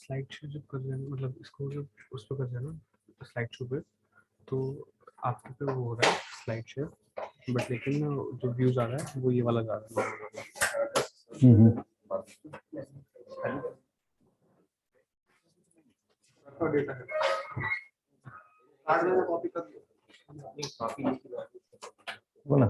Slide show जब कर रहे हैं, मतलब इसको जब उस पर कर रहे हैं ना स्लाइड शो पे, तो आपके पे वो हो रहा है स्लाइड शेयर, बट लेकिन जो व्यूज आ रहा है वो ये वाला जा रहा है। बोला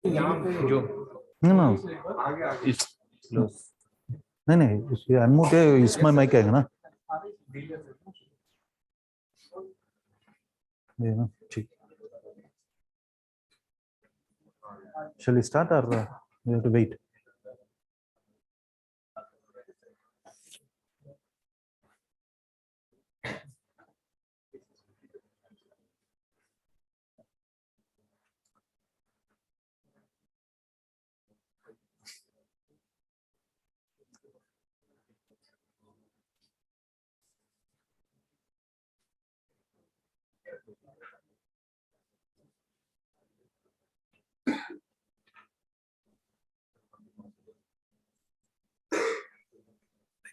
जो ना इस नहीं इसके अनम्यूट है, इसमें माइक आएगा ना ये ना ठीक। Shall we start or we have to wait?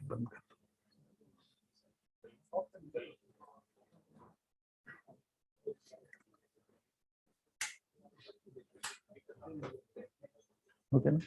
बंद कर ओके ना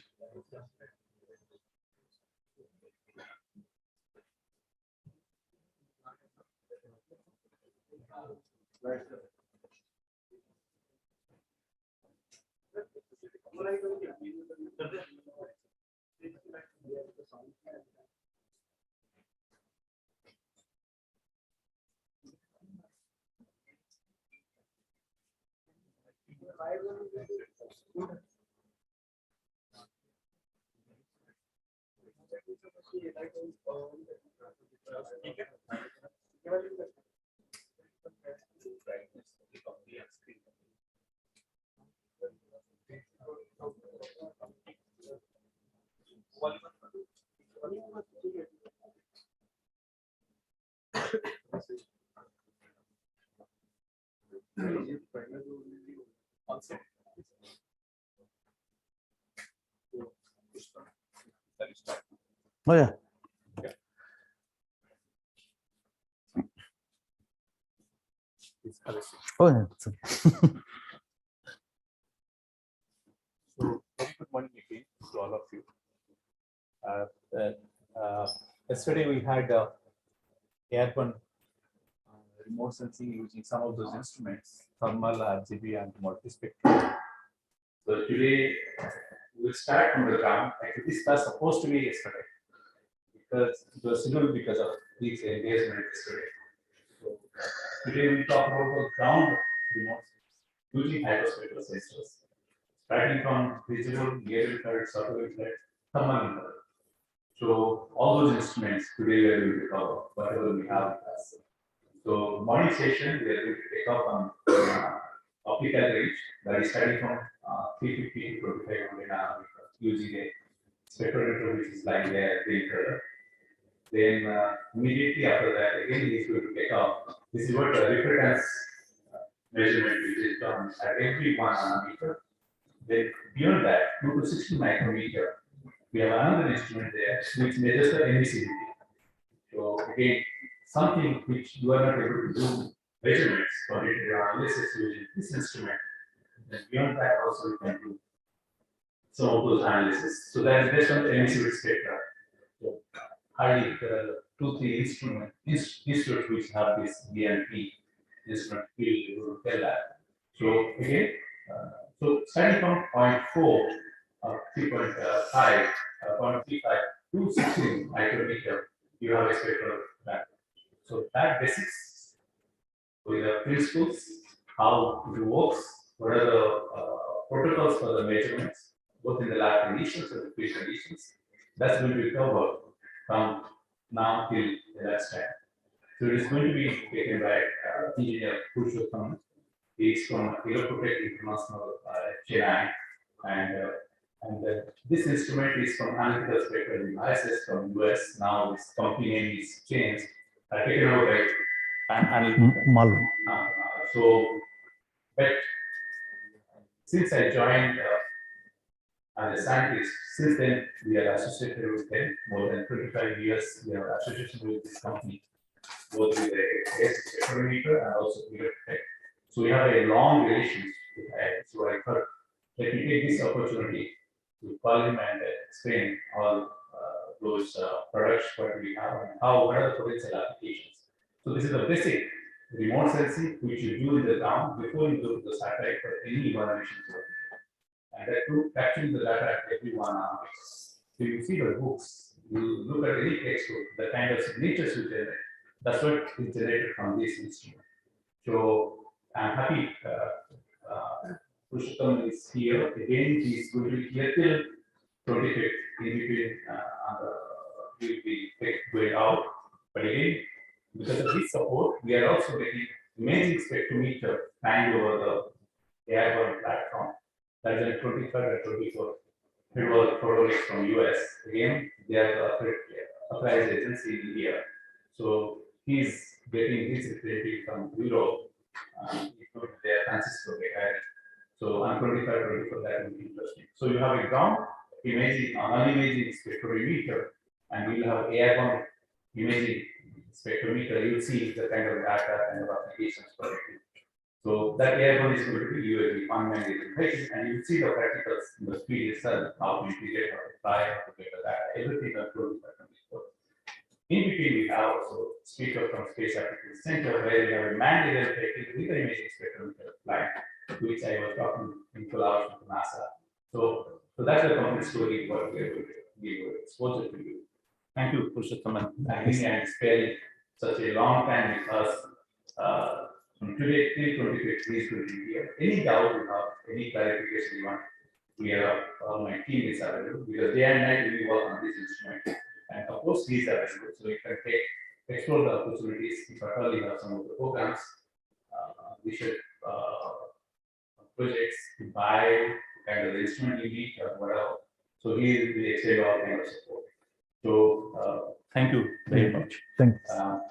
Oh yeah. Oh yeah. It's okay. So, very good morning again to all of you. Yesterday we had Airborne remote sensing using some of those instruments, thermal, RGB, and multispectral. So today we'll start from the ground. Actually, this was supposed to be yesterday because it was scheduled because of these engagement yesterday. So today we talk about the ground remote using hyperspectral sensors, starting from visible, near infrared, sub-infrared, thermal infrared. So all those instruments today we are going to cover whatever we have with us. So morning session we are going to take up on optical range that is starting from 350 to 2500 nanometer using a spectrometer which is lying there green color. Then immediately after that again he is going to take up. This is what the reflectance measurement which is done at every 1 nanometer. Then beyond that 2 to 60 micrometer we have another instrument there which measures the emissivity. So again, something which you are not able to do measurements for it analysis using this instrument. And beyond that also we can do some of those analysis. So that is based on the emissivity spectra. So hardly there are 2-3 institutes which have this BNP instrument field to tell that. So again, so starting from 0.4 3.5, 0.35 to 16 micrometer, you have a spectral pattern. So that basics with the principles, how it works, what are the protocols for the measurements, both in the lab conditions and the field conditions. That's going to be covered from now till the last time. So it is going to be taken by engineer Purushottam. He is from Airprotect International Chennai, and this instrument is from Analytical Spectral Devices from US. Now this company name is changed, taken over by Malum. So, but since I joined as a scientist, since then we are associated with them more than 25 years. We have association with this company, both with the spectrometer and also Airprotect. So we have a long relationship with IIT. So I thought, let me take this opportunity to call him and explain all those products what we have and what are the potential applications. So this is the basic remote sensing which you do in the ground before you go to the satellite for any evaluation. And that too, capturing the data at every 1 hour. So you see the books, you look at any textbook, the kind of signatures you generate. That's what is generated from this instrument. So I'm happy Purushottam is here. Again, he is going to be here till 25th. In between, he will be going out. But again, because of his support, we are also getting imaging spectrometer planned over the Airborne platform. That is the 23rd and 24th. It was Protolix from US. Again, they are the authorized agency in India. So he's getting his representative from Europe. Their Francisco Bay. So on 25, 24, that will be interesting. So you have a ground imaging, non-imaging spectrometer and we'll have airborne imaging spectrometer. You'll see the kind of data and the applications for it. So that airborne is going to be UAV unmanned vehicle, and you see the practicals in the field itself, how to integrate, how to fly, how to get the data, everything controlled by the. In between, we have also speaker from Space Application Center, where we have a manned aerial vehicle with the imaging spectrometer flight, which I was talking in collaboration with NASA. So that's the complete story what we are going to give exposure to you. Thank you, Purushottam, and sparing such a long time with us. From today till 2023 to here. Any doubt you have, any clarification you want, we are my team is available because day and night we work on this instrument. And of course, these are available, so you can explore the opportunities. If at all you have some of the programs, we should projects to buy kind of instrument you need or whatever. So here we extend all kind of support. So thank you very much. Thanks.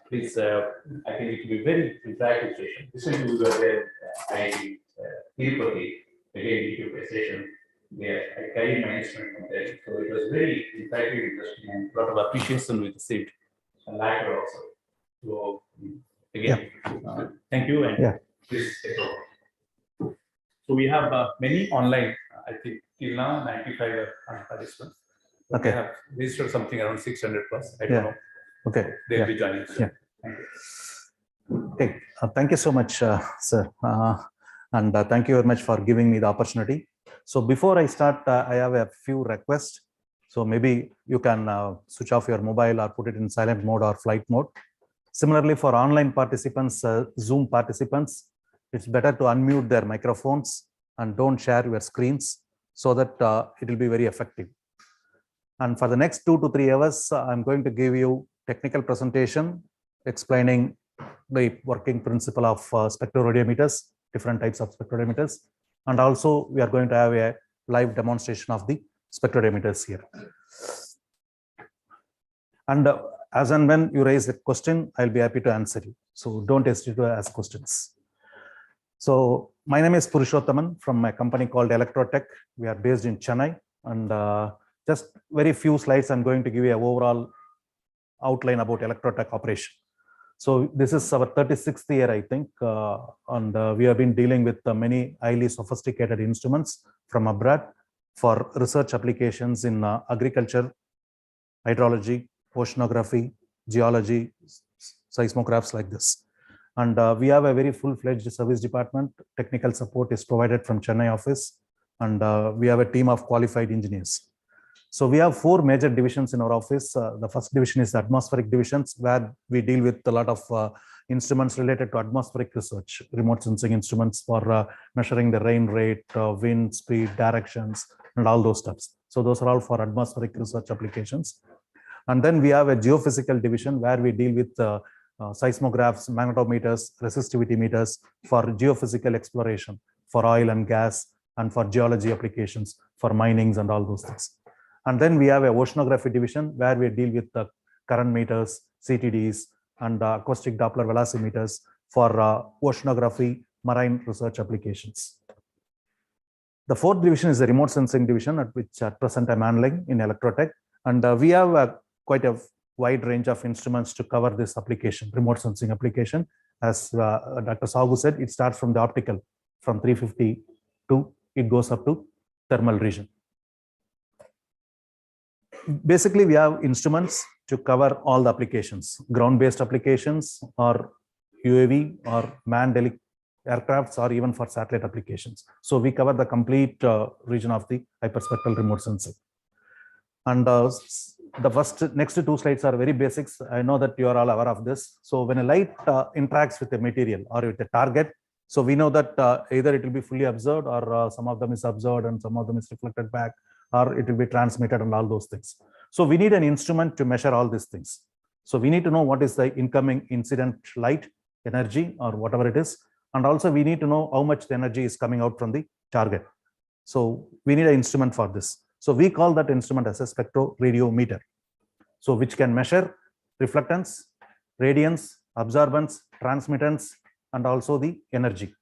Please, I think it will be very interactive session. Recently we were there at Tirupati, again YouTube session. Where I carried my instrument from there. So it was very interactive, interesting, and a lot of appreciation we received. And later also. So again, thank you, and please take over. So we have many online, I think till now 95 participants. Okay. We have registered something around 600 plus. I don't know. Okay. They'll be joining. Yeah. Thank you. Okay. Thank you so much, sir. And thank you very much for giving me the opportunity. So before I start, I have a few requests. So maybe you can switch off your mobile or put it in silent mode or flight mode. Similarly, for online participants, Zoom participants, it's better to unmute their microphones and don't share your screens so that it will be very effective. And for the next 2 to 3 hours, I'm going to give you technical presentation explaining the working principle of spectroradiometers, different types of spectroradiometers. And also we are going to have a live demonstration of the spectroradiometers here. And as and when you raise a question, I'll be happy to answer you. So don't hesitate to ask questions. So my name is Purushottam from a company called Electrotech. We are based in Chennai, and just very few slides. I'm going to give you an overall outline about Electrotech operation. So this is our 36th year, I think, and we have been dealing with many highly sophisticated instruments from abroad for research applications in agriculture, hydrology, oceanography, geology, seismographs like this. And we have a very full-fledged service department. Technical support is provided from Chennai office, and we have a team of qualified engineers. So we have 4 major divisions in our office. The first division is the atmospheric divisions, where we deal with a lot of instruments related to atmospheric research, remote sensing instruments for measuring the rain rate, wind, speed, directions, and all those stuffs. So those are all for atmospheric research applications. And then we have a geophysical division where we deal with seismographs, magnetometers, resistivity meters for geophysical exploration, for oil and gas, and for geology applications, for minings and all those things. And then we have a oceanography division where we deal with the current meters, CTDs, and acoustic Doppler velocimeters for oceanography, marine research applications. The 4th division is the remote sensing division, at which at present I'm handling in Electrotech. And we have quite a wide range of instruments to cover this application, remote sensing application. As Dr. Sagu said, it starts from the optical, from 350 to it goes up to thermal region. Basically, we have instruments to cover all the applications, ground-based applications or UAV or manned aircrafts or even for satellite applications. So we cover the complete region of the hyperspectral remote sensing. And the next 2 slides are very basics. I know that you are all aware of this. So when a light interacts with a material or with a target, so we know that either it will be fully observed or some of them is observed and some of them is reflected back, or it will be transmitted and all those things. So we need an instrument to measure all these things. So we need to know what is the incoming incident light energy or whatever it is. And also we need to know how much the energy is coming out from the target. So we need an instrument for this. So we call that instrument as a spectroradiometer. So which can measure reflectance, radiance, absorbance, transmittance, and also the energy,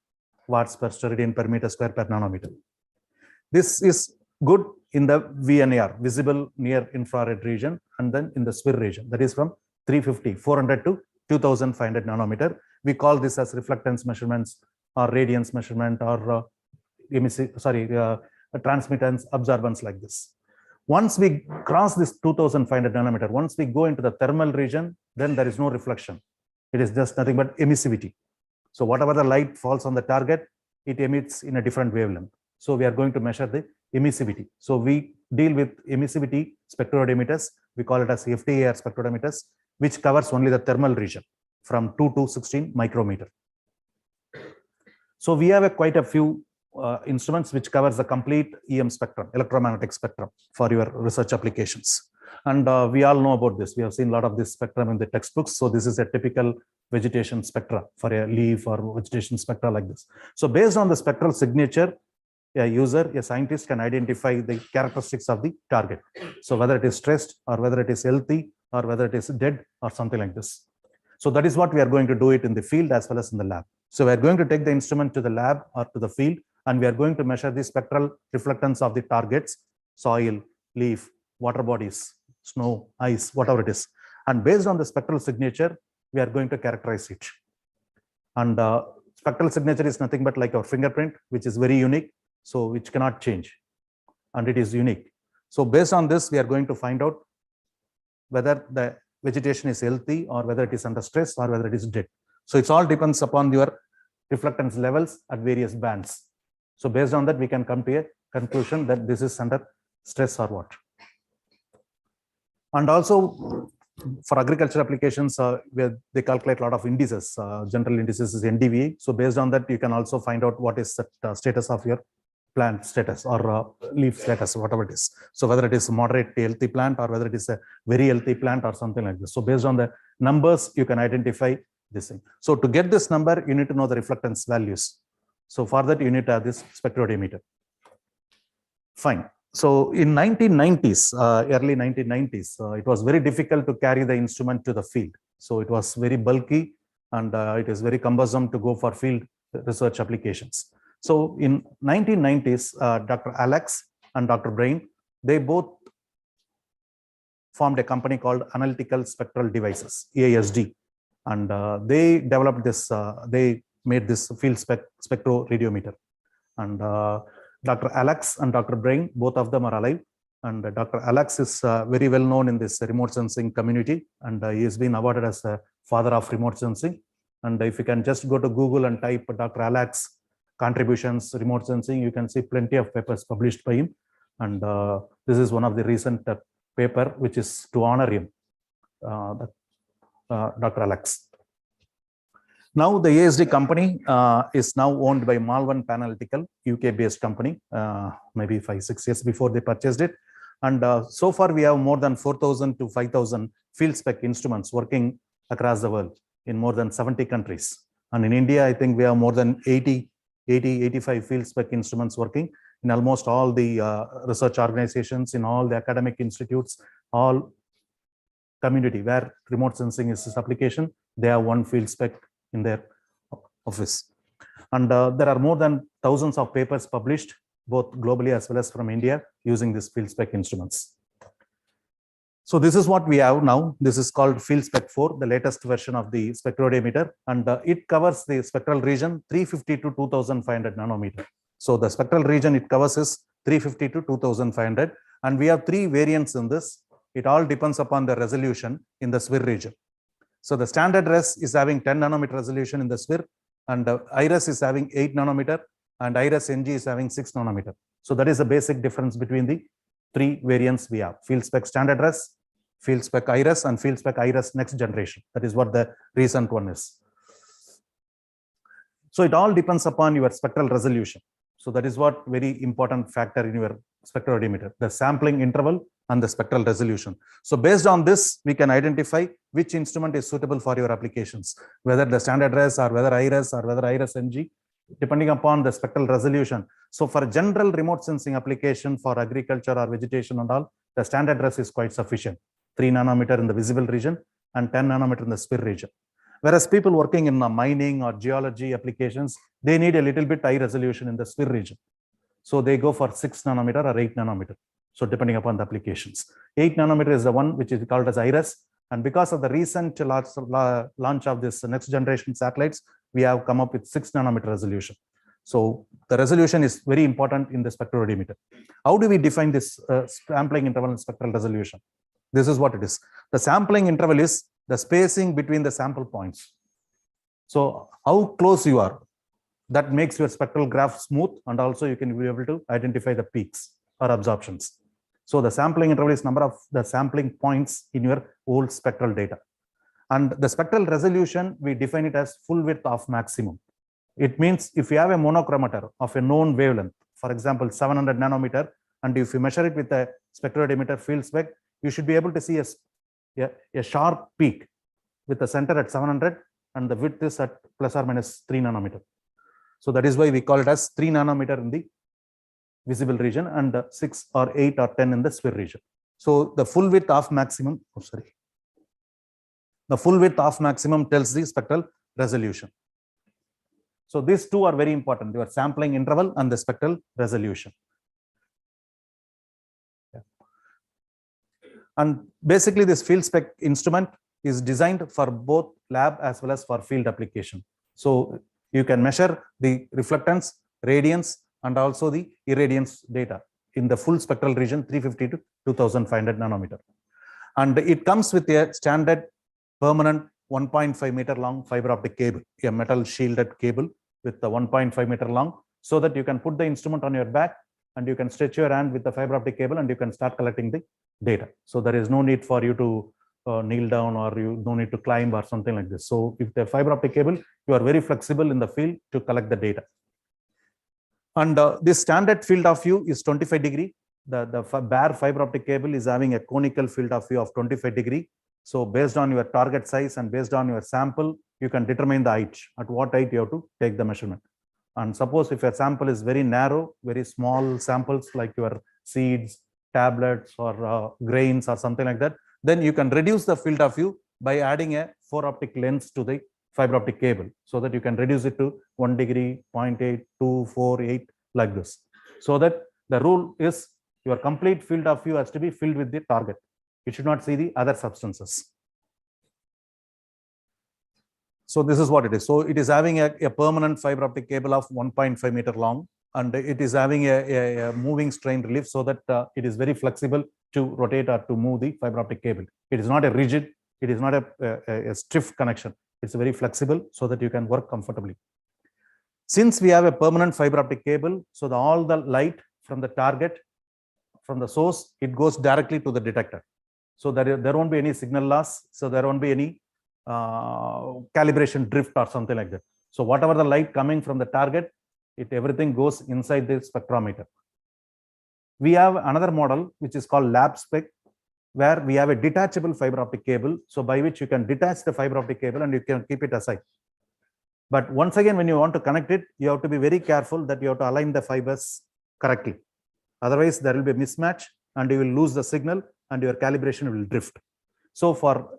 watts per steradian per meter square per nanometer. This is good in the VNAR, visible near infrared region, and then in the SWIR region, that is from 400 to 2500 nanometer. We call this as reflectance measurements or radiance measurement or transmittance, absorbance like this. Once we cross this 2500 nanometer, once we go into the thermal region, then there is no reflection. It is just nothing but emissivity. So whatever the light falls on the target, it emits in a different wavelength. So we are going to measure the emissivity. So we deal with emissivity spectrodiometers. We call it as FTIR spectrodiometers, which covers only the thermal region from 2 to 16 micrometer. So we have quite a few instruments which covers the complete EM spectrum, electromagnetic spectrum, for your research applications. And we all know about this. We have seen a lot of this spectrum in the textbooks. So this is a typical vegetation spectra for a leaf or vegetation spectra like this. So based on the spectral signature, a user, a scientist can identify the characteristics of the target. So whether it is stressed or whether it is healthy or whether it is dead or something like this. So that is what we are going to do it in the field as well as in the lab. So we are going to take the instrument to the lab or to the field, and we are going to measure the spectral reflectance of the targets, soil, leaf, water bodies, snow, ice, whatever it is. And based on the spectral signature, we are going to characterize it. And spectral signature is nothing but like our fingerprint, which is very unique, so which cannot change, and it is unique. So based on this, we are going to find out whether the vegetation is healthy or whether it is under stress or whether it is dead. So it all depends upon your reflectance levels at various bands. So based on that, we can come to a conclusion that this is under stress or what. And also for agriculture applications, where they calculate a lot of indices, general indices is NDVA. So based on that, you can also find out what is the status of your plant status or leaf status, whatever it is. So whether it is moderate healthy plant or whether it is a very healthy plant or something like this. So based on the numbers, you can identify this thing. So to get this number, you need to know the reflectance values. So for that, you need to have this spectrodiometer. Fine. So in 1990s, early 1990s, it was very difficult to carry the instrument to the field. So it was very bulky and it is very cumbersome to go for field research applications. So in 1990s, Dr. Alex and Dr. Brain, they both formed a company called Analytical Spectral Devices, ASD. And they developed this, they made this field spectroradiometer. And Dr. Alex and Dr. Brain, both of them are alive. And Dr. Alex is very well known in this remote sensing community. And he has been awarded as a father of remote sensing. And if you can just go to Google and type Dr. Alex contributions, remote sensing, you can see plenty of papers published by him. And this is one of the recent paper, which is to honor him, Dr. Alex. Now the ASD company is now owned by Malvern Panalytical, UK-based company, maybe 5-6 years before they purchased it. And so far we have more than 4,000 to 5,000 field spec instruments working across the world in more than 70 countries. And in India, I think we have more than 85 field spec instruments working in almost all the research organizations, in all the academic institutes, all community where remote sensing is this application, they have one field spec in their office. And there are more than thousands of papers published, both globally as well as from India, using these field spec instruments. So this is what we have now. This is called Field Spec 4, the latest version of the spectrodiometer, and it covers the spectral region 350 to 2500 nanometer. So the spectral region it covers is 350 to 2500, and we have 3 variants in this. It all depends upon the resolution in the SWIR region. So the standard res is having 10 nanometer resolution in the SWIR, and IRES is having 8 nanometer, and IRES NG is having 6 nanometer. So that is the basic difference between the 3 variants we have: field spec standard res, field spec IRES, and field spec IRES next generation. That is what the recent one is. So it all depends upon your spectral resolution. So that is what very important factor in your spectrodiometer, the sampling interval and the spectral resolution. So based on this, we can identify which instrument is suitable for your applications, whether the standard res or whether IRES or whether IRES NG, depending upon the spectral resolution. So for general remote sensing application for agriculture or vegetation and all, the standard res is quite sufficient. 3 nanometer in the visible region and 10 nanometer in the SWIR region. Whereas people working in mining or geology applications, they need a little bit high resolution in the SWIR region. So they go for 6 nanometer or 8 nanometer. So depending upon the applications, 8 nanometer is the one which is called as IRIS. And because of the recent launch of this next generation satellites, we have come up with 6 nanometer resolution. So the resolution is very important in the spectrophotometer. How do we define this sampling interval and spectral resolution? This is what it is. The sampling interval is the spacing between the sample points. So how close you are, that makes your spectral graph smooth, and also you can be able to identify the peaks or absorptions. So the sampling interval is number of the sampling points in your whole spectral data. And the spectral resolution, we define it as full width of maximum. It means if you have a monochromator of a known wavelength, for example, 700 nanometer, and if you measure it with a spectrophotometer field spec, you should be able to see a sharp peak with the center at 700 and the width is at plus or minus 3 nanometer. So that is why we call it as 3 nanometer in the visible region and 6 or 8 or 10 in the sphere region. So the full width of maximum, the full width of maximum tells the spectral resolution. So these two are very important, your sampling interval and the spectral resolution. And basically this field spec instrument is designed for both lab as well as for field application. So you can measure the reflectance, radiance, and also the irradiance data in the full spectral region 350 to 2500 nanometer. And it comes with a standard permanent 1.5 meter long fiber optic cable, a metal shielded cable with the 1.5 meter long, so that you can put the instrument on your back and you can stretch your hand with the fiber optic cable and you can start collecting the data. So there is no need for you to kneel down, or you don't need to climb or something like this. So if the fiber optic cable, you are very flexible in the field to collect the data. And this standard field of view is 25 degree. The bare fiber optic cable is having a conical field of view of 25 degree. So based on your target size and based on your sample, you can determine the height, at what height you have to take the measurement. And suppose if your sample is very narrow, very small samples like your seeds, tablets, or grains or something like that, then you can reduce the field of view by adding a 4 optic lens to the fiber optic cable, so that you can reduce it to 1 degree, 0.8, 2, 4, 8, like this. So that the rule is your complete field of view has to be filled with the target. You should not see the other substances. So this is what it is. So it is having a permanent fiber optic cable of 1.5 meter long, and it is having a moving strain relief, so that it is very flexible to rotate or to move the fiber optic cable. It is not a rigid, it is not a stiff connection. It's very flexible so that you can work comfortably. Since we have a permanent fiber optic cable, so all the light from the target, from the source, it goes directly to the detector. So there won't be any signal loss. So there won't be any calibration drift or something like that. So whatever the light coming from the target, everything goes inside the spectrometer. We have another model which is called lab spec, where we have a detachable fiber optic cable, so by which you can detach the fiber optic cable and you can keep it aside. But once again, when you want to connect it, you have to be very careful that you have to align the fibers correctly. Otherwise, there will be a mismatch and you will lose the signal and your calibration will drift. So for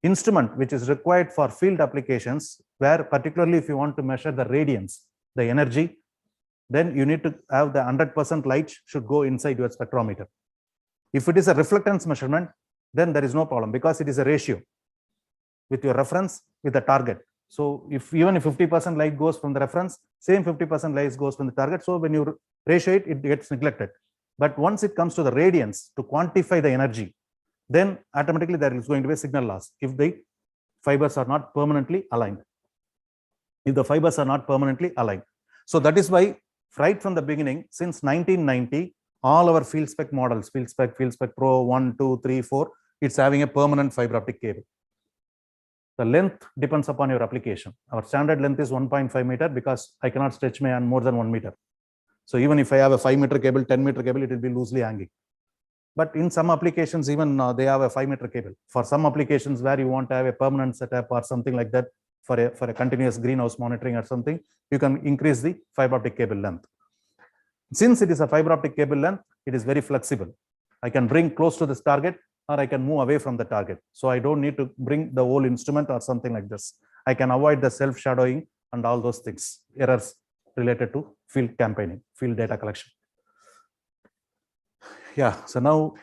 instrument which is required for field applications, where particularly if you want to measure the radiance, the energy, then you need to have the 100% light should go inside your spectrometer. If it is a reflectance measurement, then there is no problem, because it is a ratio with your reference with the target. So even if 50% light goes from the reference, same 50% light goes from the target. So when you ratio it, it gets neglected. But once it comes to the radiance to quantify the energy, then automatically there is going to be a signal loss if the fibers are not permanently aligned. If the fibers are not permanently aligned. So that is why right from the beginning, since 1990, all our field spec models, field spec Pro 1, 2, 3, 4, it's having a permanent fiber optic cable. The length depends upon your application. Our standard length is 1.5 meter because I cannot stretch my hand more than 1 meter. So even if I have a 5 meter cable, 10 meter cable, it will be loosely hanging. But in some applications, even they have a 5 meter cable. For some applications where you want to have a permanent setup or something like that, for a continuous greenhouse monitoring or something, you can increase the fiber optic cable length. Since it is a fiber optic cable length, it is very flexible. I can bring close to this target or I can move away from the target. So I don't need to bring the whole instrument or something like this. I can avoid the self-shadowing and all those things, errors related to field campaigning, field data collection. Yeah, so now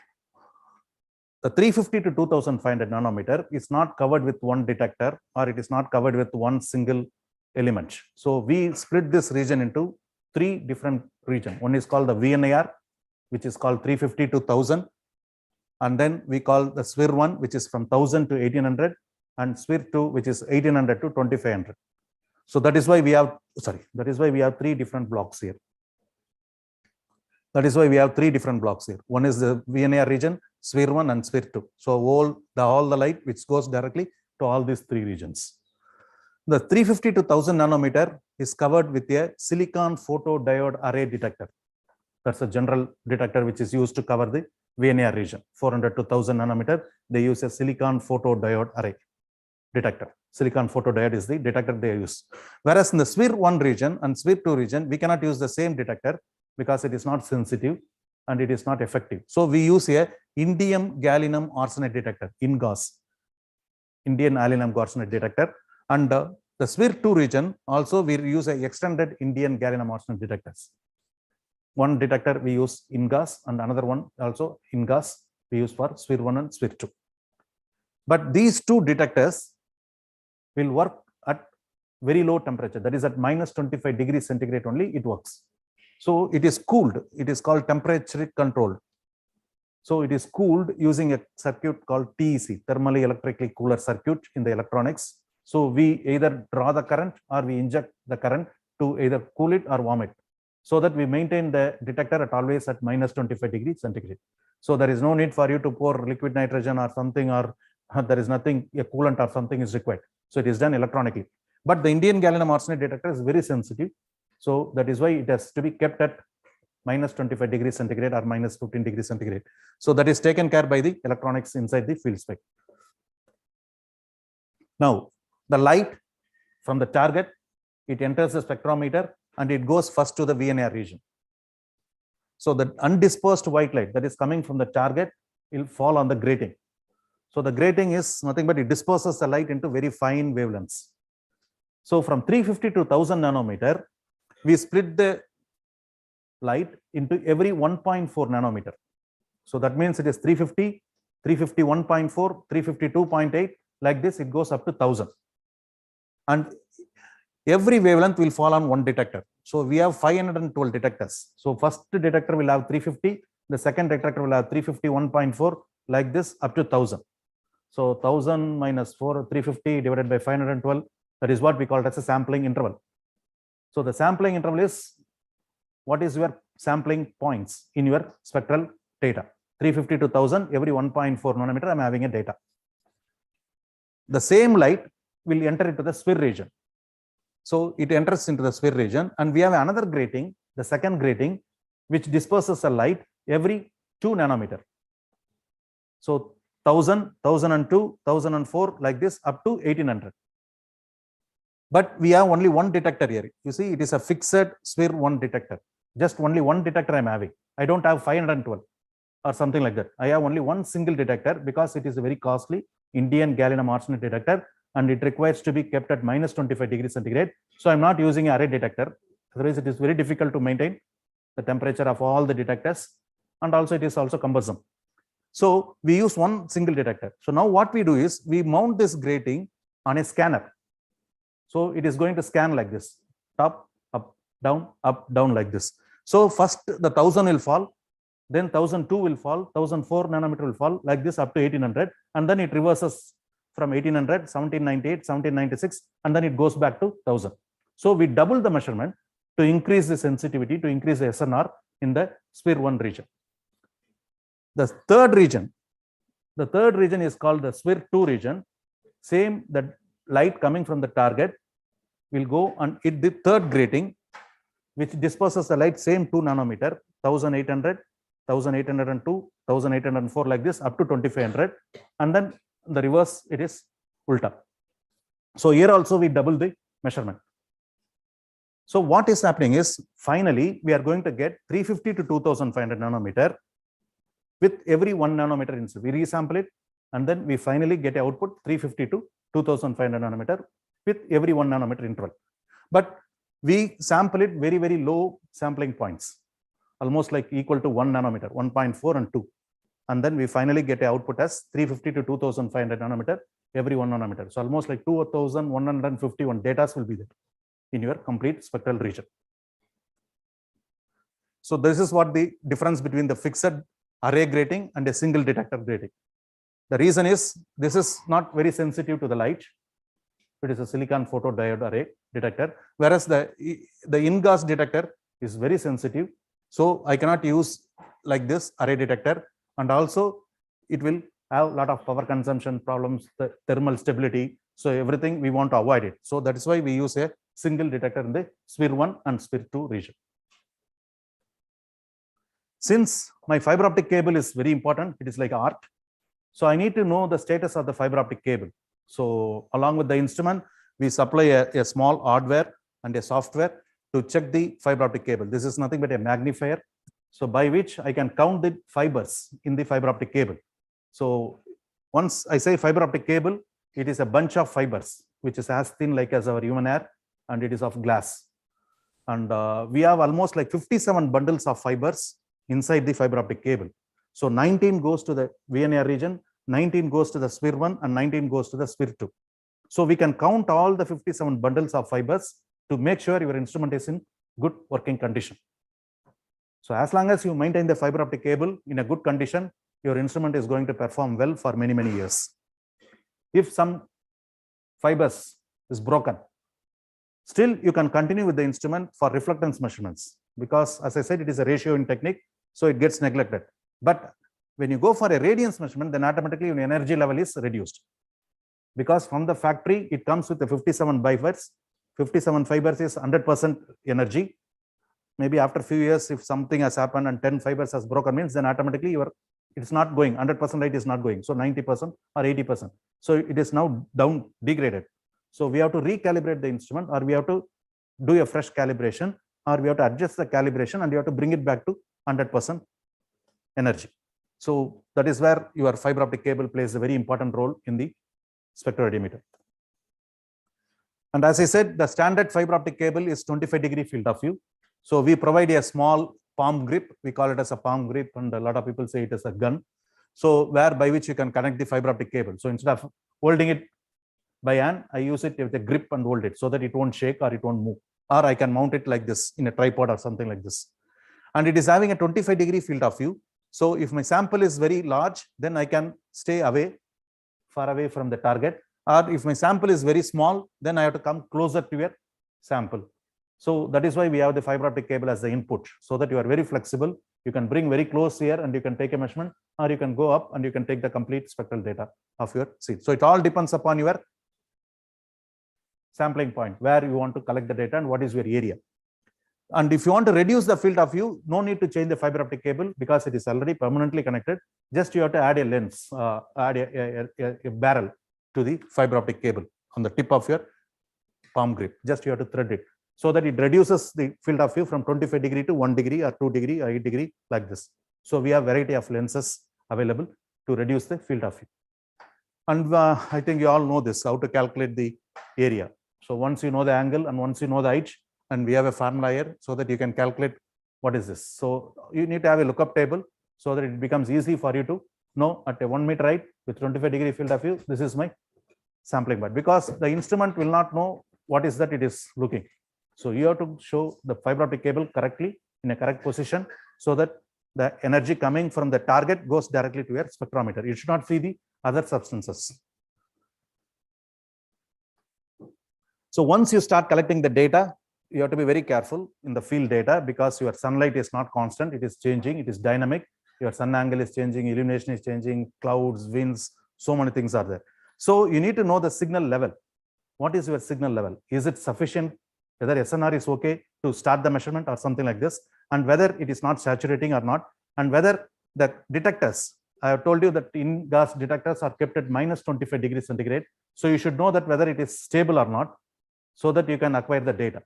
the 350 to 2500 nanometer is not covered with one detector, or it is not covered with one single element. So we split this region into three different regions. One is called the VNAR, which is called 350 to 1000. And then we call the SWIR 1, which is from 1000 to 1800, and SWIR 2, which is 1800 to 2500. So that is why we have, three different blocks here. That is why we have three different blocks here. One is the VNAR region, SWIR 1 and SWIR 2. So all the light which goes directly to all these three regions. The 350 to 1000 nanometer is covered with a silicon photodiode array detector. That's a general detector which is used to cover the VNAR region. 400 to 1000 nanometer, they use a silicon photodiode array detector. Silicon photodiode is the detector they use. Whereas in the SWIR 1 region and SWIR 2 region, we cannot use the same detector because it is not sensitive and it is not effective. So we use a indium gallium arsenide detector, INGAS, Indian gallium arsenide detector. And the SWIR 2 region also we use a extended Indian gallium arsenide detectors. One detector we use INGAS and another one also INGAS we use for SWIR 1 and SWIR 2. But these two detectors will work at very low temperature, that is at minus 25 degrees centigrade only it works. So it is cooled, it is called temperature controlled. So it is cooled using a circuit called TEC, thermally electrically cooler circuit in the electronics. So we either draw the current or we inject the current to either cool it or warm it, so that we maintain the detector at always at minus 25 degrees centigrade. So there is no need for you to pour liquid nitrogen or something, or there is nothing, a coolant or something is required. So it is done electronically. But the Indian gallium arsenide detector is very sensitive. So that is why it has to be kept at minus 25 degrees centigrade or minus 15 degrees centigrade. So that is taken care by the electronics inside the field spec. Now, the light from the target, it enters the spectrometer and it goes first to the VNAR region. So the undispersed white light that is coming from the target will fall on the grating. So the grating is nothing but it disperses the light into very fine wavelengths. So from 350 to 1000 nanometer, we split the light into every 1.4 nanometer. So that means it is 350, 351.4, 352.8, like this, it goes up to 1000. And every wavelength will fall on one detector. So we have 512 detectors. So first detector will have 350, the second detector will have 351.4, like this up to 1000. So 1000 minus 350 divided by 512, that is what we call it as a sampling interval. So the sampling interval is what is your sampling points in your spectral data. 350 to 1000, every 1.4 nanometer, I'm having a data. The same light will enter into the SWIR region. So it enters into the SWIR region, and we have another grating, the second grating, which disperses the light every 2 nanometer. So 1000, 1002, 1004, like this up to 1800. But we have only one detector here. You see, it is a fixed SWIR 1 detector. Just only one detector I'm having. I don't have 512 or something like that. I have only one single detector because it is a very costly Indian gallium arsenide detector, and it requires to be kept at minus 25 degrees centigrade. So I'm not using an array detector. Otherwise, it is very difficult to maintain the temperature of all the detectors, and also it is also cumbersome. So we use one single detector. So now what we do is we mount this grating on a scanner. So it is going to scan like this, top, up, down like this. So first the 1000 will fall, then 1002 will fall, 1004 nanometer will fall, like this up to 1800, and then it reverses from 1800, 1798, 1796, and then it goes back to 1000. So we double the measurement to increase the sensitivity, to increase the SNR in the SWIR 1 region. The third region is called the SWIR 2 region. Same, the light coming from the target will go and hit the third grating, which disperses the light same 2 nanometer, 1800, 1802, 1804, like this up to 2500, and then the reverse it is ulta. So here also we double the measurement. So what is happening is finally we are going to get 350 to 2500 nanometer with every 1 nanometer interval. We resample it, and then we finally get an output 350 to 2500 nanometer with every 1 nanometer interval. But we sample it very, very low sampling points. almost like equal to 1 nanometer, 1.4 and 2. And then we finally get a output as 350 to 2500 nanometer every 1 nanometer. So almost like 2151 data will be there in your complete spectral region. So this is what the difference between the fixed array grating and a single detector grating. The reason is this is not very sensitive to the light. It is a silicon photodiode array detector, whereas the in-gas detector is very sensitive. So I cannot use like this array detector, and also it will have a lot of power consumption problems, the thermal stability. So everything we want to avoid it. So that is why we use a single detector in the sphere 1 and sphere 2 region. Since my fiber optic cable is very important, it is like art. So I need to know the status of the fiber optic cable. So along with the instrument, we supply a small hardware and a software to check the fiber optic cable. This is nothing but a magnifier, so by which I can count the fibers in the fiber optic cable. So once I say fiber optic cable, it is a bunch of fibers which is as thin like as our human hair, and it is of glass. And we have almost like 57 bundles of fibers inside the fiber optic cable. So 19 goes to the VNR region, 19 goes to the sphere 1, and 19 goes to the sphere 2. So we can count all the 57 bundles of fibers to make sure your instrument is in good working condition. So as long as you maintain the fiber optic cable in a good condition, your instrument is going to perform well for many, many years. If some fibers is broken, still you can continue with the instrument for reflectance measurements, because as I said, it is a ratioing technique, so it gets neglected. But when you go for a radiance measurement, then automatically your energy level is reduced, because from the factory it comes with the 57 fibers. 57 fibers is 100% energy. Maybe after a few years, if something has happened and 10 fibers has broken, means then automatically it's not going, 100% light is not going, so 90% or 80%. So it is now down, degraded. So we have to recalibrate the instrument, or we have to do a fresh calibration, or we have to adjust the calibration and you have to bring it back to 100% energy. So that is where your fiber optic cable plays a very important role in the spectroradiometer. And as I said, the standard fiber optic cable is 25-degree field of view. So we provide a small palm grip. We call it as a palm grip, and a lot of people say it is a gun. So by which you can connect the fiber optic cable. So instead of holding it by hand, I use it with a grip and hold it so that it won't shake or it won't move. Or I can mount it like this in a tripod or something like this. And it is having a 25-degree field of view. So if my sample is very large, then I can stay far away from the target. Or if my sample is very small, then I have to come closer to your sample. So that is why we have the fiber optic cable as the input, so that you are very flexible. You can bring very close here and you can take a measurement, or you can go up and you can take the complete spectral data of your seed. So it all depends upon your sampling point, where you want to collect the data and what is your area. And if you want to reduce the field of view, no need to change the fiber optic cable, because it is already permanently connected. Just you have to add a lens, add a barrel to the fiber optic cable on the tip of your palm grip. Just you have to thread it, so that it reduces the field of view from 25-degree to 1 degree or 2 degree or 8 degree like this. So we have variety of lenses available to reduce the field of view. And I think you all know this, how to calculate the area. So once you know the angle and once you know the height, and we have a formula here so that you can calculate what is this. So you need to have a lookup table so that it becomes easy for you to know at a 1 meter height with 25-degree field of view, this is my sampling point, because the instrument will not know what is that it is looking. So you have to show the fiber optic cable correctly in a correct position, so that the energy coming from the target goes directly to your spectrometer. You should not see the other substances. So once you start collecting the data, you have to be very careful in the field data, because your sunlight is not constant, it is changing, it is dynamic. Your sun angle is changing, illumination is changing, clouds, winds, so many things are there. So you need to know the signal level. What is your signal level? Is it sufficient? Whether SNR is okay to start the measurement or something like this, and whether it is not saturating or not, and whether the detectors, I have told you that in-gas detectors are kept at minus 25 degrees centigrade. So you should know that whether it is stable or not, so that you can acquire the data.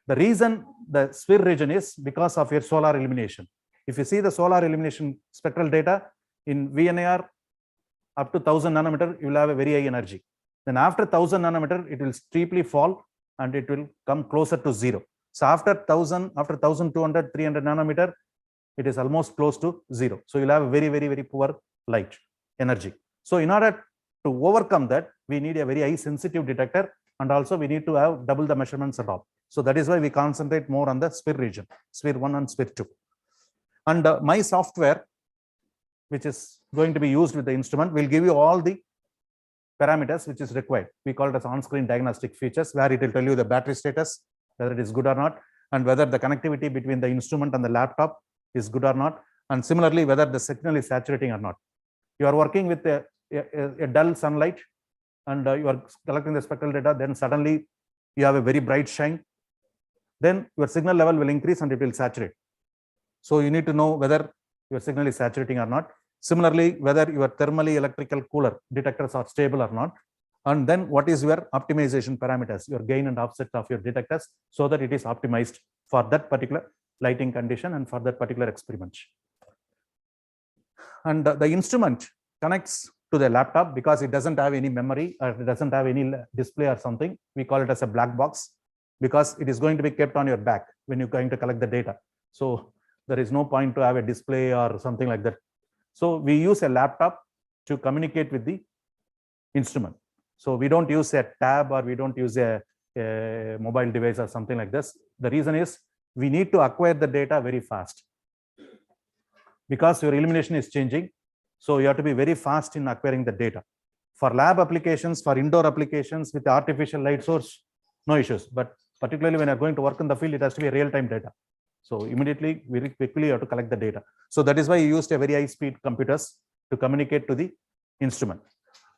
The reason the sphere region is because of your solar illumination. If you see the solar illumination spectral data in VNAR up to 1000 nanometer, you will have a very high energy. Then after 1000 nanometer, it will steeply fall and it will come closer to zero. So after 1000, after 1200, 300 nanometer, it is almost close to 0. So you'll have a very poor light energy. So in order to overcome that, we need a very high sensitive detector, and also we need to have double the measurements and all. So that is why we concentrate more on the sphere region, sphere 1 and sphere 2. And my software, which is going to be used with the instrument, will give you all the parameters which is required. We call it as on-screen diagnostic features, where it will tell you the battery status, whether it is good or not, and whether the connectivity between the instrument and the laptop is good or not, and similarly whether the signal is saturating or not. You are working with a dull sunlight, and you are collecting the spectral data, then suddenly you have a very bright shine, then your signal level will increase and it will saturate. So you need to know whether your signal is saturating or not. Similarly, whether your thermally electrical cooler detectors are stable or not. And then what is your optimization parameters, your gain and offset of your detectors, so that it is optimized for that particular lighting condition and for that particular experiment. And the instrument connects to the laptop because it doesn't have any memory, or it doesn't have any display or something. We call it as a black box because it is going to be kept on your back when you're going to collect the data. So there is no point to have a display or something like that. So we use a laptop to communicate with the instrument. So we don't use a tab, or we don't use a mobile device or something like this. The reason is we need to acquire the data very fast because your illumination is changing. So you have to be very fast in acquiring the data. For lab applications, for indoor applications with artificial light source, no issues. But particularly when you're going to work in the field, it has to be real-time data. So immediately, very quickly, you have to collect the data. So that is why you used a very high-speed computers to communicate to the instrument.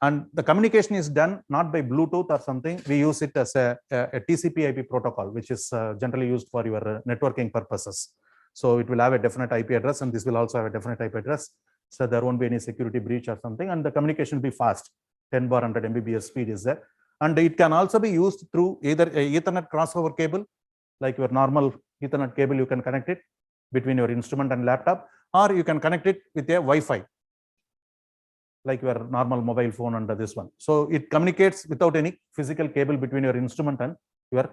And the communication is done not by Bluetooth or something. We use it as a TCP/IP protocol, which is generally used for your networking purposes. So it will have a definite IP address, and this will also have a definite IP address. So there won't be any security breach or something, and the communication will be fast. 10/100 Mbps speed is there. And it can also be used through either a Ethernet crossover cable, like your normal Ethernet cable, you can connect it between your instrument and laptop, or you can connect it with a Wi-Fi, like your normal mobile phone under this one. So it communicates without any physical cable between your instrument and your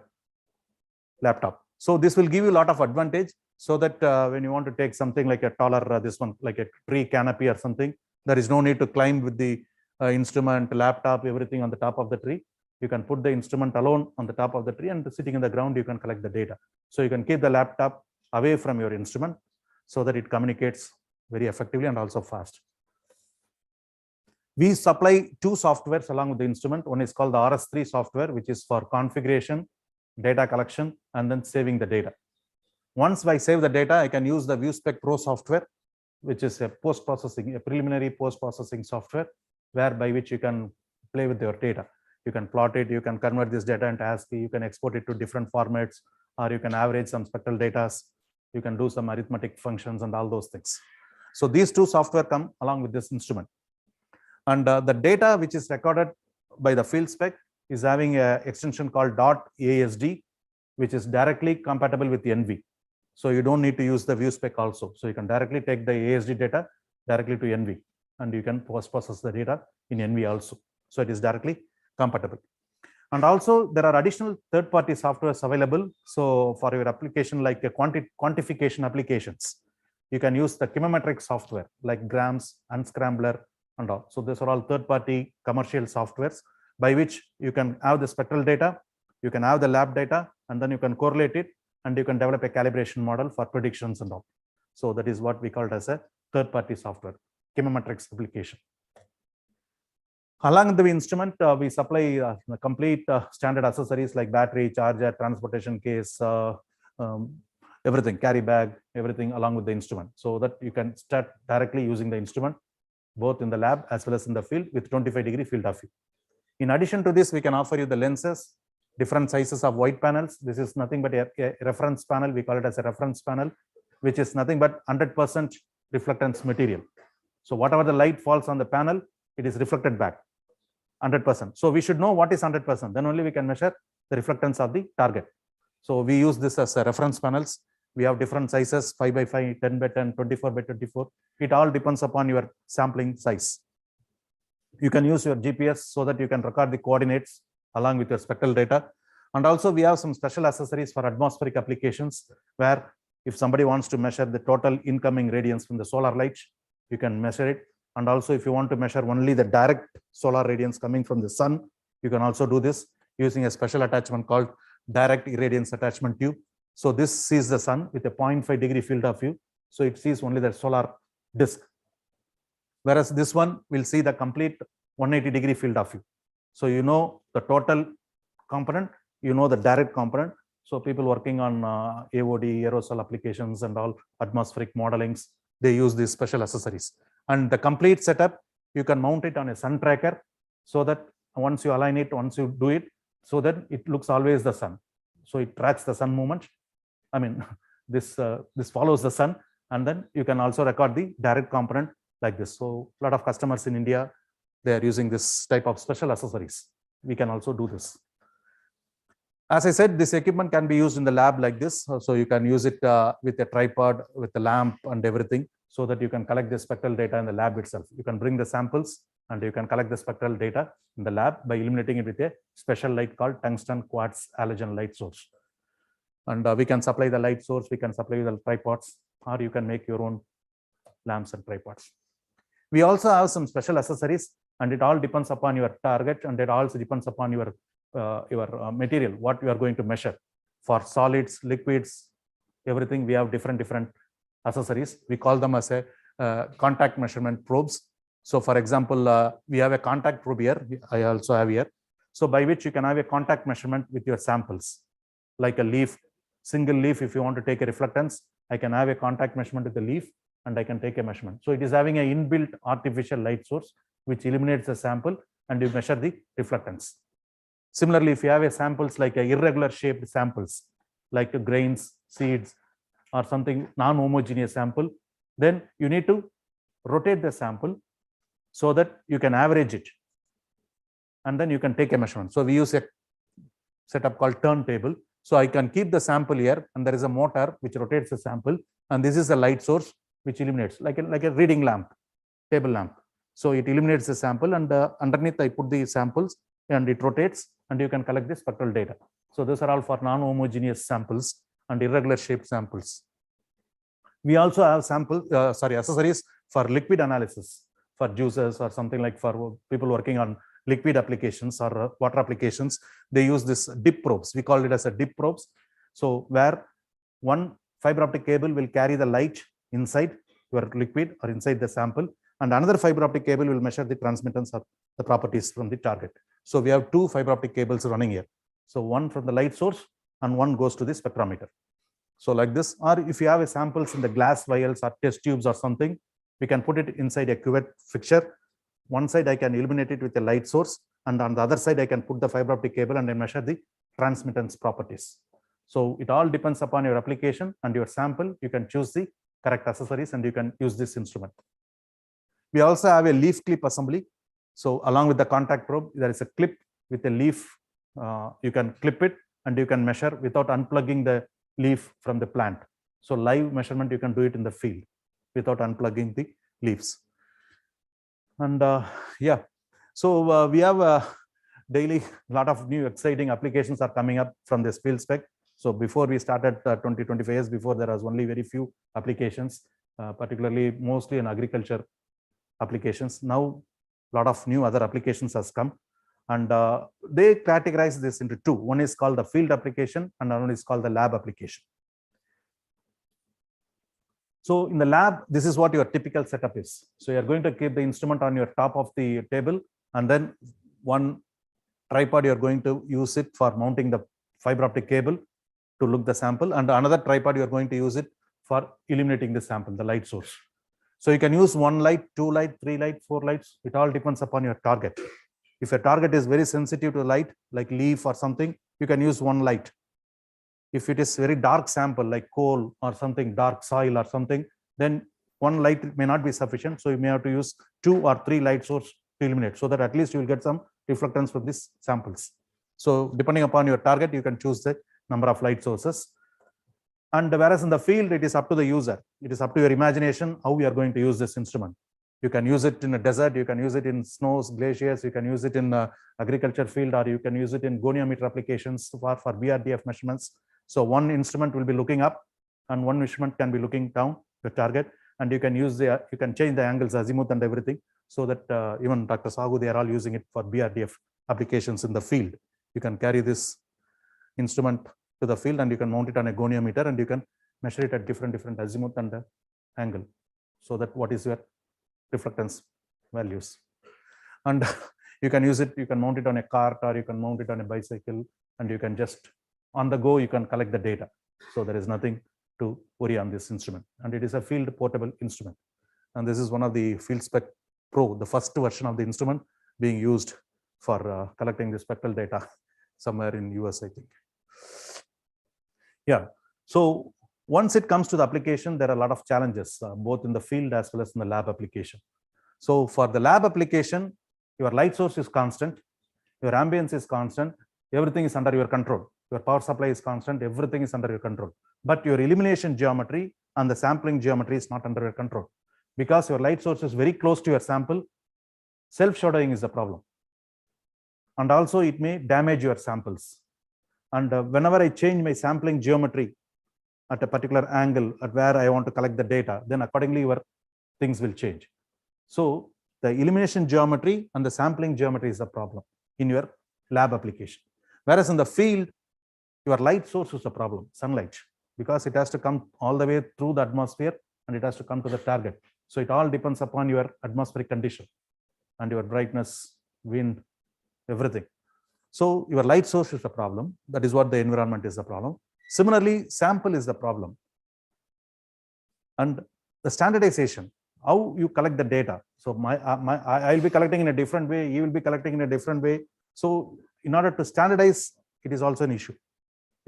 laptop. So this will give you a lot of advantage, so that when you want to take something like a taller, this one, like a tree canopy or something, there is no need to climb with the instrument, laptop, everything on the top of the tree. You can put the instrument alone on the top of the tree, and sitting in the ground, you can collect the data. So you can keep the laptop away from your instrument so that it communicates very effectively and also fast. We supply two softwares along with the instrument. One is called the RS3 software, which is for configuration, data collection, and then saving the data. Once I save the data, I can use the ViewSpec Pro software, which is a post-processing, a preliminary post-processing software, whereby which you can play with your data. You can plot it, you can convert this data into ASCII, you can export it to different formats, or you can average some spectral data, you can do some arithmetic functions and all those things. So these two software come along with this instrument. And the data which is recorded by the field spec is having an extension called .asd, which is directly compatible with NV. So you don't need to use the ViewSpec also. So you can directly take the ASD data directly to NV, and you can post-process the data in NV also. So it is directly compatible. And also there are additional third-party softwares available. So for your application, like a quantification applications, you can use the chemometric software like Grams, Unscrambler, and all. So these are all third-party commercial softwares by which you can have the spectral data, you can have the lab data, and then you can correlate it, and you can develop a calibration model for predictions and all. So that is what we call it as a third-party software, chemometrics application. Along with the instrument, we supply complete standard accessories like battery, charger, transportation case, everything, carry bag, everything along with the instrument, so that you can start directly using the instrument, both in the lab as well as in the field with 25-degree field of view. In addition to this, we can offer you the lenses, different sizes of white panels. This is nothing but a reference panel. We call it as a reference panel, which is nothing but 100% reflectance material. So whatever the light falls on the panel, it is reflected back 100%. So we should know what is 100%. Then only we can measure the reflectance of the target. So we use this as a reference panels. We have different sizes, 5x5, 10x10, 24x24. It all depends upon your sampling size. You can use your GPS so that you can record the coordinates along with your spectral data. And also we have some special accessories for atmospheric applications, where If somebody wants to measure the total incoming radiance from the solar light, you can measure it. And also, if you want to measure only the direct solar radiance coming from the sun, you can also do this using a special attachment called direct irradiance attachment tube. So this sees the sun with a 0.5 degree field of view. So it sees only the solar disk. Whereas this one will see the complete 180 degree field of view. So you know the total component, you know the direct component. So people working on AOD, aerosol applications and all atmospheric modelings, they use these special accessories. And the complete setup, you can mount it on a sun tracker so that once you align it, once you do it, so that it looks always the sun. So it tracks the sun movement. I mean, this follows the sun, and then you can also record the direct component like this. So a lot of customers in India, they are using this type of special accessories. We can also do this. As I said, this equipment can be used in the lab like this. So you can use it with a tripod, with a lamp and everything, so that you can collect the spectral data in the lab itself. You can bring the samples and you can collect the spectral data in the lab by illuminating it with a special light called tungsten quartz halogen light source. And we can supply the light source, we can supply the tripods, or you can make your own lamps and tripods. We also have some special accessories, and it all depends upon your target, and it also depends upon your material, what you are going to measure. For solids, liquids, everything, we have different accessories. We call them as a contact measurement probes. So for example, we have a contact probe here, I also have here. So by which you can have a contact measurement with your samples, like a leaf, single leaf. If you want to take a reflectance, I can have a contact measurement with the leaf and I can take a measurement. So it is having an inbuilt artificial light source which illuminates the sample and you measure the reflectance. Similarly, if you have a samples like a irregular shaped samples, like grains, seeds, or something non-homogeneous sample, then you need to rotate the sample so that you can average it. And then you can take a measurement. So we use a setup called turntable. So I can keep the sample here, and there is a motor which rotates the sample, and this is a light source which illuminates like a reading lamp, table lamp. So it illuminates the sample, and underneath I put the samples and it rotates, and you can collect the spectral data. So those are all for non-homogeneous samples and irregular shaped samples. We also have accessories for liquid analysis, for juices or something, like for people working on liquid applications or water applications. They use this dip probes. We call it as a dip probes. So where one fiber optic cable will carry the light inside your liquid or inside the sample, and another fiber optic cable will measure the transmittance of the properties from the target. So we have two fiber optic cables running here. So one from the light source and one goes to the spectrometer. So like this, or if you have a samples in the glass vials or test tubes or something, we can put it inside a cuvette fixture. One side I can illuminate it with a light source, and on the other side I can put the fiber optic cable and then measure the transmittance properties. So it all depends upon your application and your sample. You can choose the correct accessories and you can use this instrument. We also have a leaf clip assembly. So along with the contact probe, there is a clip with a leaf. You can clip it and you can measure without unplugging the leaf from the plant. So live measurement, you can do it in the field without unplugging the leaves. And yeah, so we have daily a lot of new exciting applications are coming up from this field spec. So before we started 20-25 years before, there was only very few applications, particularly mostly in agriculture applications. Now a lot of new other applications has come, and they categorize this into two. One is called the field application and another one is called the lab application. So in the lab, this is what your typical setup is. So you're going to keep the instrument on your top of the table, and then one tripod, you're going to use it for mounting the fiber optic cable to look the sample, and another tripod, you're going to use it for illuminating the sample, the light source. So you can use one light, two light, three light, four lights. It all depends upon your target. If a target is very sensitive to light, like leaf or something, you can use one light. If it is very dark sample, like coal or something, dark soil or something, then one light may not be sufficient. So you may have to use 2 or 3 light sources to illuminate, so that at least you will get some reflectance from these samples. So depending upon your target, you can choose the number of light sources. And whereas in the field, it is up to the user. It is up to your imagination how we are going to use this instrument. You can use it in a desert, you can use it in snows, glaciers, you can use it in agriculture field, or you can use it in goniometer applications for BRDF measurements. So one instrument will be looking up and one instrument can be looking down the target, and you can use you can change the angles, azimuth and everything, so that even Dr. Sagu, they are all using it for BRDF applications in the field. You can carry this instrument to the field and you can mount it on a goniometer and you can measure it at different azimuth and angle, so that what is your reflectance values. And you can use it, you can mount it on a cart or you can mount it on a bicycle, and you can just on the go, you can collect the data. So there is nothing to worry on this instrument, and it is a field portable instrument. And this is one of the Fieldspec Pro, the first version of the instrument being used for collecting the spectral data somewhere in US, I think. Yeah, so once it comes to the application, there are a lot of challenges, both in the field as well as in the lab application. So for the lab application, your light source is constant, your ambience is constant, everything is under your control. Your power supply is constant, everything is under your control. But your illumination geometry and the sampling geometry is not under your control. Because your light source is very close to your sample, self-shadowing is the problem. And also it may damage your samples. And whenever I change my sampling geometry at a particular angle at where I want to collect the data, then accordingly your things will change. So the illumination geometry and the sampling geometry is the problem in your lab application. Whereas in the field, your light source is a problem, sunlight, because it has to come all the way through the atmosphere and it has to come to the target. So it all depends upon your atmospheric condition and your brightness, wind, everything. So your light source is the problem. That is what the environment is the problem. Similarly, sample is the problem. And the standardization, how you collect the data. So I'll be collecting in a different way, you will be collecting in a different way. So in order to standardize, it is also an issue.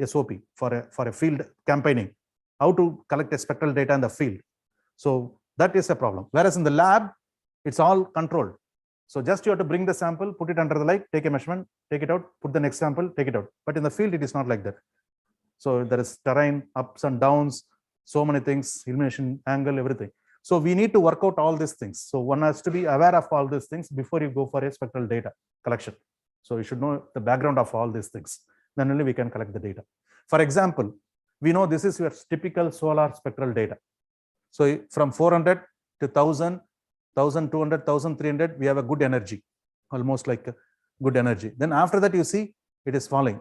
SOP for a field campaigning, how to collect a spectral data in the field. So that is a problem. Whereas in the lab, it's all controlled. So just you have to bring the sample, put it under the light, take a measurement, take it out, put the next sample, take it out. But in the field, it is not like that. So there is terrain, ups and downs, so many things, illumination angle, everything. So we need to work out all these things. So one has to be aware of all these things before you go for a spectral data collection. So you should know the background of all these things. Then only we can collect the data. For example, we know this is your typical solar spectral data. So from 400 to 1000, 1200, 1300, we have a good energy, almost like a good energy. Then after that, you see it is falling,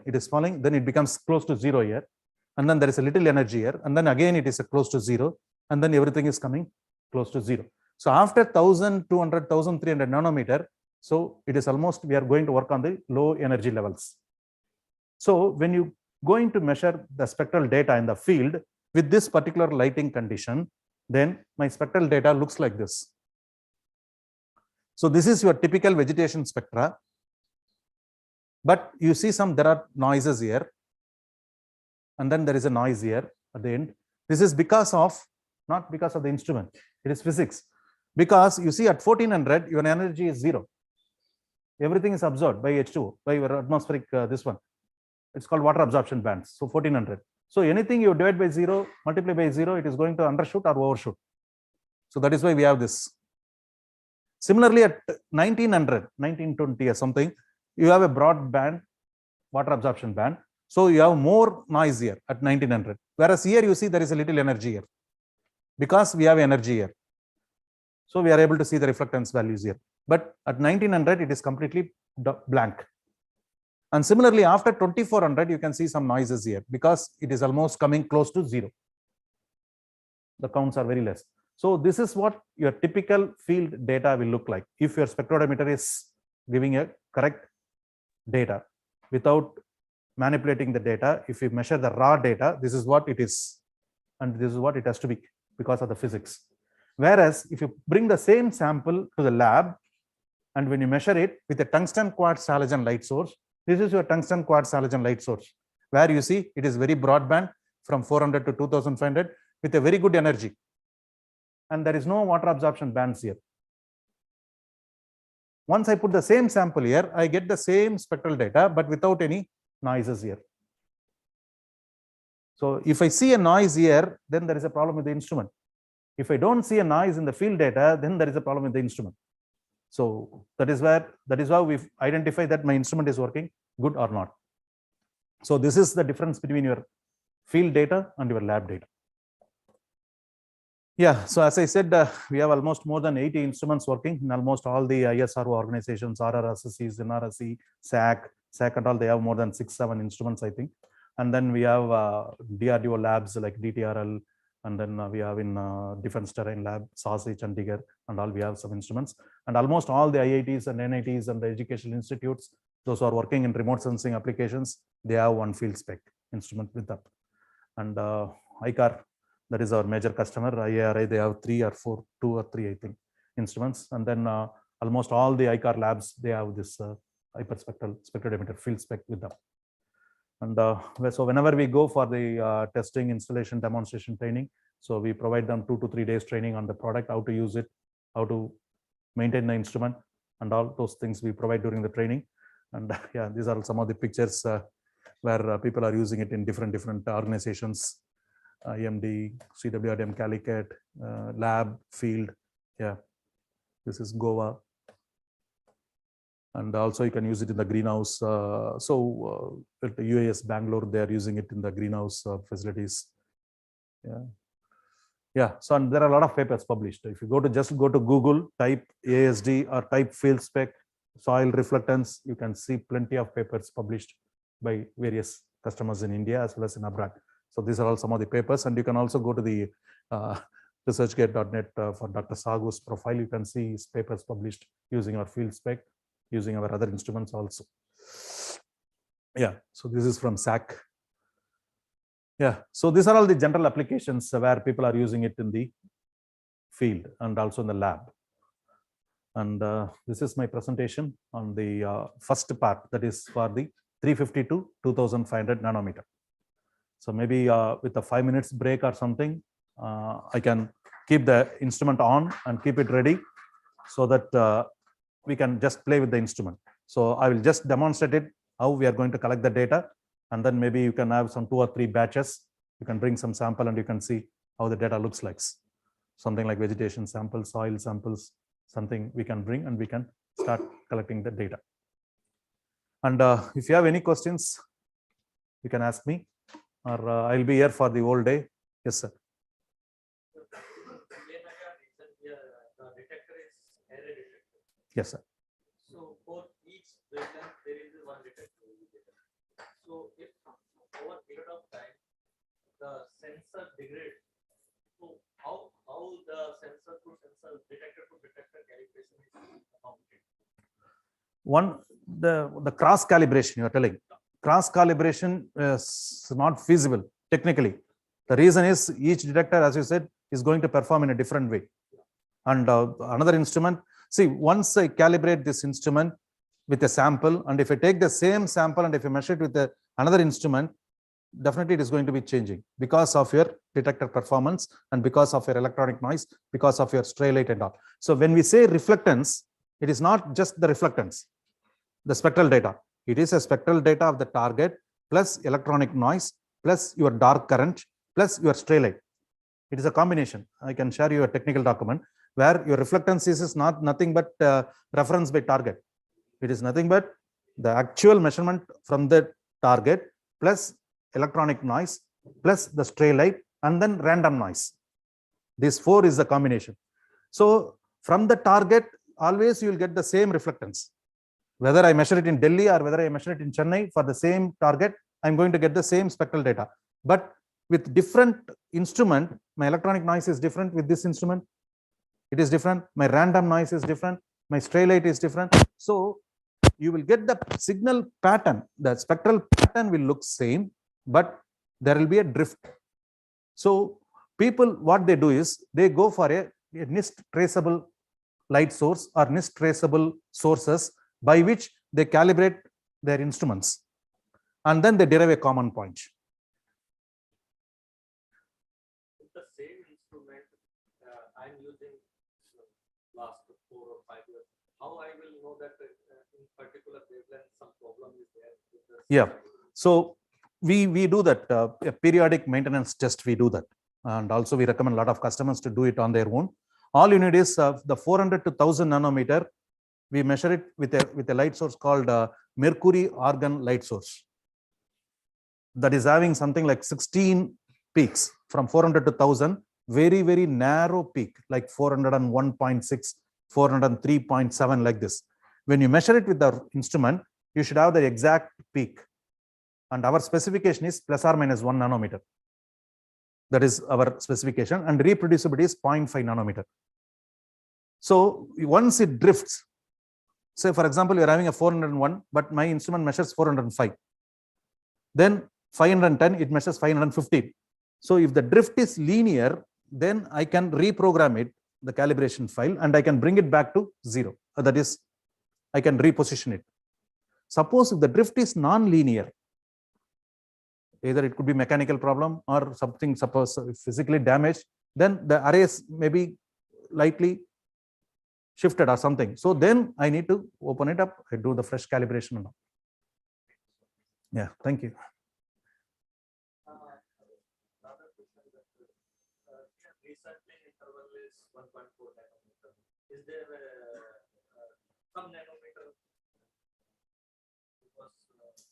then it becomes close to zero here. And then there is a little energy here. And then again, it is close to zero. And then everything is coming close to zero. So after 1200, 1300 nanometer, so it is almost, we are going to work on the low energy levels. So when you going to measure the spectral data in the field with this particular lighting condition, then my spectral data looks like this. So this is your typical vegetation spectra. But you see there are noises here. And then there is a noise here at the end. This is because of, not because of the instrument, it is physics. Because you see at 1400, your energy is zero. Everything is absorbed by H2O, by your atmospheric, this one. It's called water absorption bands. So 1400. So anything you divide by zero, multiply by zero, it is going to undershoot or overshoot. So that is why we have this. Similarly, at 1900, 1920 or something, you have a broad band, water absorption band. So you have more noise here at 1900. Whereas here you see there is a little energy here. Because we have energy here. So we are able to see the reflectance values here. But at 1900, it is completely blank. And similarly, after 2400, you can see some noises here because it is almost coming close to zero. The counts are very less. So this is what your typical field data will look like. If your spectrometer is giving a correct data without manipulating the data, if you measure the raw data, this is what it is. And this is what it has to be because of the physics. Whereas if you bring the same sample to the lab, and when you measure it with a tungsten quartz halogen light source, this is your tungsten quartz halogen light source, where you see it is very broadband from 400 to 2500 with a very good energy. And there is no water absorption bands here. Once I put the same sample here, I get the same spectral data, but without any noises here. So if I see a noise here, then there is a problem with the instrument. If I don't see a noise in the field data, then there is a problem with the instrument. So that is how we've identified that my instrument is working good or not. So this is the difference between your field data and your lab data. Yeah, so as I said, we have almost more than 80 instruments working in almost all the ISRO organizations, RRSCs, NRSC, SAC and all. They have more than 6-7 instruments, I think. And then we have DRDO labs like DTRL, and then we have in Defense Terrain Lab, SASI, Chandigarh, and all. We have some instruments, and almost all the IITs and NITs and the educational institutes, those who are working in remote sensing applications, they have one field spec instrument with them. And ICAR, that is our major customer, IARI, they have 2 or 3, I think, instruments. And then almost all the ICAR labs, they have this hyperspectral spectrometer field spec with them. And so whenever we go for the testing, installation, demonstration training, so we provide them 2 to 3 days training on the product, how to use it, how to maintain the instrument, and all those things we provide during the training. And yeah, these are some of the pictures where people are using it in different organizations. IMD, CWRDM, Calicut, lab, field. Yeah, this is Goa. And also you can use it in the greenhouse. At the UAS Bangalore, they are using it in the greenhouse facilities. Yeah. So and there are a lot of papers published. If you just go to Google, type ASD or type field spec, soil reflectance, you can see plenty of papers published by various customers in India as well as in abroad. So these are all some of the papers, and you can also go to the researchgate.net for Dr. Sagu's profile. You can see his papers published using our field spec, using our other instruments also. Yeah, so this is from SAC. Yeah, so these are all the general applications where people are using it in the field and also in the lab. And this is my presentation on the first part, that is for the 350 to 2500 nanometer. So maybe with a 5 minutes break or something, I can keep the instrument on and keep it ready so that we can just play with the instrument. So I will just demonstrate it, how we are going to collect the data, and then maybe you can have some 2 or 3 batches. You can bring some sample and you can see how the data looks like. Something like vegetation samples, soil samples, something we can bring and we can start collecting the data. And if you have any questions, you can ask me, or I'll be here for the whole day. Yes, sir. Yes, sir. So for each wavelength, there is one detector. So if over a period of time, the sensor degrades, so how the sensor to sensor, detector to detector calibration is accomplished? One, the cross calibration you are telling. Cross calibration is not feasible technically. The reason is each detector, as you said, is going to perform in a different way. And another instrument, see, once I calibrate this instrument with a sample, and if I take the same sample and if I measure it with another instrument, definitely it is going to be changing because of your detector performance and because of your electronic noise, because of your stray light and all. So when we say reflectance, it is not just the reflectance, the spectral data. It is a spectral data of the target plus electronic noise plus your dark current plus your stray light. It is a combination. I can share you a technical document where your reflectance is nothing but reference by target. It is nothing but the actual measurement from the target plus electronic noise plus the stray light and then random noise. This 4 is the combination. So from the target, always you will get the same reflectance. Whether I measure it in Delhi or whether I measure it in Chennai for the same target, I'm going to get the same spectral data. But with different instrument, my electronic noise is different with this instrument. It is different. My random noise is different. My stray light is different. So you will get the signal pattern. The spectral pattern will look same, but there will be a drift. So people, what they do is they go for a NIST traceable light source or NIST traceable sources by which they calibrate their instruments, and then they derive a common point. With the same instrument I'm using last 4 or 5 years, how I will know that in particular wavelength some problem is there with the Yeah, so we do that a periodic maintenance test. We do that, and also we recommend a lot of customers to do it on their own. All you need is the 400 to 1000 nanometer. We measure it with a light source called mercury argon light source. That is having something like 16 peaks from 400 to 1000. very, very narrow peak, like 401.6, 403.7, like this. When you measure it with the instrument, you should have the exact peak. And our specification is plus or minus 1 nanometer. That is our specification, and reproducibility is 0.5 nanometer. So once it drifts, say for example, you're having a 401, but my instrument measures 405. Then 510, it measures 515. So if the drift is linear, then I can reprogram it, the calibration file, and I can bring it back to 0. That is, I can reposition it. Suppose if the drift is non-linear, either it could be mechanical problem or something, suppose physically damaged, then the arrays may be lightly shifted or something. So then I need to open it up, I do the fresh calibration and all. Yeah, thank you. Another question that recycling interval is 1.4 nanometer. Is there some nanometer? Because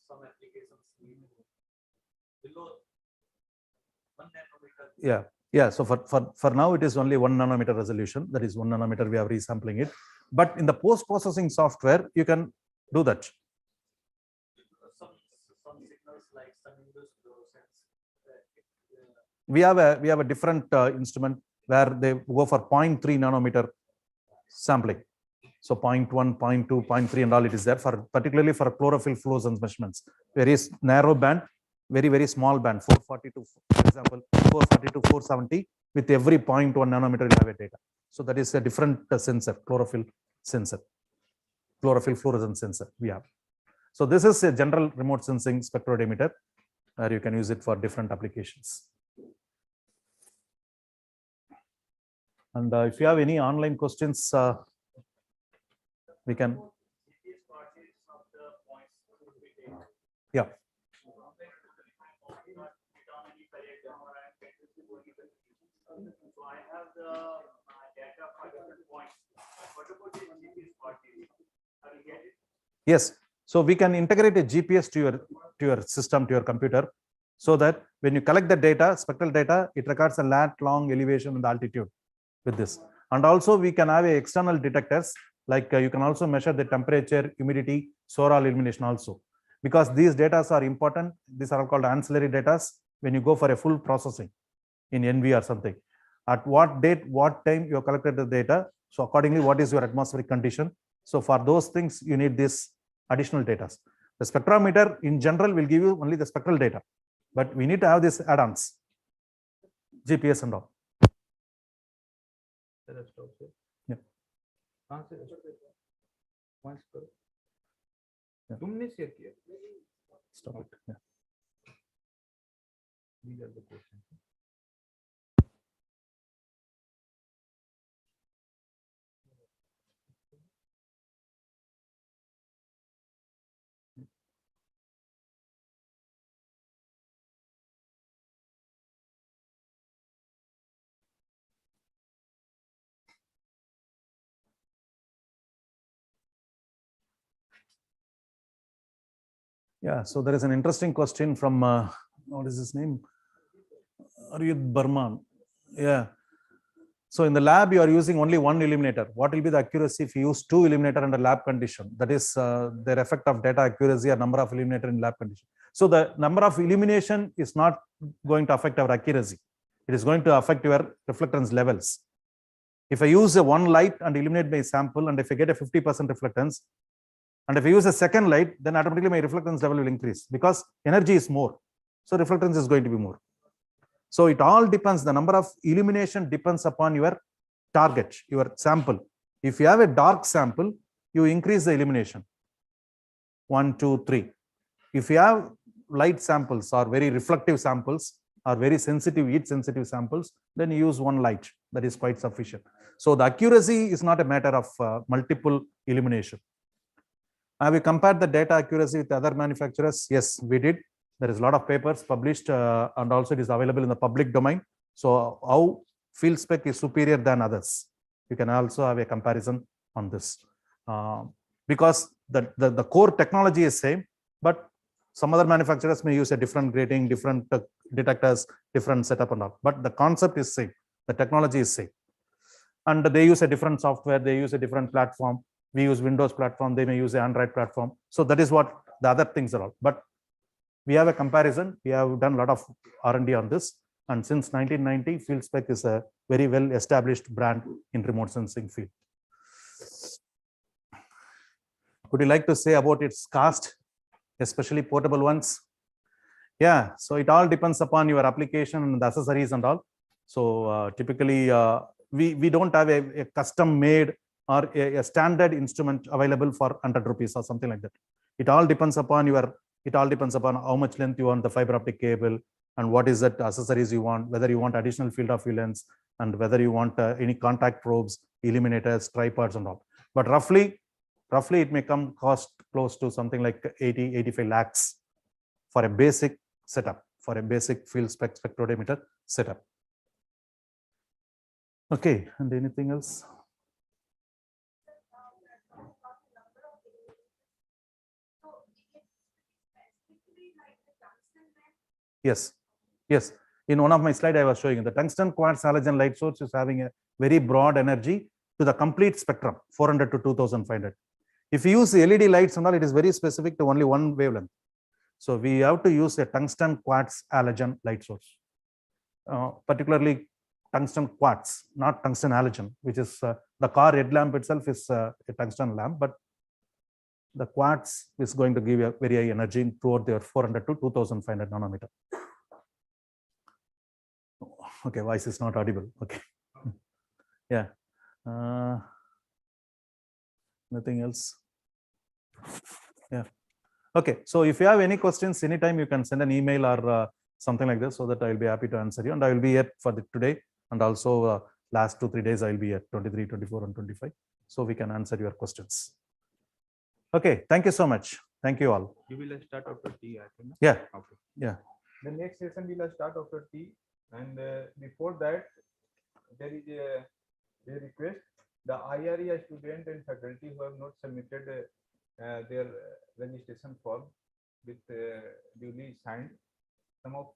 some applications need below 1 nanometer. Yeah. So for now, it is only 1 nanometer resolution. That is 1 nanometer. We are resampling it. But in the post-processing software, you can do that. Some signals like some induced fluorescence. We have a different instrument where they go for 0.3 nanometer sampling. So 0.1, 0.2, 0.3 and all it is there, for particularly for chlorophyll fluorescence measurements. Very narrow band, very, very small band, 442, for example, 440 to 470, with every 0.1 nanometer you have a data. So that is a different sensor, chlorophyll sensor, chlorophyll fluorescence sensor we have. So this is a general remote sensing spectrodiometer where you can use it for different applications. And if you have any online questions, we can. Yeah. So I have the data for different points. What about the GPS part? Are you get it? Yes. So we can integrate a GPS to your system, to your computer, so that when you collect the data, spectral data, it records the lat, long, elevation, and altitude with this. And also we can have external detectors, like you can also measure the temperature, humidity, solar illumination also. Because these data are important. These are called ancillary data when you go for a full processing in NV or something. At what date, what time you have collected the data. So accordingly, what is your atmospheric condition? So for those things, you need this additional data. The spectrometer in general will give you only the spectral data, but we need to have these add-ons, GPS and all. Yeah. तुमने share किया. Stop it. Yeah. These are the questions. Yeah, so there is an interesting question from what is his name? Aryud Burman. Yeah. So in the lab, you are using only one illuminator. What will be the accuracy if you use two illuminator under lab condition? That is their effect of data accuracy or number of illuminator in lab condition. So the number of illumination is not going to affect our accuracy. It is going to affect your reflectance levels. If I use a one light and illuminate my sample, and if I get a 50% reflectance, and if I use a second light, then automatically my reflectance level will increase because energy is more. So reflectance is going to be more. So it all depends. The number of illumination depends upon your target, your sample. If you have a dark sample, you increase the illumination. 1, 2, 3. If you have light samples or very reflective samples or very sensitive, heat sensitive samples, then you use one light. That is quite sufficient. So the accuracy is not a matter of multiple illumination. Have we compared the data accuracy with other manufacturers? Yes, we did. There is a lot of papers published and also it is available in the public domain. So how field spec is superior than others? You can also have a comparison on this because the core technology is same, but some other manufacturers may use a different grading, different detectors, different setup and all, but the concept is same. The technology is same. And they use a different software, they use a different platform. We use Windows platform, they may use the Android platform. So that is what the other things are all. But we have a comparison. We have done a lot of R&D on this. And since 1990, FieldSpec is a very well established brand in remote sensing field. Would you like to say about its cost, especially portable ones? Yeah, so it all depends upon your application and the accessories and all. So typically, we don't have a custom made or a standard instrument available for 100 rupees or something like that. It all depends upon how much length you want the fiber optic cable and what is that accessories you want, whether you want additional field of view lens and whether you want any contact probes, illuminators, tripods and all. But roughly it may come cost close to something like 80-85 lakhs for a basic setup, for a basic FieldSpec spectrometer setup. Okay, and anything else? Yes, yes. In one of my slides, I was showing the tungsten quartz halogen light source is having a very broad energy to the complete spectrum, 400 to 2500. If you use LED lights and all, it is very specific to only one wavelength. So we have to use a tungsten quartz halogen light source, particularly tungsten quartz, not tungsten halogen, which is the car headlamp itself is a tungsten lamp, but the quartz is going to give you a very high energy toward their 400 to 2500 nanometer. Okay, voice is not audible. Okay. Yeah. Nothing else. Yeah. Okay. So if you have any questions, anytime you can send an email or something like this, so that I will be happy to answer you. And I will be here for today. And also last 2-3 days, I will be at 23, 24, and 25. So we can answer your questions. Okay. Thank you so much. Thank you all. You will start after tea, I think. Yeah. Okay. Yeah. The next session will start after tea. And before that, there is a request. The IRE student and faculty who have not submitted their registration form with duly signed, some of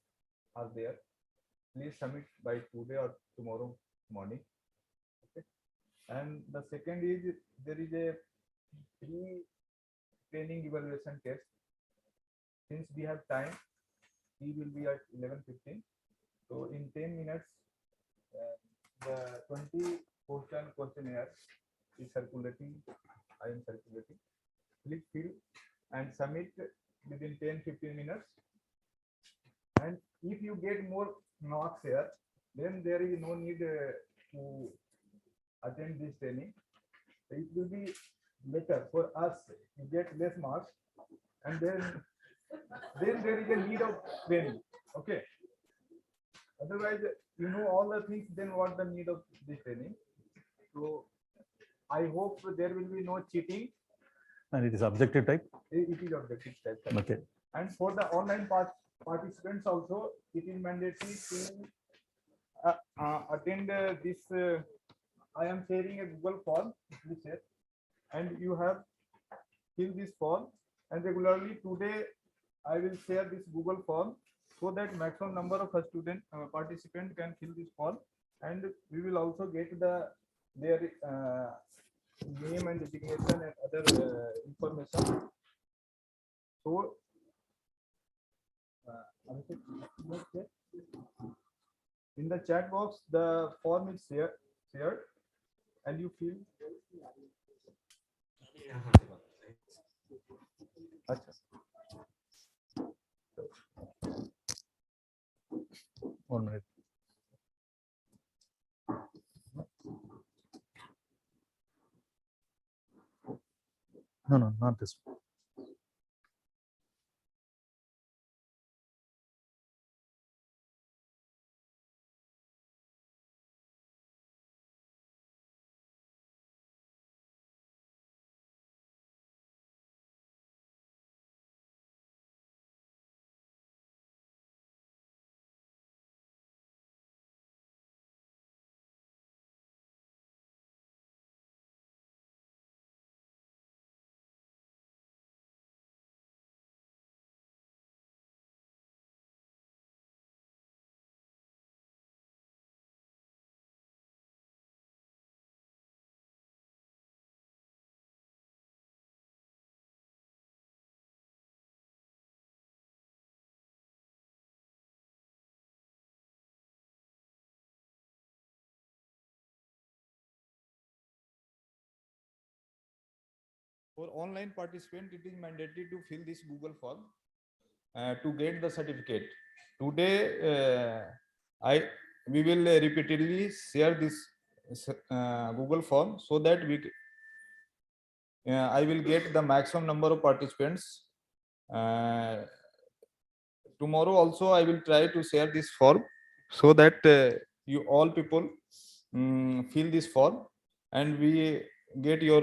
are there. Please submit by today or tomorrow morning. Okay. And the second is there is a pre-training evaluation test. Since we have time, we will be at 11:15. So in 10 minutes, the 20 questionnaire is circulating. I am circulating. Click fill and submit within 10-15 minutes. And if you get more marks here, then there is no need to attend this training. It will be better for us to get less marks, and then there is a need of training. Okay. Otherwise, you know all the things, then what the need of this training? So I hope there will be no cheating. And it is objective type? It is objective type. Okay. And for the online participants also, it is mandatory to attend this. I am sharing a Google form, and you have fill this form. And regularly today, I will share this Google form so that maximum number of student participant can fill this form, and we will also get their name and designation and other information. So in the chat box, the form is shared, and you fill. Achha. 1 minute. No, not this one. For online participant, it is mandatory to fill this Google form to get the certificate. Today, we will repeatedly share this Google form so that I will get the maximum number of participants. Tomorrow also I will try to share this form so that you all people fill this form and we get your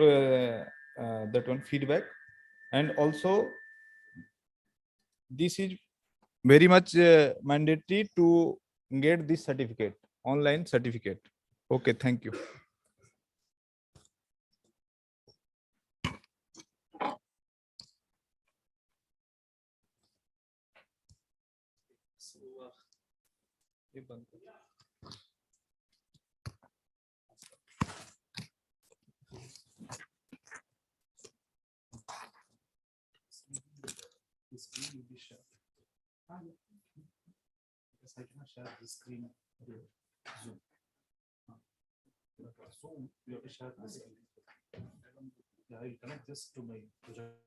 that one feedback. And also this is very much mandatory to get this certificate, online certificate. Okay, thank you. So, ये बंद कर। The screen will be shared. Because I cannot share the screen with Zoom. Zoom, you have to share the screen. Yeah, you connect this to my project.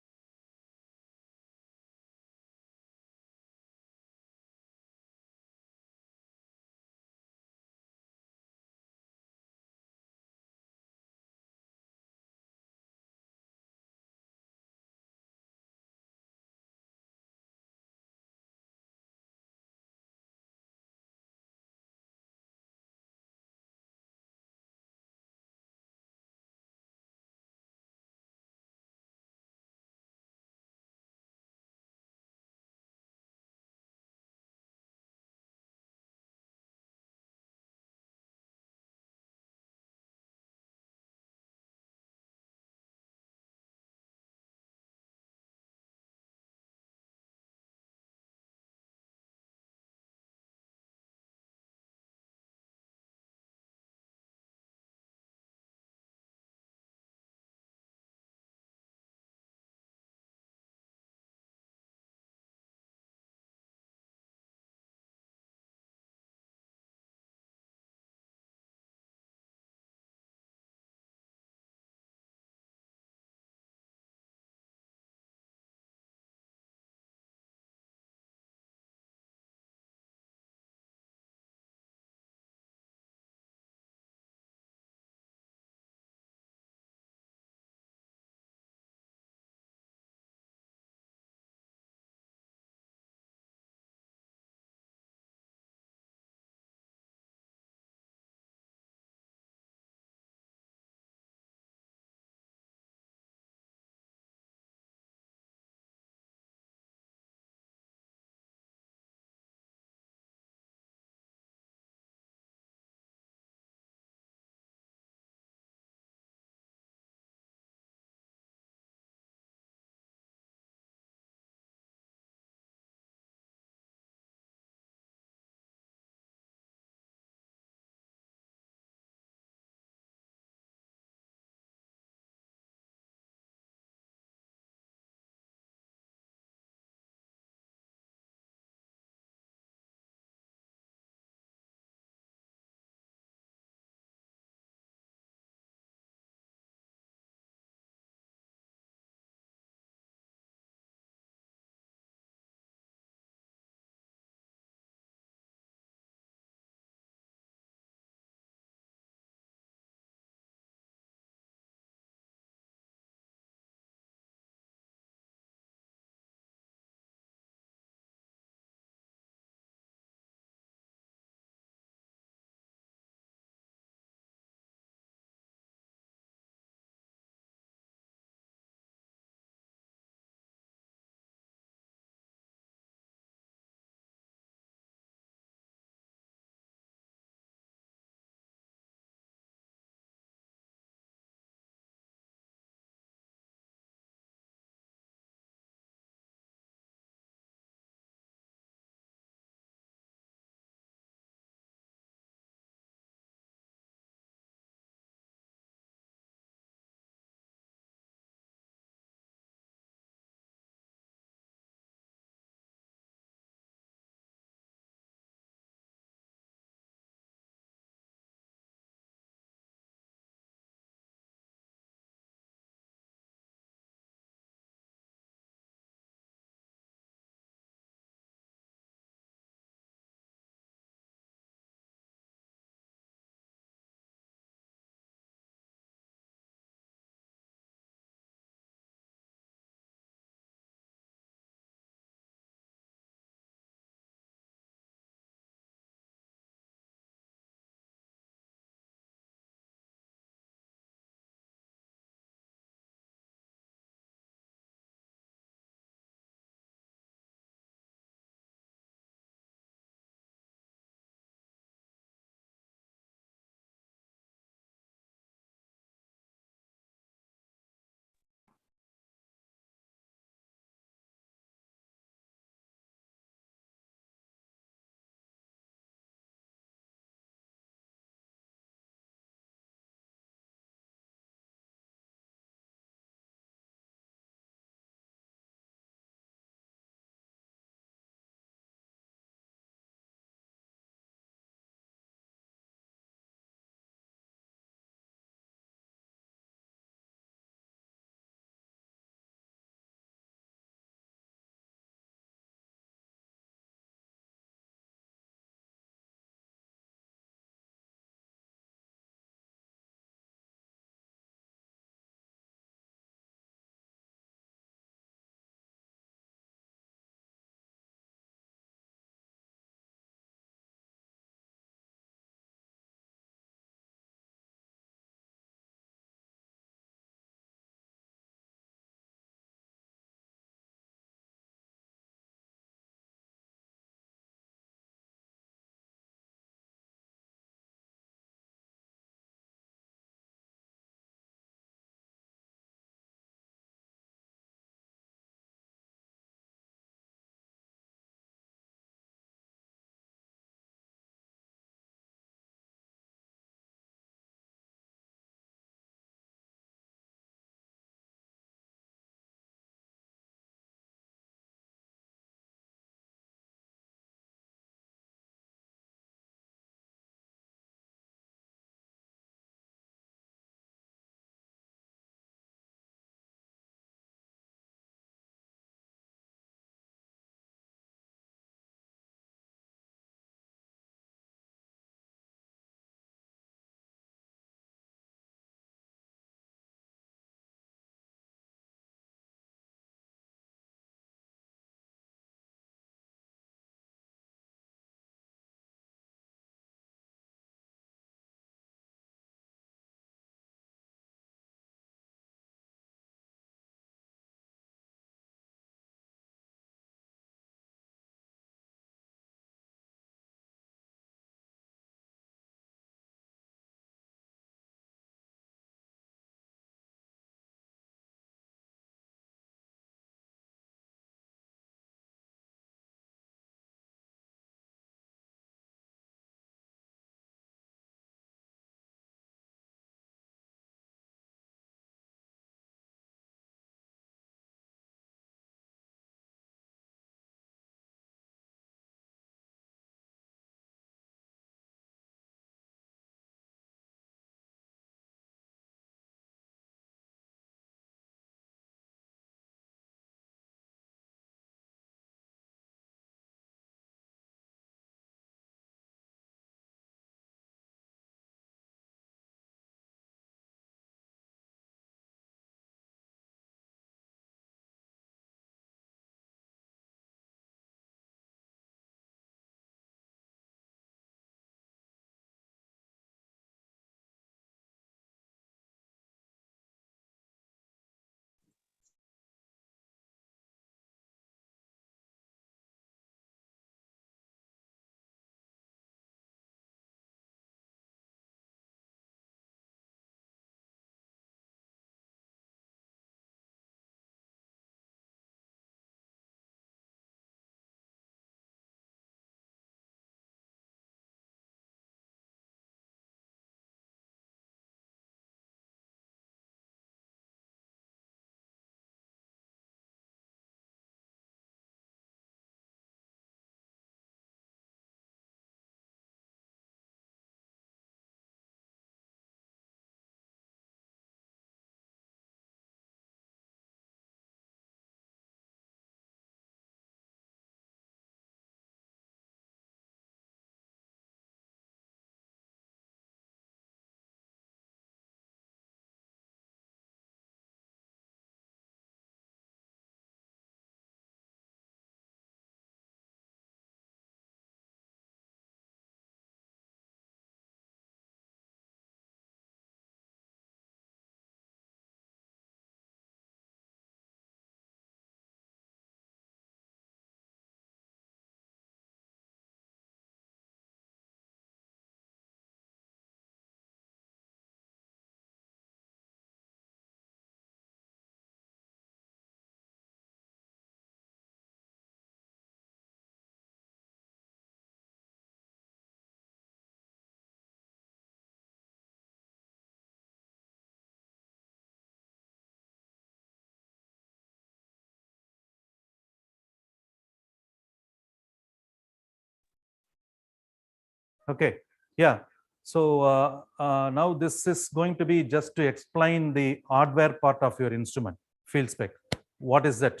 Okay, yeah. So now this is going to be just to explain the hardware part of your instrument, field spec. What is that?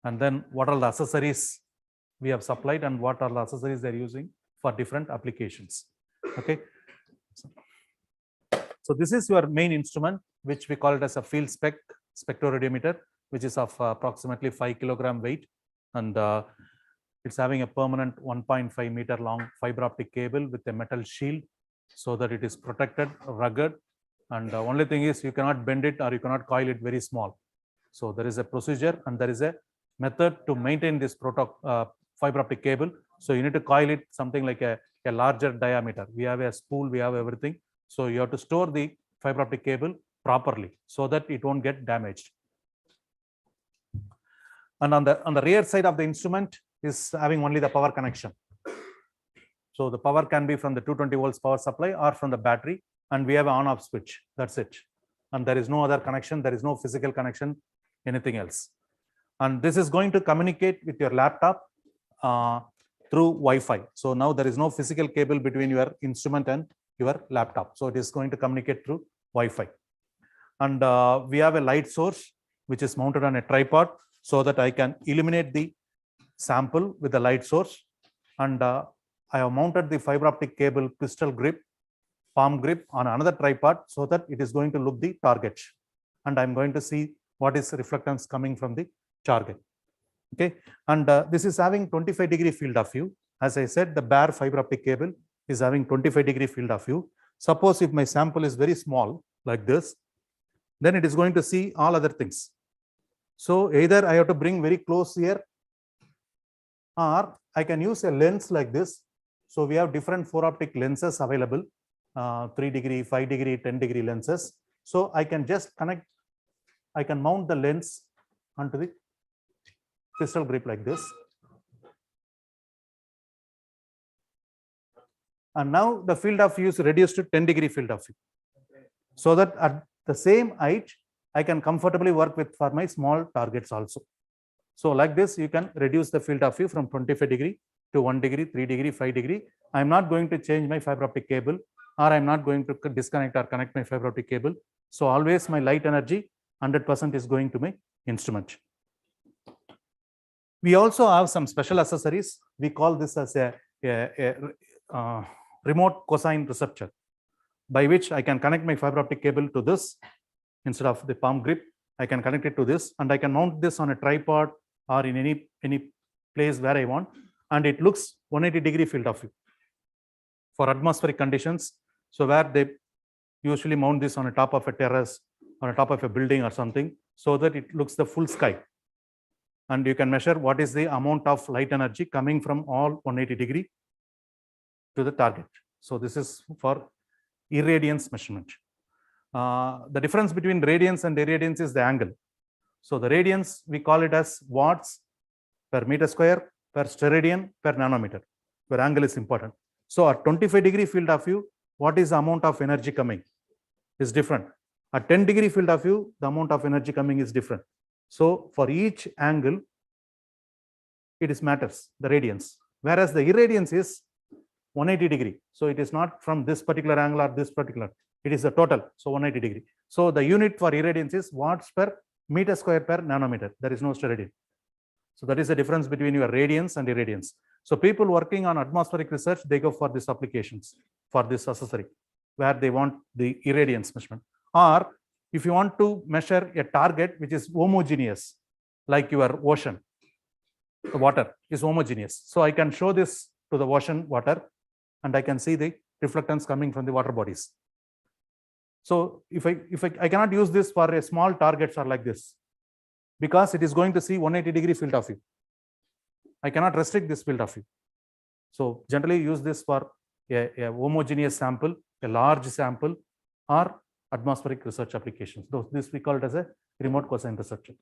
And then what are the accessories we have supplied and what are the accessories they're using for different applications. Okay. So this is your main instrument, which we call it as a field spec spectroradiometer, which is of approximately 5 kilogram weight. And it's having a permanent 1.5 meter long fiber optic cable with a metal shield so that it is protected, rugged. And the only thing is you cannot bend it or you cannot coil it very small. So there is a procedure and there is a method to maintain this fiber optic cable. So you need to coil it something like a larger diameter. We have a spool, we have everything. So you have to store the fiber optic cable properly so that it won't get damaged. And on the rear side of the instrument is having only the power connection. So the power can be from the 220 volts power supply or from the battery, and we have an on-off switch. That's it. And there is no other connection. There is no physical connection, anything else. And this is going to communicate with your laptop through Wi-Fi. So now there is no physical cable between your instrument and your laptop. So it is going to communicate through Wi-Fi. And we have a light source which is mounted on a tripod so that I can illuminate the sample with the light source. And I have mounted the fiber optic cable pistol grip, palm grip on another tripod so that it is going to look the target. And I'm going to see what is reflectance coming from the target. Okay, and this is having 25-degree field of view. As I said, the bare fiber optic cable is having 25-degree field of view. Suppose if my sample is very small like this, then it is going to see all other things. So either I have to bring very close here, or I can use a lens like this. So we have different 4-optic lenses available, 3-degree, 5-degree, 10-degree lenses. So I can just connect, I can mount the lens onto the pistol grip like this. And now the field of view is reduced to 10-degree field of view. So that at the same height, I can comfortably work with for my small targets also. So like this, you can reduce the field of view from 25-degree to 1-degree, 3-degree, 5-degree. I'm not going to change my fiber optic cable, or I'm not going to disconnect or connect my fiber optic cable. So always my light energy 100% is going to my instrument. We also have some special accessories. We call this as a remote cosine receptor, by which I can connect my fiber optic cable to this instead of the palm grip. I can connect it to this, and I can mount this on a tripod or in any place where I want, and it looks 180-degree field of view for atmospheric conditions. So where they usually mount this on the top of a terrace, on the top of a building or something, so that it looks the full sky. And you can measure what is the amount of light energy coming from all 180-degree to the target. So this is for irradiance measurement. The difference between radiance and irradiance is the angle. So the radiance, we call it as watts per meter square per steradian per nanometer, where angle is important. So at 25-degree field of view, what is the amount of energy coming is different. At 10-degree field of view, the amount of energy coming is different. So for each angle, it is matters, the radiance. Whereas the irradiance is 180-degree. So it is not from this particular angle or this particular, it is the total. So 180-degree. So the unit for irradiance is watts per meter square per nanometer. There is no steradian. So that is the difference between your radiance and irradiance. So people working on atmospheric research, they go for these applications, for this accessory, where they want the irradiance measurement. Or if you want to measure a target which is homogeneous, like your ocean, the water is homogeneous. So I can show this to the ocean water, and I can see the reflectance coming from the water bodies. So if I cannot use this for a small targets or like this, because it is going to see 180-degree field of view. I cannot restrict this field of view. So generally use this for a homogeneous sample, a large sample, or atmospheric research applications. So this we call it as a remote cosine receptor.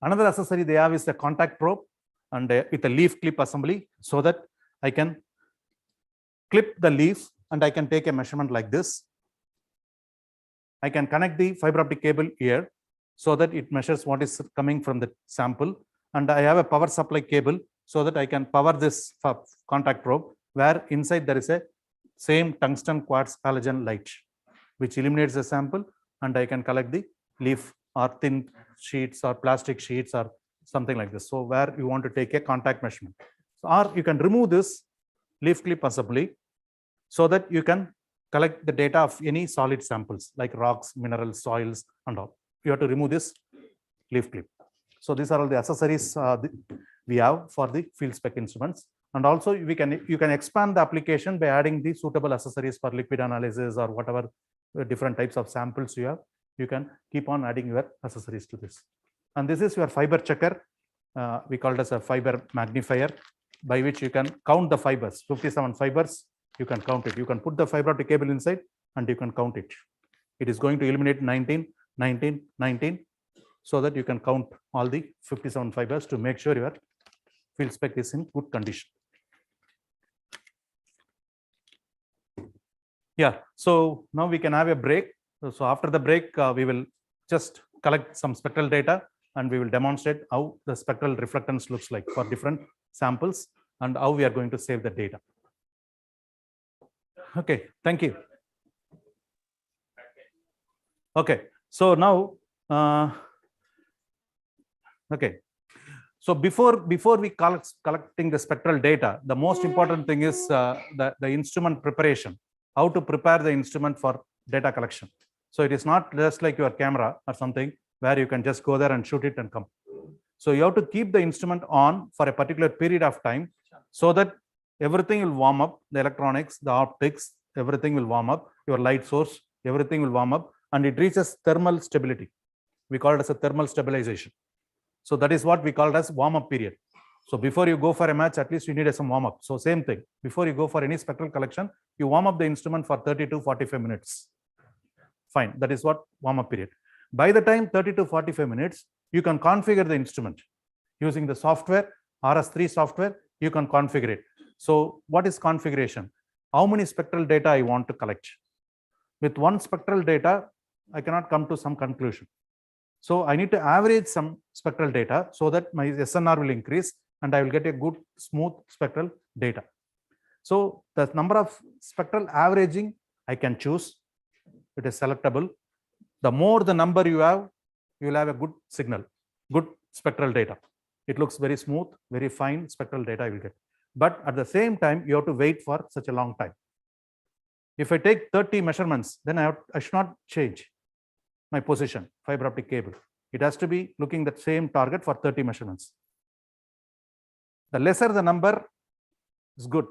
Another accessory they have is the contact probe, and with a leaf clip assembly, so that I can clip the leaf and I can take a measurement like this. I can connect the fiber optic cable here so that it measures what is coming from the sample, and I have a power supply cable so that I can power this contact probe where inside there is a same tungsten quartz halogen light, which eliminates the sample, and I can collect the leaf or thin sheets or plastic sheets or something like this. So where you want to take a contact measurement. So, or you can remove this leaf clip possibly, so that you can collect the data of any solid samples like rocks, minerals, soils, and all. You have to remove this leaf clip. So these are all the accessories we have for the field spec instruments. And also you can expand the application by adding the suitable accessories for liquid analysis or whatever different types of samples you have. You can keep on adding your accessories to this. And this is your fiber checker. We call it as a fiber magnifier, by which you can count the fibers, 57 fibers. You can count it. You can put the fiber optic cable inside and you can count it. It is going to eliminate 19, 19, 19, so that you can count all the 57 fibers to make sure your field spec is in good condition. Yeah, so now we can have a break. So after the break, we will just collect some spectral data and we will demonstrate how the spectral reflectance looks like for different samples and how we are going to save the data. Okay, thank you. Okay, so now, okay. So before we collecting the spectral data, the most important thing is the instrument preparation, how to prepare the instrument for data collection. So it is not just like your camera or something where you can just go there and shoot it and come. So you have to keep the instrument on for a particular period of time so that everything will warm up, the electronics, the optics, everything will warm up, your light source, everything will warm up, and it reaches thermal stability. We call it as a thermal stabilization. So that is what we call it as warm-up period. So before you go for a match, at least you need some warm-up. So same thing, before you go for any spectral collection, you warm up the instrument for 30 to 45 minutes. Fine, that is what warm-up period. By the time 30 to 45 minutes, you can configure the instrument. Using the software, RS3 software, you can configure it. So what is configuration? How many spectral data I want to collect? With one spectral data, I cannot come to some conclusion. So I need to average some spectral data so that my SNR will increase and I will get a good smooth spectral data. So the number of spectral averaging I can choose. It is selectable. The more the number you have, you will have a good signal, good spectral data. It looks very smooth, very fine spectral data I will get. But at the same time, you have to wait for such a long time. If I take 30 measurements, then I should not change my position, fiber optic cable. It has to be looking the same target for 30 measurements. The lesser the number is good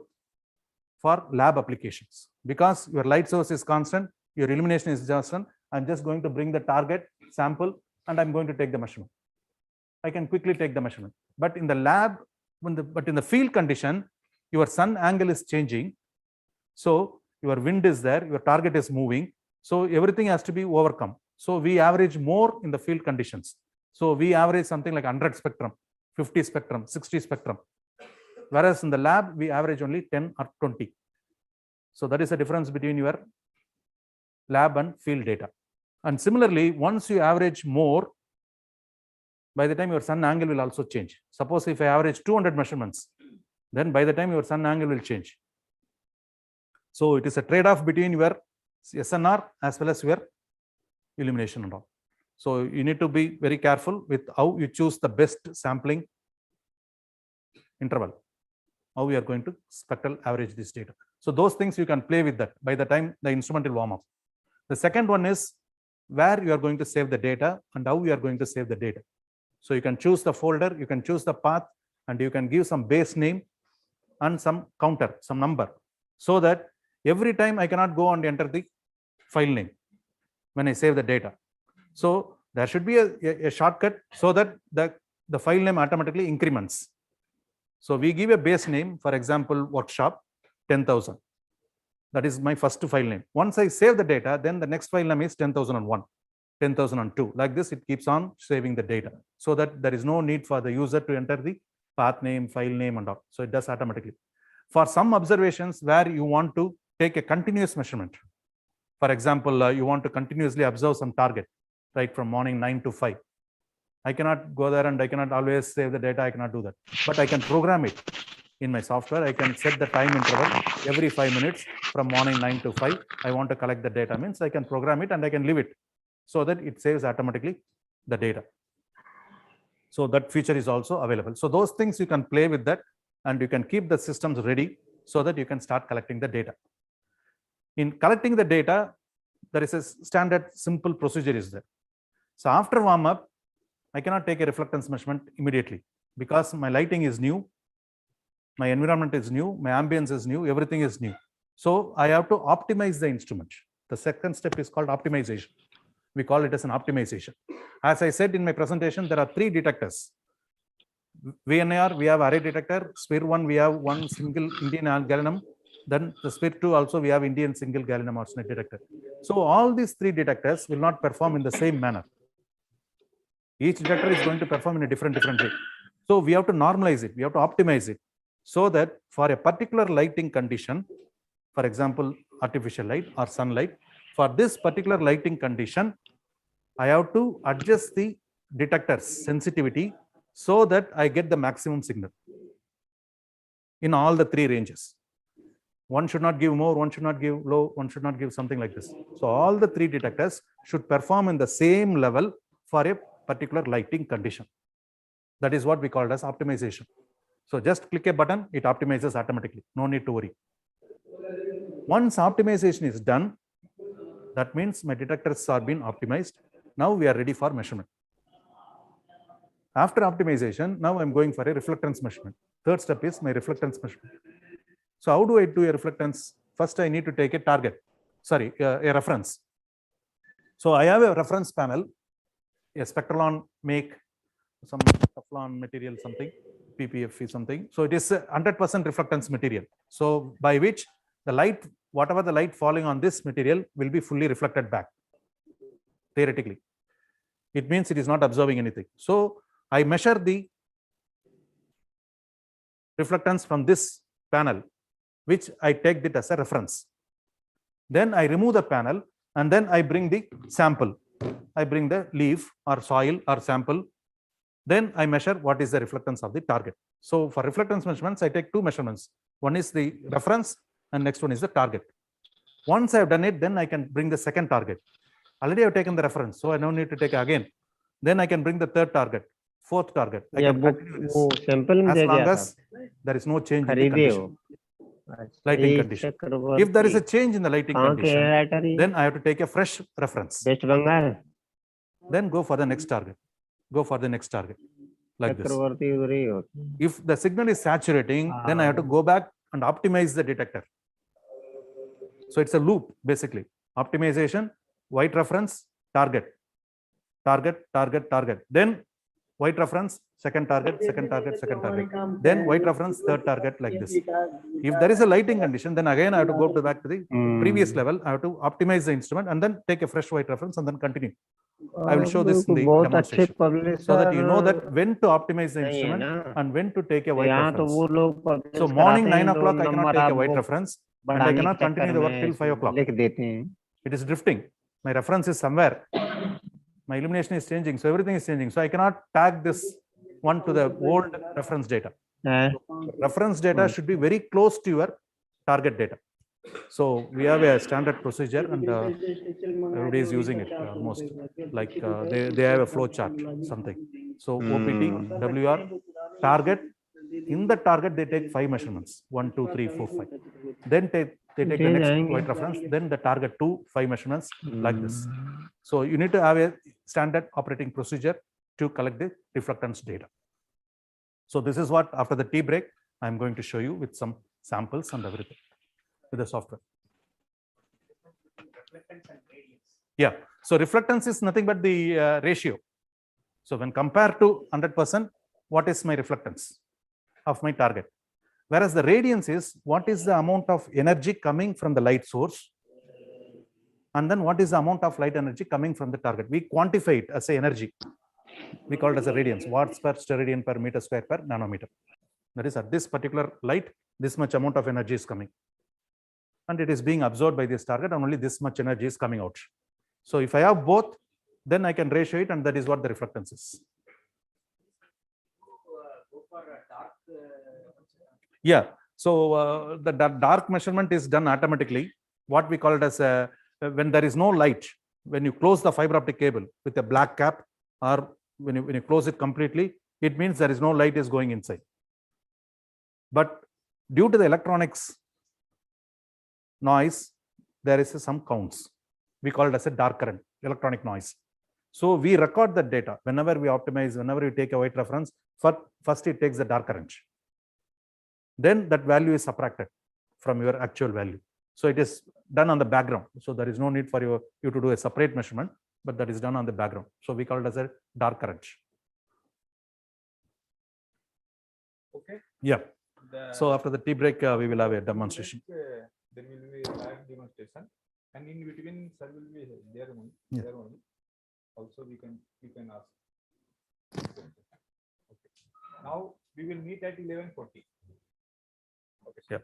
for lab applications because your light source is constant, your illumination is constant. I'm just going to bring the target sample and I'm going to take the measurement. I can quickly take the measurement. But in the lab, but in the field condition, your sun angle is changing. So your wind is there, your target is moving. So everything has to be overcome. So we average more in the field conditions. So we average something like 100 spectrum, 50 spectrum, 60 spectrum. Whereas in the lab, we average only 10 or 20. So that is the difference between your lab and field data. And similarly, once you average more, by the time your sun angle will also change. Suppose if I average 200 measurements, then by the time your sun angle will change. So it is a trade-off between your SNR as well as your illumination and all. So you need to be very careful with how you choose the best sampling interval, how we are going to spectral average this data. So those things you can play with that by the time the instrument will warm up. The second one is where you are going to save the data and how you are going to save the data. So you can choose the folder, you can choose the path, and you can give some base name and some counter, some number, so that every time I cannot go and enter the file name when I save the data. So there should be a shortcut so that the file name automatically increments. So we give a base name, for example, workshop 10,000. That is my first file name. Once I save the data, then the next file name is 10,001, 10,002. Like this, it keeps on saving the data so that there is no need for the user to enter the path name, file name, and all. So it does automatically. For some observations where you want to take a continuous measurement, for example, you want to continuously observe some target, right, from morning 9 to 5. I cannot go there and I cannot always save the data. I cannot do that, but I can program it. In my software, I can set the time interval every 5 minutes from morning 9 to 5. I want to collect the data, means I can program it and I can leave it so that it saves automatically the data. So that feature is also available. So those things you can play with that, and you can keep the systems ready so that you can start collecting the data. In collecting the data, there is a standard simple procedure is there. So after warm up, I cannot take a reflectance measurement immediately because my lighting is new, my environment is new, my ambience is new, everything is new. So I have to optimize the instrument. The second step is called optimization. We call it as an optimization. As I said in my presentation, there are 3 detectors. VNAR, we have array detector. Sphere 1, we have one single Indian gallium. Then the Sphere 2 also we have Indian single gallium arsenide detector. So all these 3 detectors will not perform in the same manner. Each detector is going to perform in a different way. So we have to normalize it. We have to optimize it so that for a particular lighting condition, for example, artificial light or sunlight, for this particular lighting condition, I have to adjust the detector's sensitivity so that I get the maximum signal in all the 3 ranges. One should not give more, one should not give low, one should not give something like this. So all the 3 detectors should perform in the same level for a particular lighting condition. That is what we call as optimization. So just click a button, it optimizes automatically. No need to worry. Once optimization is done, that means my detectors are being optimized. Now we are ready for measurement. After optimization, now I'm going for a reflectance measurement. Third step is my reflectance measurement. So how do I do a reflectance? First, I need to take a target, a reference. So I have a reference panel, a Spectralon make some Teflon material, something, PPF something. So it is 100% reflectance material. So by which the light, whatever the light falling on this material will be fully reflected back, theoretically. It means it is not absorbing anything. So I measure the reflectance from this panel, which I take it as a reference. Then I remove the panel and then I bring the sample. I bring the leaf or soil or sample. Then I measure what is the reflectance of the target. So for reflectance measurements, I take 2 measurements. One is the reference and next one is the target. Once I have done it, then I can bring the second target. Already I have taken the reference, so I don't need to take again. Then I can bring the third target, fourth target. I can continue this as long as there is no change in the condition. Lighting condition. If there is a change in the lighting condition, then I have to take a fresh reference. Then go for the next target. Go for the next target. Like this. If the signal is saturating, then I have to go back and optimize the detector. So it's a loop, basically. Optimization, white reference, target. Target, target, target. Then white reference, second target, second target, second target. Then white reference, third target, like this. If there is a lighting condition, then again I have to go back to the previous level. I have to optimize the instrument and then take a fresh white reference and then continue. I will show this in the demonstration so that you know that when to optimize the instrument and when to take a white reference. So morning 9 o'clock, I cannot take a white reference and I cannot continue the work till 5 o'clock. It is drifting. My reference is somewhere. My illumination is changing, so everything is changing. So I cannot tag this one to the old reference data. Reference data should be very close to your target data. So we have a standard procedure and everybody is using it most. Like they have a flow chart, something. So OPT, WR, target. In the target, they take 5 measurements. 1, 2, 3, 4, 5. Then they take the next white reference. Then the target 2, 5 measurements, like this. So you need to have a standard operating procedure to collect the reflectance data. So this is what, after the tea break, I'm going to show you with some samples and everything with the software. Yeah. So reflectance is nothing but the ratio. So when compared to 100%, what is my reflectance of my target? Whereas the radiance is what is the amount of energy coming from the light source, and then what is the amount of light energy coming from the target. We quantify it as a energy. We call it as a radiance, watts per steradian per meter square per nanometer. That is, at this particular light, this much amount of energy is coming. And it is being absorbed by this target, and only this much energy is coming out. So if I have both, then I can ratio it, and that is what the reflectance is. go for a dark. Yeah. So the dark measurement is done automatically. What we call it as when there is no light, when you close the fiber optic cable with a black cap, or when you close it completely, it means there is no light is going inside. But due to the electronics noise, there is some counts. We call it as a dark current, electronic noise. So we record the data whenever we optimize, whenever we take a white reference. First it takes the dark current. Then that value is subtracted from your actual value. So it is done on the background. So there is no need for you to do a separate measurement, but that is done on the background. So we call it as a dark current. Okay. Yeah. So after the tea break, we will have a demonstration. There will be a live demonstration, and in between, sir will be there only. Yeah. There only. Also, you can ask. Okay. Now we will meet at 11:40. Okay. Yeah.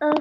Uh,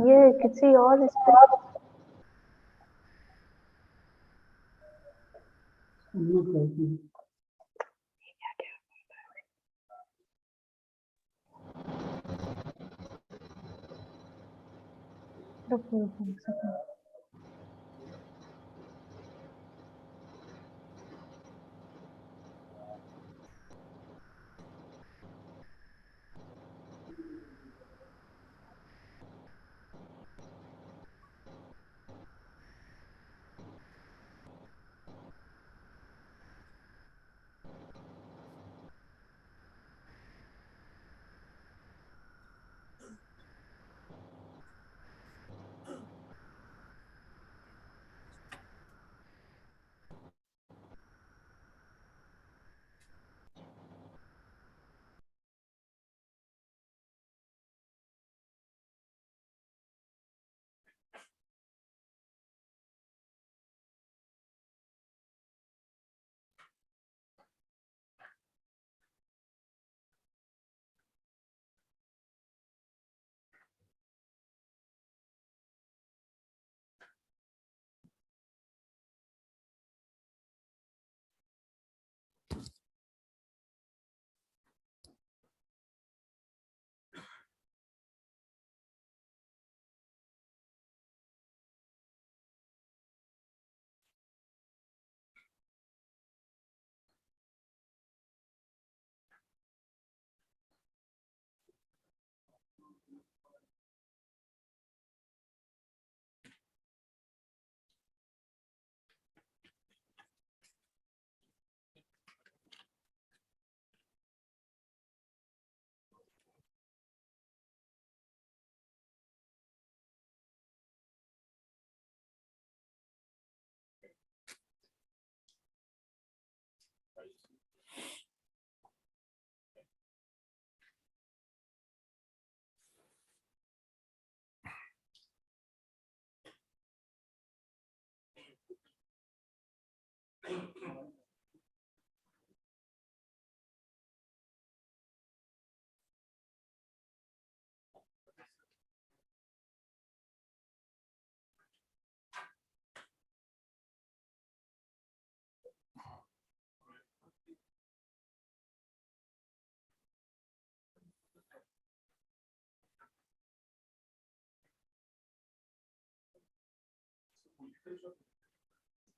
ये किसी और इस पे रुको रुको एक second.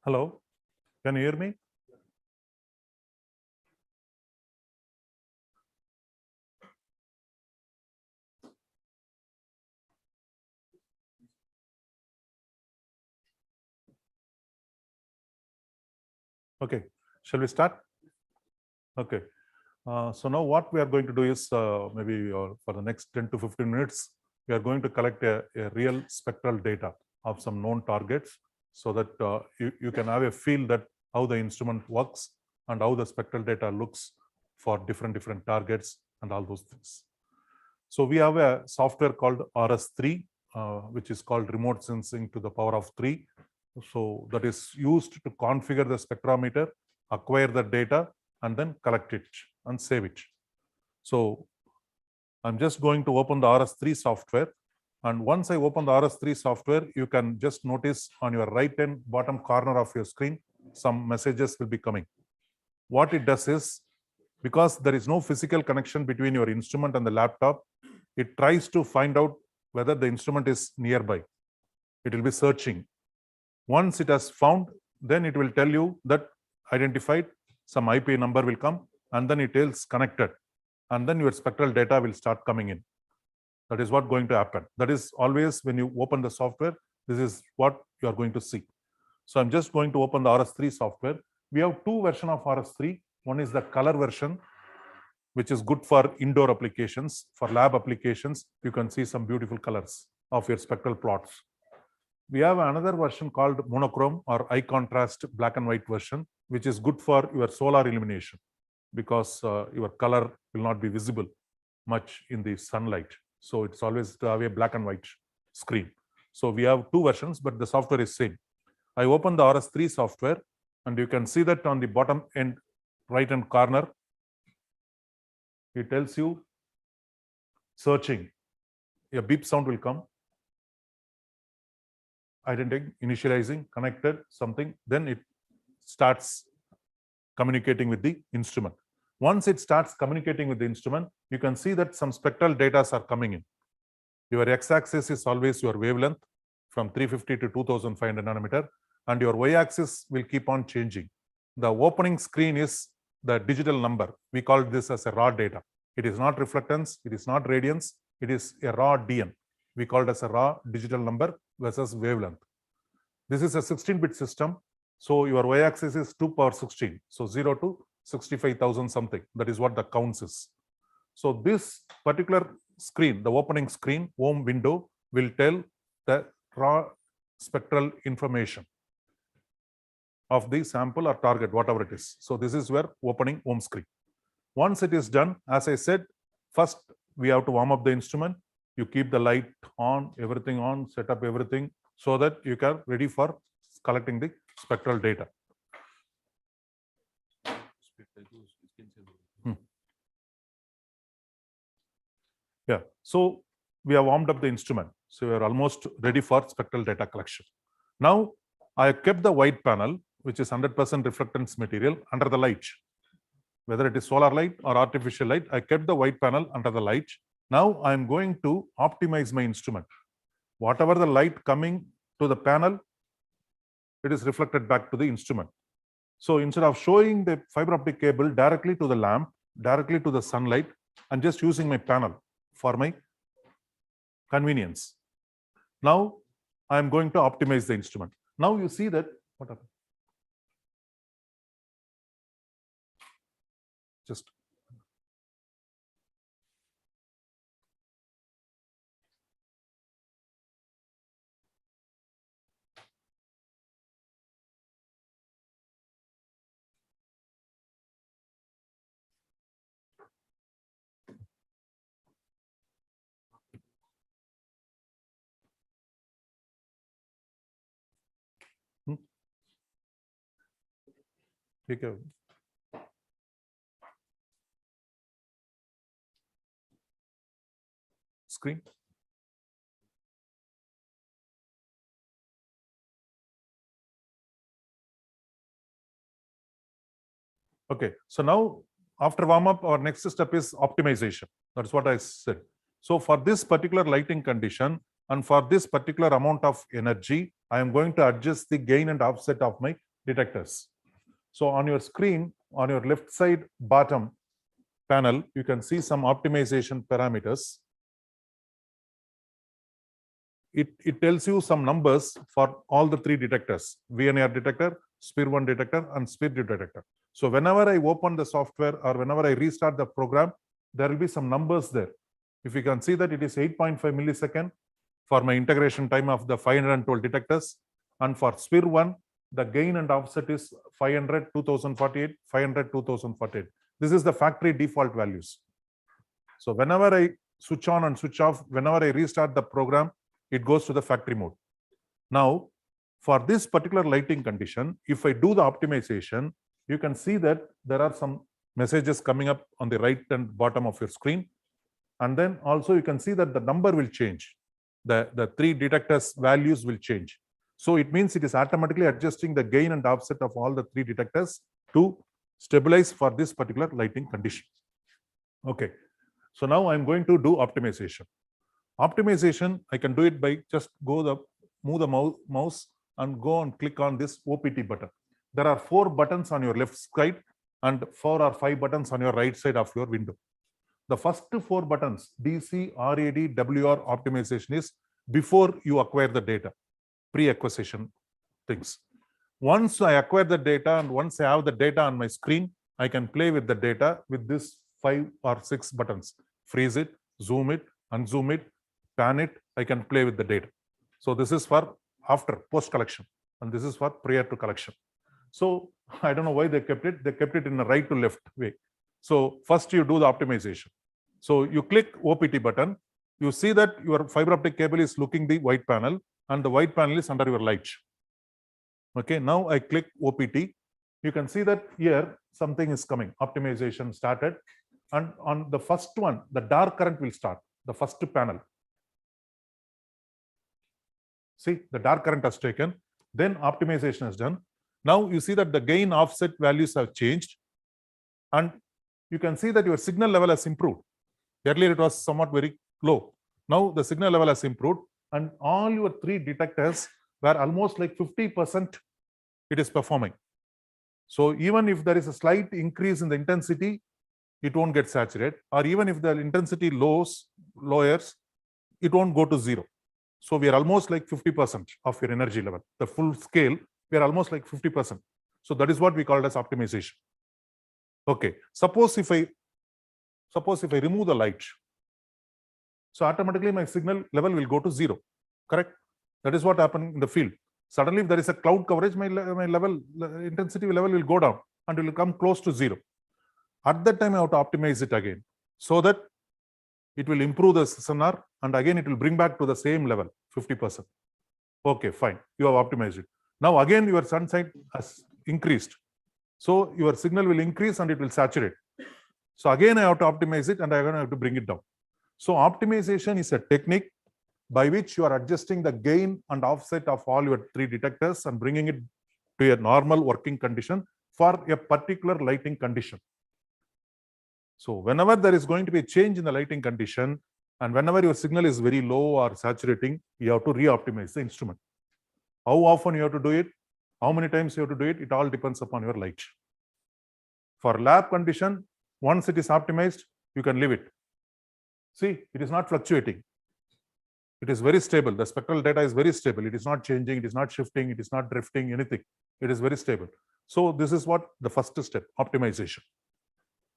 Hello, can you hear me? Okay, shall we start? Okay. So now what we are going to do is maybe for the next 10 to 15 minutes, we are going to collect a real spectral data of some known targets so that you can have a feel that how the instrument works and how the spectral data looks for different targets and all those things. So we have a software called RS3, which is called remote sensing to the power of 3. So that is used to configure the spectrometer, acquire the data, and then collect it and save it. So I'm just going to open the RS3 software. And once I open the RS3 software, you can just notice on your right hand bottom corner of your screen, some messages will be coming. What it does is, because there is no physical connection between your instrument and the laptop, it tries to find out whether the instrument is nearby. It will be searching. Once it has found, then it will tell you that identified, some IP number will come, and then it tells connected. And then your spectral data will start coming in. That is what going to happen. That is always when you open the software, this is what you are going to see. So I'm just going to open the RS3 software. We have two versions of RS3. One is the color version, which is good for indoor applications. For lab applications, you can see some beautiful colors of your spectral plots. We have another version called monochrome or high contrast black and white version, which is good for your solar illumination because your color will not be visible much in the sunlight. So it's always to have a black and white screen. So we have two versions, but the software is same. I open the RS3 software, and you can see that on the bottom end right hand corner, it tells you searching, a beep sound will come, identifying, initializing, connected, something, then it starts communicating with the instrument. Once it starts communicating with the instrument, you can see that some spectral data are coming in. Your x-axis is always your wavelength from 350 to 2500 nanometer, and your y-axis will keep on changing. The opening screen is the digital number. We call this as a raw data. It is not reflectance, it is not radiance, it is a raw DN. We call it as a raw digital number versus wavelength. This is a 16-bit system. So your y-axis is 2 power 16. So 0 to 65,000 something. That is what the counts is. So this particular screen, the opening screen, home window, will tell the raw spectral information of the sample or target, whatever it is. So this is where opening home screen. Once it is done, as I said, first we have to warm up the instrument. You keep the light on, everything on, set up everything so that you are ready for collecting the spectral data. Yeah, so we have warmed up the instrument. So we are almost ready for spectral data collection. Now I have kept the white panel, which is 100% reflectance material, under the light. Whether it is solar light or artificial light, I kept the white panel under the light. Now I am going to optimize my instrument. Whatever the light coming to the panel, it is reflected back to the instrument. So instead of showing the fiber optic cable directly to the lamp, directly to the sunlight, I'm just using my panel for my convenience. Now I'm going to optimize the instrument. Now you see that what happened? Just take a screen. Okay, so now after warm up, our next step is optimization. That's what I said. So for this particular lighting condition and for this particular amount of energy, I am going to adjust the gain and offset of my detectors. So on your screen, on your left side bottom panel, you can see some optimization parameters. It tells you some numbers for all the three detectors: VNR detector, SPIR 1 detector, and SPIR 2 detector. So whenever I open the software or whenever I restart the program, there will be some numbers there. If you can see that it is 8.5 millisecond for my integration time of the 512 detectors, and for SPIR 1, the gain and offset is 500, 2048, 500, 2048. This is the factory default values. So whenever I switch on and switch off, whenever I restart the program, it goes to the factory mode. Now, for this particular lighting condition, if I do the optimization, you can see that there are some messages coming up on the right and bottom of your screen. And then also you can see that the number will change. The three detectors values will change. So it means it is automatically adjusting the gain and offset of all the three detectors to stabilize for this particular lighting condition. Okay, so now I'm going to do optimization. Optimization, I can do it by just move the mouse and go and click on this OPT button. There are 4 buttons on your left side and 4 or 5 buttons on your right side of your window. The first 4 buttons, DC, RAD, WR optimization, is before you acquire the data, pre-acquisition things. Once I acquire the data and once I have the data on my screen, I can play with the data with this 5 or 6 buttons. Freeze it, zoom it, unzoom it, pan it, I can play with the data. So this is for after post collection, and this is for prior to collection. So I don't know why they kept it. They kept it in the right to left way. So first you do the optimization. So you click OPT button. You see that your fiber optic cable is looking the white panel and the white panel is under your light. Okay, now I click OPT. You can see that here something is coming. Optimization started. And on the first one, the dark current will start. the first panel. See, the dark current has taken, then optimization is done. Now you see that the gain offset values have changed, and you can see that your signal level has improved. Earlier it was somewhat very low. Now the signal level has improved, and all your three detectors were almost like 50% it is performing. So even if there is a slight increase in the intensity, it won't get saturated, or even if the intensity lowers, it won't go to zero. So we are almost like 50% of your energy level. The full scale, we are almost like 50%. So that is what we call it as optimization. Okay, suppose if I remove the light, so automatically my signal level will go to zero, correct? That is what happened in the field. Suddenly, if there is a cloud coverage, my intensity level will go down and it will come close to zero. At that time, I have to optimize it again so that it will improve the SNR, and again it will bring back to the same level, 50%. Okay, fine. You have optimized it. Now again your sunlight has increased. So your signal will increase and it will saturate. So again I have to optimize it and I have to bring it down. So optimization is a technique by which you are adjusting the gain and offset of all your three detectors and bringing it to a normal working condition for a particular lighting condition. So whenever there is going to be a change in the lighting condition, and whenever your signal is very low or saturating, you have to re-optimize the instrument. How often you have to do it, how many times you have to do it, it all depends upon your light. For lab condition, once it is optimized, you can leave it. See, it is not fluctuating. It is very stable. The spectral data is very stable. It is not changing, it is not shifting, it is not drifting, anything. It is very stable. So this is what the first step, optimization.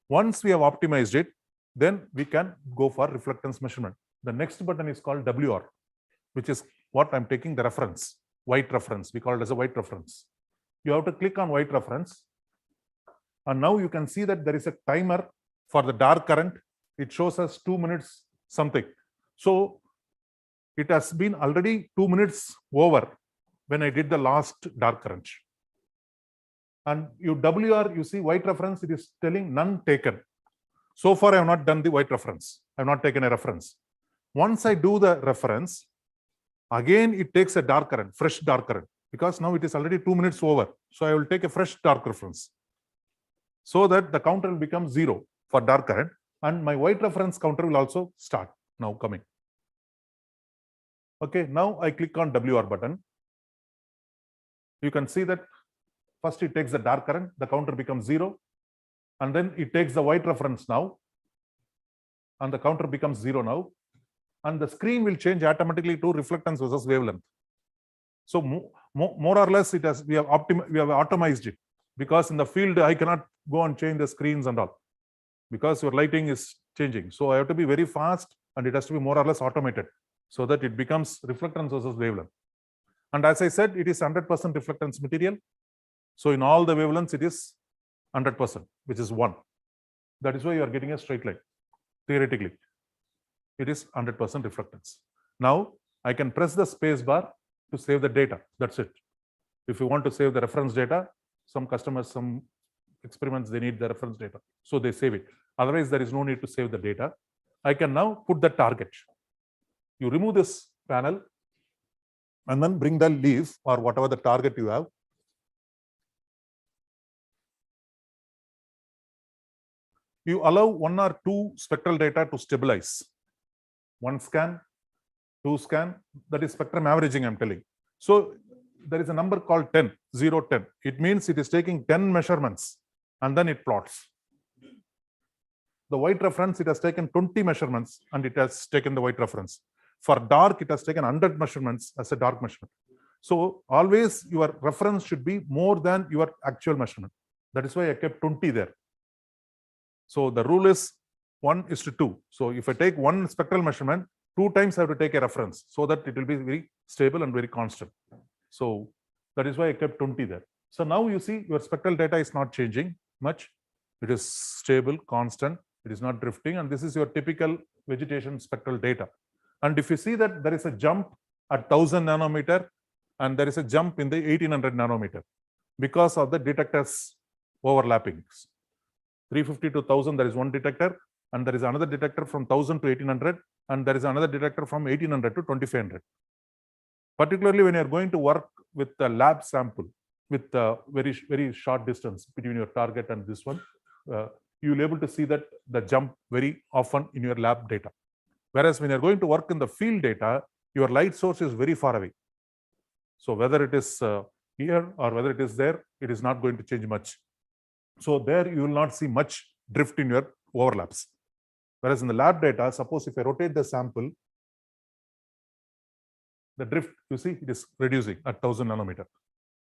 Once we have optimized it, then we can go for reflectance measurement. The next button is called WR, which is what I'm taking the reference, white reference. We call it as a white reference. You have to click on white reference. And now you can see that there is a timer for the dark current. It shows us 2 minutes something. So it has been already 2 minutes over when I did the last dark current. And you WR, you see white reference, it is telling none taken. So far, I have not done the white reference. I have not taken a reference. Once I do the reference, again, it takes a dark current, fresh dark current, because now it is already 2 minutes over. So I will take a fresh dark reference so that the counter will become 0 for dark current, and my white reference counter will also start now coming. Okay, now I click on WR button. You can see that first it takes the dark current, the counter becomes 0, and then it takes the white reference now, and the counter becomes 0 now, and the screen will change automatically to reflectance versus wavelength. So more or less it has, we have optimized it, because in the field I cannot go and change the screens and all, because your lighting is changing. So I have to be very fast, and it has to be more or less automated so that it becomes reflectance versus wavelength. And as I said, it is 100% reflectance material. So in all the wavelengths, it is 100%, which is 1. That is why you are getting a straight line. Theoretically, it is 100% reflectance. Now I can press the space bar to save the data. That's it. If you want to save the reference data, some customers, some experiments, they need the reference data, so they save it. Otherwise, there is no need to save the data. I can now put the target. You remove this panel and then bring the leaf or whatever the target you have. You allow 1 or 2 spectral data to stabilize. 1 scan, 2 scan, that is spectrum averaging, I'm telling. So there is a number called 10, 0, 10. It means it is taking 10 measurements and then it plots. The white reference, it has taken 20 measurements and it has taken the white reference. For dark, it has taken 100 measurements as a dark measurement. So always your reference should be more than your actual measurement. That is why I kept 20 there. So the rule is 1:2. So if I take 1 spectral measurement, 2 times I have to take a reference so that it will be very stable and very constant. So that is why I kept 20 there. So now you see your spectral data is not changing much. It is stable, constant. It is not drifting. And this is your typical vegetation spectral data. And if you see that there is a jump at 1000 nanometer and there is a jump in the 1800 nanometer because of the detectors overlapping. 350 to 1000, there is one detector. and there is another detector from 1000 to 1800, and there is another detector from 1800 to 2500. Particularly when you are going to work with a lab sample with a very short distance between your target and this one, you will be able to see that the jump very often in your lab data. Whereas when you're going to work in the field data, your light source is very far away. So whether it is here or whether it is there, it is not going to change much. So there you will not see much drift in your overlaps. Whereas in the lab data, suppose if I rotate the sample, the drift, you see, it is reducing at 1000 nanometer.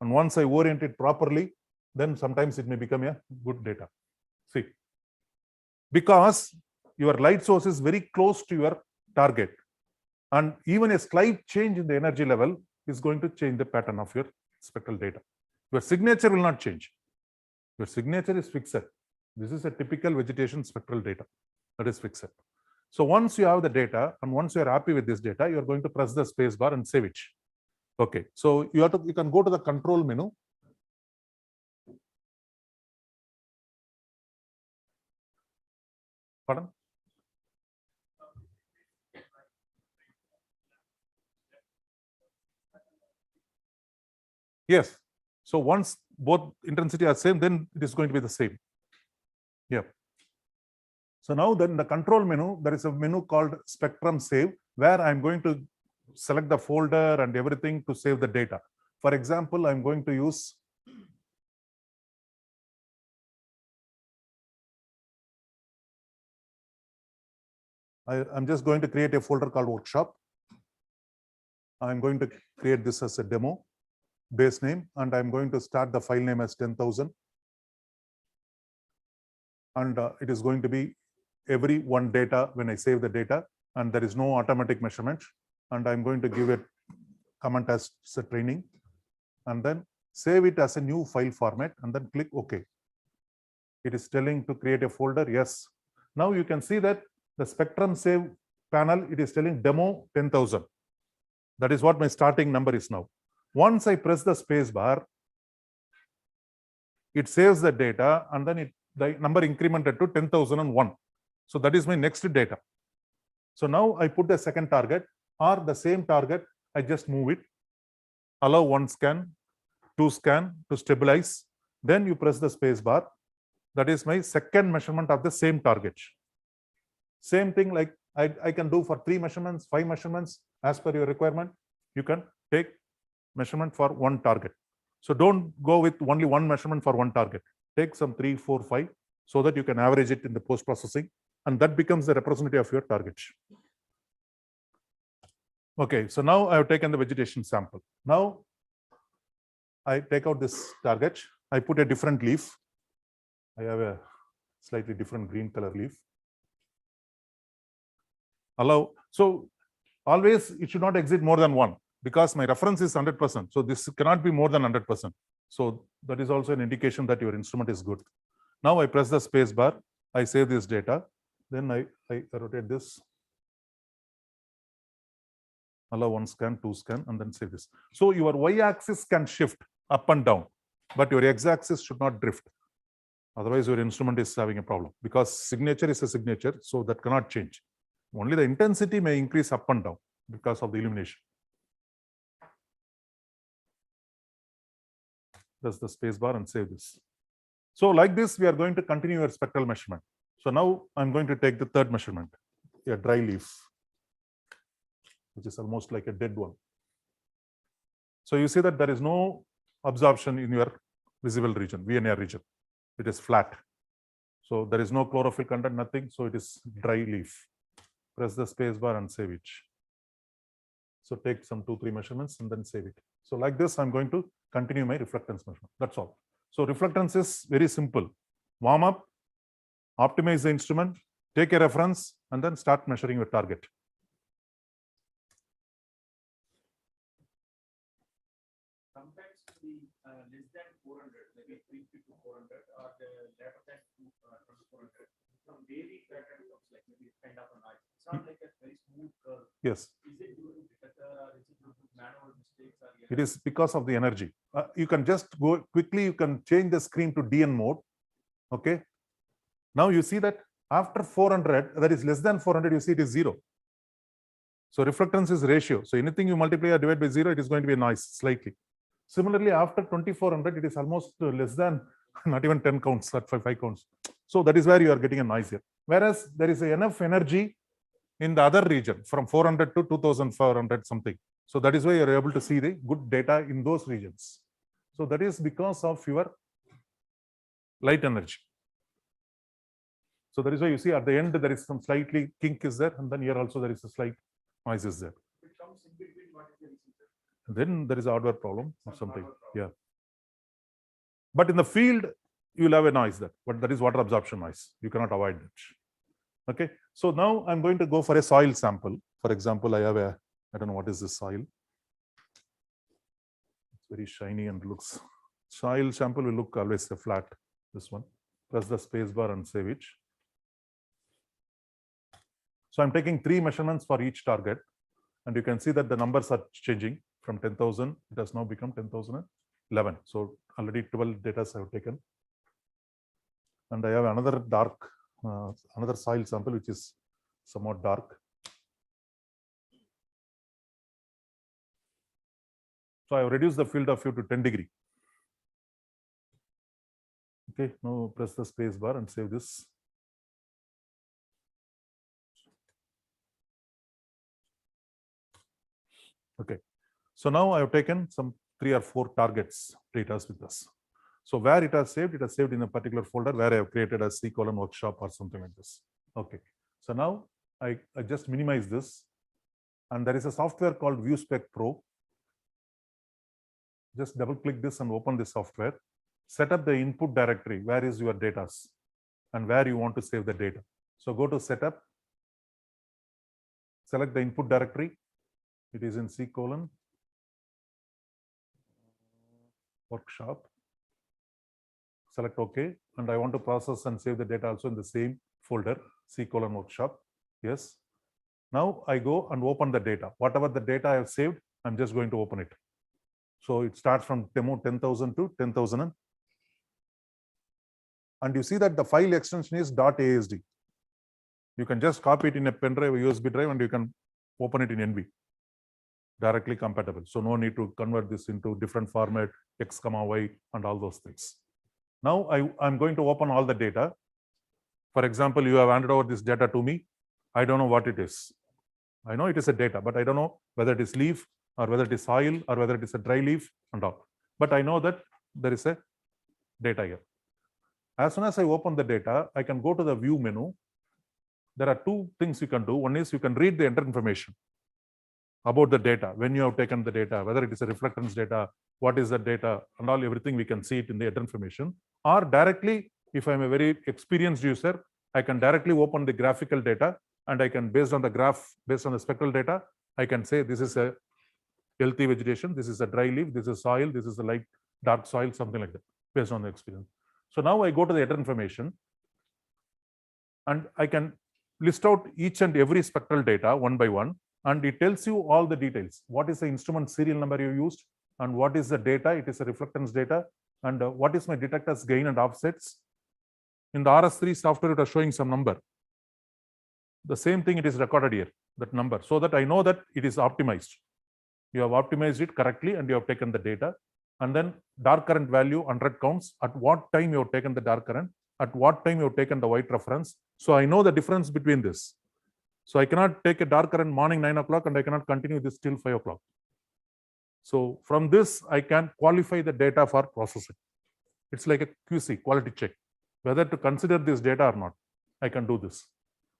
And once I orient it properly, then sometimes it may become a good data. See, because your light source is very close to your target, and even a slight change in the energy level is going to change the pattern of your spectral data. Your signature will not change. Your signature is fixed. This is a typical vegetation spectral data that is fixed. So once you have the data and once you are happy with this data, you are going to press the space bar and save it. Okay, so you can go to the control menu. Pardon? Yes. So once both intensity are same, then it is going to be the same. Yeah. So now then the control menu, there is a menu called spectrum save, where I'm going to select the folder and everything to save the data. For example, I'm going to use I'm just going to create a folder called workshop. I'm going to create this as a demo base name, and I'm going to start the file name as 10,000. And it is going to be every one data when I save the data, and there is no automatic measurement. And I'm going to give it comment as a training, and then save it as a new file format, and then click OK. It is telling to create a folder. Yes. Now you can see that the spectrum save panel, it is telling demo 10,000. That is what my starting number is now. Once I press the space bar, it saves the data, and then the number incremented to 10,001. So that is my next data. So now I put the second target, or the same target, I just move it, allow 1 scan, 2 scan to stabilize. Then you press the space bar. That is my second measurement of the same target. Same thing like I can do for 3 measurements, 5 measurements as per your requirement. You can take measurement for one target. So don't go with only one measurement for one target. Take some 3, 4, 5 so that you can average it in the post processing, and that becomes the representative of your target. Okay, so now I have taken the vegetation sample. Now I take out this target. I put a different leaf. I have a slightly different green color leaf. Allow. So always it should not exceed more than 1, because my reference is 100%. So this cannot be more than 100%. So that is also an indication that your instrument is good. Now I press the space bar. I save this data. Then I rotate this. Allow 1 scan, 2 scan, and then save this. So your y-axis can shift up and down, but your x-axis should not drift. Otherwise, your instrument is having a problem, because signature is a signature, so that cannot change. Only the intensity may increase up and down because of the illumination. Press the space bar and save this. So like this, we are going to continue your spectral measurement. So now I'm going to take the third measurement, a dry leaf, which is almost like a dead one. So you see that there is no absorption in your visible region, VNR region. It is flat. So there is no chlorophyll content, nothing. So it is dry leaf. Press the space bar and save it. So take some 2, 3 measurements and then save it. So like this, I'm going to continue my reflectance measurement. That's all. So reflectance is very simple. Warm up, optimize the instrument, take a reference, and then start measuring your target. Sometimes the less than 400, maybe 350 to 400, or the later than 400, some wavy pattern looks like maybe kind of a noise. It's not like a very smooth curve. Yes. Is it due to detector, or is it due to manual mistakes? Or It is because of the energy. You can just go quickly, you can change the screen to DN mode. Okay. Now you see that After 400, that is less than 400, you see it is 0. So reflectance is ratio. So anything you multiply or divide by 0, it is going to be a noise slightly. Similarly, after 2400, it is almost less than not even 10 counts, at 5 counts. So that is where you are getting a noise here. Whereas there is enough energy in the other region from 400 to 2400 something. So that is why you are able to see the good data in those regions. So that is because of your light energy. So that is why you see at the end there is some slightly kink is there, and then here also there is a slight noise is there. Then there is a hardware problem or something. Yeah. But in the field, you will have a noise there, but that is water absorption noise. You cannot avoid that. Okay. So now I'm going to go for a soil sample. For example, I have a, I don't know what is this soil. It's very shiny and looks, soil sample will look always a flat, this one. Press the space bar and save it. So I'm taking 3 measurements for each target, and you can see that the numbers are changing from 10,000. It has now become 10,011. So already 12 data I have taken. And I have another dark, another soil sample, which is somewhat dark. So I have reduced the field of view to 10 degree. Okay, now press the space bar and save this. Okay, so now I have taken some 3 or 4 targets data with us. So where it has saved in a particular folder where I have created a C: workshop or something like this. Okay, so now I just minimize this, and there is a software called ViewSpec Pro. Just double click this and open the software. Set up the input directory. Where is your data and where you want to save the data. So go to setup, select the input directory. It is in C: workshop. Select OK, and I want to process and save the data also in the same folder, C: workshop. Yes. Now I go and open the data. Whatever the data I have saved, I'm just going to open it. So it starts from demo 10,000 to 10,000. And you see that the file extension is .asd. You can just copy it in a pen drive, a USB drive, and you can open it in NV. Directly compatible. So no need to convert this into different format, X, Y, and all those things. Now I'm going to open all the data. For example, you have handed over this data to me. I don't know what it is. I know it is a data, but I don't know whether it is leaf or whether it is soil or whether it is a dry leaf and all. But I know that there is a data here. As soon as I open the data, I can go to the view menu. There are 2 things you can do. One is you can read the enter information about the data, when you have taken the data, whether it is a reflectance data, what is the data, and all everything we can see it in the enter information. Or directly, if I'm a very experienced user, I can directly open the graphical data, and I can, based on the graph, based on the spectral data, I can say this is a healthy vegetation, this is a dry leaf, this is soil, this is a light dark soil, something like that, based on the experience. So now I go to the enter information, and I can list out each and every spectral data one by one, and it tells you all the details. What is the instrument serial number you used, and what is the data? It is a reflectance data, and what is my detector's gain and offsets. In the RS3 software, it is showing some number. The same thing it is recorded here, that number, so that I know that it is optimized. You have optimized it correctly, and you have taken the data. And then dark current value 100 counts. At what time you have taken the dark current? At what time you have taken the white reference? So I know the difference between this. So I cannot take a dark current morning 9 o'clock and I cannot continue this till 5 o'clock. So from this, I can qualify the data for processing. It's like a QC, quality check, whether to consider this data or not. I can do this.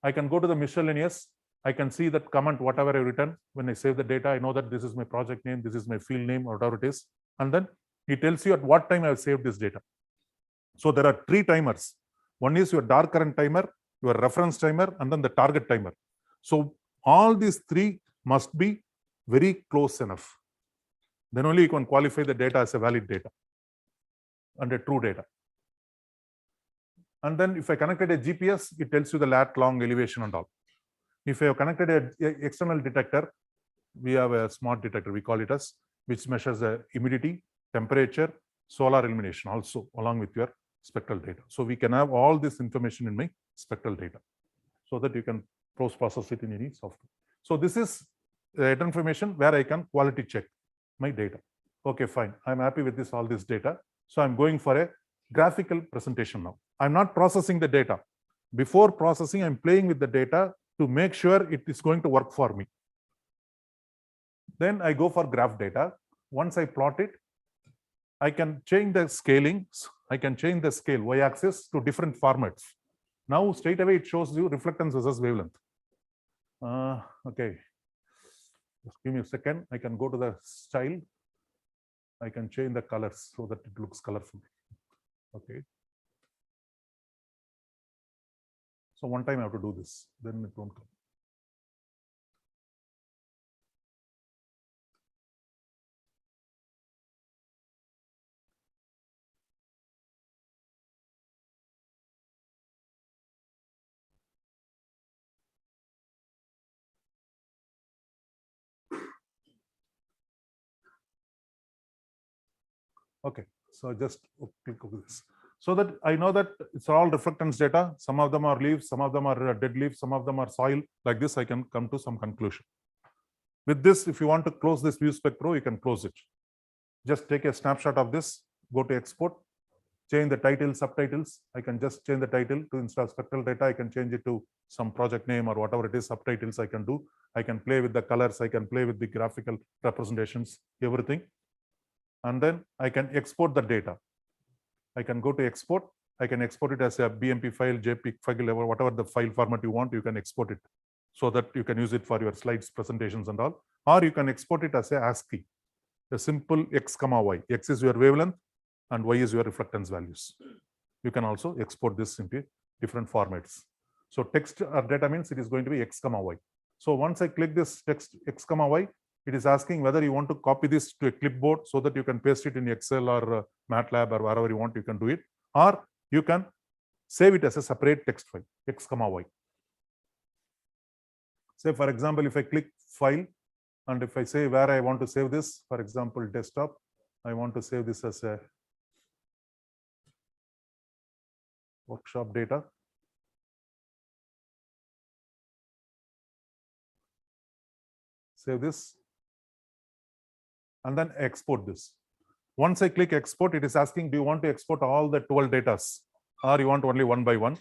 I can go to the miscellaneous. I can see that comment, whatever I've written. When I save the data, I know that this is my project name, this is my field name, or whatever it is. And then it tells you at what time I've saved this data. So there are 3 timers. One is your dark current timer, your reference timer, and then the target timer. So all these 3 must be very close enough. Then only you can qualify the data as a valid data and a true data. And then if I connected a GPS, it tells you the lat, long, elevation and all. If I have connected an external detector, we have a smart detector, we call it as, which measures the humidity, temperature, solar illumination also along with your spectral data. So we can have all this information in my spectral data, so that you can post-process it in any software. So this is data information where I can quality check my data. Okay, fine. I'm happy with all this data. So I'm going for a graphical presentation now. I'm not processing the data. Before processing, I'm playing with the data to make sure it is going to work for me. Then I go for graph data. Once I plot it, I can change the scaling. I can change the scale y-axis to different formats. Now straight away it shows you reflectance versus wavelength. Okay, just give me a second. I can go to the style. I can change the colors so that it looks colorful. Okay. So one time I have to do this, then it won't come. Okay, so just click over this. So that I know that it's all reflectance data. Some of them are leaves, some of them are dead leaves, some of them are soil. Like this, I can come to some conclusion. With this, if you want to close this ViewSpec Pro, you can close it. Just take a snapshot of this, go to export, change the title, subtitles. I can just change the title to install spectral data. I can change it to some project name or whatever it is, subtitles I can do. I can play with the colors, I can play with the graphical representations, everything. And then I can export the data. I can go to export. I can export it as a BMP file, JPEG file, or whatever the file format you want, you can export it so that you can use it for your slides, presentations and all. Or you can export it as a ASCII, a simple X, Y. X is your wavelength and Y is your reflectance values. You can also export this into different formats. So text or data means it is going to be X, Y. So once I click this text X, Y, it is asking whether you want to copy this to a clipboard so that you can paste it in Excel or MATLAB or wherever you want, you can do it. Or you can save it as a separate text file, X, Y. Say, for example, if I click File, and if I say where I want to save this, for example, desktop, I want to save this as a workshop data. Save this. And then export this. Once I click export, it is asking, do you want to export all the 12 datas or you want only one by one?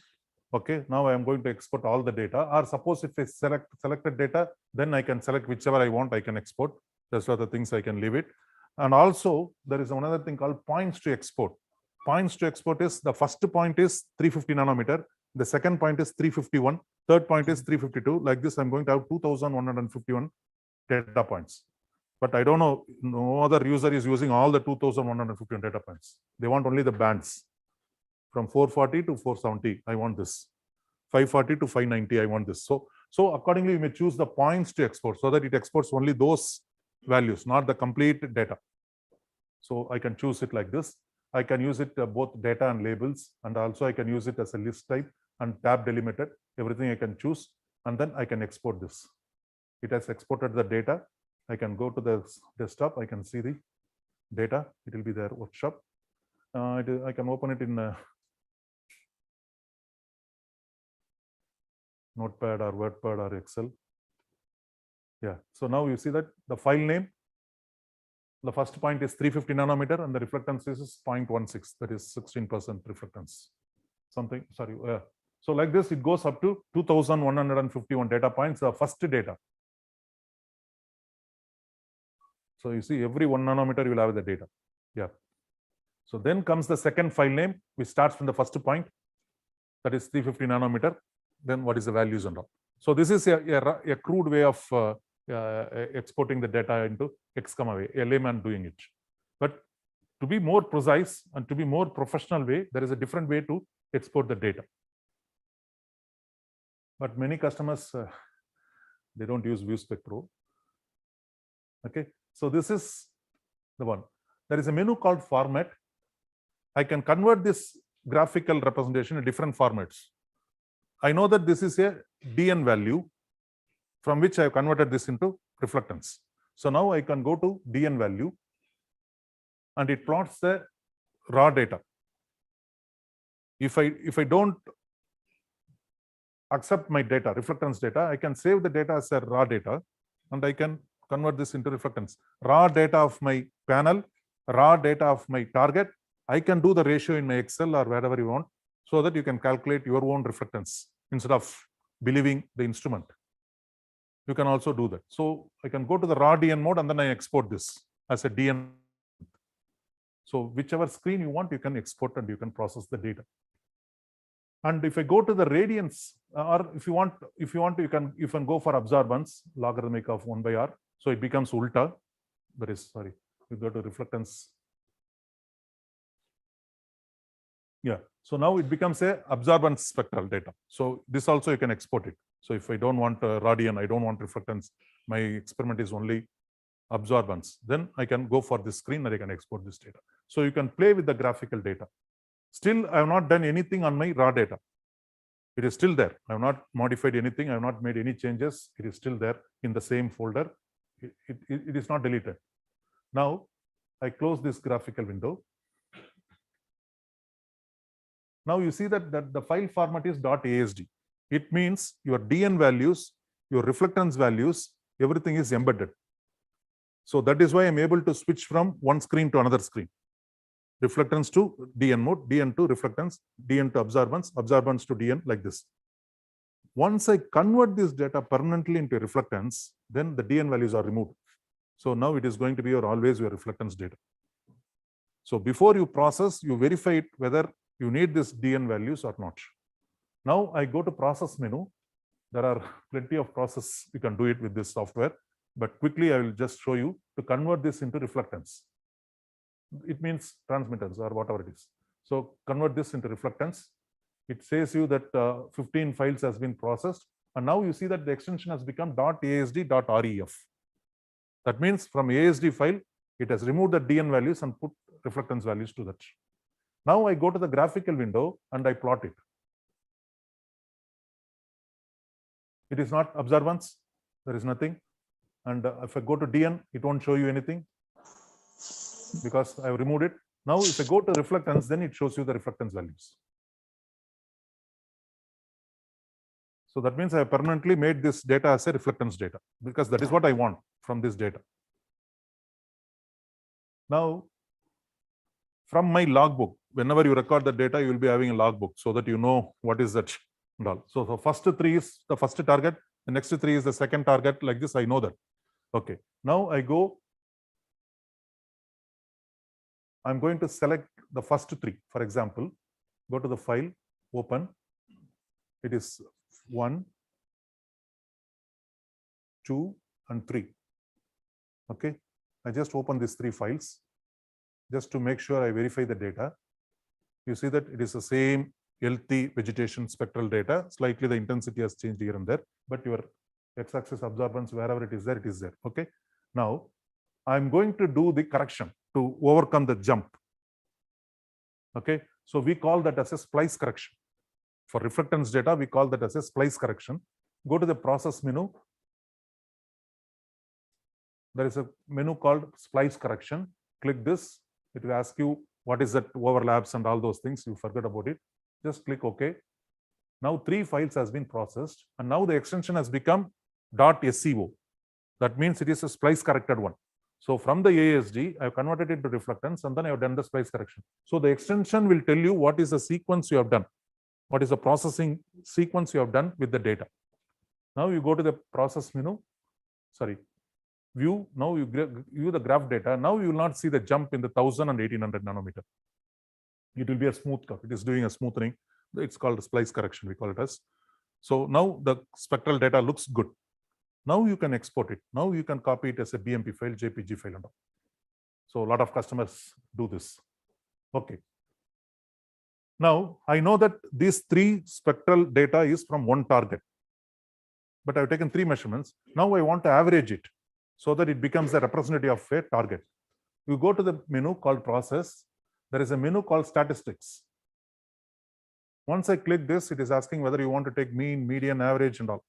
Okay, now I am going to export all the data. Or suppose if I select selected data, then I can select whichever I want, I can export. Those are the things I can leave it. And also there is another thing called points to export. Points to export is the first point is 350 nanometer. The second point is 351. Third point is 352. Like this, I'm going to have 2151 data points. But I don't know, no other user is using all the 2151 data points. They want only the bands. From 440 to 470, I want this. 540 to 590, I want this. So accordingly, you may choose the points to export so that it exports only those values, not the complete data. So I can choose it like this. I can use it both data and labels, and also I can use it as a list type and tab delimited. Everything I can choose, and then I can export this. It has exported the data. I can go to the desktop. I can see the data. It will be there, workshop. I can open it in Notepad or WordPad or Excel. Yeah. So now you see that the file name, the first point is 350 nanometer and the reflectance is 0.16. That is 16% reflectance. Something, sorry. So like this, it goes up to 2151 data points, the first data. So you see every 1 nanometer you will have the data. Yeah. So then comes the second file name, which starts from the first point, that is 350 nanometer. Then what is the values and all. So this is a crude way of exporting the data into X, Y, a layman doing it. But to be more precise and to be more professional way, there is a different way to export the data. But many customers, they don't use ViewSpec Pro. Okay, so this is the one. There is a menu called format. I can convert this graphical representation in different formats. I know that this is a DN value from which I have converted this into reflectance. So now I can go to DN value and it plots the raw data. If I don't accept my data, reflectance data, I can save the data as a raw data and I can convert this into reflectance. Raw data of my panel, raw data of my target, I can do the ratio in my Excel or wherever you want so that you can calculate your own reflectance instead of believing the instrument. You can also do that. So I can go to the raw DN mode and then I export this as a DN. So whichever screen you want, you can export and you can process the data. And if I go to the radiance, or if you want, you can go for absorbance, logarithmic of 1 by r. So it becomes ulta. That is, sorry, you go to reflectance. Yeah. So now it becomes a absorbance spectral data. So this also you can export it. So if I don't want radian, I don't want reflectance, my experiment is only absorbance, then I can go for this screen and I can export this data. So you can play with the graphical data. Still, I have not done anything on my raw data. It is still there. I have not modified anything. I have not made any changes. It is still there in the same folder. It is not deleted. Now, I close this graphical window. Now you see that the file format is .asd. It means your DN values, your reflectance values, everything is embedded. So that is why I'm able to switch from one screen to another screen. Reflectance to DN mode, DN to reflectance, DN to absorbance, absorbance to DN, like this. Once I convert this data permanently into reflectance, then the DN values are removed. So now it is going to be always your reflectance data. So before you process, you verify it whether you need this DN values or not. Now I go to process menu. There are plenty of process you can do it with this software, but quickly I will just show you to convert this into reflectance. It means transmittance or whatever it is. So convert this into reflectance. It says you that 15 files has been processed, and now you see that the extension has become .asd.ref. That means from ASD file, it has removed the DN values and put reflectance values to that. Now I go to the graphical window and I plot it. It is not observance. There is nothing. And if I go to DN, it won't show you anything because I have removed it. Now, if I go to reflectance, then it shows you the reflectance values. So that means I have permanently made this data as a reflectance data because that is what I want from this data. Now, from my logbook, whenever you record the data, you will be having a logbook so that you know what is that and all. So the first three is the first target, the next three is the second target, like this, I know that. Okay, now I go, I'm going to select the first three. For example, go to the file, open. It is 1, 2, and 3. Okay, I just open these 3 files just to make sure I verify the data. You see that it is the same healthy vegetation spectral data. Slightly the intensity has changed here and there, but your x-axis absorbance, wherever it is there, it is there. Okay, now I'm going to do the correction to overcome the jump. Okay, so we call that as a splice correction. For reflectance data, we call that as a splice correction. Go to the process menu. There is a menu called splice correction. Click this. It will ask you what is that overlaps and all those things. You forget about it. Just click OK. Now 3 files has been processed, and now the extension has become .sco. That means it is a splice corrected one. So from the ASD, I have converted it to reflectance, and then I have done the splice correction. So the extension will tell you what is the sequence you have done, what is the processing sequence you have done with the data. Now you go to the process menu, sorry, view. Now you view the graph data. Now you will not see the jump in the 1000 and 1800 nanometer. It will be a smooth curve. It is doing a smoothing. It's called a splice correction, we call it as. So now the spectral data looks good. Now you can export it. Now you can copy it as a BMP file, JPG file and all. So a lot of customers do this. Okay. Now I know that these 3 spectral data is from one target, but I've taken 3 measurements. Now I want to average it so that it becomes a representative of a target. You go to the menu called process. There is a menu called statistics. Once I click this, it is asking whether you want to take mean, median, average and all.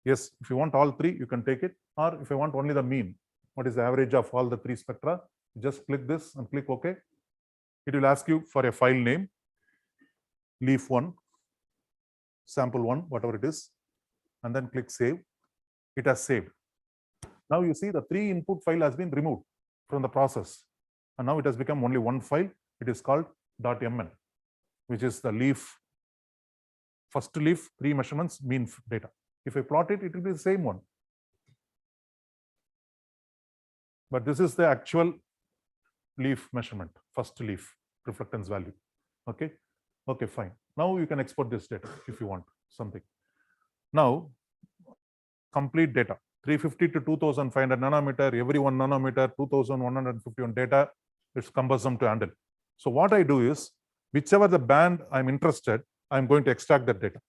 Yes, if you want all 3, you can take it. Or if you want only the mean, what is the average of all the 3 spectra, just click this and click OK. It will ask you for a file name, leaf 1, sample 1, whatever it is, and then click save. It has saved. Now you see the 3 input file has been removed from the process. And now it has become only one file. It is called .mn, which is the leaf, first leaf, 3 measurements, mean data. If I plot it, it will be the same one. But this is the actual leaf measurement, first leaf reflectance value. Okay. Okay, fine. Now you can export this data if you want something. Now, complete data, 350 to 2500 nanometer, every 1 nanometer, 2151 data, it's cumbersome to handle. So what I do is, whichever the band I'm interested, I'm going to extract that data.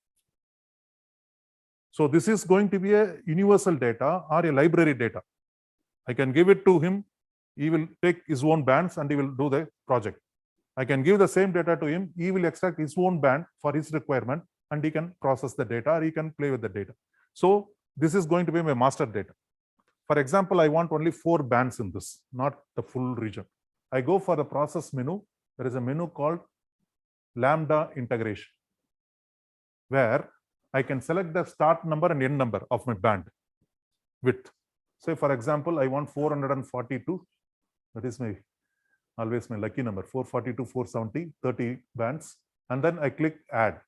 So this is going to be a universal data or a library data. I can give it to him. He will take his own bands and he will do the project. I can give the same data to him. He will extract his own band for his requirement and he can process the data or he can play with the data. So this is going to be my master data. For example, I want only 4 bands in this, not the full region. I go for the process menu. There is a menu called lambda integration, where I can select the start number and end number of my band width. Say, for example, I want 442. That is my always my lucky number, 442, 470, 30 bands. And then I click add.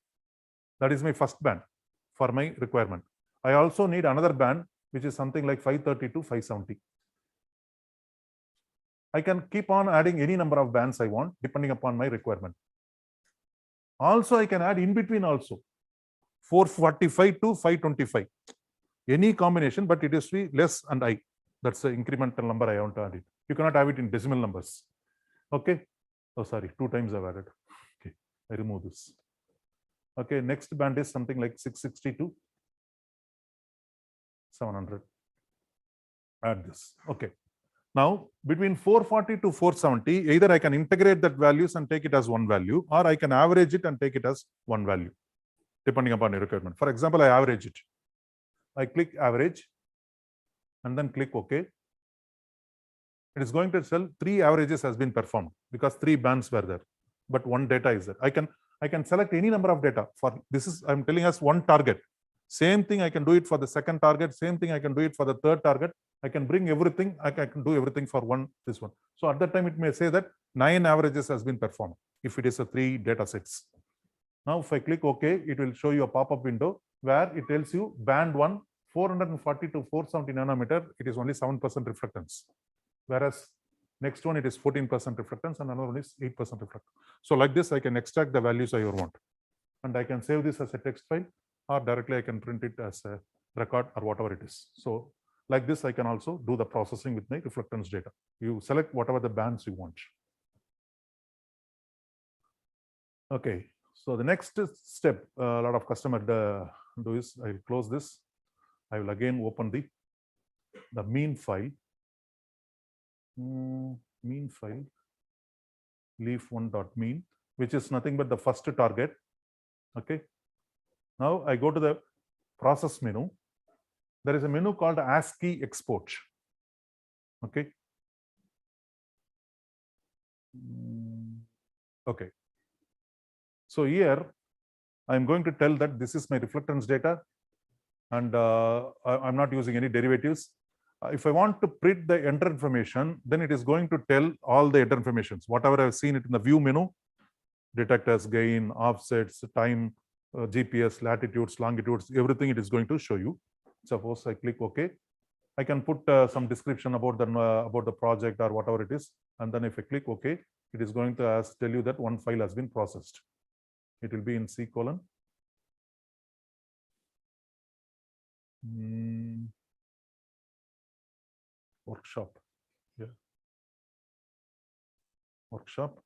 That is my first band for my requirement. I also need another band, which is something like 532, 570. I can keep on adding any number of bands I want, depending upon my requirement. Also, I can add in between also, 445 to 525. Any combination, but it is to be less and I. That's the incremental number I want to add it. You cannot have it in decimal numbers. Okay. Oh, sorry, 2 times I've added. Okay, I remove this. Okay, next band is something like 662, 700. Add this. Okay. Now, between 440 to 470, either I can integrate that values and take it as one value, or I can average it and take it as one value, depending upon your requirement. For example, I average it. I click average and then click OK. It is going to tell 3 averages has been performed because 3 bands were there, but 1 data is there. I can select any number of data for this is I'm telling us 1 target. Same thing I can do it for the second target. Same thing I can do it for the third target. I can bring everything. I can do everything for this one. So at that time it may say that 9 averages has been performed if it is a 3 data sets. Now if I click OK, it will show you a pop-up window where it tells you band 1, 440 to 470 nanometer. It is only 7% reflectance, whereas next one it is 14% reflectance and another one is 8% reflectance. So like this, I can extract the values I want, and I can save this as a text file, or directly I can print it as a record or whatever it is. So like this, I can also do the processing with my reflectance data. You select whatever the bands you want. Okay, so the next step a lot of customer do is I close this. I will again open the mean file. Mean file, leaf1.mean, which is nothing but the first target. Okay. Now I go to the process menu. There is a menu called ASCII export. Okay. Okay. So here I'm going to tell that this is my reflectance data, and I'm not using any derivatives. If I want to print the enter information, then it is going to tell all the enter informations, whatever I've seen it in the view menu, detectors, gain, offsets, time, GPS, latitudes, longitudes, everything it is going to show you. Suppose I click OK. I can put some description about the project or whatever it is. And then if I click OK, it is going to tell you that 1 file has been processed. It will be in C:. Workshop. Yeah. Workshop.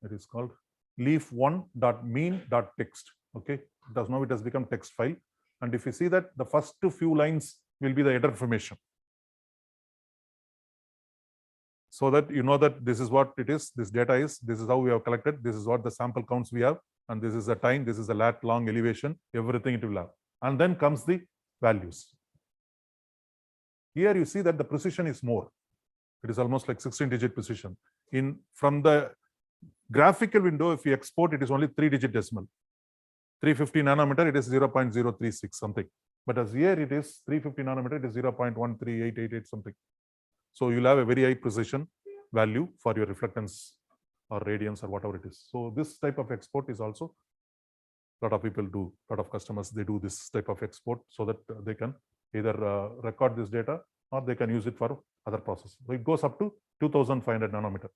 It is called leaf1.mean.text. Okay. Now it has become text file. And if you see that the first few lines will be the header information, so that you know that this is what it is, this data is, this is how we have collected, this is what the sample counts we have, and this is the time, this is the lat, long, elevation, everything it will have. And then comes the values. Here you see that the precision is more. It is almost like 16-digit precision. From the Graphical window, if you export, it is only 3-digit decimal. 350 nanometer, it is 0.036 something. But as here it is 350 nanometer, it is 0.13888 something. So you'll have a very high precision value for your reflectance or radiance or whatever it is. So this type of export is also a lot of people do, a lot of customers, they do this type of export so that they can either record this data or they can use it for other processes. So it goes up to 2500 nanometer.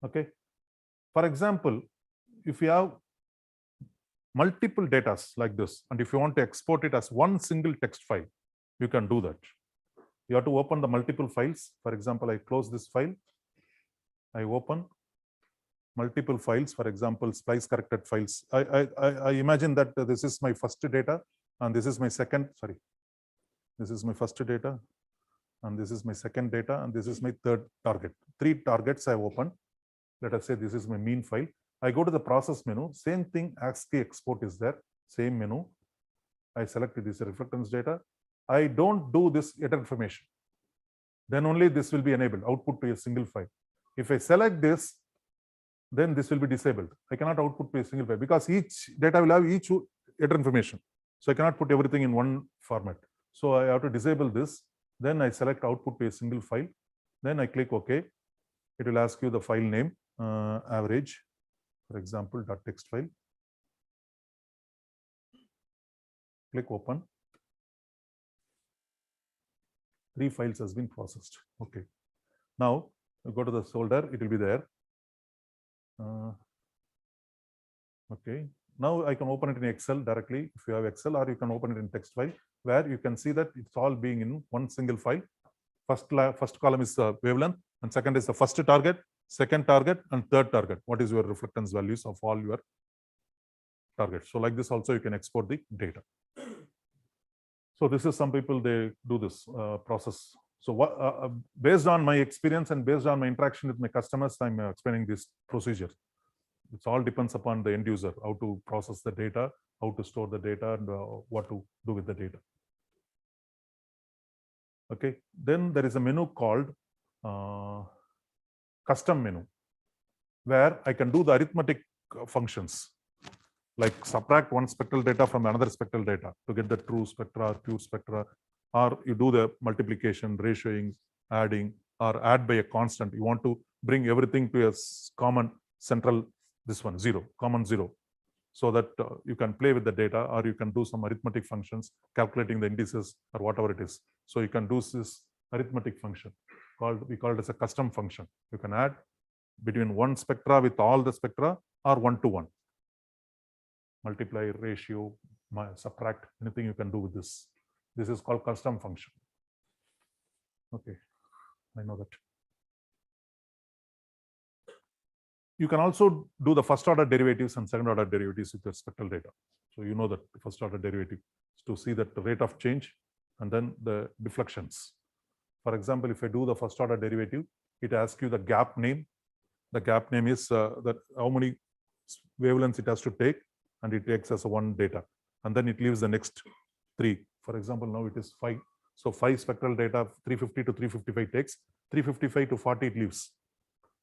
Okay. For example, if you have multiple data like this, and if you want to export it as one single text file, you can do that. You have to open the multiple files. For example, I close this file. I open multiple files, for example, splice corrected files. I imagine that this is my first data, and this is my second, sorry. This is my first data, and this is my second data, and this is my third target. 3 targets I have opened. Let us say this is my mean file. I go to the process menu, same thing, ASCII export is there, same menu. I select this reflectance data. I don't do this header information. Then only this will be enabled, output to a single file. If I select this, then this will be disabled. I cannot output to a single file because each data will have each header information. So I cannot put everything in one format. So I have to disable this. Then I select output to a single file. Then I click OK. It will ask you the file name, average, for example, .text file. Click open. 3 files has been processed. Okay. Now you go to the folder, it will be there. Okay. Now I can open it in Excel directly if you have Excel, or you can open it in text file where you can see that it's all being in one single file. First column is the wavelength, and second is the first target, second target, and third target. What is your reflectance values of all your targets? So like this also you can export the data. So this is some people, they do this process. So what, based on my experience and based on my interaction with my customers, I'm explaining this procedure. It all depends upon the end user, how to process the data, how to store the data, and what to do with the data. Okay, then there is a menu called custom menu, where I can do the arithmetic functions, like subtract one spectral data from another spectral data to get the true spectra or pure spectra, or you do the multiplication, ratioing, adding, or add by a constant. You want to bring everything to a common central, this one, 0, common 0, so that you can play with the data, or you can do some arithmetic functions, calculating the indices or whatever it is. So you can do this arithmetic function we call it as a custom function. You can add between one spectra with all the spectra, or 1-to-1. Multiply, ratio, subtract, anything you can do with this. This is called custom function. Okay, I know that. You can also do the first order derivatives and second order derivatives with your spectral data. So you know that the first order derivative is to see that the rate of change and then the deflections. For example, if I do the first order derivative, it asks you the gap name. The gap name is that how many wavelengths it has to take, and it takes as one data, and then it leaves the next 3. For example, now it is 5. So 5 spectral data, 350 to 355 takes, 355 to 40 it leaves.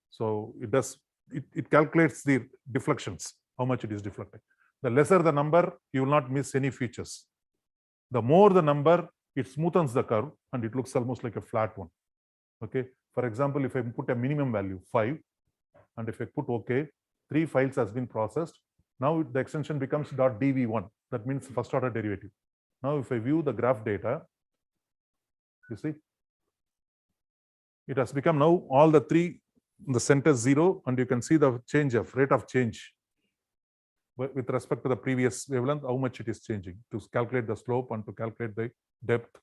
So it does, it calculates the deflections, how much it is deflecting. The lesser the number, you will not miss any features. The more the number, it smoothens the curve and it looks almost like a flat one. Okay. For example, if I put a minimum value 5, and if I put OK, 3 files has been processed. Now the extension becomes .dv1. That means first order derivative. Now if I view the graph data, you see, it has become now all the 3 in the center 0, and you can see the change of rate of change with respect to the previous wavelength, how much it is changing, to calculate the slope and to calculate the depth,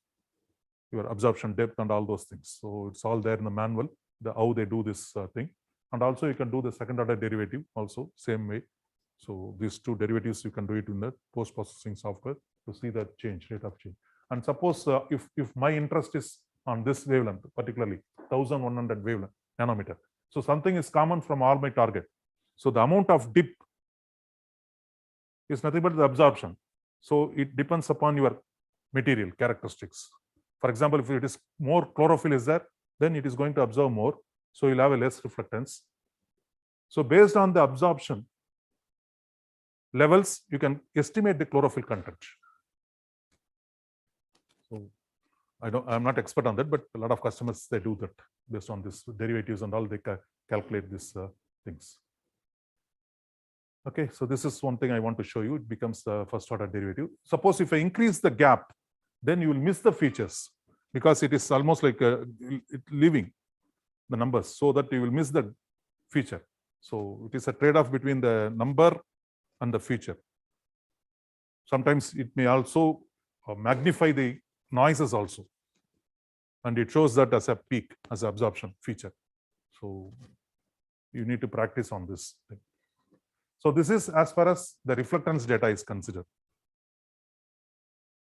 your absorption depth, and all those things. So it's all there in the manual, how they do this thing. And also you can do the second order derivative also same way. So these 2 derivatives, you can do it in the post-processing software to see the change, rate of change. And suppose if my interest is on this wavelength, particularly 1100 wavelength nanometer. So something is common from all my target. So the amount of dip is nothing but the absorption. So it depends upon your material characteristics. For example, if it is more chlorophyll is there, then it is going to absorb more. So you'll have a less reflectance. So based on the absorption levels, you can estimate the chlorophyll content. So I'm not expert on that, but a lot of customers, they do that based on this derivatives and all, they calculate these things. Okay, so this is one thing I want to show you. It becomes the first order derivative. Suppose if I increase the gap, then you will miss the features because it is almost like leaving the numbers, so that you will miss the feature. So it is a trade-off between the number and the feature. Sometimes it may also magnify the noises also, and it shows that as a peak, as an absorption feature. So you need to practice on this thing. So this is as far as the reflectance data is considered.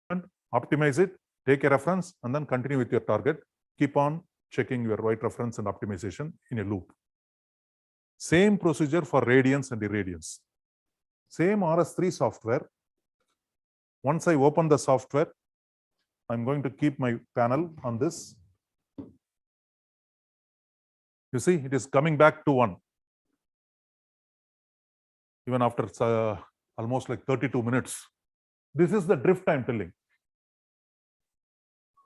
And optimize it, take a reference, and then continue with your target. Keep on checking your white reference and optimization in a loop. Same procedure for radiance and irradiance. Same RS3 software. Once I open the software, I'm going to keep my panel on this. You see, it is coming back to 1. Even after almost like 32 minutes. This is the drift I'm telling.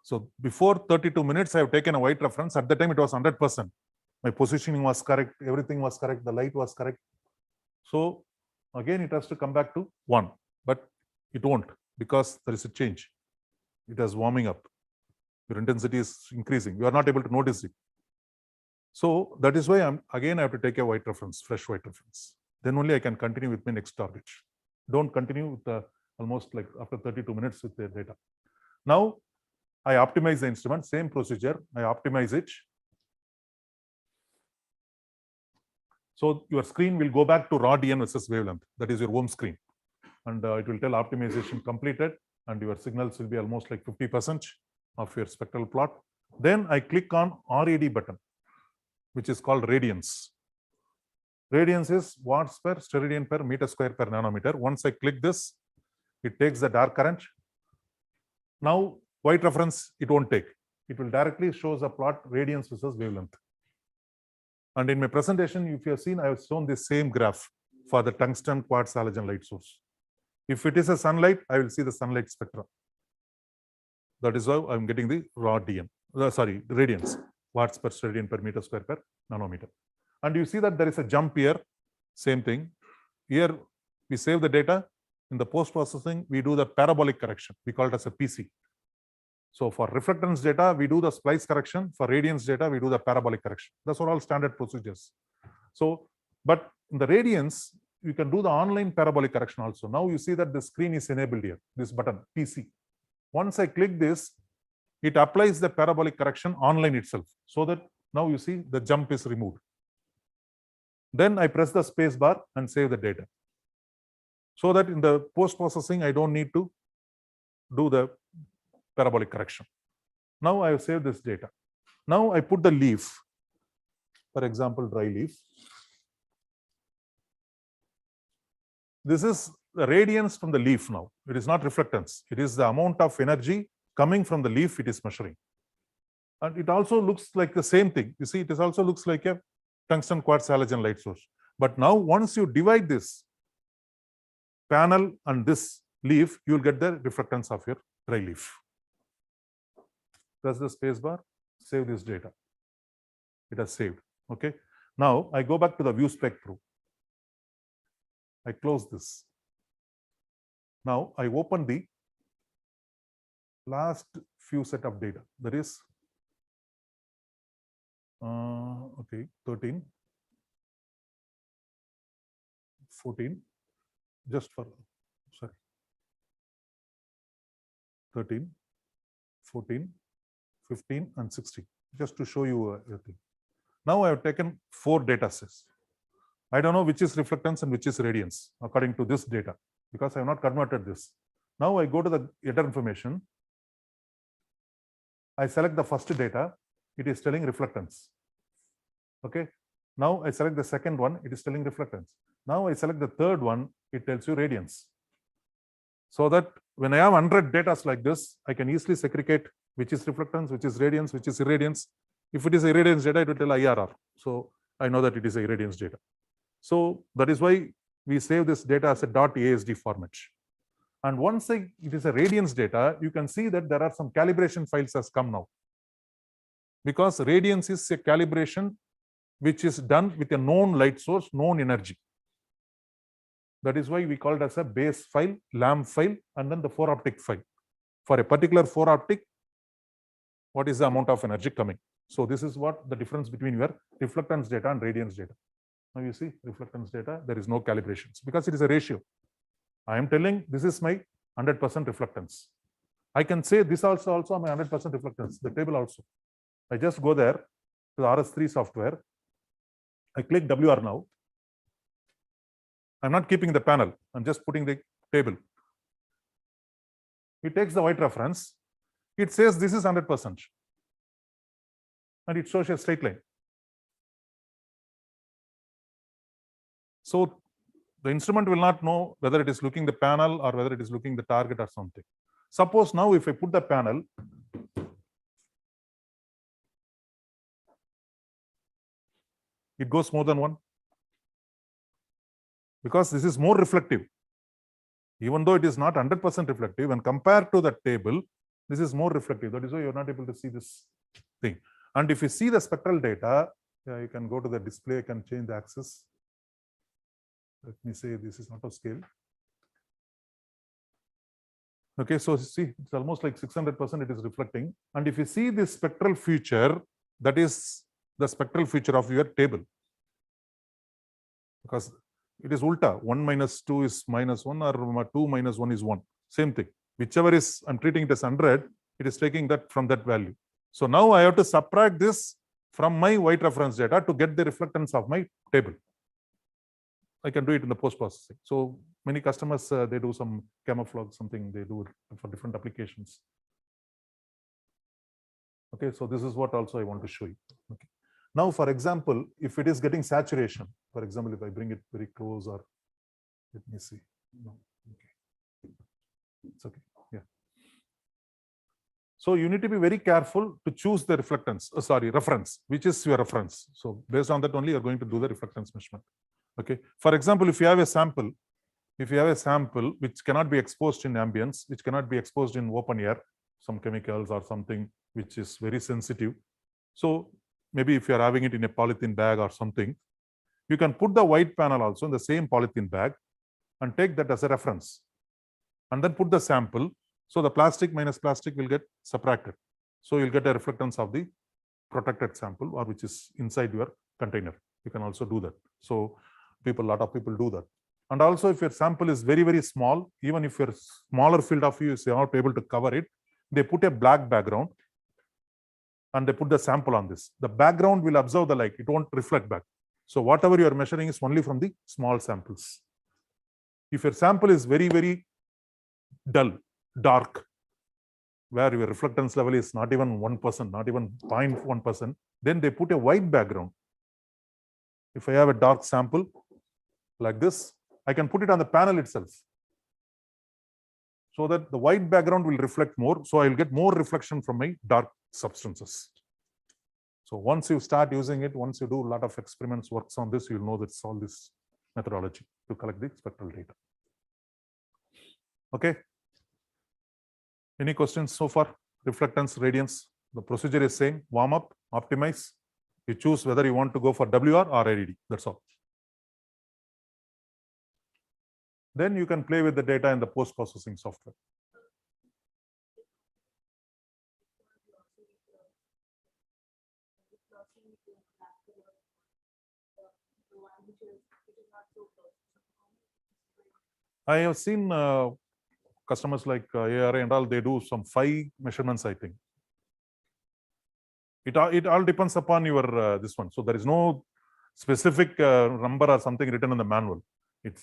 So before 32 minutes, I have taken a white reference. At the time, it was 100%. My positioning was correct. Everything was correct. The light was correct. So again, it has to come back to 1, but it won't because there is a change. It is warming up. Your intensity is increasing. You are not able to notice it. So that is why I have to take a white reference, fresh white reference. Then only I can continue with my next target. Don't continue with almost like after 32 minutes with the data. Now I optimize the instrument, same procedure. I optimize it. So your screen will go back to raw DN versus wavelength. That is your home screen. And it will tell optimization completed, and your signals will be almost like 50% of your spectral plot. Then I click on RAD button, which is called radiance. Radiance is watts per steradian per meter square per nanometer. Once I click this, it takes the dark current. Now white reference, it won't take. It will directly show the plot radiance versus wavelength. And in my presentation, if you have seen, I have shown the same graph for the tungsten quartz halogen light source. If it is a sunlight, I will see the sunlight spectrum. That is how I'm getting the raw DN. Radiance, watts per steradian per meter square per nanometer. And you see that there is a jump here. Same thing. Here we save the data. In the post-processing, we do the parabolic correction. We call it as a PC. So for reflectance data, we do the splice correction. For radiance data, we do the parabolic correction. Those are all standard procedures. So, but in the radiance, you can do the online parabolic correction also. Now you see that the screen is enabled here, this button, PC. Once I click this, it applies the parabolic correction online itself. So that now you see the jump is removed. Then I press the space bar and save the data. So that in the post-processing, I don't need to do the parabolic correction. Now I have saved this data. Now I put the leaf, for example, dry leaf. This is the radiance from the leaf now. It is not reflectance. It is the amount of energy coming from the leaf it is measuring. And it also looks like the same thing. You see, it also looks like a tungsten quartz halogen light source. But now once you divide this panel and this leaf, you will get the reflectance of your dry leaf. Press the space bar, save this data. It has saved. Okay. Now I go back to the view spec pro. I close this. Now I open the last few set of data. That is, okay, 13, 14, just for, sorry, 13, 14, 15, and 16, just to show you a thing. Now I have taken 4 data sets. I don't know which is reflectance and which is radiance according to this data because I have not converted this. Now I go to the header information. I select the first data. It is telling reflectance. Okay. Now I select the second one. It is telling reflectance. Now I select the third one. It tells you radiance. So that when I have 100 data like this, I can easily segregate which is reflectance, which is radiance, which is irradiance. If it is irradiance data, it will tell IRR. So I know that it is irradiance data. So that is why we save this data as a .asd format. And once it is a radiance data, you can see that there are some calibration files has come now. Because radiance is a calibration which is done with a known light source, known energy. That is why we call it as a base file, lamp file, and then the 4-optic file. For a particular 4-optic, what is the amount of energy coming? So this is what the difference between your reflectance data and radiance data. Now you see reflectance data, there is no calibrations because it is a ratio. I am telling this is my 100% reflectance. I can say this also my 100% reflectance, the table also. I just go there to the RS3 software. I click WR now. I'm not keeping the panel. I'm just putting the table. It takes the white reference. It says this is 100%. And it shows a straight line. So the instrument will not know whether it is looking the panel or whether it is looking the target or something. Suppose now if I put the panel, it goes more than one. Because this is more reflective. Even though it is not 100% reflective, when compared to the table, this is more reflective. That is why you're not able to see this thing. And if you see the spectral data, you can go to the display, you can change the axis. Let me say this is auto scale. Okay, so see, it's almost like 600% it is reflecting. And if you see this spectral feature, that is the spectral feature of your table. Because it is ulta, 1 minus 2 is minus 1 or 2 minus 1 is 1. Same thing. Whichever is, I'm treating it as 100, it is taking that from that value. So now I have to subtract this from my white reference data to get the reflectance of my table. I can do it in the post-processing. So many customers, they do some camouflage, something they do for different applications. Okay, so this is what also I want to show you. Okay. Now, for example, if it is getting saturation, for example, if I bring it very close or let me see. No. Okay. It's okay. Yeah. So you need to be very careful to choose the reference, which is your reference. So based on that only, you're going to do the reflectance measurement. Okay. For example, if you have a sample which cannot be exposed in ambience, which cannot be exposed in open air, some chemicals or something which is very sensitive. So maybe if you're having it in a polythene bag or something, you can put the white panel also in the same polythene bag and take that as a reference. And then put the sample. So the plastic minus plastic will get subtracted. So you'll get a reflectance of the protected sample or which is inside your container. You can also do that. So a lot of people do that. And also if your sample is very, very small, even if your smaller field of view is not able to cover it, they put a black background and they put the sample on this. The background will absorb the light. It won't reflect back. So whatever you are measuring is only from the small samples. If your sample is very, very dull, dark, where your reflectance level is not even 1%, not even 0.1%, then they put a white background. If I have a dark sample like this, I can put it on the panel itself so that the white background will reflect more. So I'll get more reflection from my dark substances. So once you start using it, once you do a lot of experiments, works on this, you'll know that's all this methodology to collect the spectral data. Okay. Any questions so far? Reflectance, radiance. The procedure is same. Warm up, optimize. You choose whether you want to go for WR or LED. That's all. Then you can play with the data in the post-processing software. I have seen customers like ARA and all, they do some 5 measurements, I think. It all depends upon your this one. So there is no specific number or something written in the manual. It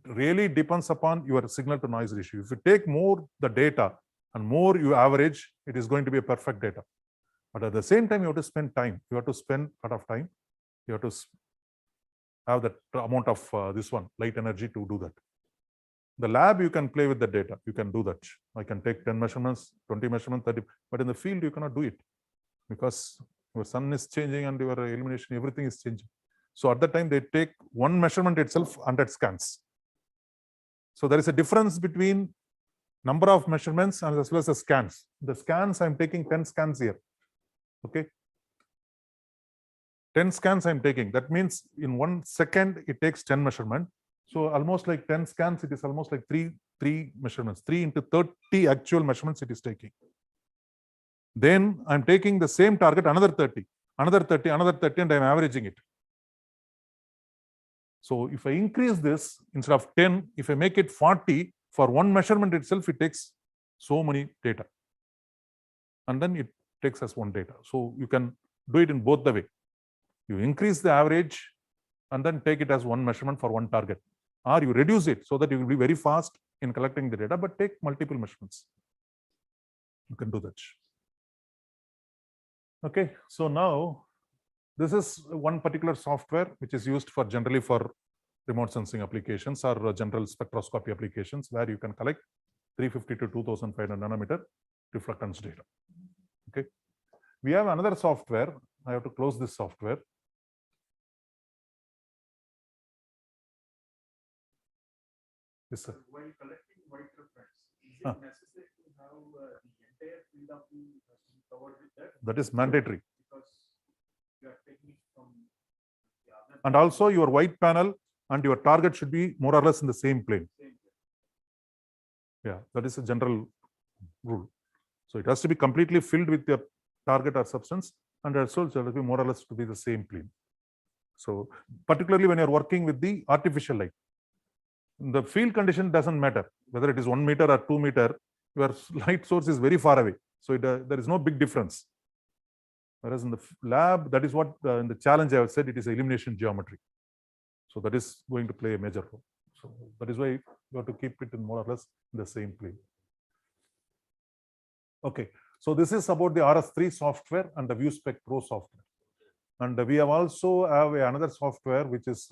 really depends upon your signal to noise ratio. If you take more the data and more you average, it is going to be a perfect data. But at the same time, you have to spend time. You have to spend a lot of time. You have to have that amount of this one, light energy to do that. The lab, you can play with the data. You can do that. I can take 10 measurements, 20 measurements, 30, but in the field, you cannot do it because Your sun is changing and your illumination, everything is changing. So at that time, they take one measurement itself 100 scans. So there is a difference between number of measurements and as well as the scans. The scans, I'm taking 10 scans here. Okay. 10 scans I'm taking. That means in 1 second, it takes 10 measurement. So almost like 10 scans, it is almost like three measurements, 3 into 30 actual measurements it is taking. Then I'm taking the same target, another 30, another 30, another 30, and I'm averaging it. So if I increase this, instead of 10, if I make it 40, for one measurement itself, it takes so many data. And then it takes as one data. So you can do it in both the way. You increase the average and then take it as one measurement for one target. Or you reduce it so that you will be very fast in collecting the data, but take multiple measurements. You can do that. Okay, so now this is one particular software which is used for generally for remote sensing applications or general spectroscopy applications where you can collect 350 to 2500 nanometer reflectance data. Okay, we have another software. I have to close this software. Yes, sir. While collecting white reference, is it necessary to have the entire field of view covered with that? That is mandatory. Because you are taking it from the other. And also your white panel and your target should be more or less in the same plane. Yeah, that is a general rule. So it has to be completely filled with your target or substance, and also it will be more or less to be the same plane. So particularly when you're working with the artificial light, the field condition doesn't matter whether it is 1 meter or 2 meter. Your light source is very far away, so there is no big difference. Whereas in the lab, that is what in the challenge I have said, it is illumination geometry. So that is going to play a major role. So that is why you have to keep it in more or less in the same plane. Okay, so this is about the RS3 software and the ViewSpec Pro software. And we have also have another software which is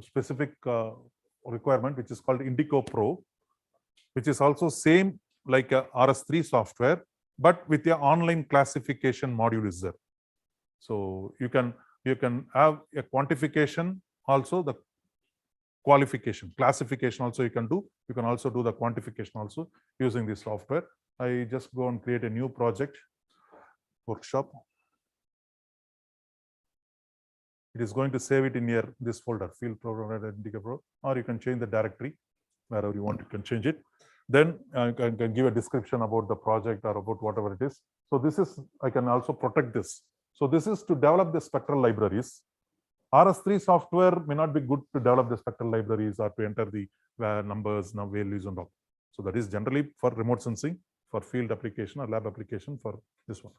specific requirement, which is called Indico Pro, which is also same like a RS3 software, but with your online classification module is there. So you can have a quantification, also the qualification, classification also you can do. You can also do the quantification also using this software. I just go and create a new project, workshop. It is going to save it in your this folder, field program Indica Pro, or you can change the directory wherever you want. You can change it. Then I can give a description about the project or about whatever it is. So this is, I can also protect this. So this is to develop the spectral libraries. RS3 software may not be good to develop the spectral libraries or to enter the numbers, values and all. So that is generally for remote sensing, for field application or lab application for this one.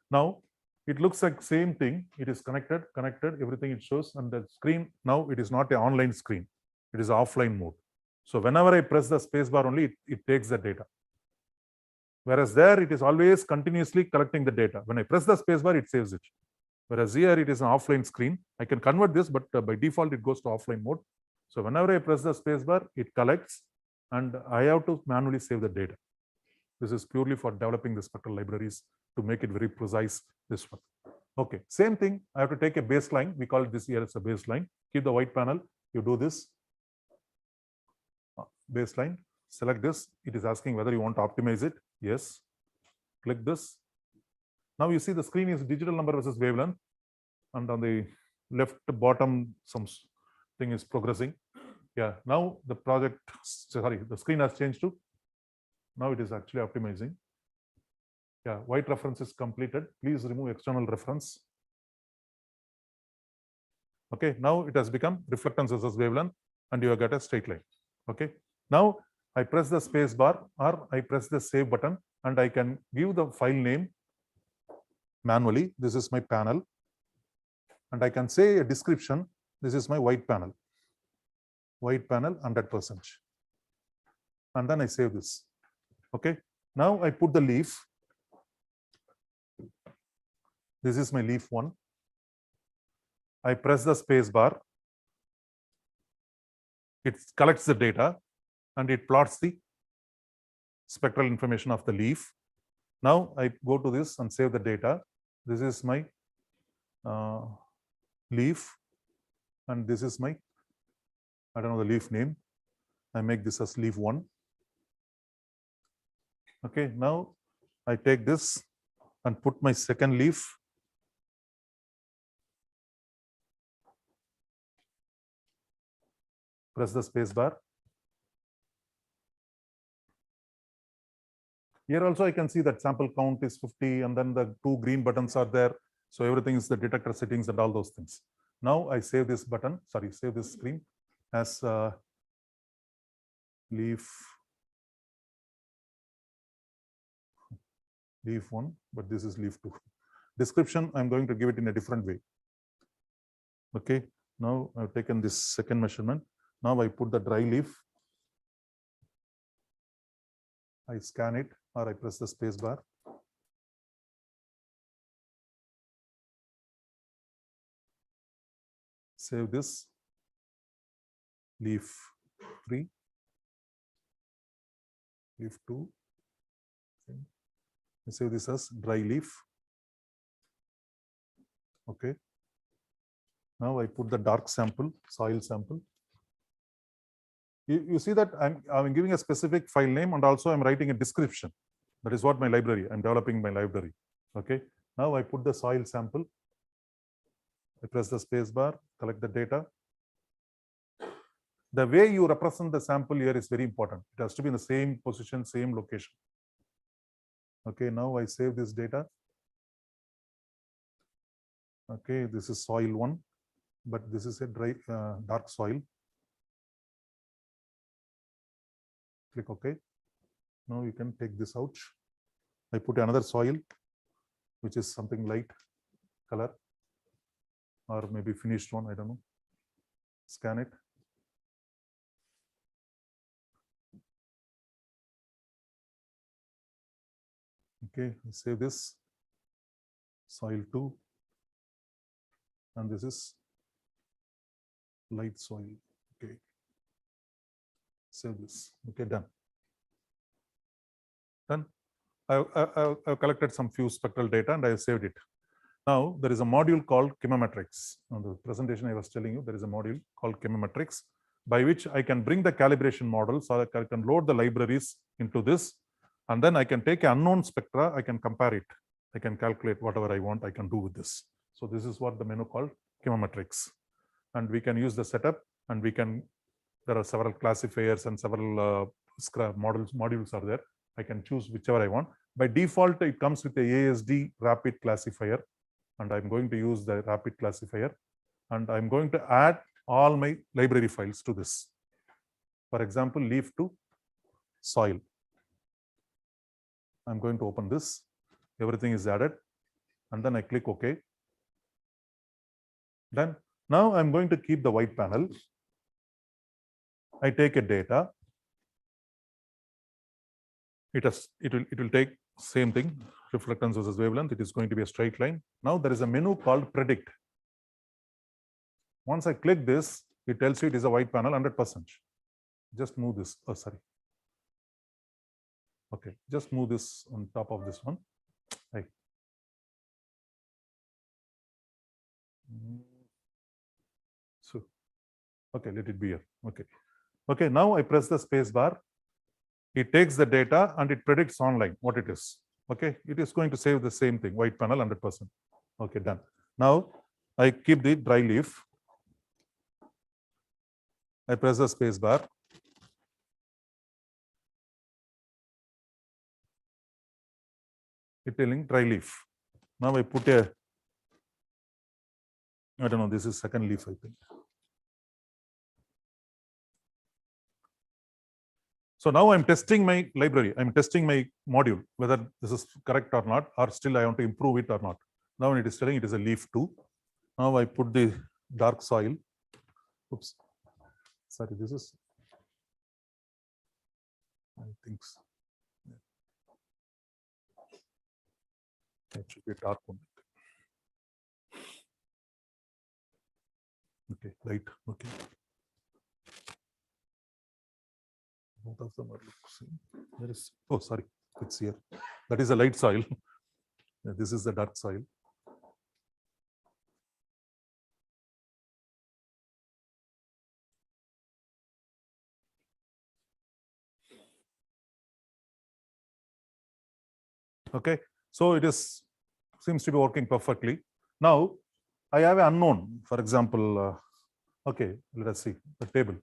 Now, it looks like same thing. It is connected, everything it shows, and the screen now it is not an online screen. It is offline mode. So whenever I press the space bar only, it takes the data. Whereas there it is always continuously collecting the data. When I press the space bar, it saves it. Whereas here it is an offline screen. I can convert this, but by default it goes to offline mode. So whenever I press the space bar, it collects, and I have to manually save the data. This is purely for developing the spectral libraries to make it very precise, this one. Okay, same thing. I have to take a baseline. We call this here as a baseline. Keep the white panel. You do this. Baseline. Select this. It is asking whether you want to optimize it. Yes. Click this. Now you see the screen is digital number versus wavelength. And on the left bottom, something is progressing. Yeah. Now the the screen has changed to. Now it is actually optimizing. Yeah, white reference is completed. Please remove external reference. Okay, now it has become reflectance versus wavelength, and you get a straight line. Okay, now I press the space bar or I press the save button, and I can give the file name manually. This is my panel, and I can say a description. This is my white panel. White panel 100%. And then I save this. Okay, now I put the leaf. This is my leaf 1. I press the space bar. It collects the data and it plots the spectral information of the leaf. Now I go to this and save the data. This is my leaf, and this is my, I don't know the leaf name. I make this as leaf 1. Okay, now I take this and put my second leaf. Press the space bar. Here also I can see that sample count is 50 and then the 2 green buttons are there. So everything is the detector settings and all those things. Now I save this button, sorry, save this screen as leaf 1, but this is leaf 2. Description, I'm going to give it in a different way. Okay, now I've taken this second measurement. Now I put the dry leaf. I scan it or I press the space bar. Save this, leaf 3, leaf 2. I save this as dry leaf. Okay. Now I put the dark sample, soil sample. You see that I'm giving a specific file name and also I'm writing a description. That is what my library, I'm developing my library. Okay. Now I put the soil sample. I press the space bar, collect the data. The way you represent the sample here is very important. It has to be in the same position, same location. Okay, now I save this data. Okay, this is soil 1, but this is a dry, dark soil. Click OK. Now you can take this out. I put another soil, which is something light color, or maybe finished one, I don't know. Scan it. Okay, save this, soil 2, and this is light soil. Okay, save this. Okay, done. Done. I've collected some few spectral data and I have saved it. Now there is a module called chemometrics. On the presentation I was telling you, there is a module called chemometrics by which I can bring the calibration model, so I can load the libraries into this, and then I can take an unknown spectra, I can compare it. I can calculate whatever I want, I can do with this. So this is what the menu called chemometrics. And we can use the setup, and we can, there are several classifiers and several modules are there. I can choose whichever I want. By default, it comes with the ASD rapid classifier, and I'm going to use the rapid classifier, and I'm going to add all my library files to this. For example, leaf 2, soil. I'm going to open this. Everything is added, and then I click OK. Then now I'm going to keep the white panel. I take a data. It will take same thing, reflectance versus wavelength. It is going to be a straight line. Now there is a menu called predict. Once I click this, it tells you it is a white panel 100%. Just move this. Oh, sorry. Okay, just move this on top of this one. Hey. So, okay, let it be here. Okay. Okay, now I press the space bar. It takes the data and it predicts online what it is. Okay, it is going to save the same thing, white panel 100%. Okay, done. Now I keep the dry leaf. I press the space bar. It telling dry leaf. Now I put a, I don't know, this is second leaf, I think. So now I'm testing my library. I'm testing my module, whether this is correct or not, or still I want to improve it or not. Now it is telling it is a leaf 2. Now I put the dark soil. Oops. Sorry, this is, I think so. It should be a dark one. Okay, light. Okay. Both of them are same. There is, oh, sorry, it's here. That is a light soil. This is the dark soil. Okay, so it is seems to be working perfectly. Now I have an unknown, for example, okay, let us see the table.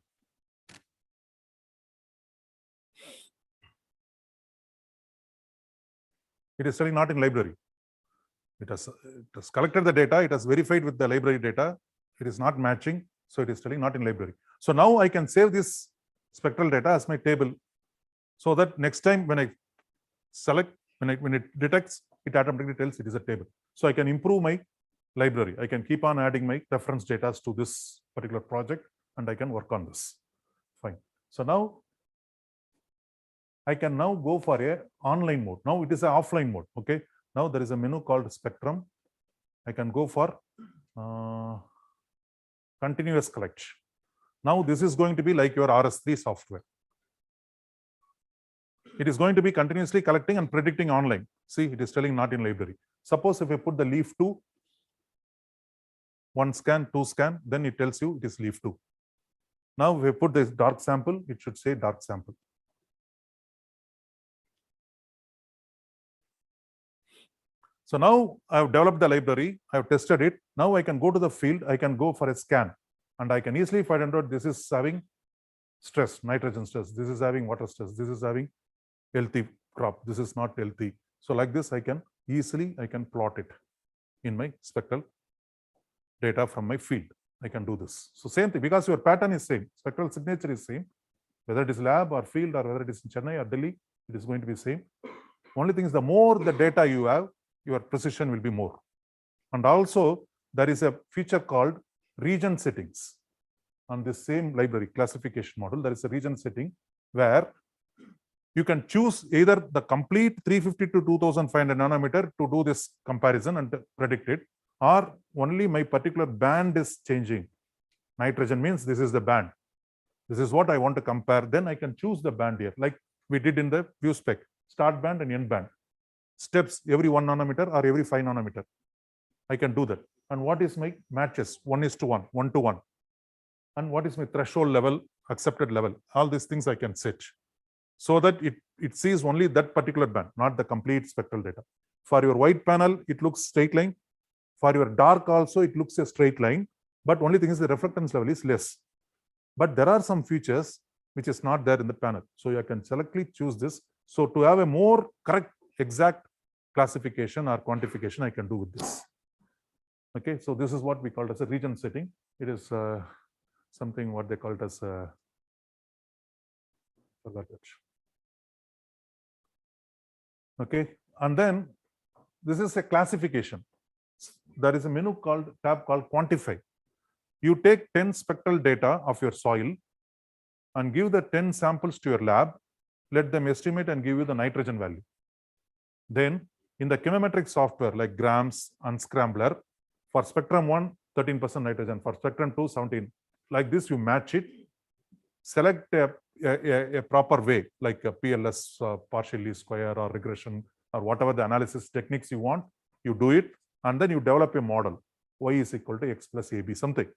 It is telling not in library. It has collected the data, it has verified with the library data, it is not matching, so it is telling not in library. So now I can save this spectral data as my table, so that next time when I select, when it detects, it automatically tells it is a table. So I can improve my library. I can keep on adding my reference data to this particular project, and I can work on this. Fine. So now I can now go for a online mode. Now it is an offline mode. Okay. Now there is a menu called spectrum. I can go for continuous collect. Now this is going to be like your RS3 software. It is going to be continuously collecting and predicting online. See, it is telling not in library. Suppose if I put the leaf 2, 1 scan, 2 scan, then it tells you it is leaf 2. Now if I put this dark sample, it should say dark sample. So now I have developed the library, I have tested it. Now I can go to the field, I can go for a scan, and I can easily find out this is having stress, nitrogen stress, this is having water stress, this is having healthy crop, this is not healthy. So like this, I can easily, I can plot it in my spectral data from my field. I can do this. So same thing, because your pattern is same, spectral signature is same, whether it is lab or field or whether it is in Chennai or Delhi, it is going to be same. Only thing is, the more the data you have, your precision will be more. And also there is a feature called region settings. On this same library classification model, there is a region setting where you can choose either the complete 350 to 2500 nanometer to do this comparison and predict it, or only my particular band is changing. Nitrogen means this is the band. This is what I want to compare. Then I can choose the band here, like we did in the view spec, start band and end band. Steps every 1 nanometer or every 5 nanometer. I can do that. And what is my matches? 1:1, 1:1. And what is my threshold level, accepted level? All these things I can set so that it sees only that particular band, not the complete spectral data. For your white panel, it looks straight line. For your dark also, it looks a straight line. But only thing is the reflectance level is less. But there are some features which is not there in the panel. So I can selectively choose this. So to have a more correct, exact classification or quantification, I can do with this. Okay, so this is what we call as a region setting. It is something what they call it as forgot it. Okay, and then this is a classification. There is a menu called tab called quantify. You take 10 spectral data of your soil and give the 10 samples to your lab, let them estimate and give you the nitrogen value. Then in the chemometric software like grams and scrambler, for spectrum 1, 13% nitrogen, for spectrum 2, 17. Like this, you match it, select a proper way, like a PLS, partial least square or regression or whatever the analysis techniques you want, you do it, and then you develop a model, y is equal to x plus ab something.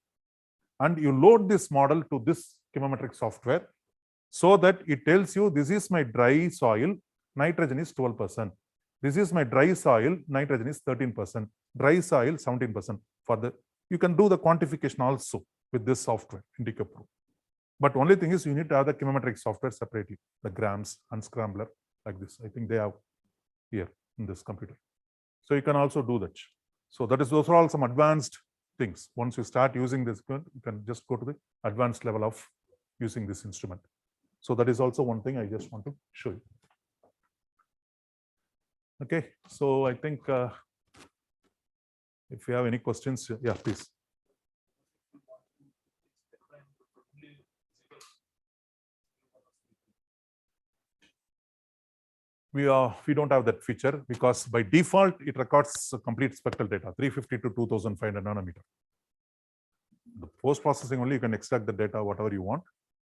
And you load this model to this chemometric software so that it tells you this is my dry soil, nitrogen is 12%. This is my dry soil, nitrogen is 13%. Dry soil, 17%. For the, you can do the quantification also with this software, Indica Pro. But only thing is you need to have the chemometric software separately, the grams and scrambler like this. I think they have here in this computer. So you can also do that. So that is, those are all some advanced things. Once you start using this, you can just go to the advanced level of using this instrument. So that is also one thing I just want to show you. Okay, so I think if you have any questions, yeah, please. We don't have that feature because by default it records complete spectral data, 350 to 2500 nanometer. The post processing only you can extract the data whatever you want,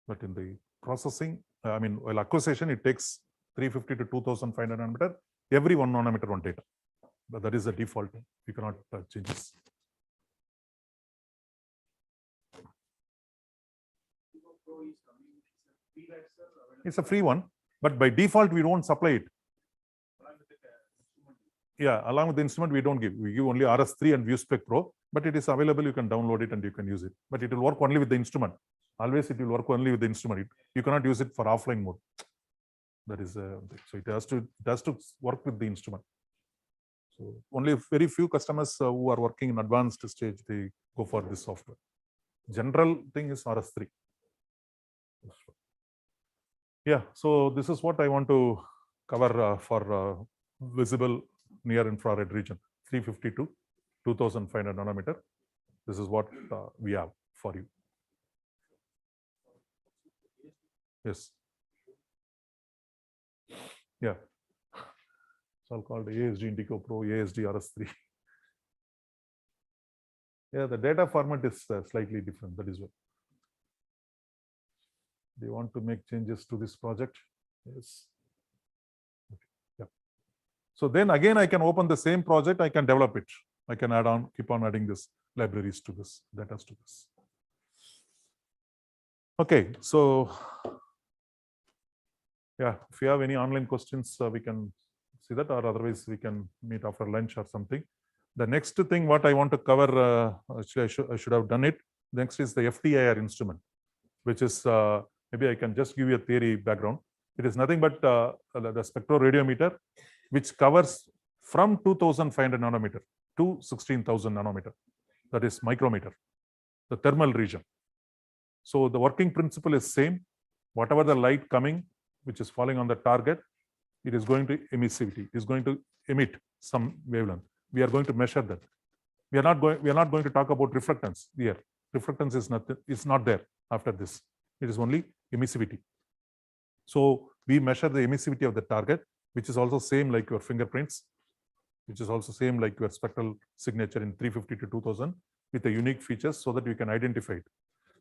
but in the processing, I mean, while acquisition, it takes 350 to 2500 nanometer, every 1 nanometer on data. But that is the default. You cannot change this. It's a free one, but by default we don't supply it. Yeah, along with the instrument, we don't give. We give only RS3 and ViewSpec Pro, but it is available. You can download it and you can use it. But it will work only with the instrument. Always it will work only with the instrument. You cannot use it for offline mode. That is so it has to work with the instrument. So only very few customers who are working in advanced stage, they go for this software. General thing is RS3. Yeah, so this is what I want to cover for visible near infrared region, 350 to 2500 nanometer. This is what we have for you. Yes. Yeah. It's all called ASD Indico Pro, ASD RS3. Yeah, the data format is slightly different. That is what. They want to make changes to this project. Yes. Okay. Yeah. So then again, I can open the same project. I can develop it. I can add on, keep on adding this libraries to this, data to this. Okay. So yeah, if you have any online questions, we can see that, or otherwise we can meet after lunch or something. The next thing what I want to cover, actually I should have done it. Next is the FTIR instrument, which is maybe I can just give you a theory background. It is nothing but the spectroradiometer, which covers from 2500 nanometer to 16,000 nanometer. That is micrometer, the thermal region. So the working principle is same. Whatever the light coming, which is falling on the target, it is going to emissivity. It is going to emit some wavelength. We are going to measure that. We are not going to talk about reflectance here. Reflectance is not there after this. It is only emissivity. So we measure the emissivity of the target, which is also same like your fingerprints, which is also same like your spectral signature in 350 to 2000 with the unique features so that you can identify it.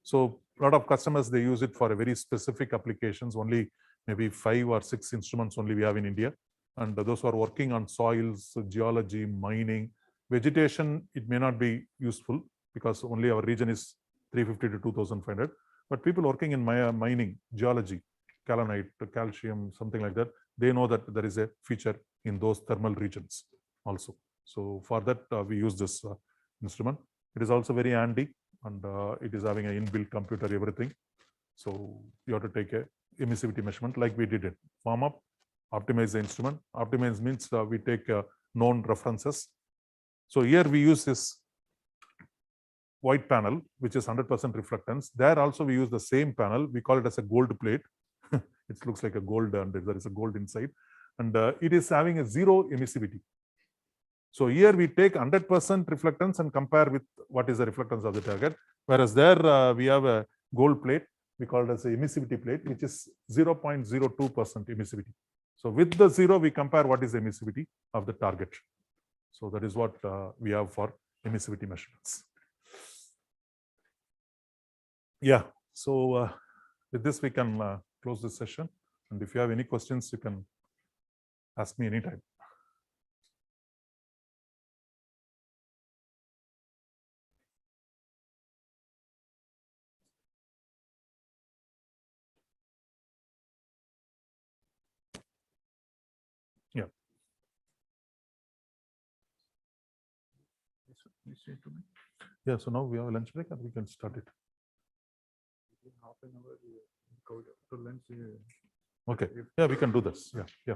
So a lot of customers, they use it for a very specific applications, only maybe 5 or 6 instruments only we have in India. And those who are working on soils, geology, mining, vegetation, it may not be useful because only our region is 350 to 2500. But people working in mining, geology, kaolinite, calcium, something like that, they know that there is a feature in those thermal regions also. So for that, we use this instrument. It is also very handy, and it is having an inbuilt computer, everything. So you have to take a emissivity measurement like we did it. Warm up, optimize the instrument. Optimize means we take known references. So here we use this white panel, which is 100% reflectance. There also we use the same panel. We call it as a gold plate. It looks like a gold, and there is a gold inside. And it is having a 0 emissivity. So here we take 100% reflectance and compare with what is the reflectance of the target. Whereas there we have a gold plate, we call it as a emissivity plate, which is 0.02% emissivity. So with the 0, we compare what is the emissivity of the target. So that is what we have for emissivity measurements. Yeah, so with this we can close this session. And if you have any questions, you can ask me anytime. Yeah. Yeah, so now we have a lunch break and we can start it. Half an hour, go to lunch. Okay. Yeah, we can do this. Yeah, yeah.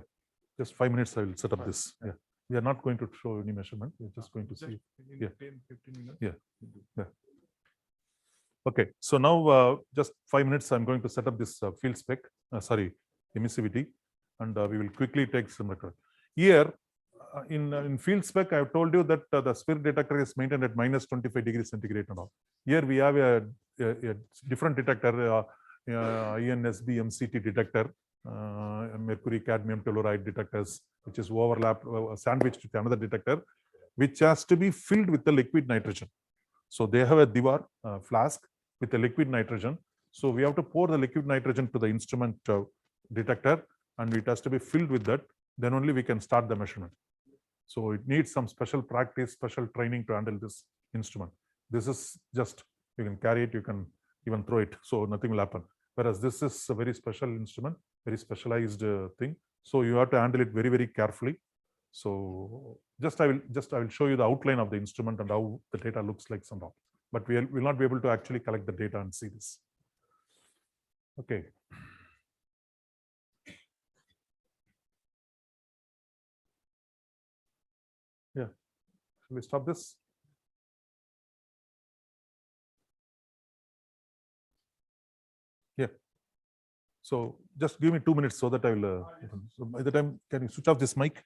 Just 5 minutes, I will set up this. Yeah. We are not going to show any measurement. We're just going to see. Yeah. 10, 15 minutes. Yeah. Yeah. Okay. So now just 5 minutes, I'm going to set up this field spec, emissivity, and we will quickly take some record. Here, in field spec, I have told you that the spirit detector is maintained at -25°C and all. Here we have a different detector, INSB MCT detector, mercury cadmium telluride detectors, which is sandwiched with another detector, which has to be filled with the liquid nitrogen. So they have a Diwar flask with a liquid nitrogen. So we have to pour the liquid nitrogen to the instrument detector, and it has to be filled with that. Then only we can start the measurement. So it needs some special practice, special training to handle this instrument. This is just, you can carry it, you can even throw it, so nothing will happen. Whereas this is a very special instrument, very specialized thing. So you have to handle it very, very carefully. So I will show you the outline of the instrument and how the data looks like and all. But we will not be able to actually collect the data and see this. Okay. Yeah. Shall we stop this? Yeah. So just give me 2 minutes so that I will. So by the time, can you switch off this mic?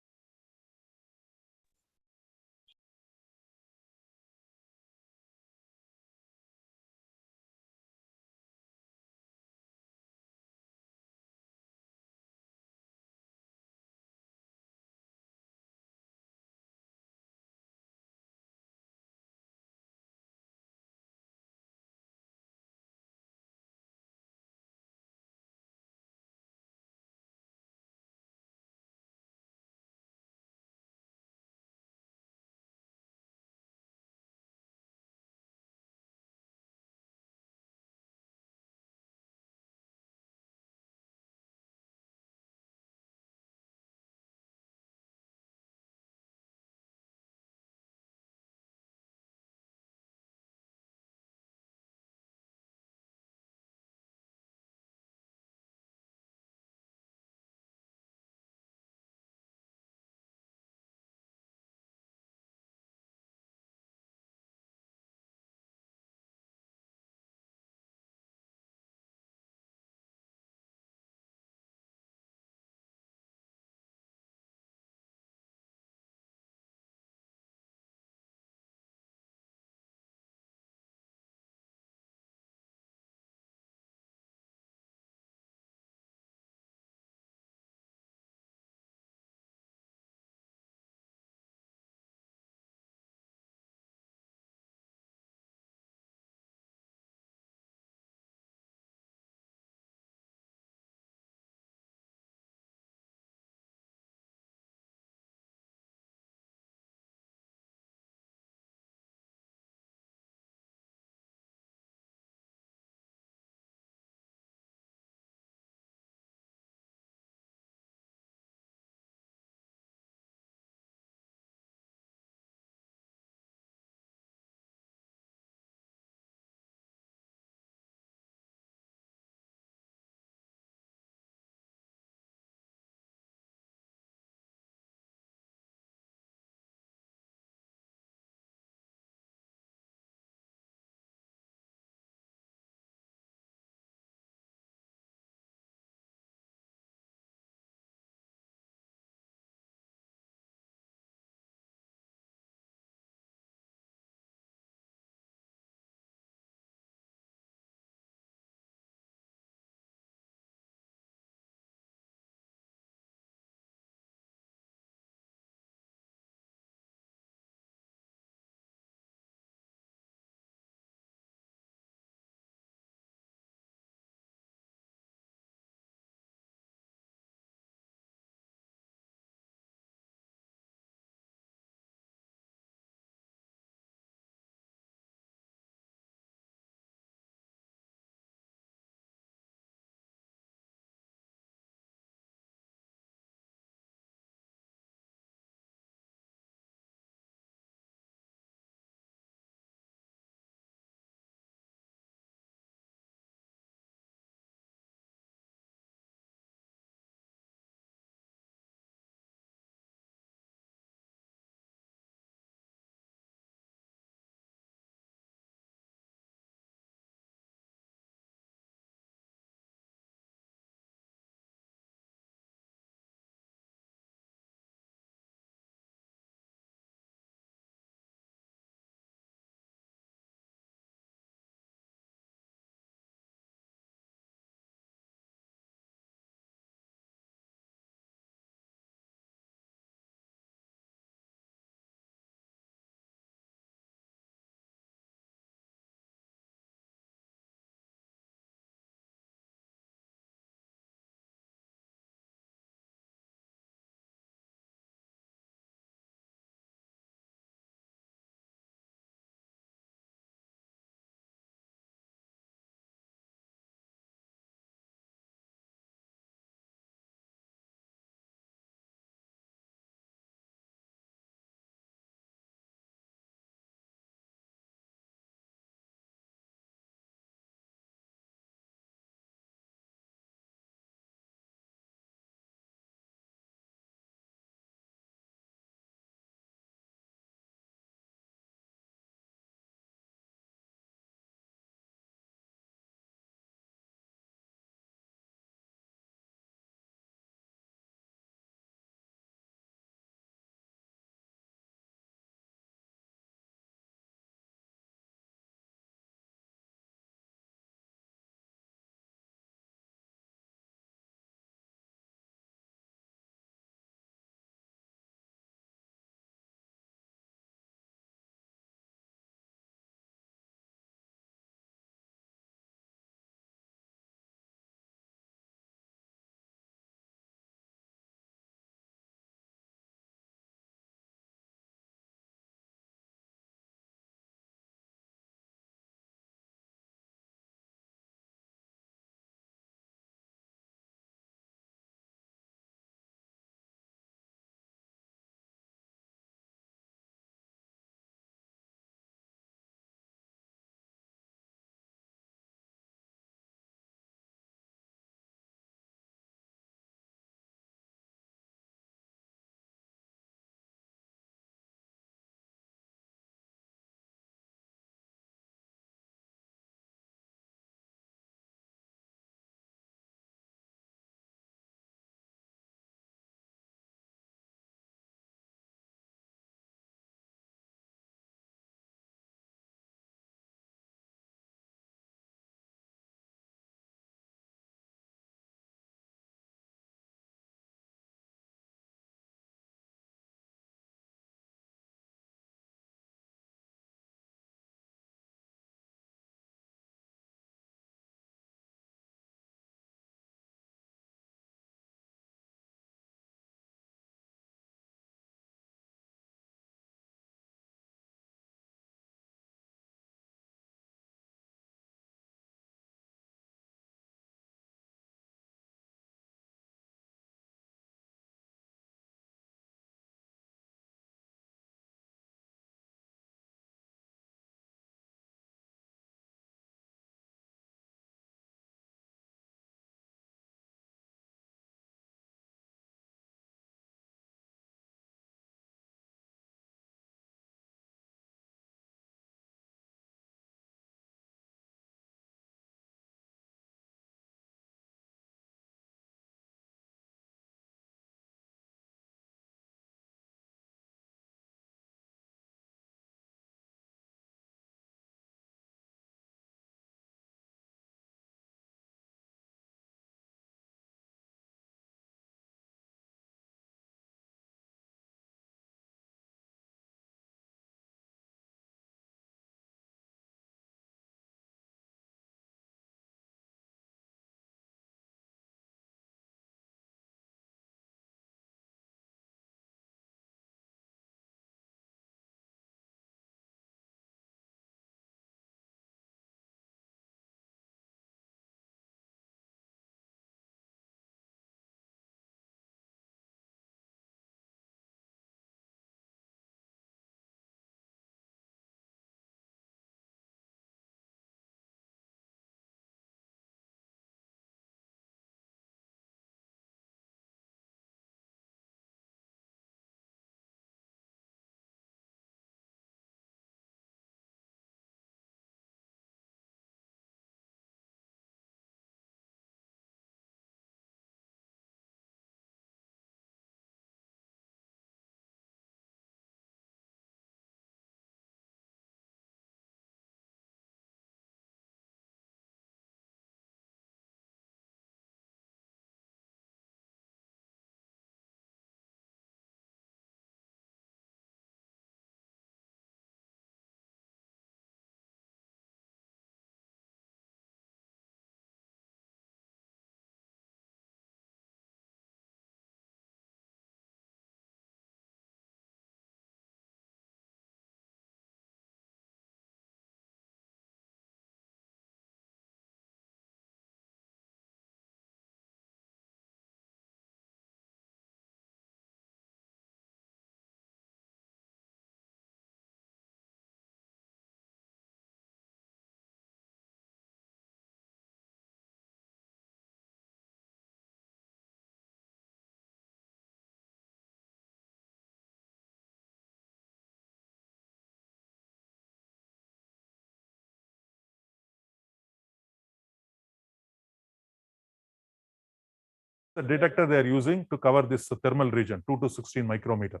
the detector they are using to cover this thermal region, 2 to 16 micrometer.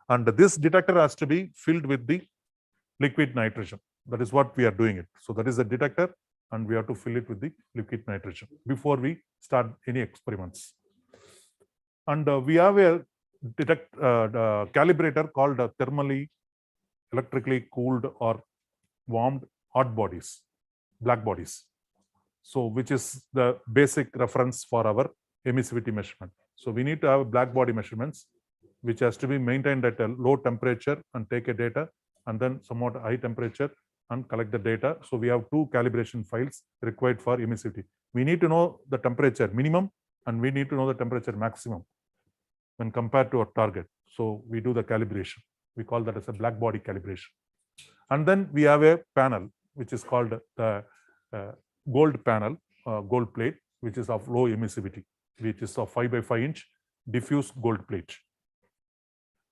And this detector has to be filled with the liquid nitrogen. That is what we are doing it. So that is the detector, and we have to fill it with the liquid nitrogen before we start any experiments. And we have a calibrator called thermally, electrically cooled or warmed hot bodies, black bodies. So which is the basic reference for our emissivity measurement. So we need to have black body measurements, which has to be maintained at a low temperature and take a data, and then somewhat high temperature and collect the data. So we have two calibration files required for emissivity. We need to know the temperature minimum, and we need to know the temperature maximum when compared to our target. So we do the calibration. We call that as a black body calibration. And then we have a panel, which is called the gold panel, gold plate, which is of low emissivity, which is of 5 by 5 inch diffuse gold plate.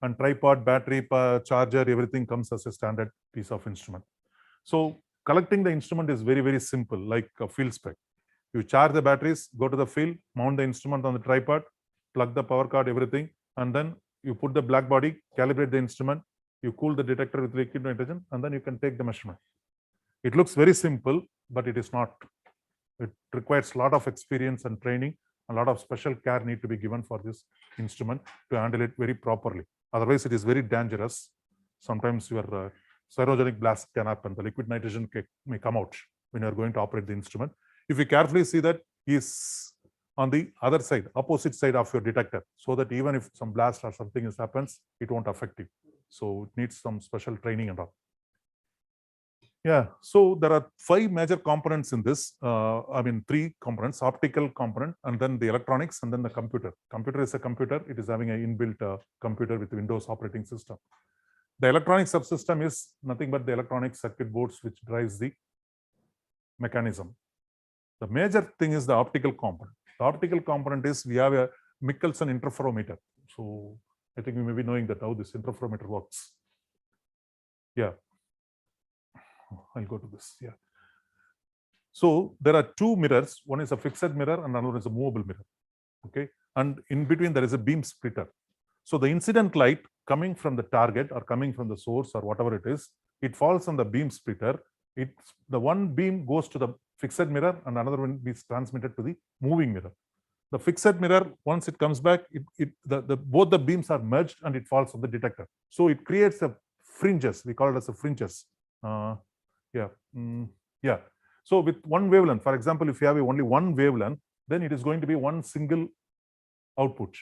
And tripod, battery, charger, everything comes as a standard piece of instrument. So collecting the instrument is very, very simple, like a field spec. You charge the batteries, go to the field, mount the instrument on the tripod, plug the power cord, everything, and then you put the black body, calibrate the instrument, you cool the detector with liquid nitrogen, and then you can take the measurement. It looks very simple, but it is not. It requires a lot of experience and training. A lot of special care need to be given for this instrument to handle it very properly. Otherwise, it is very dangerous. Sometimes your cyanogenic blast can happen. The liquid nitrogen may come out when you are going to operate the instrument. If you carefully see that is on the other side, opposite side of your detector, so that even if some blast or something happens, it won't affect you. So it needs some special training and all. Yeah, so there are 5 major components in this. 3 components: optical component, and then the electronics, and then the computer. Computer is a computer. It is having an inbuilt computer with Windows operating system. The electronic subsystem is nothing but the electronic circuit boards which drives the mechanism. The major thing is the optical component. The optical component is we have a Michelson interferometer. So I think you may be knowing that how this interferometer works. Yeah. I'll go to this. Yeah. So there are 2 mirrors. One is a fixed mirror and another is a movable mirror. Okay. And in between there is a beam splitter. So the incident light coming from the target or coming from the source or whatever it is, it falls on the beam splitter. The one beam goes to the fixed mirror and another one is transmitted to the moving mirror. The fixed mirror, once it comes back, both the beams are merged and it falls on the detector. So it creates a fringes. We call it as a fringes. Yeah. So with one wavelength, for example, if you have only one wavelength, then it is going to be one single output.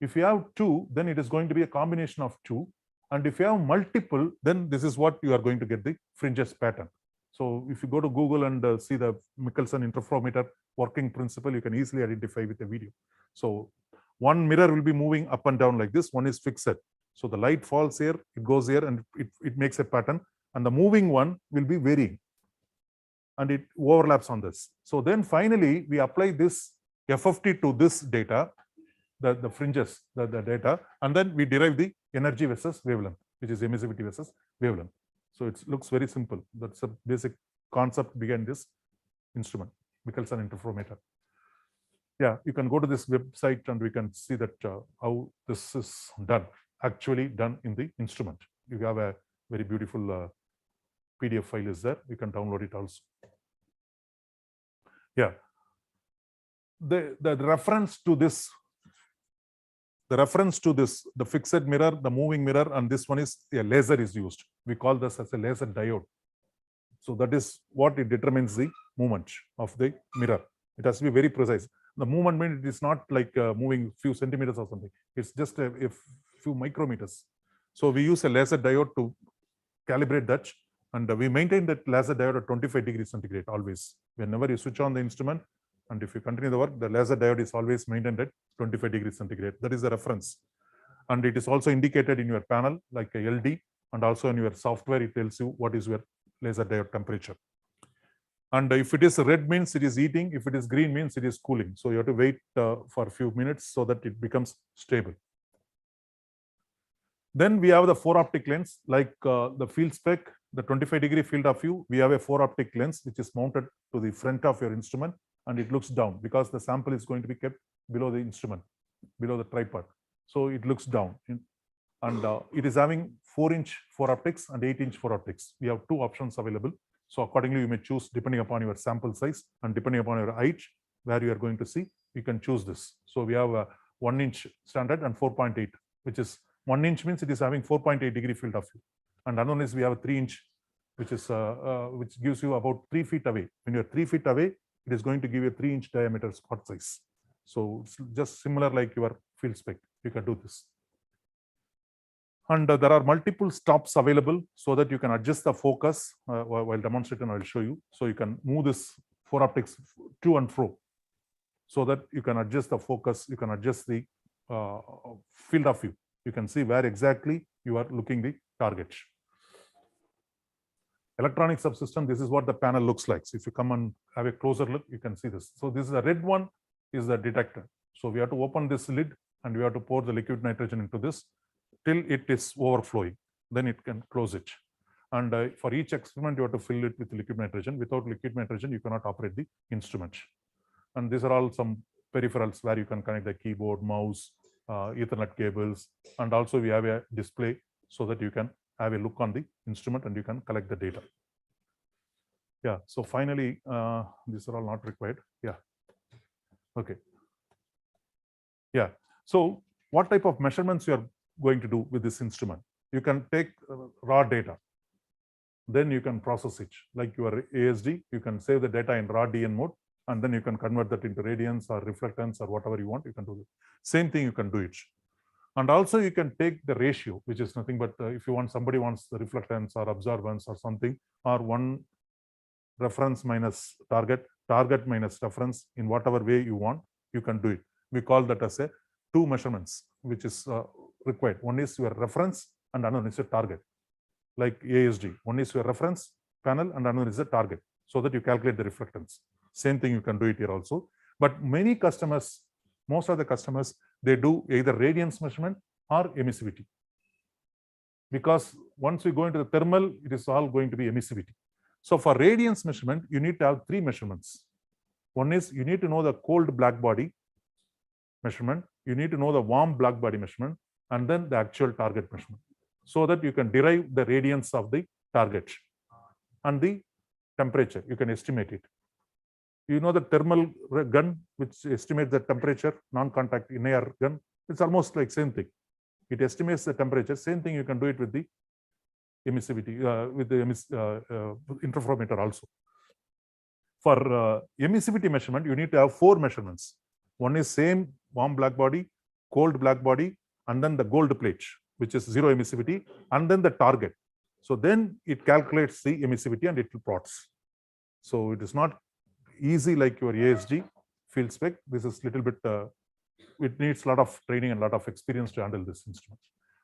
If you have 2, then it is going to be a combination of 2. And if you have multiple, then this is what you are going to get, the fringes pattern. So if you go to Google and see the Michelson interferometer working principle, you can easily identify with a video. So one mirror will be moving up and down like this. One is fixed. So the light falls here, it goes here, and it makes a pattern. And the moving one will be varying. And it overlaps on this. So then finally, we apply this FFT to this data, the fringes, the data, and then we derive the energy versus wavelength, which is emissivity versus wavelength. So it looks very simple. That's a basic concept behind this instrument, Michelson interferometer. Yeah, you can go to this website and we can see that how this is done, actually done in the instrument. You have a very beautiful PDF file is there. You can download it also. Yeah. The reference to this, the fixed mirror, the moving mirror, and this one is a laser is used. We call this as a laser diode. So that is what it determines the movement of the mirror. It has to be very precise. The movement means it is not like moving few centimeters or something. It's just a few micrometers. So we use a laser diode to calibrate that. And we maintain that laser diode at 25 degrees centigrade always. Whenever you switch on the instrument, and if you continue the work, the laser diode is always maintained at 25 degrees centigrade. That is the reference. And it is also indicated in your panel, like a LD, and also in your software, it tells you what is your laser diode temperature. And if it is red means it is heating, if it is green means it is cooling. So you have to wait for a few minutes so that it becomes stable. Then we have the 4-optic lens, like the field spec, the 25-degree field of view. We have a 4-optic lens which is mounted to the front of your instrument, and it looks down because the sample is going to be kept below the instrument, below the tripod. So it looks down. And it is having 4-inch 4 optics and 8-inch 4 optics. We have 2 options available. So accordingly, you may choose depending upon your sample size and depending upon your height, where you are going to see, you can choose this. So we have a 1-inch standard and 4.8, which is 1 inch means it is having 4.8 degree field of view. And another one is we have a 3-inch, which is which gives you about 3 feet away. When you're 3 feet away, it is going to give you a 3-inch diameter spot size. So it's just similar like your field spec. You can do this. And there are multiple stops available so that you can adjust the focus while demonstrating. I will show you. So you can move this 4 optics to and fro so that you can adjust the focus. You can adjust the field of view. You can see where exactly you are looking the target. Electronic subsystem, this is what the panel looks like. So if you come and have a closer look, you can see this. So this is the red one is the detector. So we have to open this lid and we have to pour the liquid nitrogen into this till it is overflowing. Then it can close it. And for each experiment, you have to fill it with liquid nitrogen. Without liquid nitrogen, you cannot operate the instrument. And these are all some peripherals where you can connect the keyboard, mouse, Ethernet cables, and also we have a display so that you can have a look on the instrument and you can collect the data. Yeah, so finally, these are all not required. Yeah, okay. Yeah, so what type of measurements you are going to do with this instrument? You can take raw data, then you can process it. Like your ASD, you can save the data in raw DN mode, and then you can convert that into radiance or reflectance or whatever you want, you can do it. Same thing, you can do it. And also you can take the ratio, which is nothing but if you want, somebody wants the reflectance or absorbance or something, or one reference minus target, target minus reference, in whatever way you want, you can do it. We call that as a 2 measurements, which is required. One is your reference and another is a target. Like ASD, one is your reference panel and another is a target, so that you calculate the reflectance. Same thing, you can do it here also. But many customers, most of the customers, they do either radiance measurement or emissivity. Because once we go into the thermal, it is all going to be emissivity. So for radiance measurement, you need to have 3 measurements. One is you need to know the cold black body measurement, you need to know the warm black body measurement, and then the actual target measurement, so that you can derive the radiance of the target and the temperature. You can estimate it. You know the thermal gun, which estimates the temperature, non-contact in-air gun. It's almost like same thing. It estimates the temperature. Same thing you can do it with the emissivity, with the interferometer also. For emissivity measurement, you need to have 4 measurements. One is same warm black body, cold black body, and then the gold plate, which is 0 emissivity, and then the target. So then it calculates the emissivity and it plots. So it is not easy like your ASD field spec. This is little bit, it needs a lot of training and a lot of experience to handle this instrument.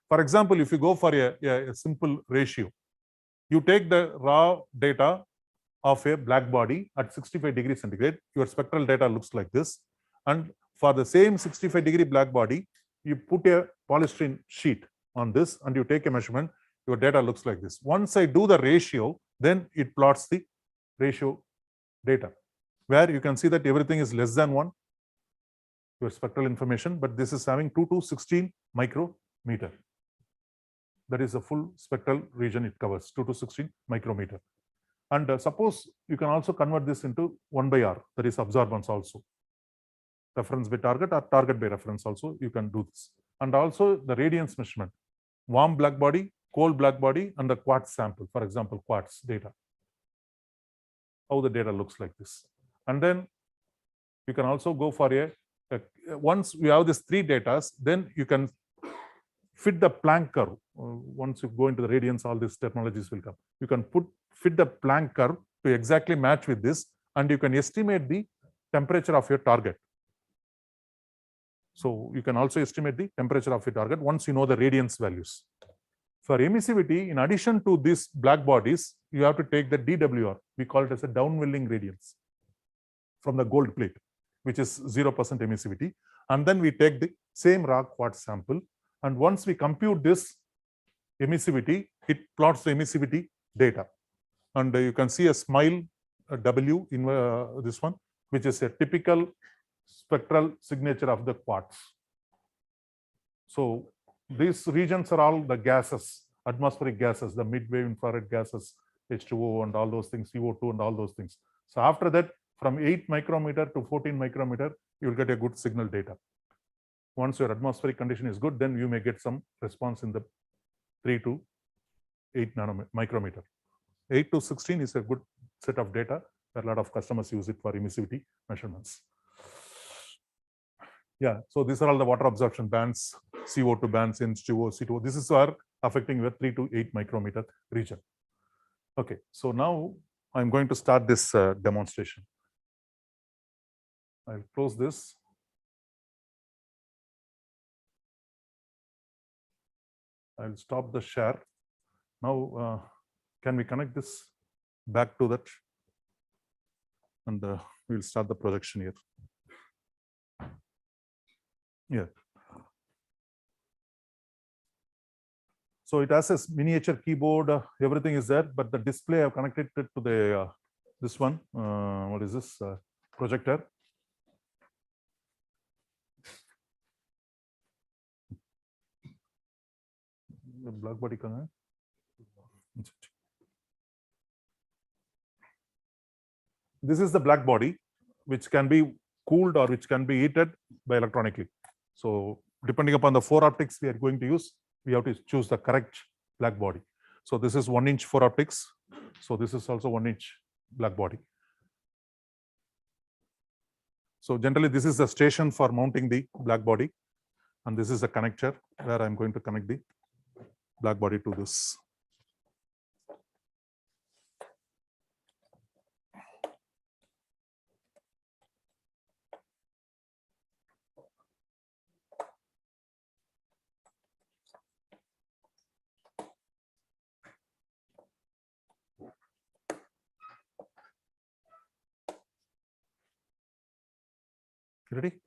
For example, if you go for a simple ratio, you take the raw data of a black body at 65 degrees centigrade, your spectral data looks like this. And for the same 65 degree black body, you put a polystyrene sheet on this and you take a measurement, your data looks like this. Once I do the ratio, then it plots the ratio data, where you can see that everything is less than 1, your spectral information, but this is having 2 to 16 micrometer. That is the full spectral region it covers, 2 to 16 micrometer. And suppose you can also convert this into 1 by R, that is absorbance also. Reference by target or target by reference also, you can do this. And also the radiance measurement, warm black body, cold black body, and the quartz sample, for example, quartz data. How the data looks like this. And then you can also go for once you have these 3 data, then you can fit the Planck curve. Once you go into the radiance, all these technologies will come. You can fit the Planck curve to exactly match with this, and you can estimate the temperature of your target. So you can also estimate the temperature of your target once you know the radiance values. For emissivity, in addition to these black bodies, you have to take the DWR. We call it as a downwelling radiance from the gold plate, which is 0% emissivity. And then we take the same raw quartz sample. And once we compute this emissivity, it plots the emissivity data. And you can see a smile, a W in this one, which is a typical spectral signature of the quartz. So these regions are all the gases, atmospheric gases, the mid-wave infrared gases, H2O and all those things, CO2 and all those things. So after that, from 8 micrometer to 14 micrometer, you will get a good signal data. Once your atmospheric condition is good, then you may get some response in the 3 to 8 micrometer. 8 to 16 is a good set of data where a lot of customers use it for emissivity measurements. Yeah, so these are all the water absorption bands, CO2 bands, H2O, C2O. This is our affecting the 3 to 8 micrometer region. Okay, so now I'm going to start this demonstration. I'll close this. I'll stop the share. Now, can we connect this back to that? And we'll start the projection here. Yeah. So it has a miniature keyboard, everything is there, but the display I've connected it to the this one. What is this projector? The black body color. This is the black body, which can be cooled or which can be heated by electronically. So depending upon the 4 optics we are going to use, we have to choose the correct black body. So this is 1-inch 4 optics. So this is also 1-inch black body. So generally this is the station for mounting the black body. And this is the connector where I'm going to connect the black body to this. Ready?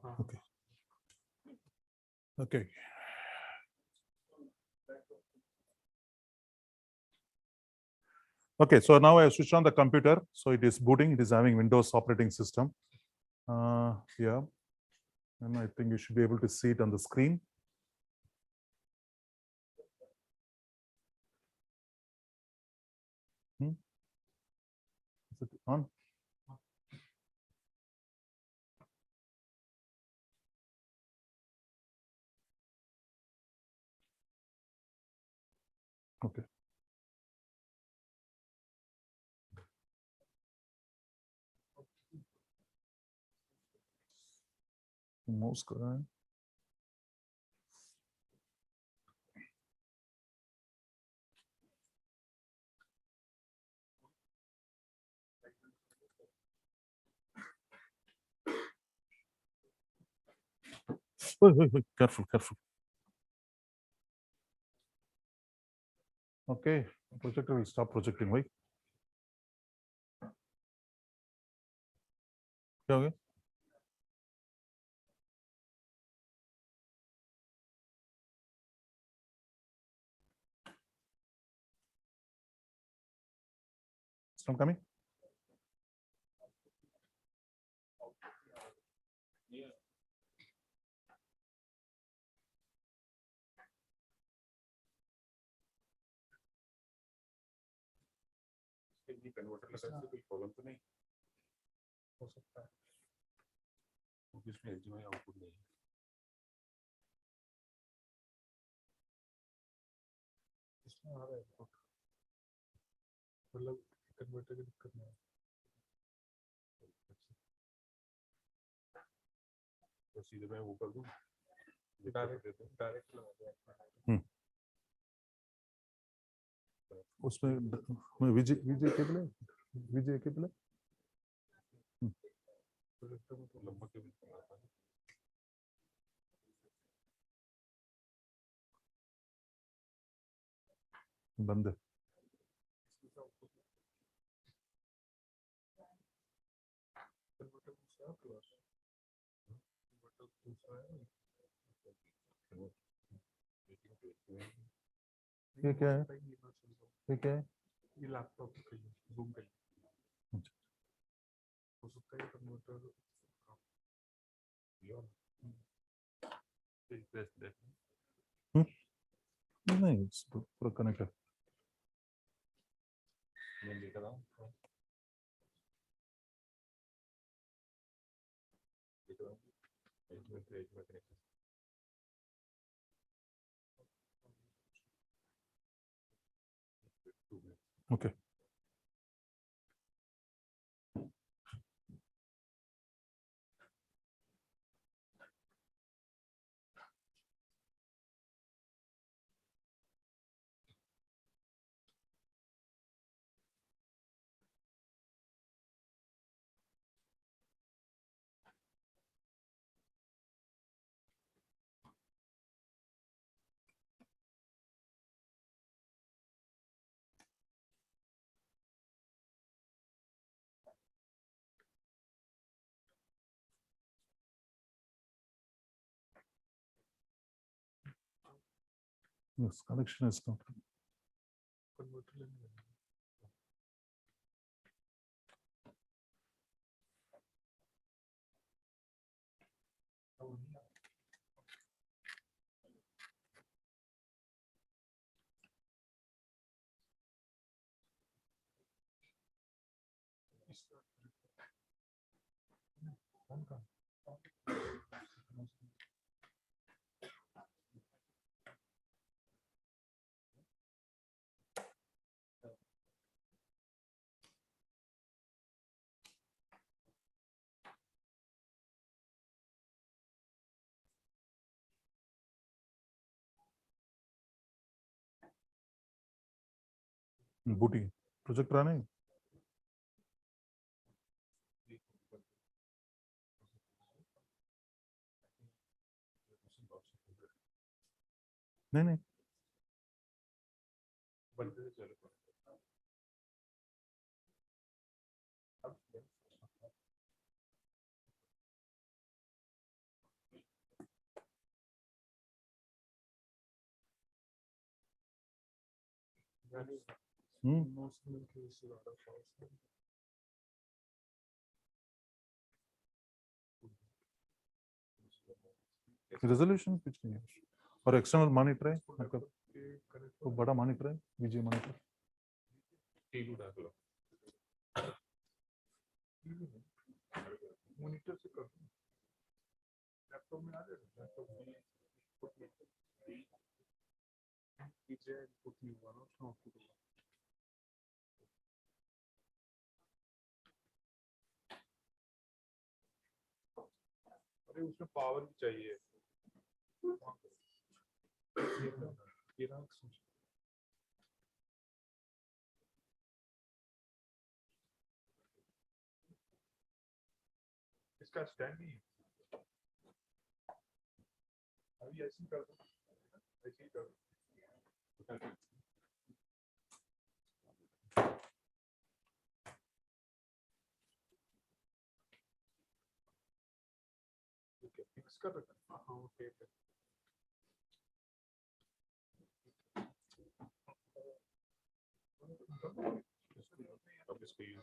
Okay. Okay. Okay, so now I have switched on the computer. So it is booting, it is having Windows operating system. Yeah, and I think you should be able to see it on the screen. Is it on? Okay. Mouse correct. Wait, careful, careful. Okay, projector will stop projecting. Wait. Okay. It's not coming. Converter लगा इससे कोई problem तो नहीं हो सकता है क्योंकि इसमें एचडीएमआई आउटपुट नहीं है इसमें आ रहा है आउटपुट मतलब कन्वर्टर की दिक्कत नहीं है तो सीधे मैं वो कर दूं डायरेक्ट लगा दिया उसमें विजय केबल है विजय केबल है लंबा केबल बंद है ये क्या है? ये क्या है? ये लैपटॉप का जूम का हो सकता है कन्वर्टर नहीं, पूरा कनेक्ट है। Okay. Yes, connection is not. Converter Booty. Project running. नहीं नहीं रेजोल्यूशन कुछ नहीं है और एक्सटर्नल मॉनिटर है आपका तो बड़ा मॉनिटर है विजय मॉनिटर मॉनिटर से कर लैपटॉप में आ जाएगा लैपटॉप में पीछे कुछ नहीं हुआ ना उसमें आपको अरे उसमें पावर भी चाहिए ये रहा इसका स्टैंड नहीं है अभी ऐसे ही कर दो ऐसे ही कर दो फिक्स कर रखा हाँ ओके अब इसको यूज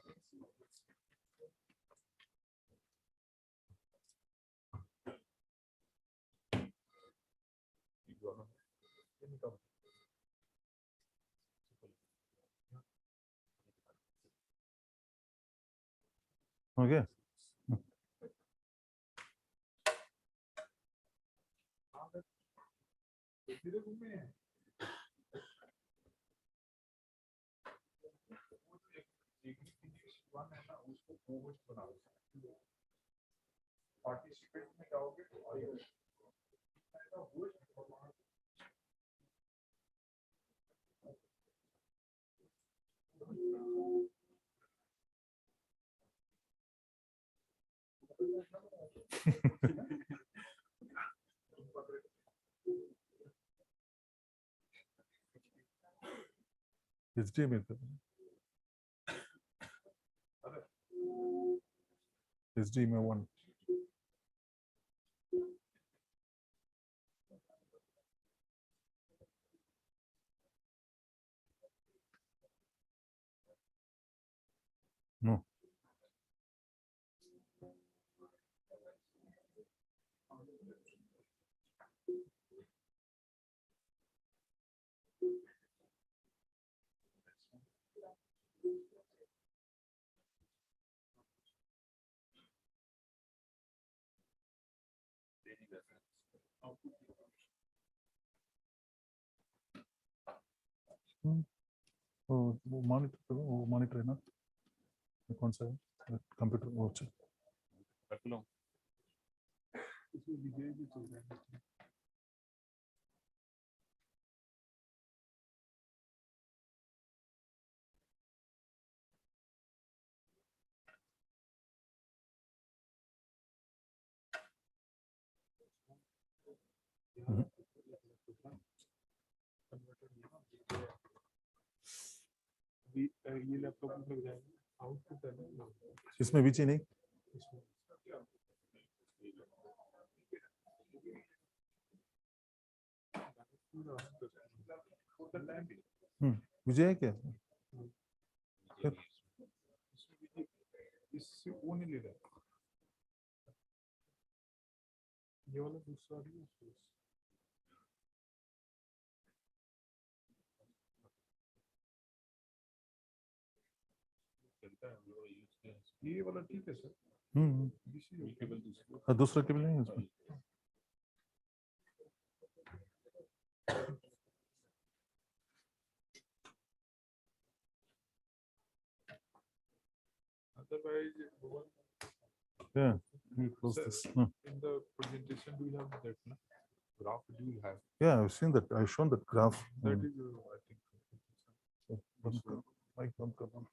हो गया पार्टिसिपेट में जाओगे तो HDMI HDMI 1 No. वो मॉनिटर है ना, कौन सा है कंप्यूटर वो ये लैपटॉप में लग जाएगा, आउटपुट है ना इसमें बीच ही नहीं। विजय है क्या? इससे वो नहीं ले रहा, ये वाला दूसरा भी है। ये वाला ठीक है सर। दूसरा केबल नहीं है उसमें। Otherwise, Yeah, we close sir, this. in the presentation, do you have that graph? Do you have Yeah, I've seen that. I've shown that graph. that? Is I think. Mic बंद कर दो।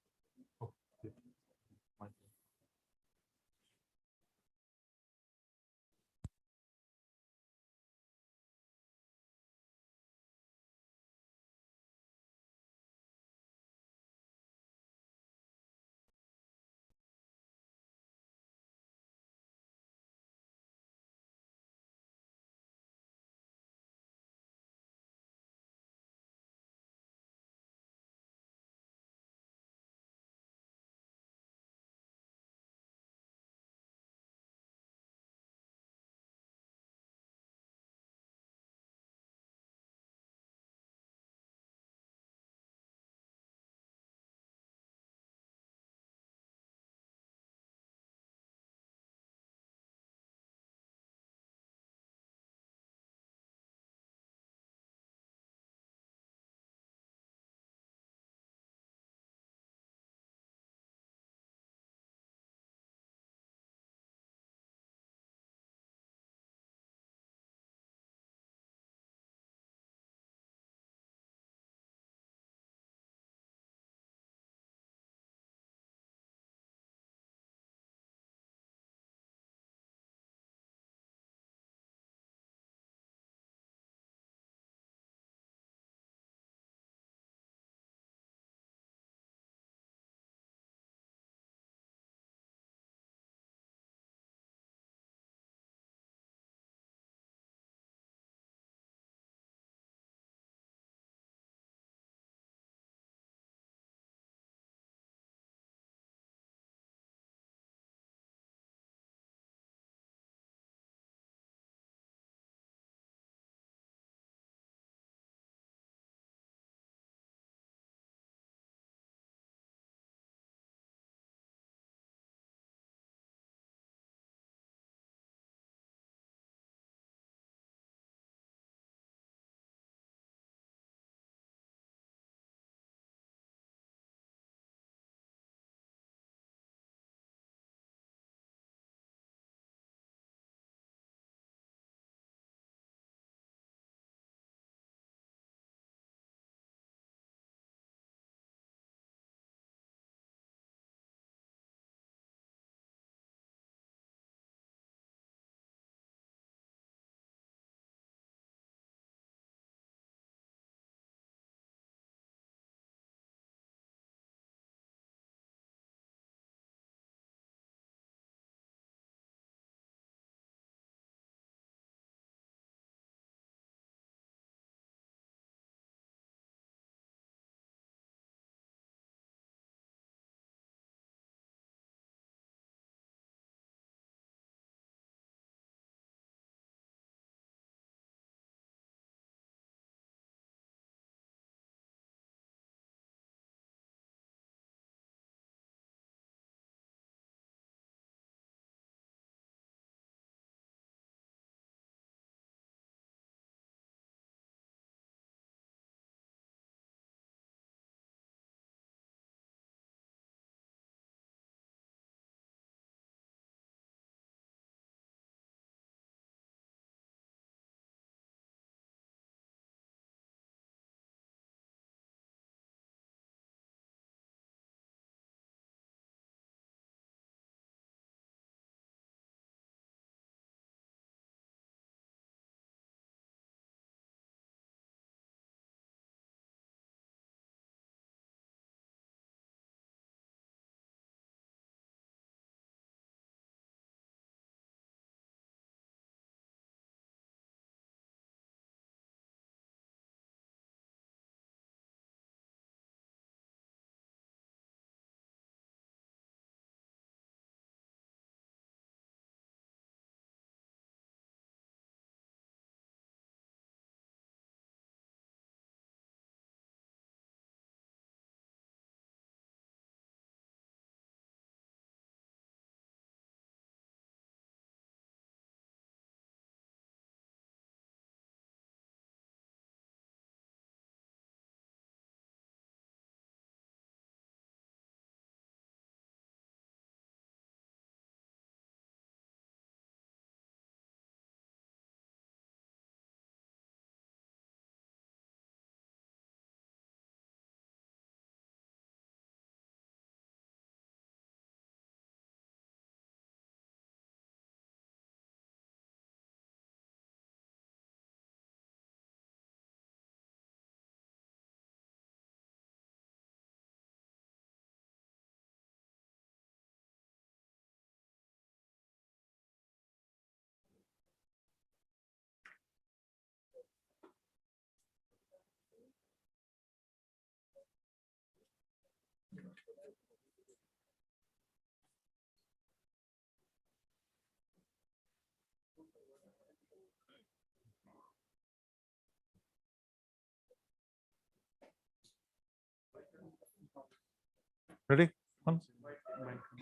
Ready? On.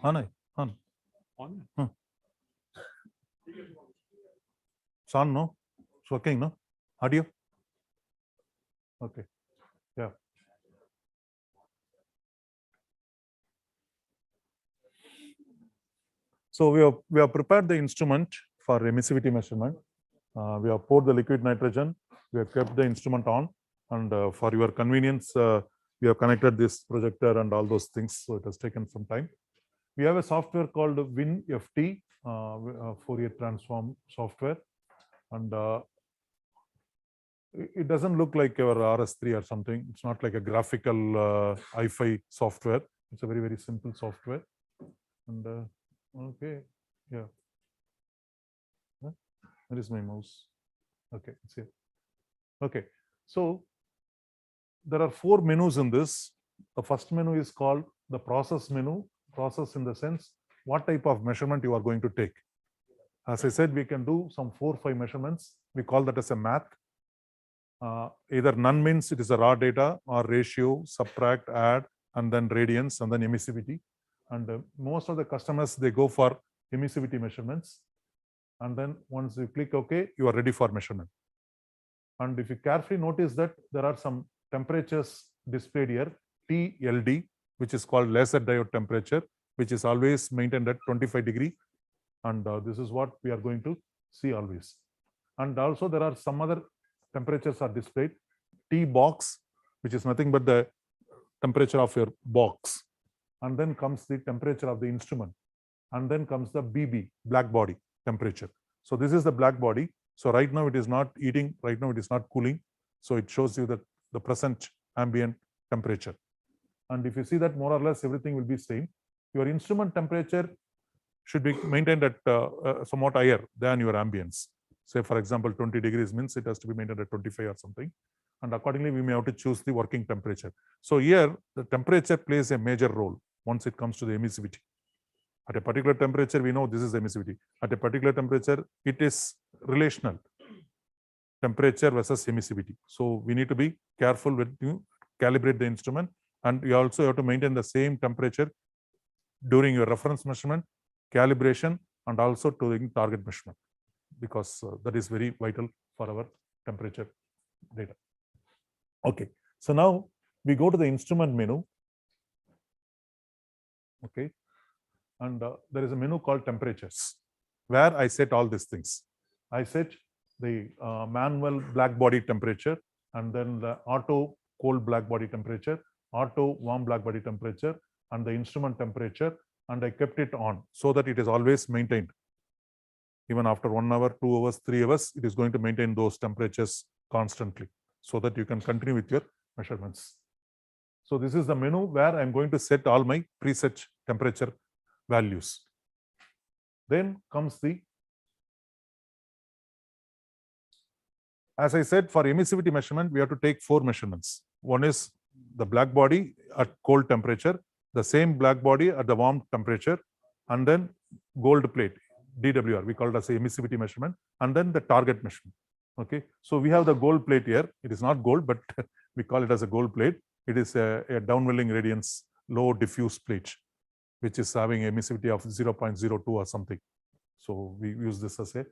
On. On. On. It's on, no? It's working, no? Audio? Okay. Yeah. So we have prepared the instrument for emissivity measurement. We have poured the liquid nitrogen. We have kept the instrument on, and for your convenience, we have connected this projector and all those things. So it has taken some time. We have a software called WinFT, Fourier transform software, and it doesn't look like your RS3 or something. It's not like a graphical hi-fi software. It's a very, very simple software. And okay, yeah. Where is my mouse? Okay, it's here. Okay, so there are 4 menus in this. The first menu is called the process menu. Process in the sense, what type of measurement you are going to take. As I said, we can do some 4 or 5 measurements. We call that as a math. Either none means it is a raw data, or ratio, subtract, add, and then radiance, and then emissivity. And most of the customers, they go for emissivity measurements. And then once you click OK, you are ready for measurement. And if you carefully notice that there are some temperatures displayed here, TLD, which is called laser diode temperature, which is always maintained at 25 degree. And this is what we are going to see always. And also there are some other temperatures are displayed. T box, which is nothing but the temperature of your box. And then comes the temperature of the instrument. And then comes the BB, black body temperature. So this is the black body. So right now it is not heating, right now it is not cooling. So it shows you that the present ambient temperature. And if you see that more or less everything will be same, your instrument temperature should be maintained at somewhat higher than your ambience. Say for example, 20 degrees means it has to be maintained at 25 or something. And accordingly, we may have to choose the working temperature. So here, the temperature plays a major role once it comes to the emissivity. At a particular temperature, we know this is emissivity. At a particular temperature, it is relational. Temperature versus emissivity. So we need to be careful when you calibrate the instrument. And you also have to maintain the same temperature during your reference measurement, calibration, and also during target measurement, because that is very vital for our temperature data. Okay, so now we go to the instrument menu. Okay, and there is a menu called temperatures, where I set all these things. I set the manual black body temperature, and then the auto cold black body temperature, auto warm black body temperature, and the instrument temperature, and I kept it on so that it is always maintained. Even after 1 hour, 2 hours, 3 hours, it is going to maintain those temperatures constantly so that you can continue with your measurements. So this is the menu where I'm going to set all my preset temperature values. Then comes the, as I said, for emissivity measurement, we have to take 4 measurements. One is the black body at cold temperature, the same black body at the warm temperature, and then gold plate, DWR, we call it as a emissivity measurement, and then the target measurement. Okay, so we have the gold plate here. It is not gold, but we call it as a gold plate. It is a downwelling radiance, low diffuse plate, which is having emissivity of 0.02 or something. So we use this as a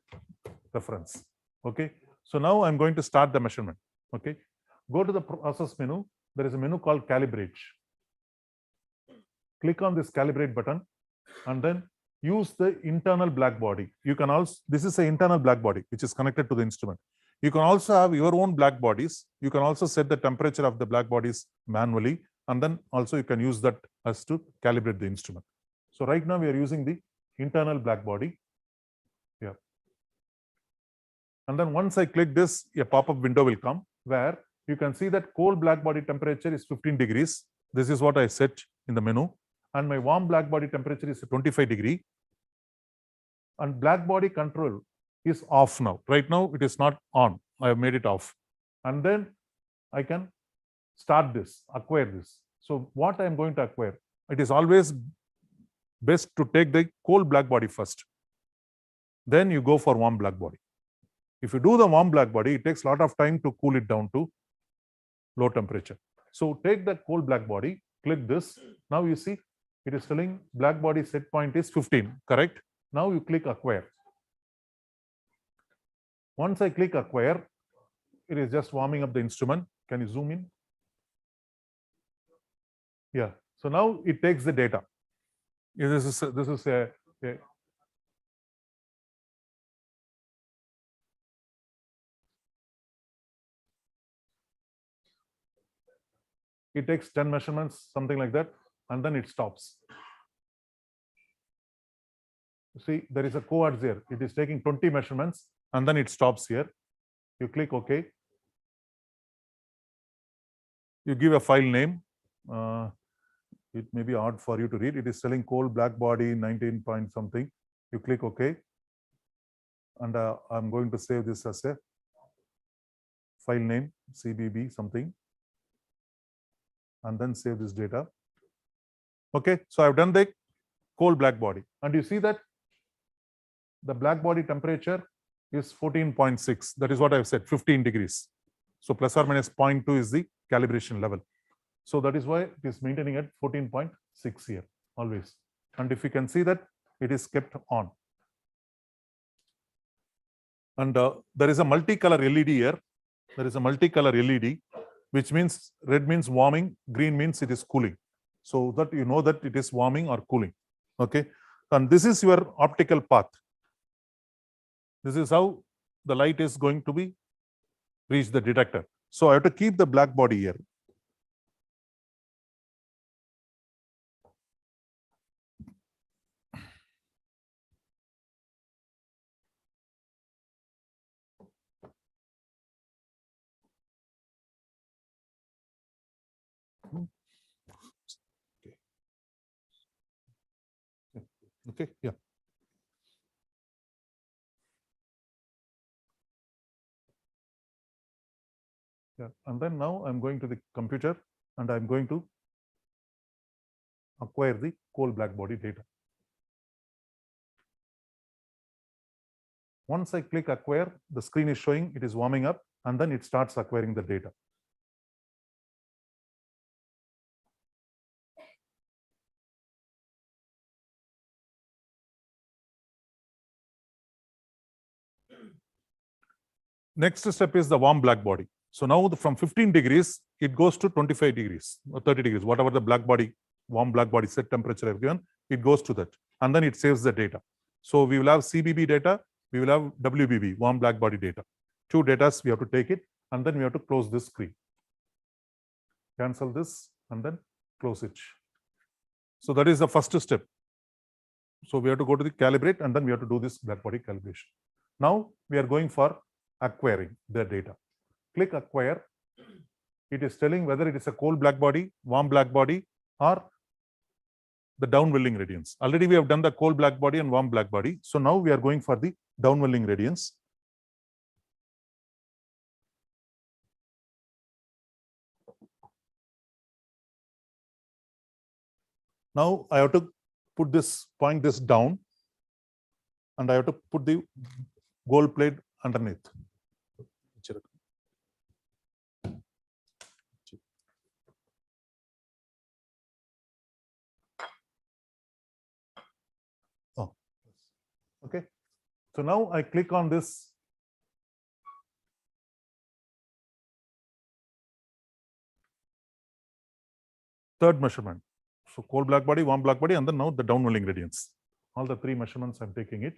reference. Okay, so now I'm going to start the measurement. Okay, go to the process menu. There is a menu called calibrate. Click on this calibrate button, and then use the internal black body. You can also, this is an internal black body which is connected to the instrument. You can also have your own black bodies. You can also set the temperature of the black bodies manually, and then also you can use that as to calibrate the instrument. So right now we are using the internal black body. Yeah. And then once I click this, a pop-up window will come where you can see that cold black body temperature is 15 degrees. This is what I set in the menu. And my warm black body temperature is 25 degree. And black body control is off now. Right now, it is not on. I have made it off. And then I can start this, acquire this. So what I am going to acquire, it is always best to take the cold black body first. Then you go for warm black body. If you do the warm black body, it takes a lot of time to cool it down to low temperature. So take the cold black body click this. Now you see it is telling black body set point is 15, correct? Now you click acquire. Once I click acquire, it is just warming up the instrument. Can you zoom in? Yeah. So now it takes the data. This is a it takes 10 measurements, something like that, and then it stops. See, there is a cohort there. It is taking 20 measurements, and then it stops here. You click OK. You give a file name. It may be hard for you to read. It is telling coal black body 19 point something. You click OK. And I'm going to save this as a file name, CBB something. And then save this data. Okay, so I've done the coal black body. And you see that the black body temperature is 14.6. That is what I've said, 15 degrees. So plus or minus 0.2 is the calibration level. So that is why it is maintaining at 14.6 here always. And if you can see that it is kept on. And there is a multicolor LED here. There is a multicolor LED, which means red means warming, green means it is cooling. So that you know that it is warming or cooling. Okay. And this is your optical path. This is how the light is going to be reach the detector. So I have to keep the black body here. Okay, yeah. Yeah, and then now I'm going to the computer and I'm going to acquire the coal black body data. Once I click acquire, the screen is showing it is warming up and then it starts acquiring the data. Next step is the warm black body. So now from 15 degrees, it goes to 25 degrees or 30 degrees, whatever the black body, warm black body set temperature I've given, it goes to that. And then it saves the data. So we will have CBB data, we will have WBB, warm black body data. Two data, we have to take it, and then we have to close this screen. Cancel this, and then close it. So that is the first step. So we have to go to the calibrate, and then we have to do this black body calibration. Now we are going for acquiring the data. Click acquire. It is telling whether it is a cold black body, warm black body, or the downwelling radiance. Already we have done the cold black body and warm black body. So now we are going for the downwelling radiance. Now I have to put this, point this down, and I have to put the gold plate underneath. Oh, okay. So now I click on this. Third measurement. So cold black body, warm black body, and then now the downwelling radiance. All the three measurements I'm taking it.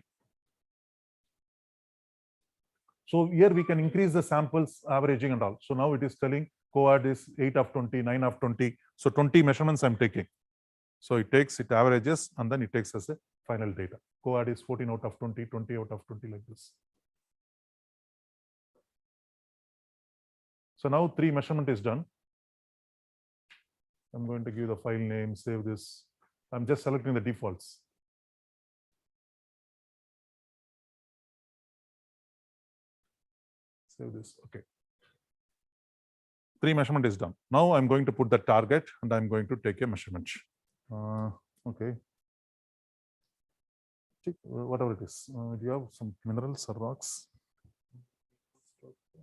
So here we can increase the samples averaging and all. So now it is telling cohort is 8 of 20, 9 of 20. So 20 measurements I'm taking. So it takes, it averages, and then it takes as a final data. Cohort is 14 out of 20, 20 out of 20 like this. So now 3 measurement is done. I'm going to give the file name, save this. I'm just selecting the defaults. Save this, okay. 3 measurement is done. Now I'm going to put the target and I'm going to take a measurement. Okay. Whatever it is. Do you have some minerals or rocks?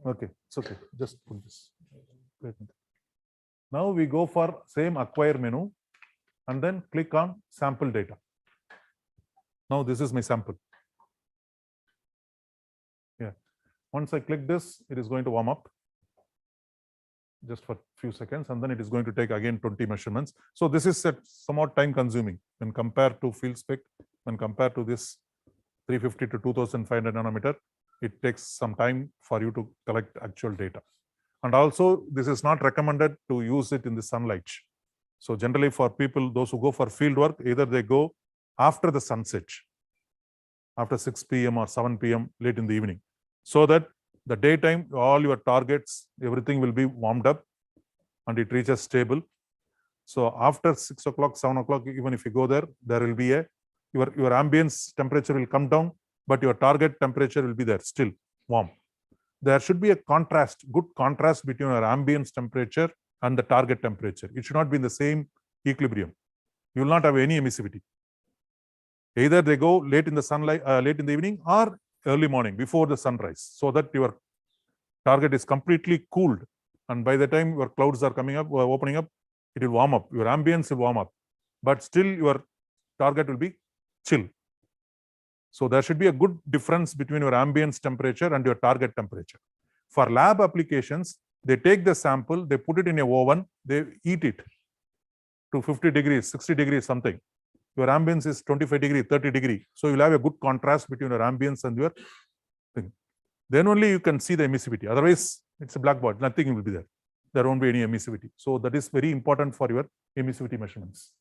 Okay, it's okay. Just put this. Now we go for same acquire menu and then click on sample data. Now this is my sample. Yeah. Once I click this, it is going to warm up just for a few seconds, and then it is going to take again 20 measurements. So this is somewhat time consuming when compared to field spec, when compared to this 350 to 2500 nanometer. It takes some time for you to collect actual data. And also, this is not recommended to use it in the sunlight. So generally for people, those who go for field work, either they go after the sunset, after 6 p.m. or 7 p.m. late in the evening, so that the daytime, all your targets, everything will be warmed up and it reaches stable. So after 6 o'clock, 7 o'clock, even if you go there, there will be your ambience temperature will come down, but your target temperature will be there still warm. There should be a contrast, good contrast between your ambience temperature and the target temperature. It should not be in the same equilibrium. You will not have any emissivity. Either they go late in the sunlight, late in the evening, or early morning before the sunrise, so that your target is completely cooled. And by the time your clouds are coming up, opening up, it will warm up. Your ambience will warm up, but still your target will be chill. So there should be a good difference between your ambience temperature and your target temperature. For lab applications, they take the sample, they put it in a oven, they heat it to 50 degrees, 60 degrees, something. Your ambience is 25 degree, 30 degree. So you'll have a good contrast between your ambience and your thing. Then only you can see the emissivity. Otherwise, it's a blackboard. Nothing will be there. There won't be any emissivity. So that is very important for your emissivity measurements.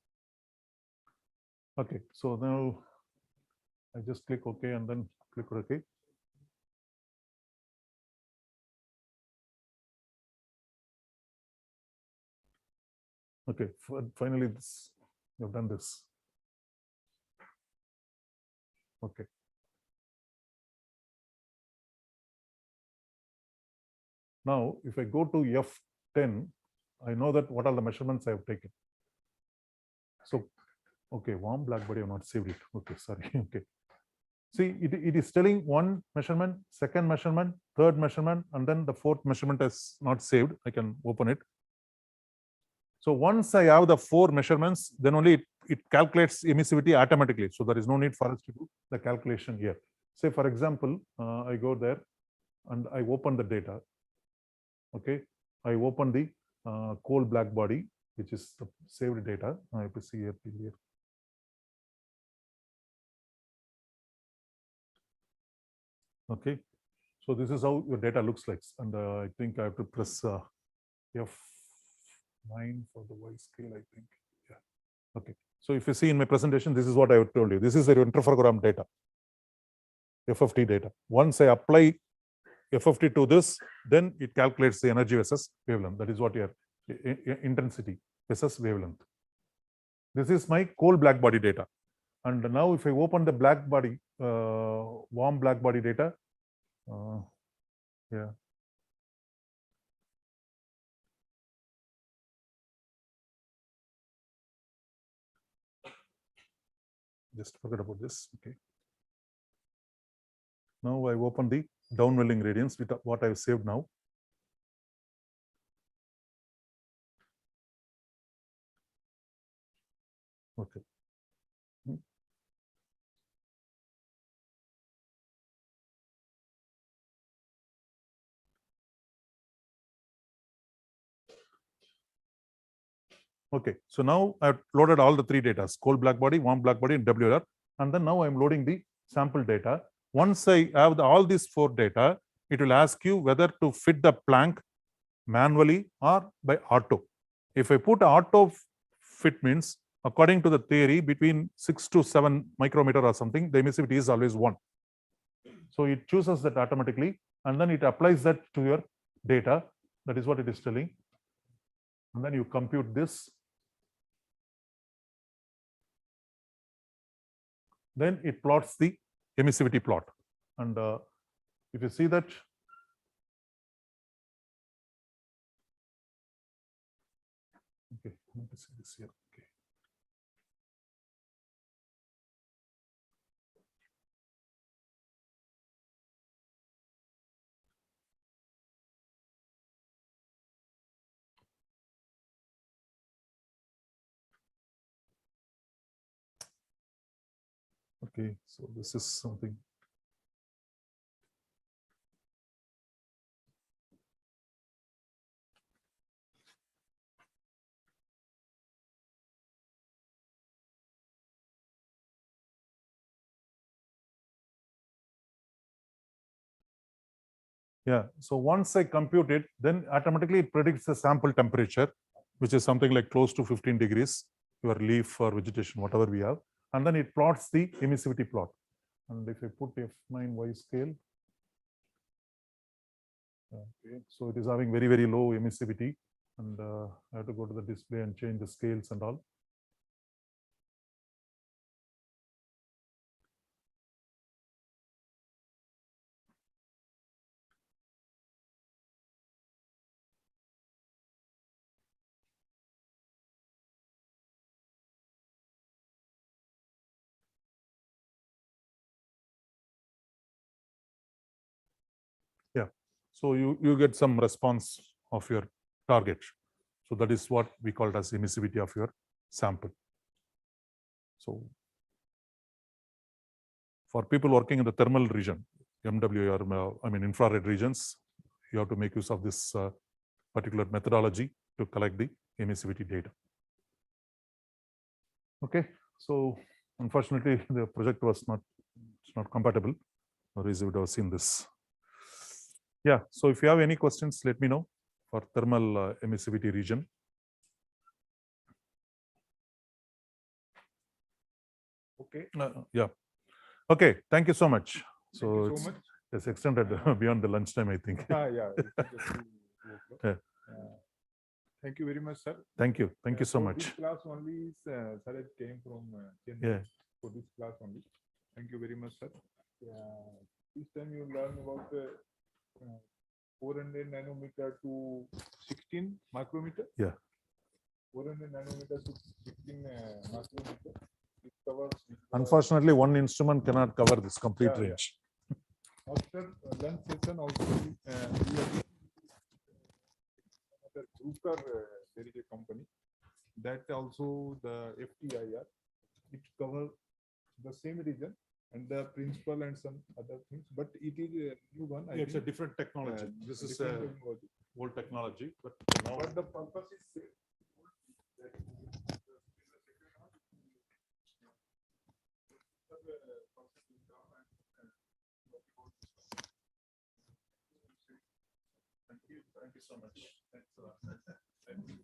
Okay, so now I just click OK and then click OK. Okay, finally, you've done this. Okay. Now, if I go to F10, I know that what are the measurements I have taken. So, okay, warm black body, I have not saved it. Okay, sorry. Okay. See, it is telling one measurement, second measurement, third measurement, and then the fourth measurement is not saved. I can open it. So once I have the 4 measurements, then only it calculates emissivity automatically. So there is no need for us to do the calculation here. Say, for example, I go there and I open the data. Okay, I open the coal black body, which is the saved data. I have to see here. Okay, so this is how your data looks like, and I think I have to press F9 for the Y scale, I think. Yeah. Okay, so if you see in my presentation, this is what I have told you. This is the interferogram data, FFT data. Once I apply FFT to this, then it calculates the energy versus wavelength. That is what your intensity versus wavelength. This is my coal black body data. And now if I open the black body, warm black body data, yeah. Just forget about this. Okay. Now I open the downwelling radiance with what I've saved now. Okay. Okay, so now I've loaded all the 3 data: cold black body, warm black body, and WLR. And then now I'm loading the sample data. Once I have all these 4 data, it will ask you whether to fit the plank manually or by auto. If I put auto fit, means according to the theory, between 6 to 7 micrometer or something, the emissivity is always 1. So it chooses that automatically, and then it applies that to your data. That is what it is telling. And then you compute this. Then it plots the emissivity plot. And if you see that, okay, let me see this here. Okay. Okay, so this is something. Yeah, so once I compute it, then automatically it predicts the sample temperature, which is something like close to 15 degrees, your leaf or vegetation, whatever we have. And then it plots the emissivity plot. And if I put F9Y scale, okay, so it is having very, very low emissivity. And I have to go to the display and change the scales and all. Yeah, so you get some response of your target. So that is what we call it as emissivity of your sample. So for people working in the thermal region, MW or I mean infrared regions, you have to make use of this particular methodology to collect the emissivity data. Okay, so unfortunately the project was not compatible, or is it would have seen this. Yeah, so if you have any questions, let me know for thermal emissivity region. Okay, yeah. Okay, thank you so much. So Thank you so much. it's extended beyond the lunchtime, I think. Yeah. Yeah. Thank you very much, sir. Thank you. Thank you so For much. This class only, sir, it came from Chennai. Yeah. For this class only. Thank you very much, sir. This time you learn about 400 nanometer to 16 micrometer. Yeah. 400 nanometer to 16 micrometer. It covers. Unfortunately, one instrument cannot cover this complete range. After lunch session also, we are Bruker, there is a company that also the FTIR, it covers the same region and the principal and some other things, but it is a new one. I It's a think. different technology. This is Different a technology. old technology, but now But the purpose is same. thank you so much. Thanks a lot. Thank you.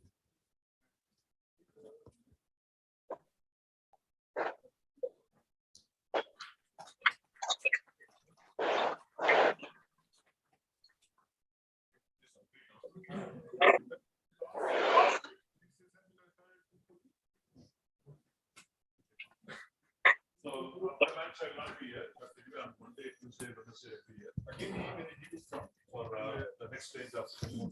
So after lunch I will not be here, but maybe on Monday, Tuesday, Wednesday I'll be here. Again, when it is from for the next stage of with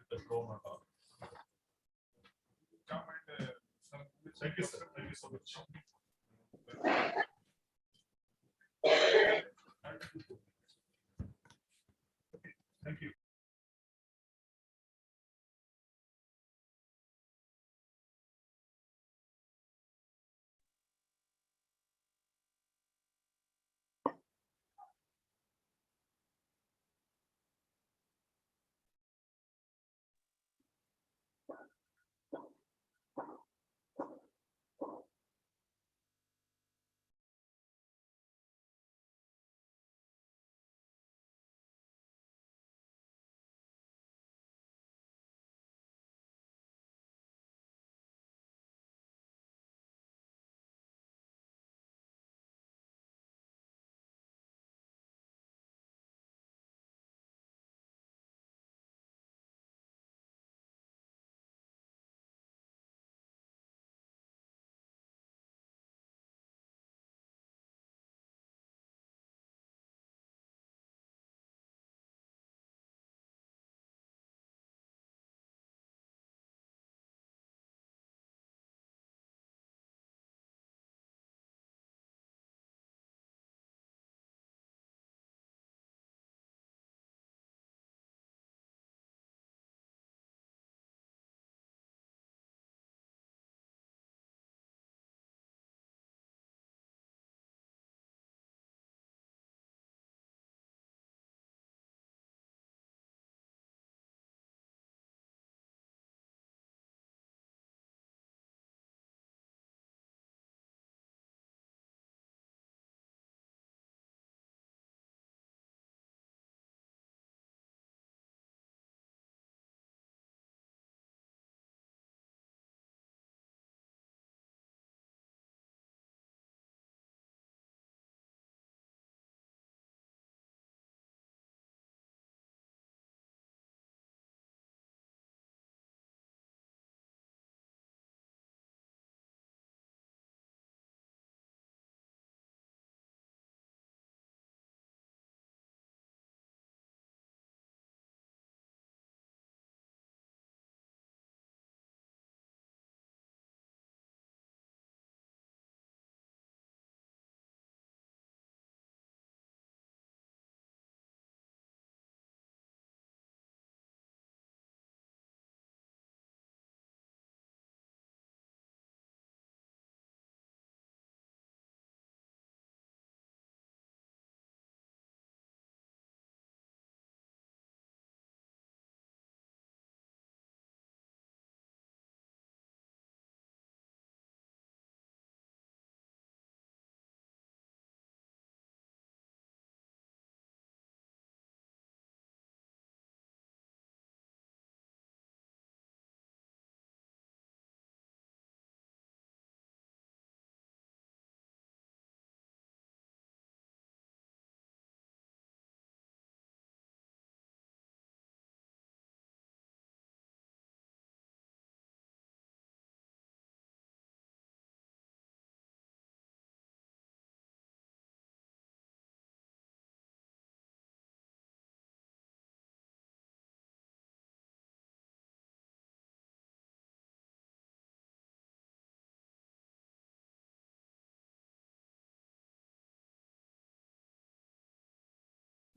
the drone and all. Come and thank you, sir. Thank you so much. Thank you.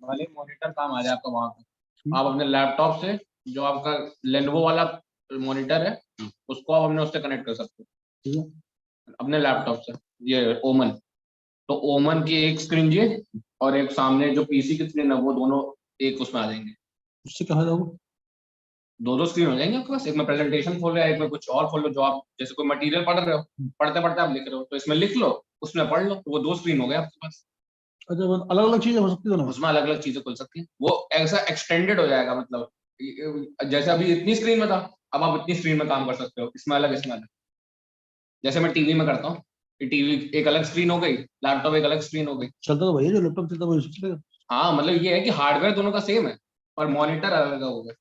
वाले monitor काम आ जाए आपका वहां पे। आप अपने laptop से जो आपका लेनोवो वाला मॉनिटर है उसको आप अपने उससे कनेक्ट कर सकते हो अपने लैपटॉप से। ये ओमन, तो ओमन की एक स्क्रीन ये और एक सामने जो पीसी की स्क्रीन है वो दोनों एक उसमें आ जाएंगे। उससे कहा जाओगे? दो दो स्क्रीन हो जाएंगे आपके पास, एक में प्रेजेंटेशन खोल रहे हैं, एक में कुछ और खोल लो, जो आप जैसे कोई मटेरियल पढ़ रहे हो, पढ़ते पढ़ते आप लिख रहे हो तो इसमें लिख लो, उसमें पढ़ लो, तो वो दो स्क्रीन हो गए आपके पास। अच्छा, अलग अलग चीजें हो सकती है दोनों में? उसमें अलग अलग चीजें खुल सकती हैं, वो ऐसा एक्सटेंडेड हो जाएगा, मतलब जैसे अभी इतनी स्क्रीन में था अब आप इतनी स्क्रीन में काम कर सकते हो, इसमें अलग इसमें अलग। जैसे मैं टीवी में करता हूँ, टीवी एक अलग स्क्रीन हो गई, लैपटॉप एक अलग स्क्रीन हो गई। चलता तो भैया जो लैपटॉप चलता है वही चलेगा। हाँ मतलब ये है कि हार्डवेयर दोनों का सेम है और मॉनिटर अलग अलग होगा।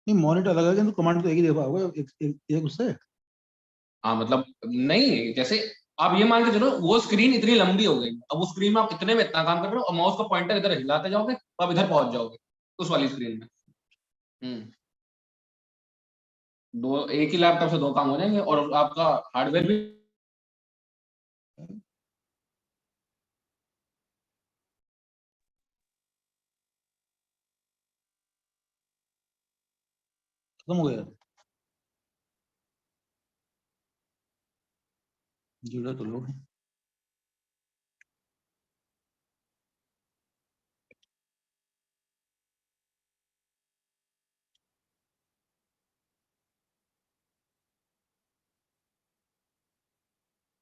नहीं, मॉनिटर अलग है किंतु कमांड तो एक ही दे पाओगे, एक उससे। हाँ मतलब नहीं, जैसे आप ये मान के चलो वो स्क्रीन इतनी लंबी हो गई, अब उस स्क्रीन में आप इतने में इतना काम कर रहे हो और माउस का पॉइंटर इधर हिलाते जाओगे तो आप इधर पहुंच जाओगे उस वाली स्क्रीन में। हम्म, दो एक ही लैपटॉप से दो काम हो जाएंगे और आपका हार्डवेयर भी। खत्म हो गया? जुड़ा तो लोग हैं।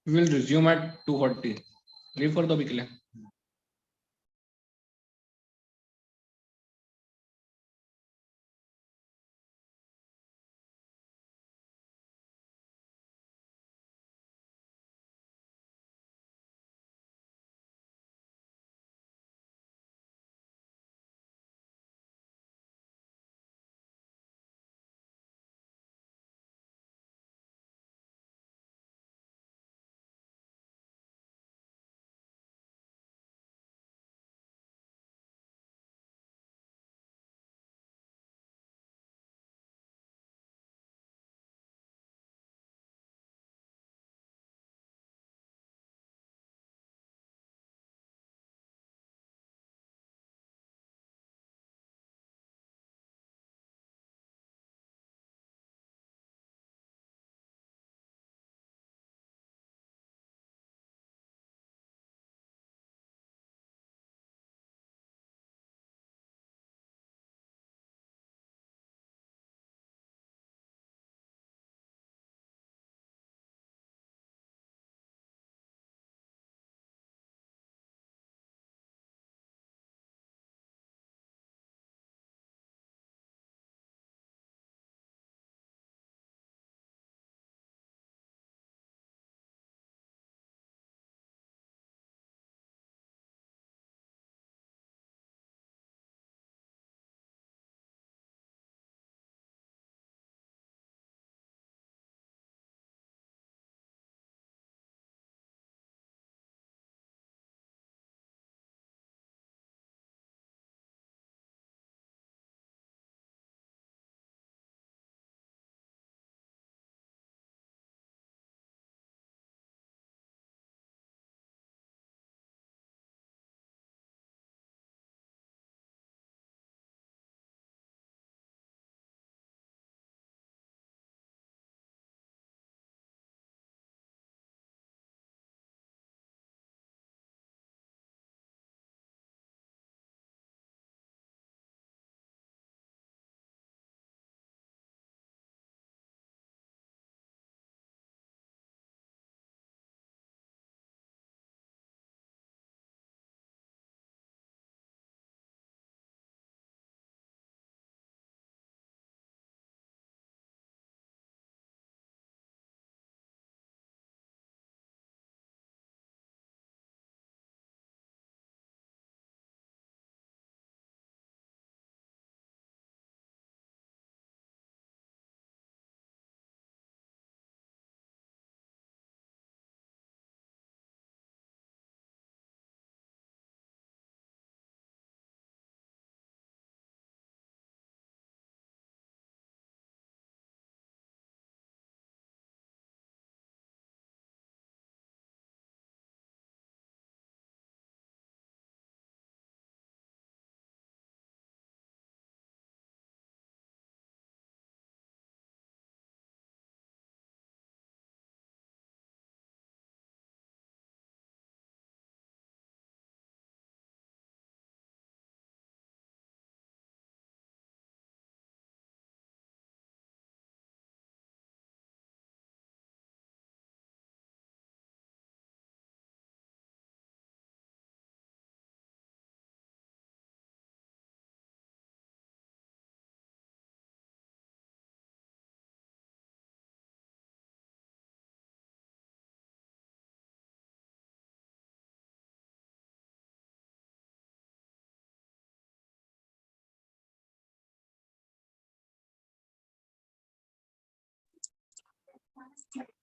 विल रिज्यूम एट 2:40, लीव कर दो अभी के लिए।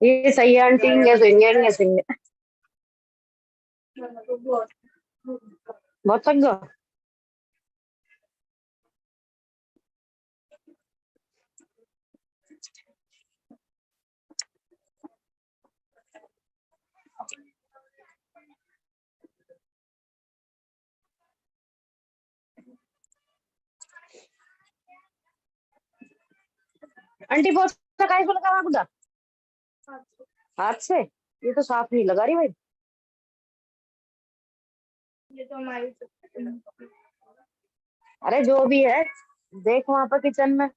ये सही है आंटी, इंगे सिंगे इंगे सिंगे बहुत थक गया। आंटी बहुत सकाई को लगा खुदा हाथ से, ये तो साफ नहीं लगा रही भाई। ये तो हमारी, अरे जो भी है देख वहां पर किचन में।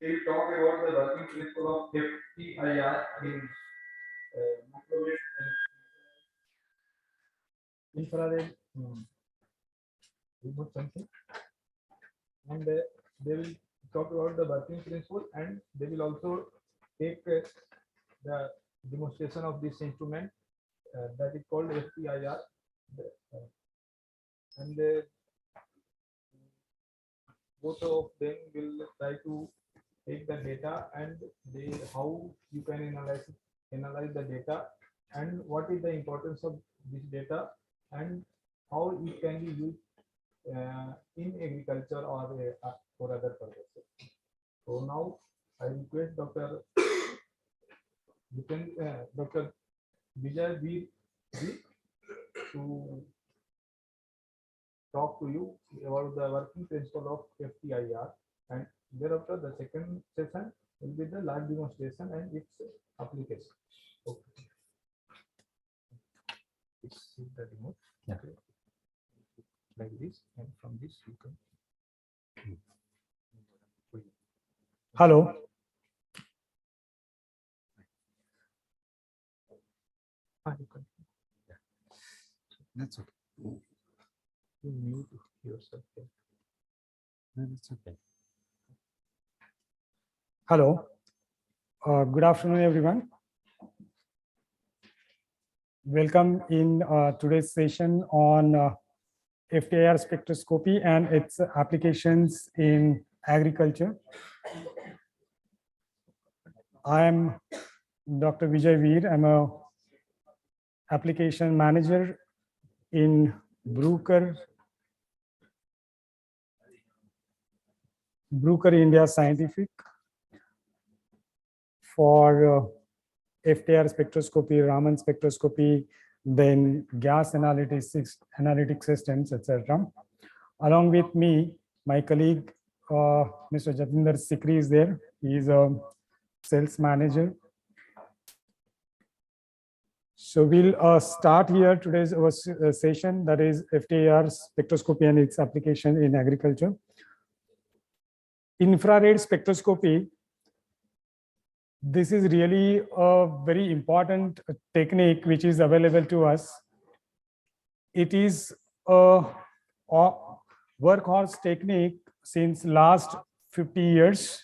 they will talk about the working principle of FTIR in microwave and infrared remote sensing, and they will talk about the working principle, and they will also take the demonstration of this instrument that is called FTIR, and both of them will try to take the data and how you can analyze the data, and what is the importance of this data, and how it can be used in agriculture or for other purposes. So now I request Dr. Dr. Vijay Veer to talk to you about the working principle of FTIR, and thereafter the second session will be the live demonstration and its application. Okay. It's the remote. Yeah. Okay. Like this, and from this you can. Hello. You can. That's okay. You mute yourself. That's okay. Hello. Good afternoon, everyone. Welcome in today's session on FTIR spectroscopy and its applications in agriculture. I am Dr. Vijay Veer. I'm a application manager in Bruker India Scientific for FTIR spectroscopy, Raman spectroscopy, then gas analytic systems, etc. Along with me, my colleague, Mr. Jatinder Sikri is there. He is a sales manager. So we'll start here today's session, that is FTIR spectroscopy and its application in agriculture. Infrared spectroscopy, this is really a very important technique which is available to us. It is a workhorse technique since last 50 years.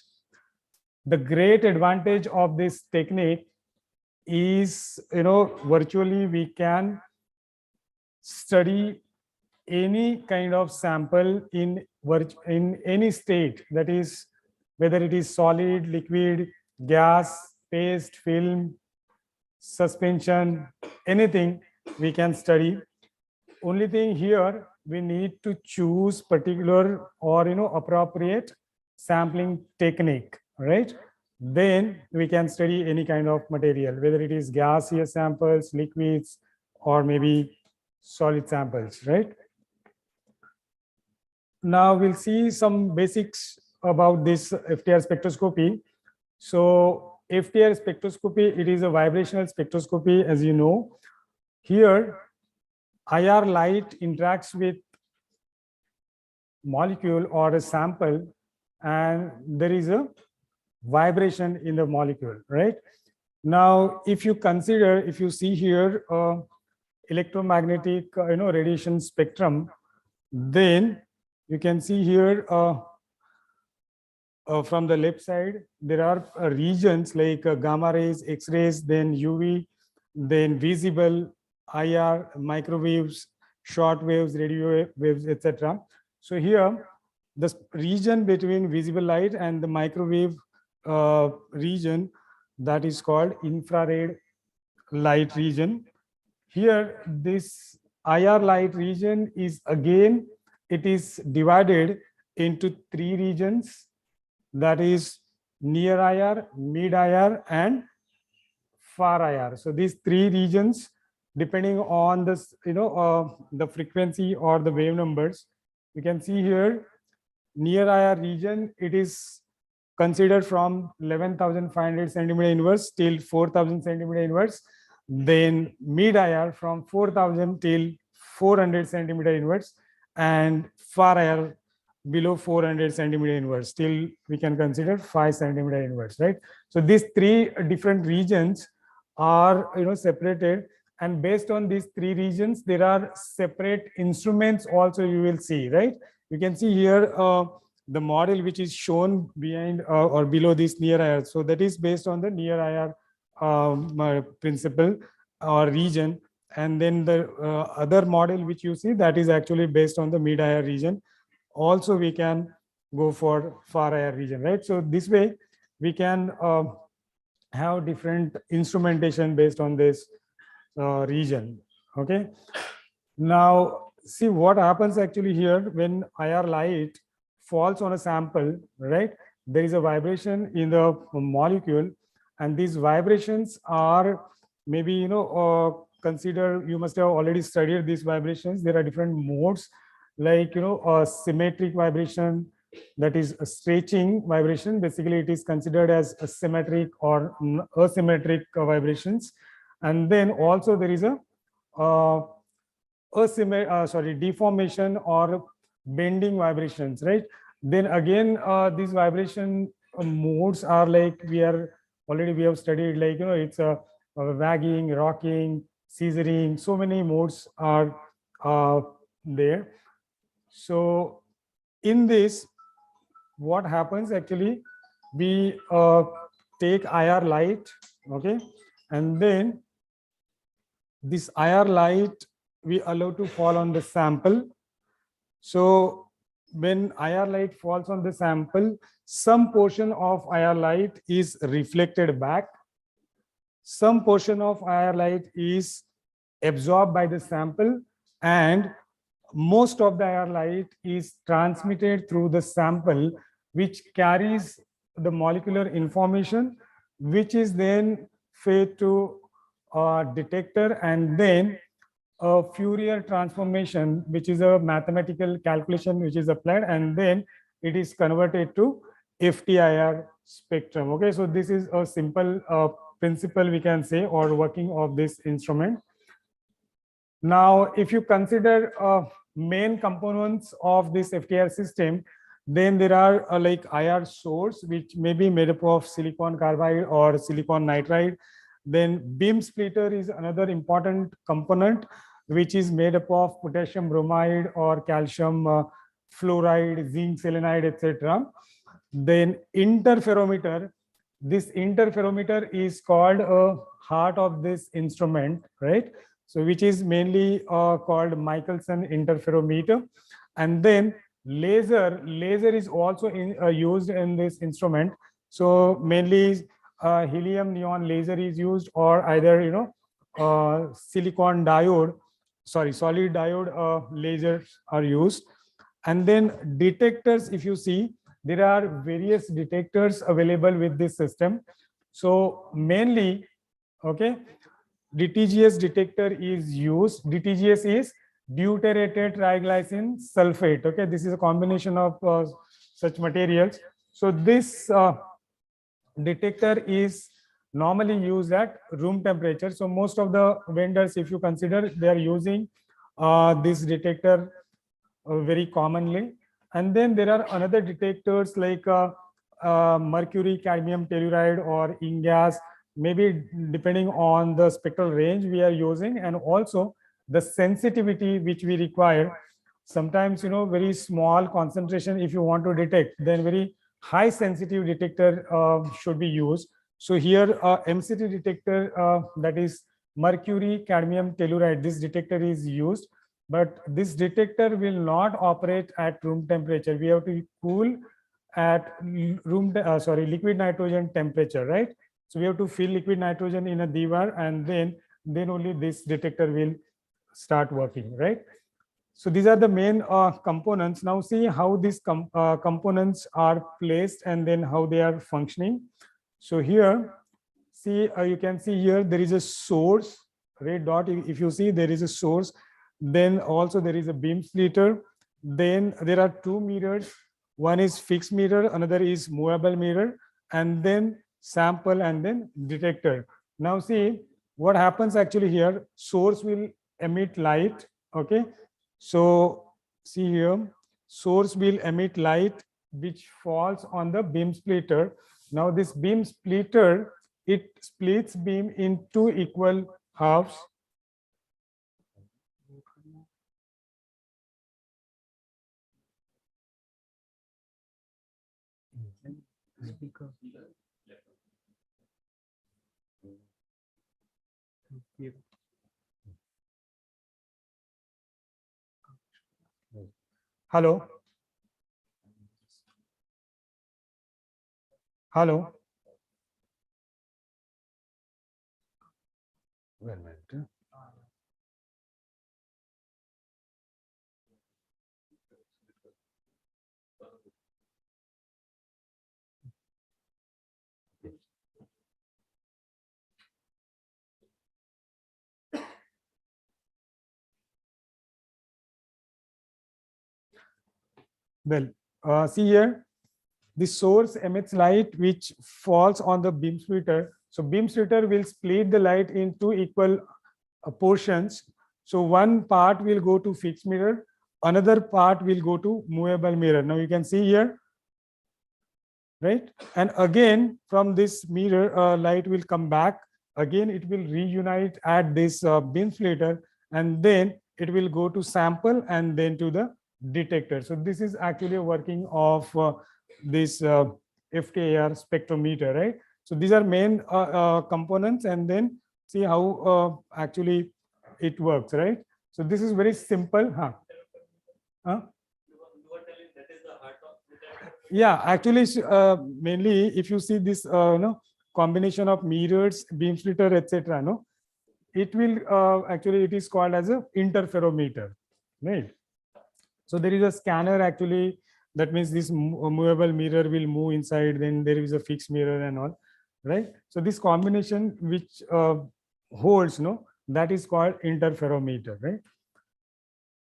The great advantage of this technique is, virtually we can study any kind of sample in any state, that is whether it is solid, liquid, gas, paste, film, suspension, anything we can study. Only thing here, we need to choose particular or appropriate sampling technique, right? Then we can study any kind of material, whether it is gaseous samples, liquids, or maybe solid samples, right? Now we'll see some basics about this FTIR spectroscopy. So FTIR spectroscopy, it is a vibrational spectroscopy, as you know. Here, IR light interacts with molecule or a sample, and there is a vibration in the molecule, right? Now, if you see here electromagnetic radiation spectrum, then you can see here from the left side, there are regions like gamma rays, X-rays, then UV, then visible, IR, microwaves, short waves, radio waves, etc. So here, the region between visible light and the microwave region, that is called infrared light region. Here, this IR light region is again, it is divided into 3 regions, that is near IR, mid IR, and far IR. So these 3 regions, depending on this, the frequency or the wave numbers, you can see here near IR region, it is considered from 11,500 centimeter inverse till 4,000 centimeter inverse. Then mid IR from 4,000 till 400 centimeter inverse, and far IR below 400 centimeter inverse. Still, we can consider 5 centimeter inverse, right? So these three different regions are separated, and based on these three regions, there are separate instruments also you will see, right? You can see here the model which is shown behind or below this near IR. So that is based on the near IR principle or region. And then the other model which you see, that is actually based on the mid IR region. Also, we can go for far IR region, right? So this way we can have different instrumentation based on this region. Okay. Now see what happens actually here when IR light falls on a sample, right? There is a vibration in the molecule, and these vibrations are maybe consider, you must have already studied these vibrations. There are different modes, like a symmetric vibration, that is a stretching vibration. Basically it is considered as a symmetric or asymmetric vibrations. And then also there is a deformation or bending vibrations, right? Then again these vibration modes are like we have studied, like it's a wagging, rocking, scissoring. So many modes are there. So in this, what happens actually, we take IR light, okay, and then this IR light we allow to fall on the sample. So when IR light falls on the sample, some portion of IR light is reflected back, some portion of IR light is absorbed by the sample, and most of the IR light is transmitted through the sample, which carries the molecular information, which is then fed to a detector, and then a Fourier transformation, which is a mathematical calculation which is applied, and then it is converted to FTIR spectrum. Okay, so this is a simple principle, we can say, or working of this instrument. Now, if you consider main components of this FTIR system, then there are like IR source, which may be made up of silicon carbide or silicon nitride. Then beam splitter is another important component, which is made up of potassium bromide or calcium fluoride, zinc selenide, etc. Then interferometer. This interferometer is called a heart of this instrument, right? So which is mainly called Michelson interferometer. And then laser is also used in this instrument. So mainly helium neon laser is used, or either silicon diode, solid diode lasers are used. And then detectors, if you see, there are various detectors available with this system. So mainly, okay, DTGS detector is used. DTGS is deuterated triglycine sulfate. Okay, this is a combination of such materials. So this detector is normally used at room temperature. So most of the vendors, if you consider, they are using this detector very commonly. And then there are another detectors like mercury cadmium telluride or InGas, maybe depending on the spectral range we are using, and also the sensitivity which we require. Sometimes very small concentration if you want to detect, then very high sensitive detector should be used. So here MCT detector, that is mercury cadmium telluride, this detector is used. But this detector will not operate at room temperature. We have to cool at liquid nitrogen temperature, right? So we have to fill liquid nitrogen in a DVAR, and then only this detector will start working, right? So these are the main components. Now see how these components are placed and then how they are functioning. So here, see, you can see here there is a source, red dot. If you see, there is a source. Then also there is a beam splitter. Then there are two mirrors. One is fixed mirror, another is movable mirror, and then sample and then detector. Now see what happens actually here. Source will emit light. Okay. So see here, source will emit light which falls on the beam splitter. Now this beam splitter, it splits beam in two equal halves. Hello. Hello. Wait a minute. Well, see here, the source emits light which falls on the beam splitter. So beam splitter will split the light into equal portions. So one part will go to fixed mirror, another part will go to movable mirror. Now you can see here, right? And again, from this mirror, light will come back. Again, it will reunite at this beam splitter, and then it will go to sample and then to the detector. So this is actually a working of this FTIR spectrometer, right? So these are main components, and then see how actually it works, right? So this is very simple. Huh? Huh? Yeah, actually, mainly if you see this, combination of mirrors, beam splitter, etc. No, it will actually it is called as a interferometer, right? So there is a scanner actually. That means this movable mirror will move inside. Then there is a fixed mirror and all, right? So this combination which holds, no, that is called interferometer, right?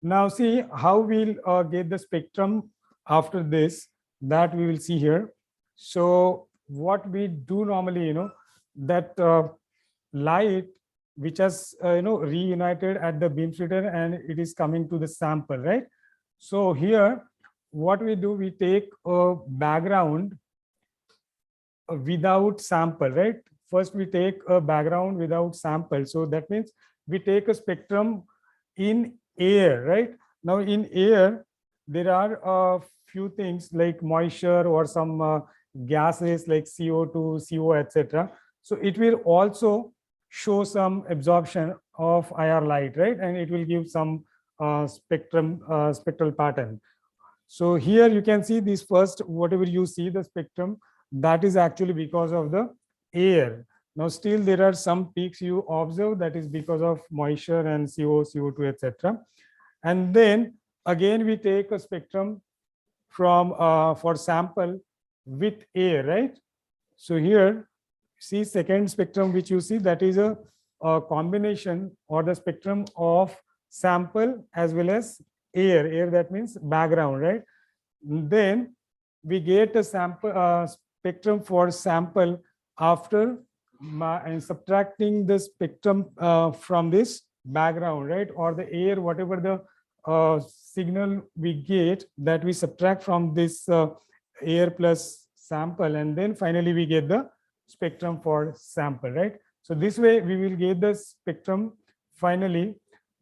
Now see how we'll get the spectrum after this, that we will see here. So what we do normally, that light which has reunited at the beam splitter and it is coming to the sample, right? So here what we do, we take a background without sample, right? First we take a background without sample. So that means we take a spectrum in air, right? Now in air there are a few things like moisture or some gases like CO2, CO, etc. So it will also show some absorption of IR light, right? And it will give some spectral pattern. So here you can see this first, whatever you see the spectrum, that is actually because of the air. Now still there are some peaks you observe, that is because of moisture and CO, CO2, etc. And then again we take a spectrum from for sample with air, right? So here see second spectrum which you see, that is a combination or the spectrum of sample as well as air. That means background, right? Then we get a sample spectrum for sample after and subtracting the spectrum from this background, right? Or the air, whatever the signal we get, that we subtract from this air plus sample, and then finally we get the spectrum for sample, right? So this way we will get the spectrum finally.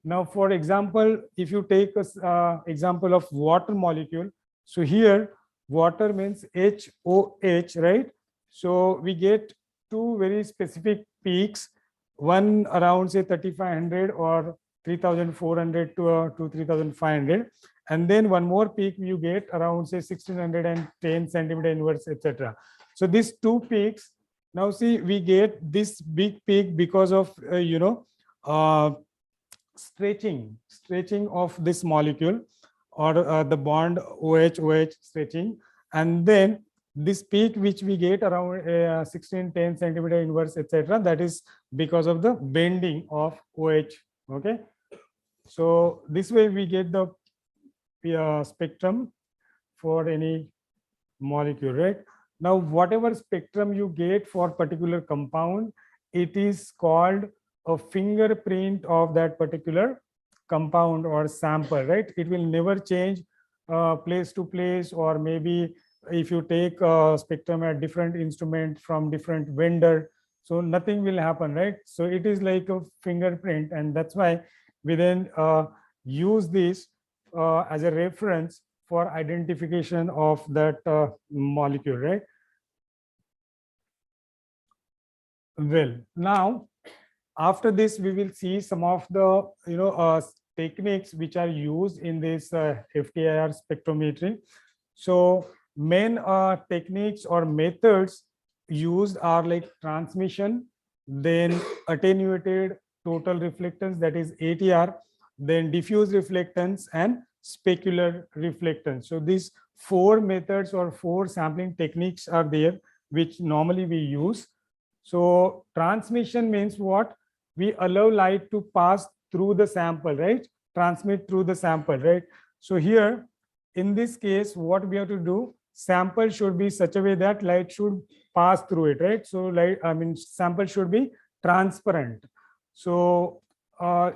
Now for example, if you take a example of water molecule, so here water means HOH, right? So we get two very specific peaks, one around say 3500 or 3400 to 3500, and then one more peak you get around say 1610 centimeter inverse, etc. So these two peaks, now see we get this big peak because of stretching of this molecule, or the bond OH stretching, and then this peak which we get around 1610 centimeter inverse, etc., that is because of the bending of OH. Okay, so this way we get the spectrum for any molecule, right? Now whatever spectrum you get for particular compound, it is called a fingerprint of that particular compound or sample, right? It will never change place to place, or maybe if you take spectrum at different instrument from different vendor, so nothing will happen, right? So it is like a fingerprint, and that's why we then use this as a reference for identification of that molecule, right? Well, now after this we will see some of the techniques which are used in this FTIR spectrometry. So main techniques or methods used are like transmission, then attenuated total reflectance, that is ATR, then diffuse reflectance and specular reflectance. So these four methods or four sampling techniques are there which normally we use. So transmission means what? We allow light to pass through the sample, right? Transmit through the sample, right? So here, in this case, what we have to do, sample should be such a way that light should pass through it, right? So light, sample should be transparent. So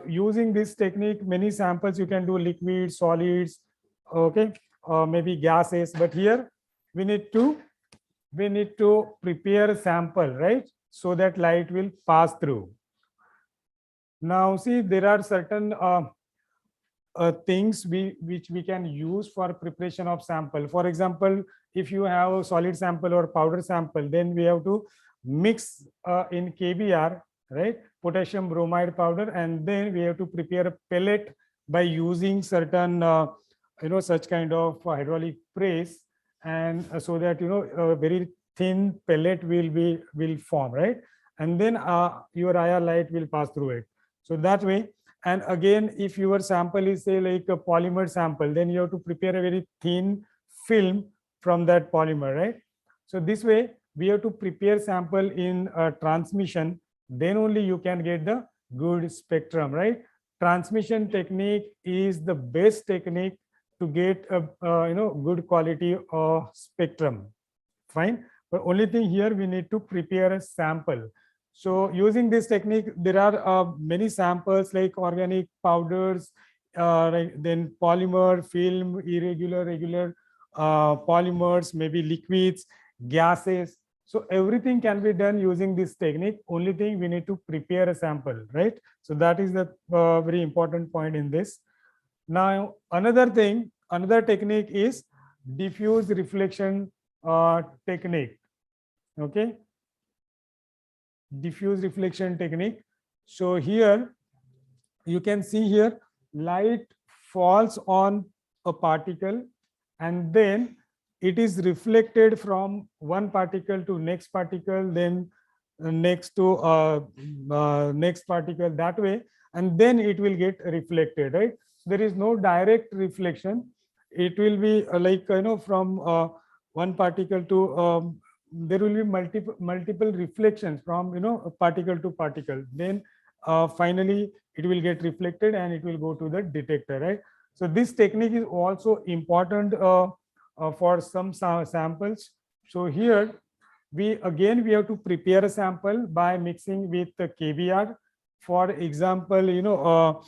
using this technique, many samples you can do liquids, solids, okay, maybe gases, but here we need to prepare a sample, right? So that light will pass through. Now see, there are certain things which we can use for preparation of sample. For example, if you have a solid sample or powder sample, then we have to mix in KBr, right, potassium bromide powder, and then we have to prepare a pellet by using certain such kind of hydraulic press, and so that a very thin pellet will form, right? And then your IR light will pass through it. So that way. And again, if your sample is say like a polymer sample, then you have to prepare a very thin film from that polymer, right? So this way we have to prepare sample in transmission, then only you can get the good spectrum, right? Transmission technique is the best technique to get a good quality of spectrum. Fine. But only thing here, we need to prepare a sample. So using this technique, there are many samples like organic powders, then polymer, film, irregular, regular polymers, maybe liquids, gases. So everything can be done using this technique. Only thing, we need to prepare a sample, right? So that is the very important point in this. Now, another technique is diffuse reflection technique. Okay. Diffuse reflection technique. So here you can see here light falls on a particle, and then it is reflected from one particle to next particle, then next to next particle, that way, and then it will get reflected, right? There is no direct reflection. It will be like from one particle to there will be multiple reflections from particle to particle, then finally it will get reflected and it will go to the detector, right? So this technique is also important for some samples. So here we have to prepare a sample by mixing with the KBr. For example,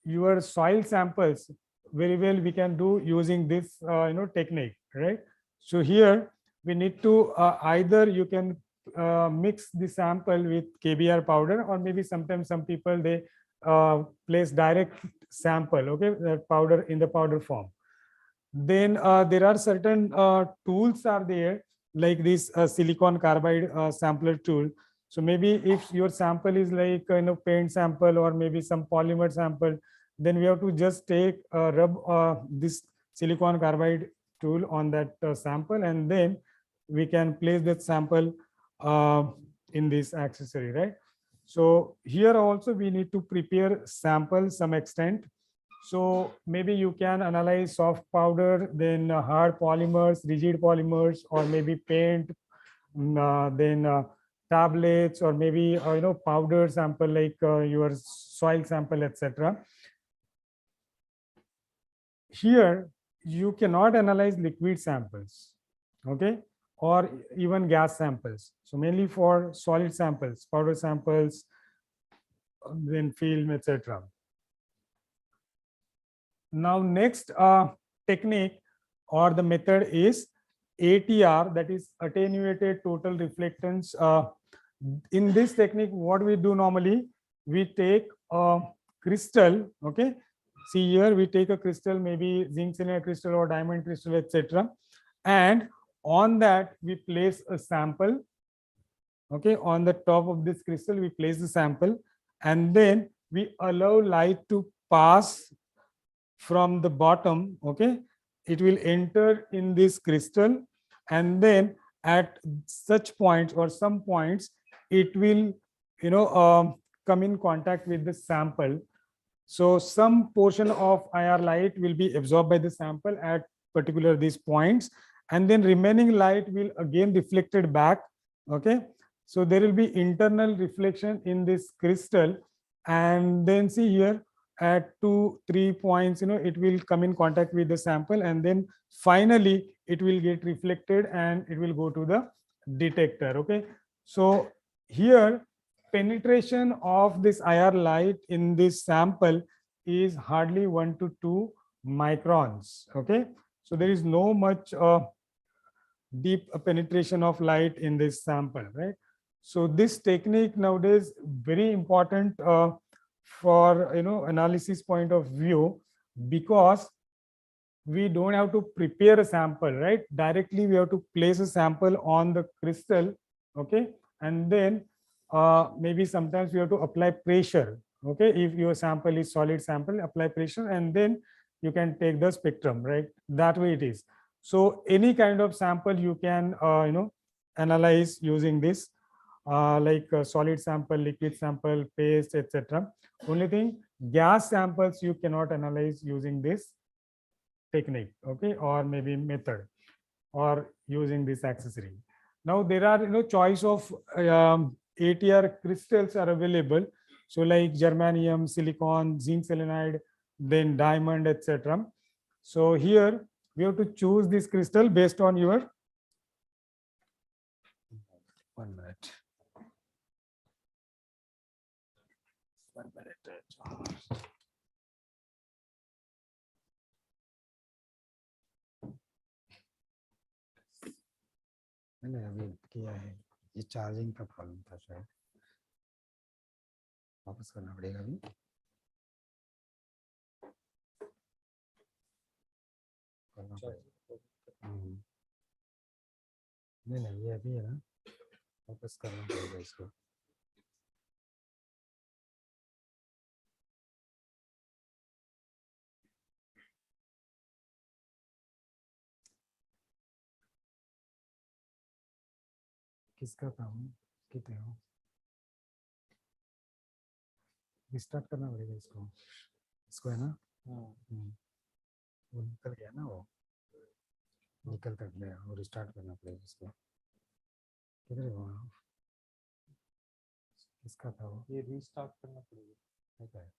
your soil samples very well we can do using this technique, right? So here we need to either you can mix the sample with KBr powder, or maybe sometimes some people they place direct sample, okay, that powder in the powder form. Then there are certain tools are there, like this silicon carbide sampler tool. So maybe if your sample is like paint sample or maybe some polymer sample, then we have to just take rub this silicon carbide tool on that sample, and then we can place that sample in this accessory, right? So here also we need to prepare sample some extent. So maybe you can analyze soft powder, then hard polymers, rigid polymers, or maybe paint, then tablets, or maybe powder sample like your soil sample, etc. Here you cannot analyze liquid samples, okay, or even gas samples. So mainly for solid samples, powder samples, then film, etc. Now next technique or the method is ATR, that is attenuated total reflectance. In this technique, what we do normally, we take a crystal, okay? See here, we take a crystal, maybe zinc selenide crystal or diamond crystal, etc. And on that, we place a sample. Okay, on the top of this crystal, we place the sample, and then we allow light to pass from the bottom. Okay, it will enter in this crystal, and then at such points or some points, it will, come in contact with the sample. So some portion of IR light will be absorbed by the sample at particular these points, and then remaining light will again reflected back. Okay, so there will be internal reflection in this crystal, and then see here at 2-3 points, it will come in contact with the sample, and then finally it will get reflected and it will go to the detector. Okay, so here penetration of this IR light in this sample is hardly 1 to 2 microns. Okay, so there is no much deep penetration of light in this sample, right? So this technique nowadays very important for analysis point of view, because we don't have to prepare a sample, right? Directly we have to place a sample on the crystal. Okay, and then maybe sometimes we have to apply pressure. Okay, if your sample is solid sample, apply pressure, and then you can take the spectrum, right? That way it is. So any kind of sample you can analyze using this, like solid sample, liquid sample, paste, etc. Only thing, gas samples you cannot analyze using this technique, okay, or maybe method, or using this accessory. Now there are choice of ATR crystals are available. So like germanium, silicon, zinc selenide, then diamond, etc. So here we have to choose this crystal based on your 1 minute. 1 minute. मैंने अभी किया है, ये charging का problem था शायद, वापस करना पड़ेगा अभी। नहीं ये अभी है ना, वापस करना पड़ेगा इसको। किसका काम कितने हो, रिस्टार्ट करना पड़ेगा इसको, इसको है ना। वो निकल गया ना, वो निकल कर गया, और रिस्टार्ट करना पड़ेगा इसको। किधर है वो, किसका था वो, ये रीस्टार्ट करना पड़ेगा।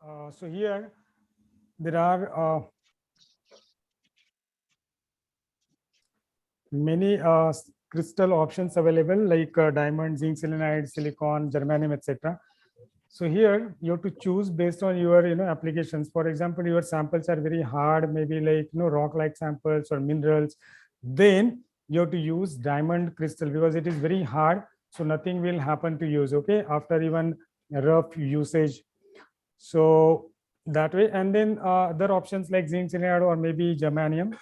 So here there are many crystal options available, like diamond, zinc selenide, silicon, germanium, etc. So here you have to choose based on your applications. For example, your samples are very hard, maybe like rock-like samples or minerals. Then you have to use diamond crystal because it is very hard, so nothing will happen to use. Okay, after even rough usage. So that way, and then other options like zinc selenide or maybe germanium.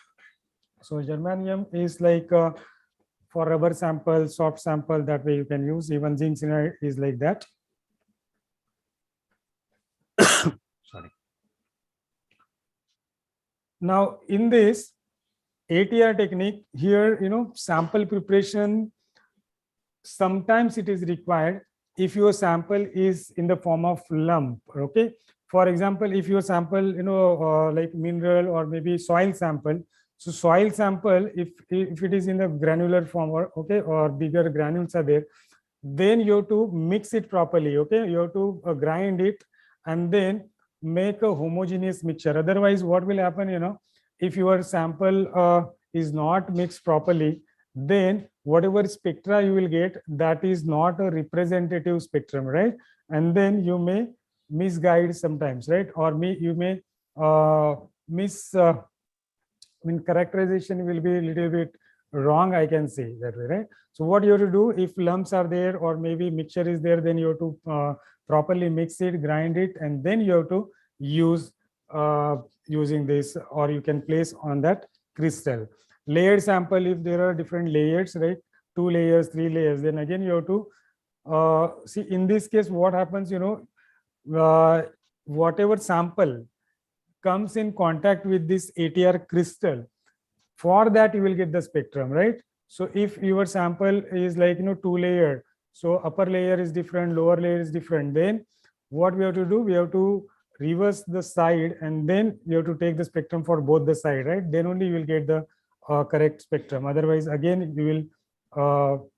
So germanium is like for rubber sample, soft sample, that way you can use. Even zinc selenide is like that. Sorry. Now in this ATR technique here, sample preparation, sometimes it is required if your sample is in the form of lump. Okay, for example, if your sample like mineral or maybe soil sample, so soil sample, if it is in the granular form, or bigger granules are there, then you have to mix it properly. Okay, you have to grind it and then make a homogeneous mixture. Otherwise what will happen, if your sample is not mixed properly, then whatever spectra you will get, that is not a representative spectrum, right? And then you may misguide sometimes, right? Or you may characterization will be a little bit wrong, I can say that way, right? So what you have to do, if lumps are there or maybe mixture is there, then you have to properly mix it, grind it, and then you have to use using this, or you can place on that crystal. Layered sample, if there are different layers, right? 2 layers, 3 layers, then again you have to see in this case what happens, whatever sample comes in contact with this ATR crystal, for that you will get the spectrum, right? So if your sample is like 2 layer, so upper layer is different, lower layer is different, then what we have to do, we have to reverse the side and then you have to take the spectrum for both the side, right? Then only you will get the correct spectrum. Otherwise again you will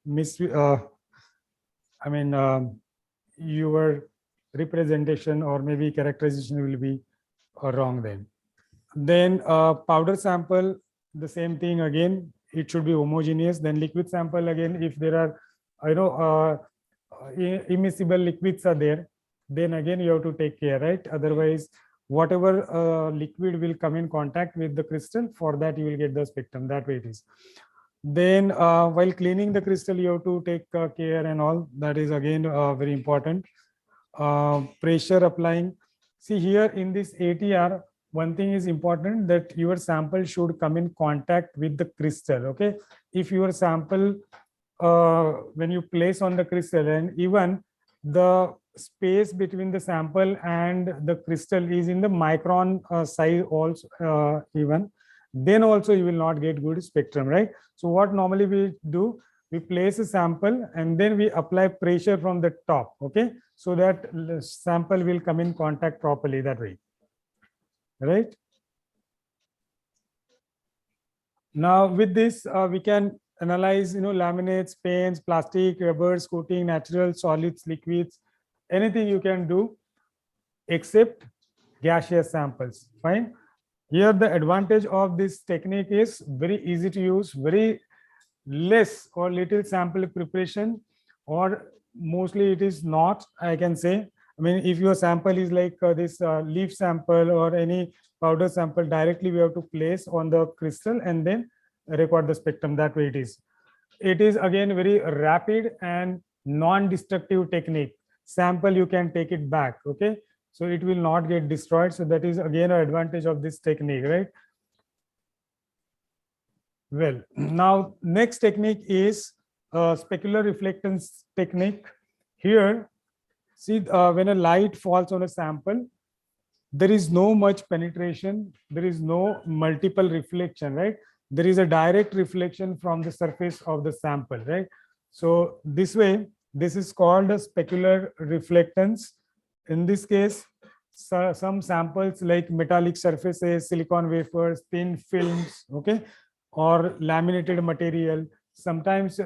your representation or maybe characterization will be wrong then. Then powder sample, the same thing again, it should be homogeneous. Then liquid sample, again, if there are immiscible liquids are there, then again you have to take care, right? Otherwise whatever liquid will come in contact with the crystal, for that you will get the spectrum, that way it is. Then while cleaning the crystal, you have to take care and all, that is again very important. Pressure applying, see here in this ATR, one thing is important, that your sample should come in contact with the crystal. Okay, if your sample when you place on the crystal, and even the space between the sample and the crystal is in the micron size also, even then also you will not get good spectrum, right? So what normally we do, we place a sample and then we apply pressure from the top, okay, so that sample will come in contact properly, that way, right? Now with this we can analyze laminates, paints, plastic, rubbers, coating, natural, solids, liquids, anything you can do except gaseous samples. Fine. Here the advantage of this technique is very easy to use, very less or little sample preparation, or mostly it is not, I can say. I mean, if your sample is like this leaf sample or any powder sample, directly we have to place on the crystal and then record the spectrum, that way it is. It is again very rapid and non-destructive technique. Sample you can take it back, okay, so it will not get destroyed. So that is again an advantage of this technique, right? Well, now next technique is specular reflectance technique. Here, see, when a light falls on a sample, there is no much penetration, there is no multiple reflection, right? There is a direct reflection from the surface of the sample, right? So this way, this is called a specular reflectance. In this case, some samples like metallic surfaces, silicon wafers, thin films, okay, or laminated material, sometimes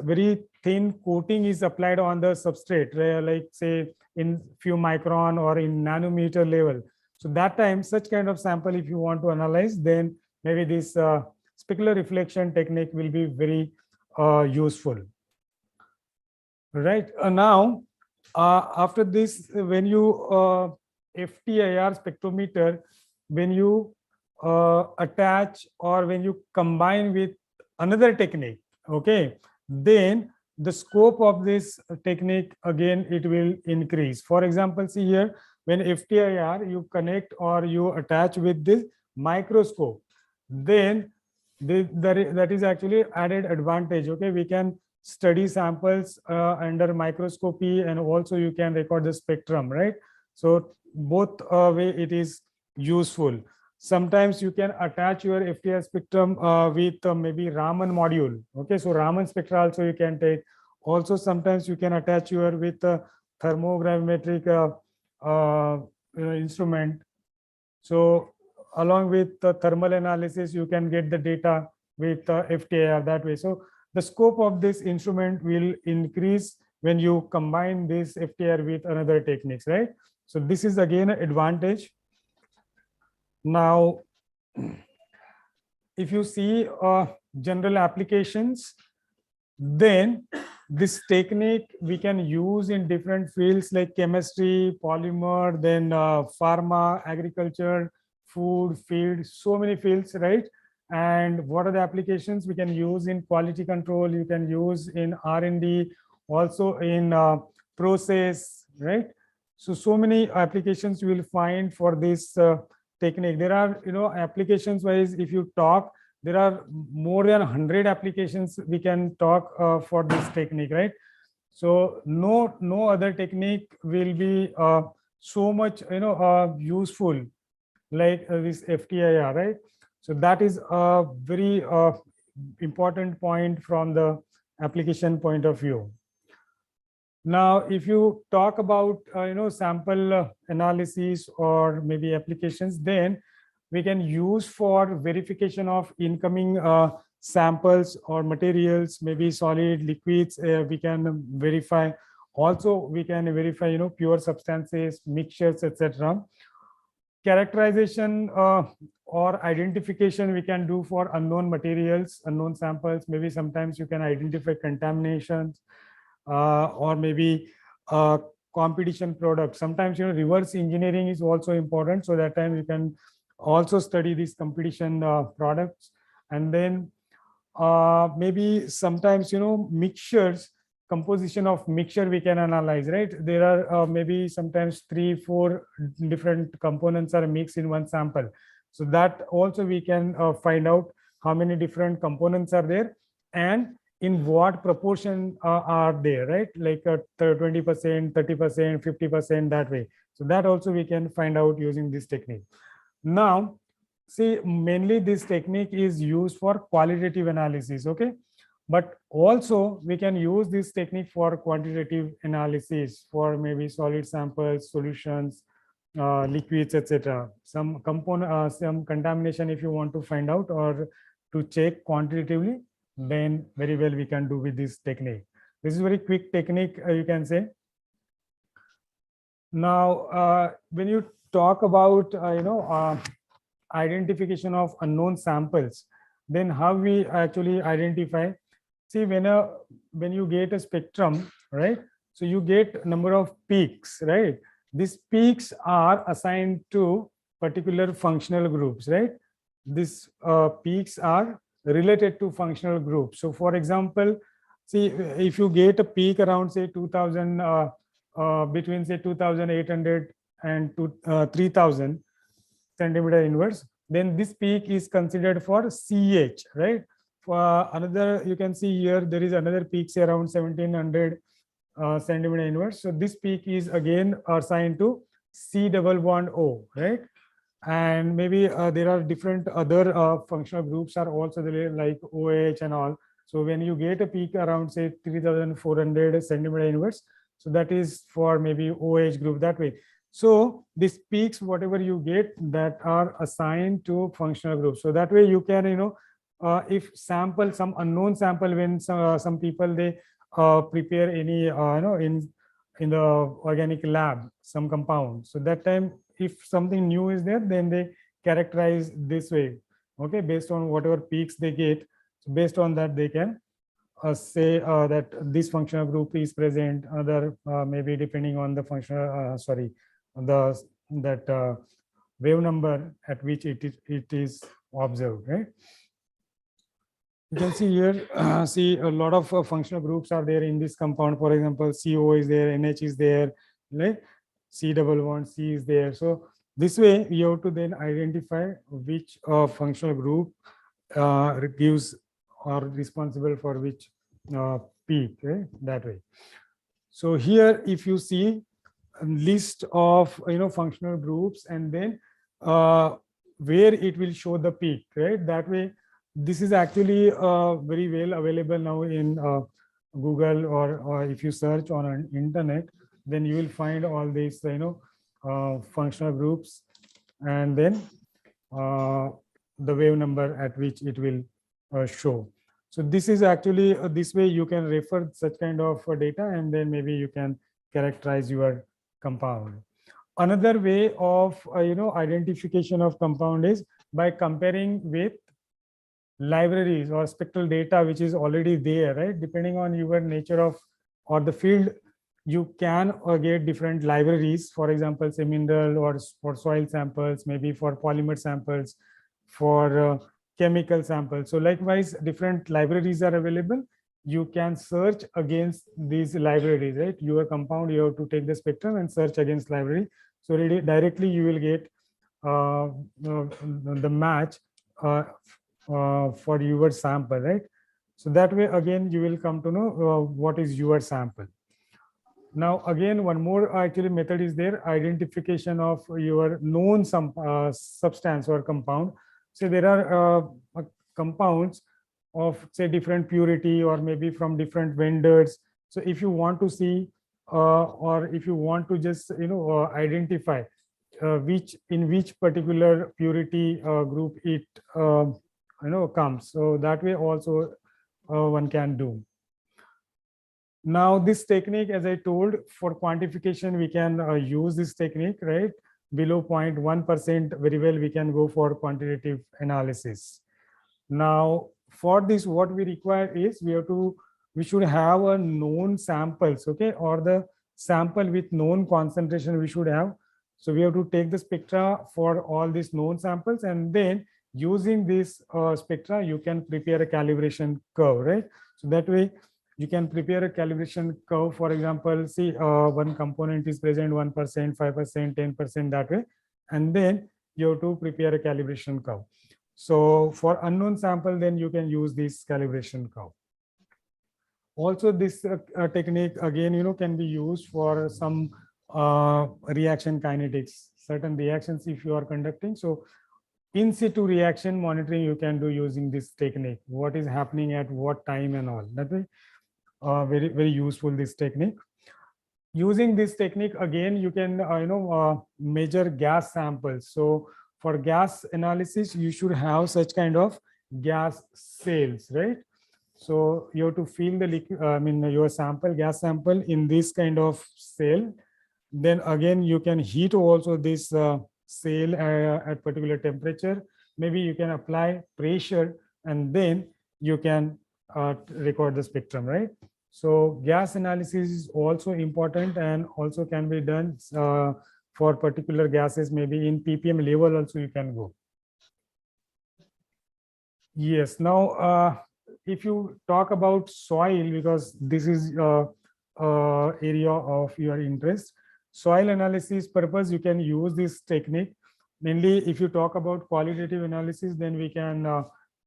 very thin coating is applied on the substrate, like say in few micron or in nanometer level. So that time, such kind of sample, if you want to analyze, then maybe this specular reflection technique will be very useful. Right now, after this, when you FTIR spectrometer, when you attach or when you combine with another technique, okay, then the scope of this technique again it will increase. For example, see here, when FTIR you connect or you attach with this microscope, then that is actually added advantage. Okay, we can study samples under microscopy, and also you can record the spectrum, right? So both way it is useful. Sometimes you can attach your FTIR spectrum with maybe Raman module. Okay, so Raman spectra also you can take. Also sometimes you can attach your with thermogravimetric instrument. So along with the thermal analysis, you can get the data with FTIR that way. So the scope of this instrument will increase when you combine this FTIR with another techniques, right? So this is again an advantage. Now, if you see general applications, then this technique we can use in different fields like chemistry, polymer, then pharma, agriculture, food, feed, so many fields, right? And what are the applications we can use in quality control? You can use in R&D, also in process, right? So many applications you will find for this technique. There are, applications wise, if you talk, there are more than 100 applications we can talk for this technique, right? So no other technique will be so much, useful like this FTIR, right? So that is a very important point from the application point of view. Now, if you talk about, sample analysis or maybe applications, then we can use for verification of incoming samples or materials, maybe solid, liquids, we can verify. Also, we can verify, pure substances, mixtures, etc. Characterization or identification we can do for unknown materials, unknown samples. Maybe sometimes you can identify contaminations or maybe competition products. Sometimes, reverse engineering is also important. So that time you can also study these competition products. And then maybe sometimes, mixtures, composition of mixture we can analyze, right? There are maybe sometimes 3-4 different components are mixed in one sample. So that also we can find out how many different components are there and in what proportion are there, right? Like 20%, 30%, 50%, that way. So that also we can find out using this technique. Now, see, mainly this technique is used for qualitative analysis, okay? But also we can use this technique for quantitative analysis for maybe solid samples, solutions, liquids, etc. Some component, some contamination if you want to find out or to check quantitatively, then very well we can do with this technique. This is very quick technique, you can say. Now, when you talk about, identification of unknown samples, then how we actually identify? See, when you get a spectrum, right? So you get number of peaks, right? These peaks are assigned to particular functional groups, right? These peaks are related to functional groups. So for example, see, if you get a peak around say 2000, between say 2800 and 3000 centimeter inverse, then this peak is considered for CH, right? For another, you can see here, there is another peak say around 1700 centimeter inverse. So this peak is again assigned to C double bond O, right? And maybe there are different other functional groups are also there like OH and all. So when you get a peak around say 3400 centimeter inverse, so that is for maybe OH group that way. So these peaks, whatever you get, that are assigned to functional groups. So that way you can, if sample, some unknown sample, when some people, they prepare any in the organic lab some compound. So that time, if something new is there, then they characterize this way, okay, based on whatever peaks they get. So based on that, they can say that this functional group is present. Other maybe depending on the functional the that wave number at which it is observed, right? You can see here, see a lot of functional groups are there in this compound. For example, CO is there, NH is there, right? C double bond, C is there. So this way you have to then identify which functional group gives or responsible for which peak, right? That way. So here, if you see a list of functional groups, and then where it will show the peak, right? That way, this is actually very well available now in Google, or if you search on an internet, then you will find all these functional groups, and then the wave number at which it will show. So this is actually this way you can refer such kind of data, and then maybe you can characterize your compound. Another way of identification of compound is by comparing with libraries or spectral data which is already there, right? Depending on your nature of or the field, you can get different libraries. For example, say mineral or for soil samples, maybe for polymer samples, for chemical samples. So likewise, different libraries are available. You can search against these libraries, right? Your compound, you have to take the spectrum and search against library. So really directly you will get the match for your sample, right? So that way again you will come to know what is your sample. Now again, one more actually method is there, identification of your known substance or compound. So there are compounds of say different purity or maybe from different vendors. So if you want to see or if you want to just identify in which particular purity group it comes, so that way also one can do. Now this technique, as I told, for quantification we can use this technique, right? Below 0.1% very well we can go for quantitative analysis. Now for this, what we require is we should have a known samples, okay, or the sample with known concentration we should have. So we have to take the spectra for all these known samples, and then using this spectra you can prepare a calibration curve, right? So that way you can prepare a calibration curve. For example, see one component is present 1%, 5%, 10%, that way, and then you have to prepare a calibration curve. So for unknown sample, then you can use this calibration curve. Also, this technique again, can be used for some reaction kinetics, certain reactions if you are conducting. So in situ reaction monitoring you can do using this technique. What is happening at what time and all. That way, very, very useful this technique. Using this technique again, you can measure gas samples. So for gas analysis, you should have such kind of gas cells, right? So you have to fill the liquid, your sample, gas sample, in this kind of cell. Then again, you can heat also this cell at particular temperature. Maybe you can apply pressure, and then you can record the spectrum, right? So gas analysis is also important and also can be done for particular gases, maybe in ppm level also you can go. Yes, now if you talk about soil, because this is area of your interest, soil analysis purpose, you can use this technique. Mainly if you talk about qualitative analysis, then we can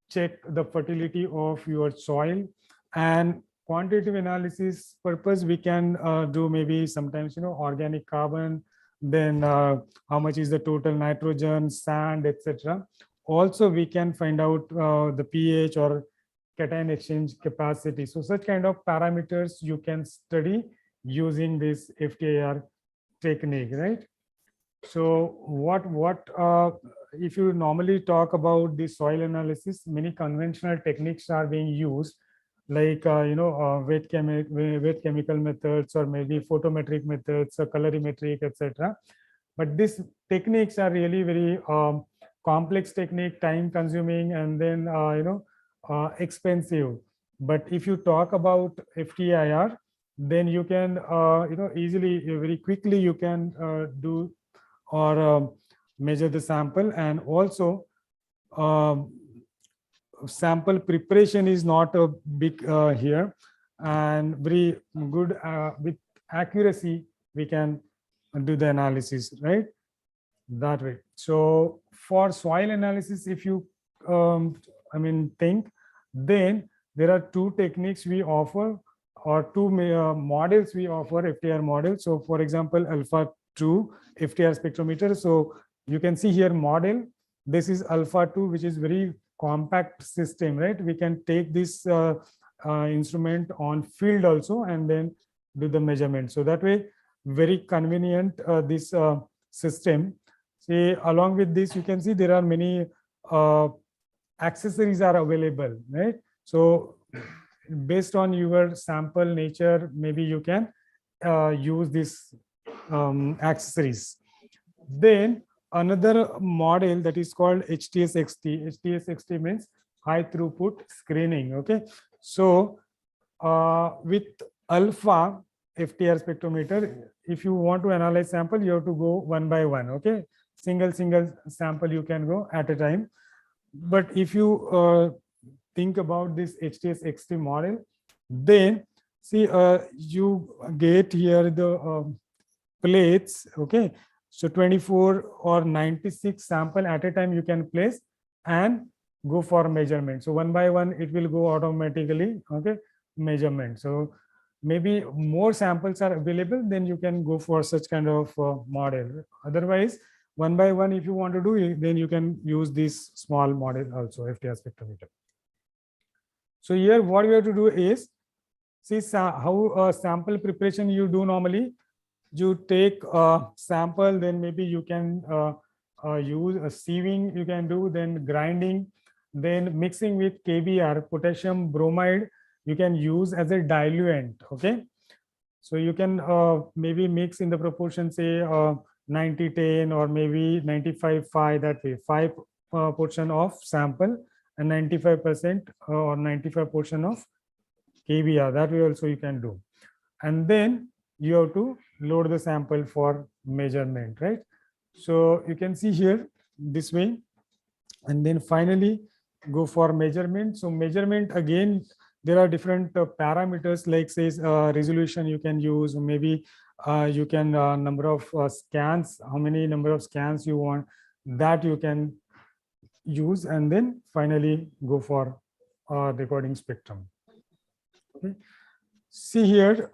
check the fertility of your soil. And quantitative analysis purpose, we can do maybe sometimes organic carbon, then how much is the total nitrogen, sand, etc. Also we can find out the pH or cation exchange capacity. So such kind of parameters you can study using this FTIR technique, right? So what if you normally talk about the soil analysis, many conventional techniques are being used. like wet chemical methods, or maybe photometric methods, or colorimetric, etc. But these techniques are really very complex technique, time consuming, and then expensive. But if you talk about FTIR, then you can easily, very quickly you can do or measure the sample. And also um, sample preparation is not a big here, and very good with accuracy we can do the analysis, right, that way. So for soil analysis, if you think, then there are two techniques we offer, or two models we offer, FTR model. So for example, alpha 2 FTR spectrometer. So you can see here model, this is alpha 2, which is very compact system, right? We can take this instrument on field also and then do the measurement. So that way, very convenient this system. See, along with this, you can see there are many accessories are available, right? So based on your sample nature, maybe you can use this accessories. Then another model that is called HTS-XT. HTS-XT means high throughput screening. Okay, so with alpha FTR spectrometer, if you want to analyze sample, you have to go one by one. Okay, single sample you can go at a time. But if you think about this HTS-XT model, then see you get here the plates. Okay, so 24 or 96 sample at a time you can place and go for measurement. So one by one it will go automatically. Okay, measurement. So maybe more samples are available, then you can go for such kind of model. Otherwise, one by one, if you want to do it, then you can use this small model also, FTR spectrometer. So here what you have to do is, see how sample preparation you do normally. You take a sample, then maybe you can use a sieving, you can do, then grinding, then mixing with KBr, potassium bromide, you can use as a diluent. Okay, so you can maybe mix in the proportion, say 90-10 or maybe 95-5, that way, 5 portion of sample and 95% or 95 portion of KBr, that way also you can do. And then you have to load the sample for measurement, right? So you can see here this way, and then finally go for measurement. So measurement, again, there are different parameters, like says resolution you can use, maybe you can number of scans, how many number of scans you want, that you can use, and then finally go for recording spectrum. Okay. See here,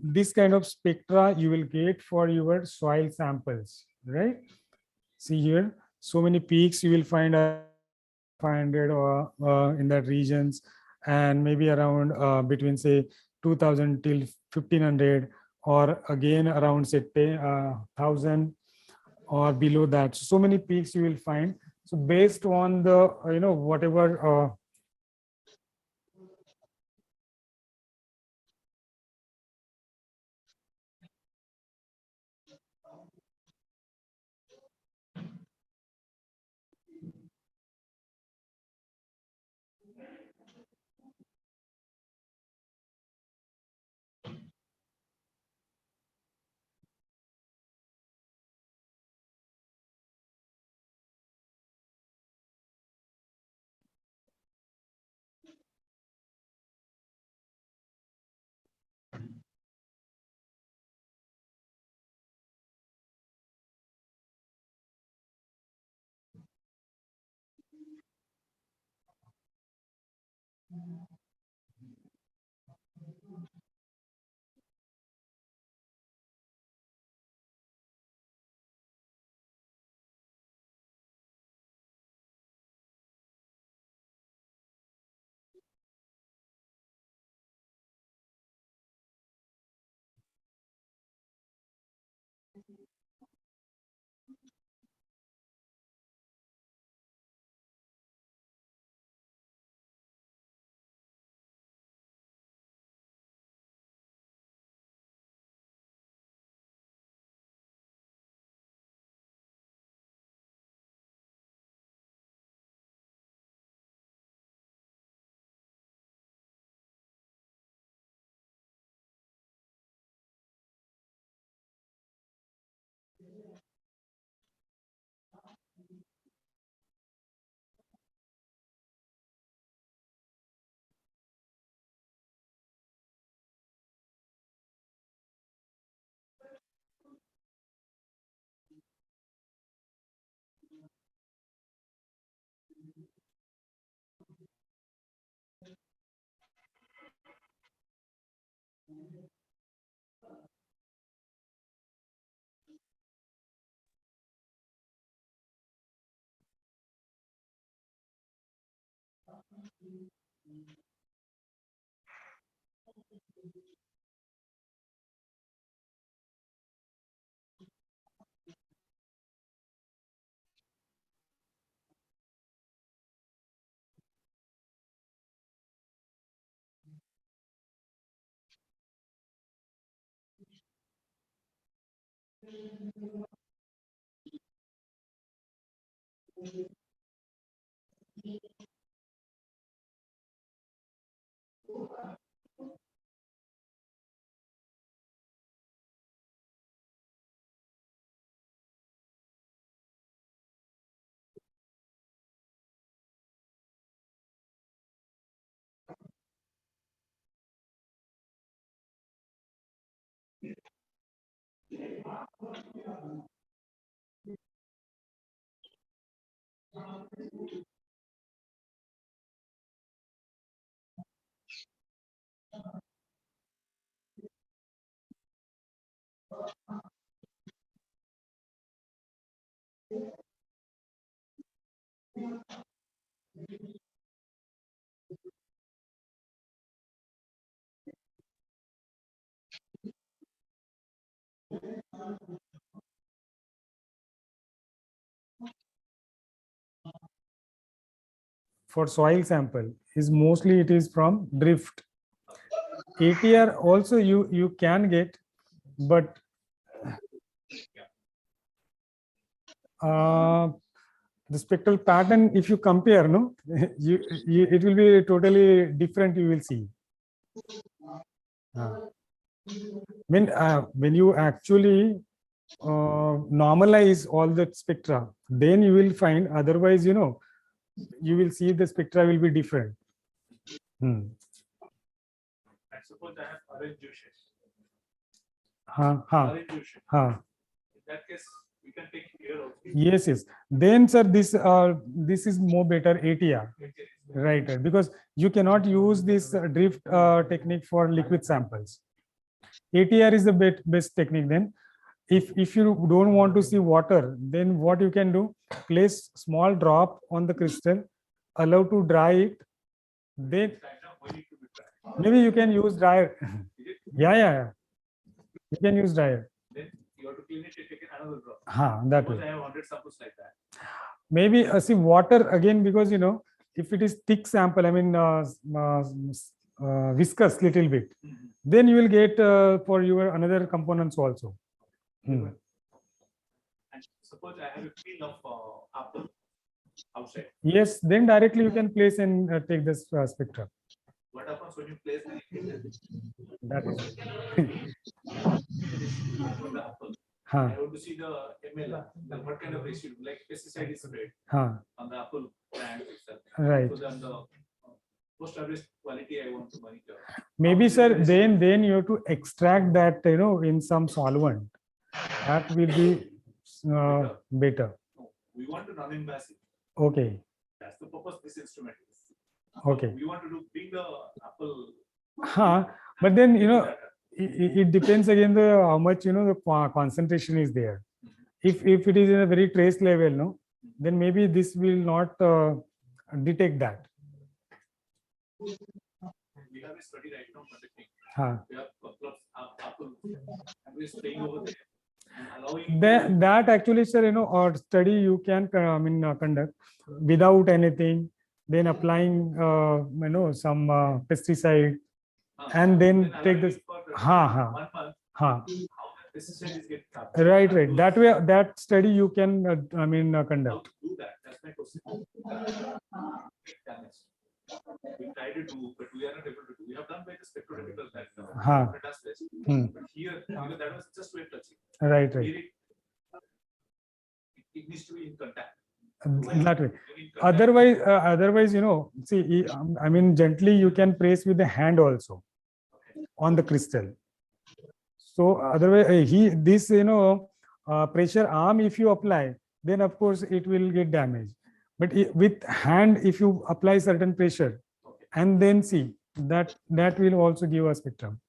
this kind of spectra you will get for your soil samples, right? See here, so many peaks you will find 500 or in that regions, and maybe around between say 2000 till 1500, or again around say 1000 or below that. So many peaks you will find. So based on the whatever For soil sample is mostly it is from drift. ATR also you can get, but the spectral pattern, if you compare, no, it will be totally different. You will see. When you actually normalize all the spectra, then you will find. Otherwise, you know, you will see the spectra will be different. And suppose I have orange juices. Orange juice. In that case, we can take here also. Yes. Then, sir, this is more better ATR, right? Because you cannot use this drift technique for liquid samples. ATR is the best technique. Then, if you don't want to see water, then what you can do? Place small drop on the crystal, allow to dry it. Then maybe you can use dryer. Yeah. You can use dryer. Then you have to clean it and take another drop. That way. I have 100 samples like that. Maybe see water again, because you know, if it is thick sample, I mean viscous little bit, then you will get for your another components also. And suppose I have a peel of apple outside. Yes, then directly you can place and take this spectra. What happens when you place the That is the apple? I want to see the ML, what kind of ratio, like pesticide is sprayed on the apple plant itself. Right. So then the post harvest quality I want to monitor. Maybe, sir, then you have to extract that, you know, in some solvent. That will be better. No, we want to non-invasive. Okay. That's the purpose of this instrument is. Okay. We want to bring the apple. But then, you know, it depends again how much, you know, the concentration is there. If it is in a very trace level, no, then maybe this will not detect that. We have a study right now conducting. We have apple and we're staying over there. That actually, sir, you know, or study you can conduct without anything, then applying you know, some pesticide, and then take this. Right. That way, that study you can conduct. Do that. That's my question. We try to do, but we are not able to do. We have done by the spectrochemical that but here, that was just way touching. Right. Here it needs to be in contact. That way. Otherwise, you know, see, I mean, gently you can press with the hand also on the crystal. So otherwise, this, you know, pressure arm, if you apply, then of course it will get damaged. But with hand, if you apply certain pressure and then see that will also give a spectrum.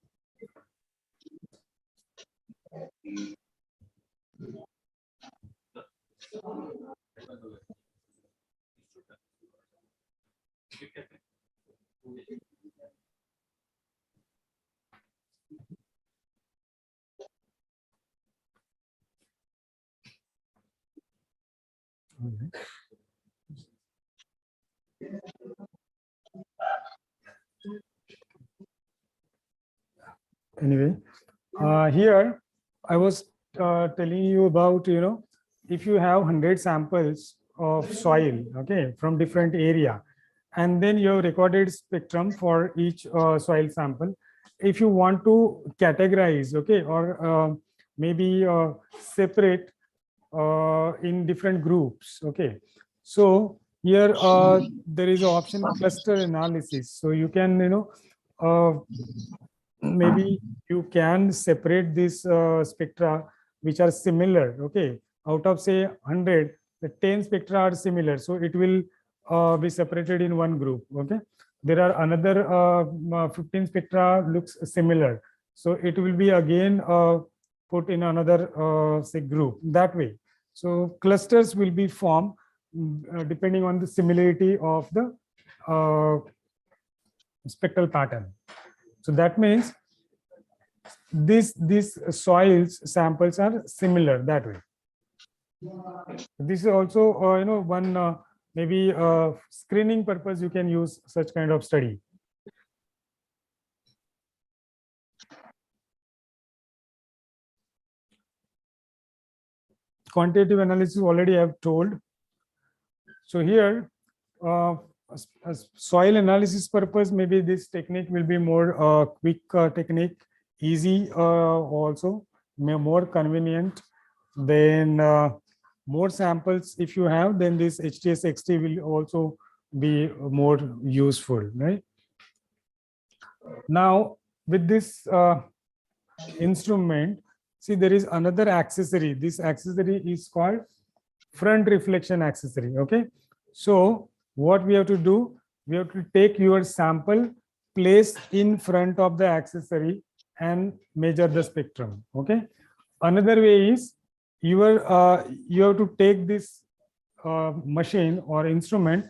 Anyway, here I was telling you about, if you have 100 samples of soil, okay, from different area, and then you have recorded spectrum for each soil sample. If you want to categorize, okay, or maybe separate in different groups, okay. So here there is an option cluster analysis. So you can, maybe you can separate these spectra which are similar, okay. Out of say 100, the 10 spectra are similar, so it will be separated in one group, okay. There are another 15 spectra looks similar, so it will be again put in another say group, that way. So clusters will be formed depending on the similarity of the spectral pattern. So that means these soils samples are similar that way. This is also one maybe screening purpose you can use such kind of study. Quantitative analysis already I have told. So here as soil analysis purpose, maybe this technique will be more quick technique, easy also, more convenient. Then more samples if you have, then this HTS XT will also be more useful, right? Now with this instrument, see there is another accessory. This accessory is called front reflection accessory, okay. So what we have to do, we have to take your sample, place in front of the accessory and measure the spectrum, okay. Another way is you have to take this machine or instrument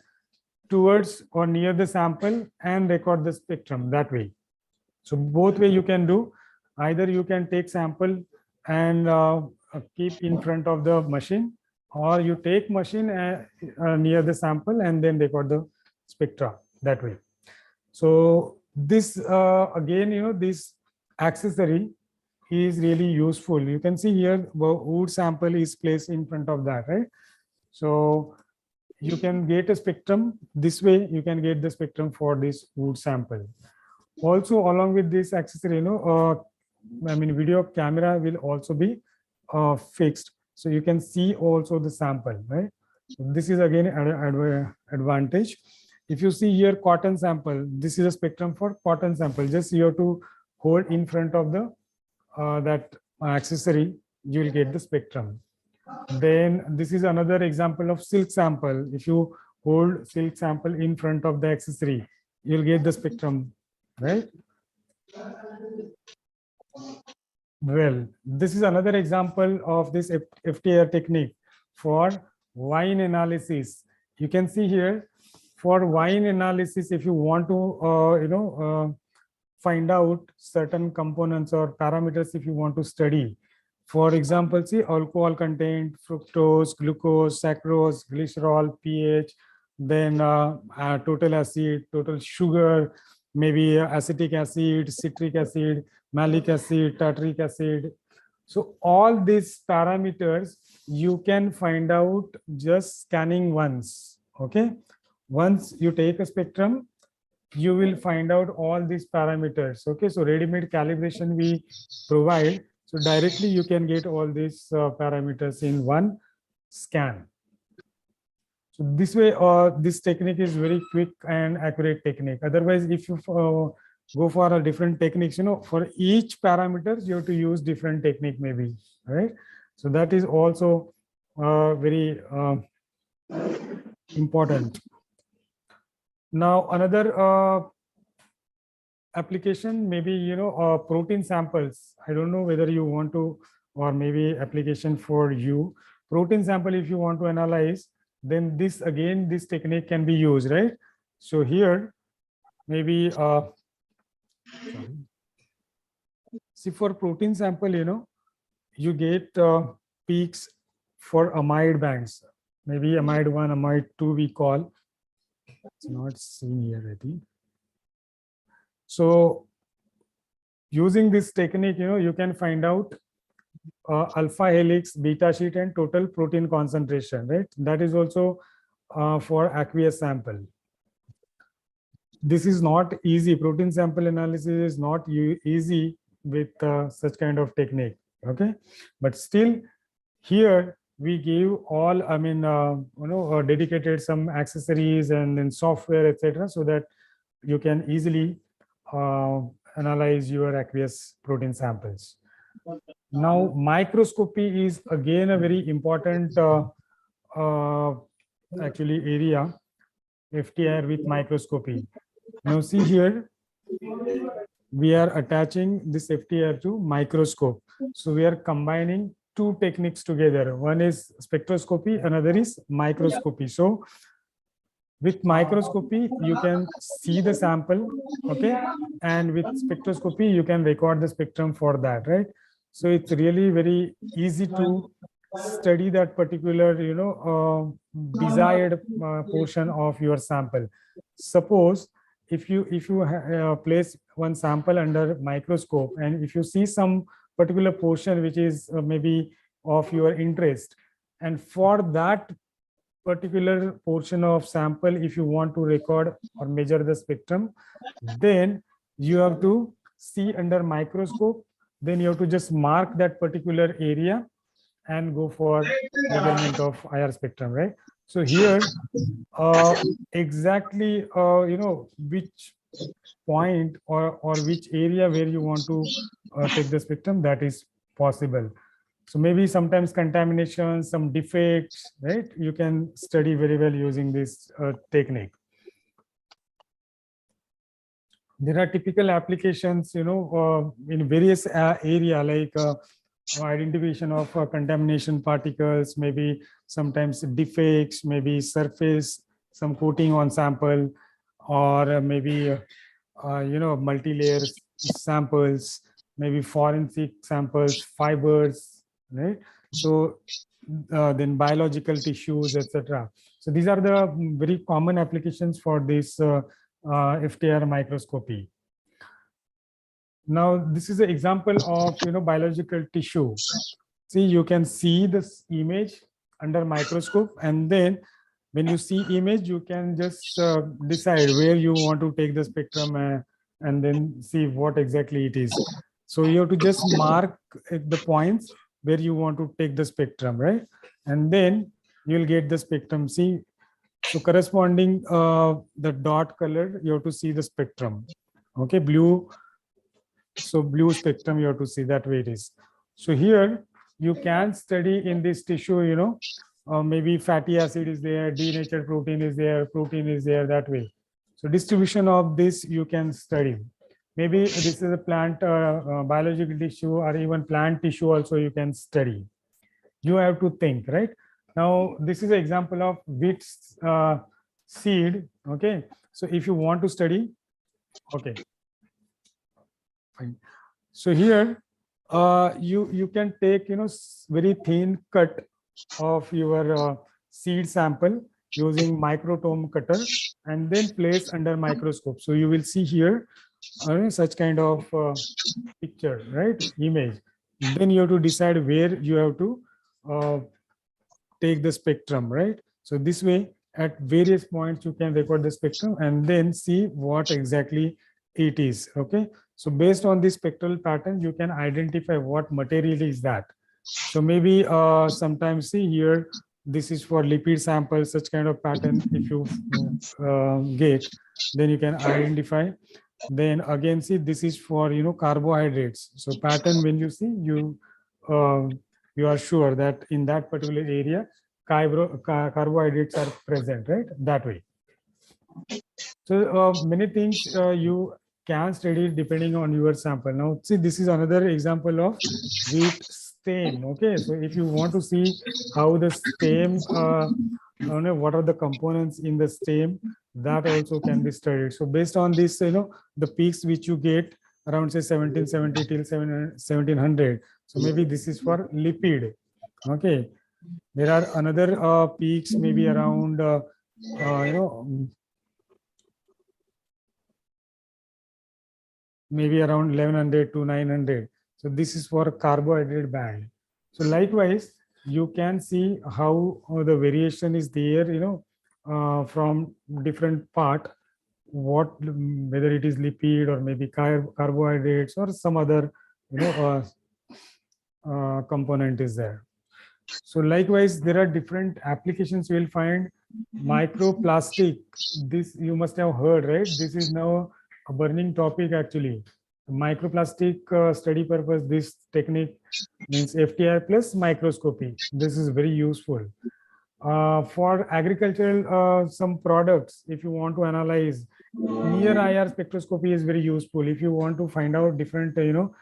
towards or near the sample and record the spectrum that way. So both way you can do. Either you can take sample and keep in front of the machine, or you take machine near the sample and then record the spectra that way. So this again, this accessory is really useful. You can see here wood sample is placed in front of that, right? So you can get a spectrum this way. You can get the spectrum for this wood sample. Also, along with this accessory, I mean, video camera will also be fixed, so you can see also the sample, right? So this is again an advantage. If you see here cotton sample, this is a spectrum for cotton sample. Just you have to hold in front of the that accessory, you will get the spectrum. Then this is another example of silk sample. If you hold silk sample in front of the accessory, you'll get the spectrum, right? Well, this is another example of this FTIR technique for wine analysis. You can see here for wine analysis, if you want to find out certain components or parameters, if you want to study, for example, see alcohol content, fructose, glucose, saccharose, glycerol, pH, then total acid, total sugar, maybe acetic acid, citric acid, malic acid, tartaric acid. So all these parameters you can find out just scanning once, okay? Once you take a spectrum, you will find out all these parameters, okay? So ready-made calibration we provide, so directly you can get all these parameters in one scan. So this way, this technique is very quick and accurate technique. Otherwise, if you go for a different techniques, for each parameters, you have to use different technique maybe, right? So that is also very important. Now, another application, maybe, protein samples. I don't know whether you want to, or maybe application for you. Protein sample, if you want to analyze, then this again, this technique can be used, right? So here, maybe, see for protein sample, you get peaks for amide bands. maybe amide 1, amide 2 we call. It's not seen here, I think. So using this technique, you can find out alpha helix, beta sheet, and total protein concentration, right? That is also for aqueous sample. This is not easy. Protein sample analysis is not easy with such kind of technique. Okay, but still here we give all, I mean, dedicated some accessories and then software, etc., so that you can easily analyze your aqueous protein samples. Now, microscopy is again a very important actually area, FTIR with microscopy. Now see here, we are attaching this FTIR to microscope. So we are combining two techniques together. One is spectroscopy, another is microscopy. So with microscopy, you can see the sample, okay? And with spectroscopy, you can record the spectrum for that, right? So it's really very easy to study that particular, desired portion of your sample. Suppose if you place one sample under microscope, and if you see some particular portion which is maybe of your interest, and for that particular portion of sample, if you want to record or measure the spectrum, then you have to see under microscope, then you have to just mark that particular area and go for measurement of IR spectrum, right? So here exactly which point or which area where you want to take the spectrum, that is possible. So maybe sometimes contamination, some defects, right? You can study very well using this technique. There are typical applications, in various area, like identification of contamination particles, maybe sometimes defects, maybe surface, some coating on sample, or maybe multi-layer samples, maybe forensic samples, fibers, right? So then biological tissues, etc. So these are the very common applications for this FTIR microscopy. Now this is an example of biological tissue. See, you can see this image under microscope, and then when you see image, you can just decide where you want to take the spectrum and then see what exactly it is. So you have to just mark the points where you want to take the spectrum, right? And then you'll get the spectrum. See, so corresponding the dot color, you have to see the spectrum. Okay, blue. So blue spectrum, you have to see that way it is. So here you can study in this tissue, maybe fatty acid is there, denatured protein is there, that way. So distribution of this you can study. Maybe this is a plant biological tissue, or even plant tissue also you can study. You have to think, right? Now this is an example of wheat seed. Okay, so if you want to study, okay, fine. So here you can take very thin cut of your seed sample using microtome cutter, and then place under microscope. So you will see here such kind of picture, right? Image. Then you have to decide where you have to take the spectrum, right? So this way, at various points, you can record the spectrum and then see what exactly it is. Okay. So based on this spectral pattern, you can identify what material is that. So maybe sometimes see here, this is for lipid samples, such kind of pattern. If you get, then you can identify. Then again, see, this is for carbohydrates. So pattern, when you see, you are sure that in that particular area carbohydrates are present, right? That way. So many things you can study depending on your sample. Now see, this is another example of wheat stem. Okay, so if you want to see how the stem what are the components in the stem, that also can be studied. So based on this, the peaks which you get around say 1770 till 1700, so maybe this is for lipid. Okay, There are another peaks maybe around, you know, maybe around 1100 to 900. So this is for carbohydrate band. So likewise, you can see how the variation is there, you know, from different part, what whether it is lipid or maybe carbohydrates or some other, you know, component is there. So likewise, there are different applications you will find. Microplastic, this you must have heard, right? This is now a burning topic actually. Microplastic study purpose, this technique means FTI plus microscopy. This is very useful. For agricultural, some products, if you want to analyze, near IR spectroscopy is very useful. If you want to find out different, you know,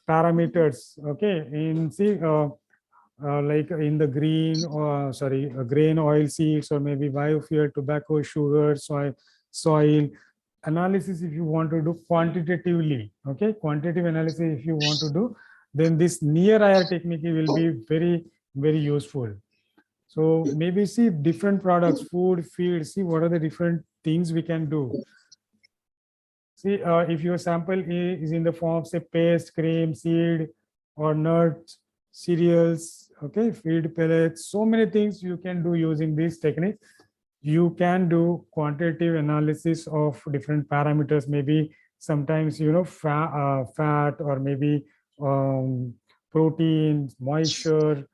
parameters, okay, in see, like in the green or grain oil seeds or maybe biofuel, tobacco, sugar, soil analysis. If you want to do quantitatively, okay, quantitative analysis if you want to do, then this near IR technique will be very useful. So maybe see different products, food, feed, see what are the different things we can do. See, if your sample is in the form of say paste, cream, seed, or nuts, cereals, okay, feed pellets, so many things you can do using this technique. You can do quantitative analysis of different parameters, maybe sometimes, you know, fat or maybe protein, moisture,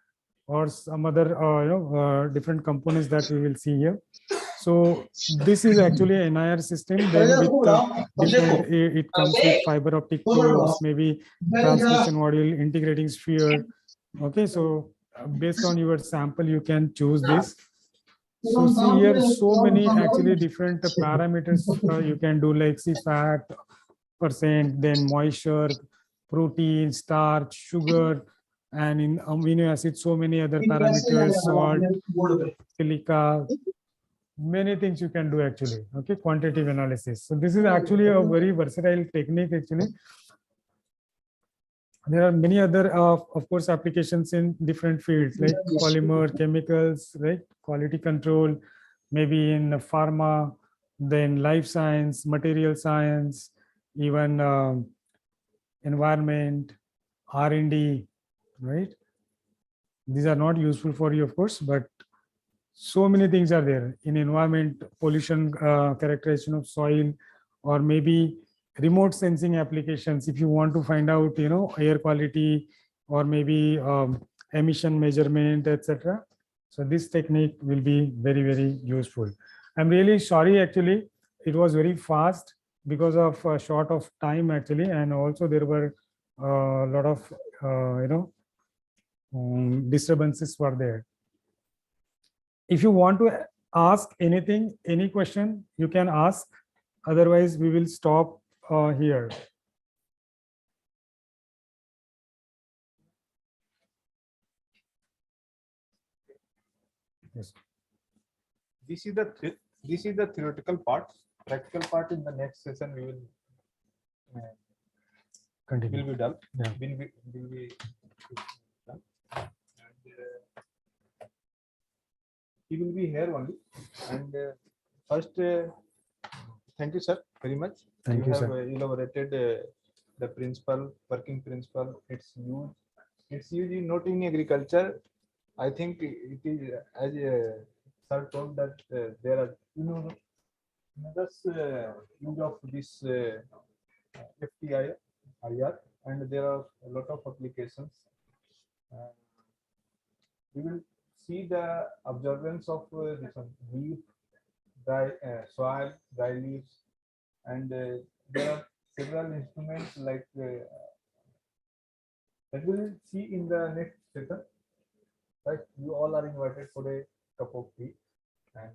or some other, you know, different components that we will see here. So this is actually an NIR system. Then with different, it comes with fiber optic probes, maybe transmission module, integrating sphere. Okay, so based on your sample, you can choose this. So see here, so many actually different parameters you can do, like see fat percent, then moisture, protein, starch, sugar, and in amino acids, so many other parameters, salt, silica, many things you can do actually. Okay, quantitative analysis. So this is actually a very versatile technique actually. There are many other, of course, applications in different fields like polymer, chemicals, right? Quality control, maybe in pharma, then life science, material science, even environment, R&D, right? These are not useful for you, of course, but so many things are there in environment, pollution, characterization of soil, or maybe remote sensing applications. If you want to find out, you know, air quality or maybe emission measurement, etc. So this technique will be very useful. I'm really sorry, actually, it was very fast because of short of time actually, and also there were a lot of you know, disturbances were there. If you want to ask anything, any question, you can ask. Otherwise, we will stop here. Yes. This is the theoretical part. Practical part in the next session we will Continue. will be done. Yeah. Will be done. And he will be here only. And first, thank you, sir, very much. Thank you, have sir. elaborated the principle, working principle. It's used. It's used not in agriculture. I think it is as sir told that there are another use of this FTI IR, and there are a lot of applications. We will see the observance of this one, leaf, dry soil, dry leaves, and there are several instruments like that we will see in the next session. Right, you all are invited for a cup of tea, and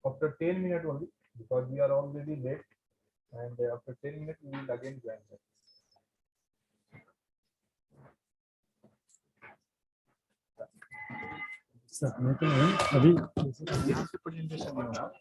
after 10 minutes only, because we are already late, and after 10 minutes we will again join. अभी यहाँ से presentation नहीं होगा।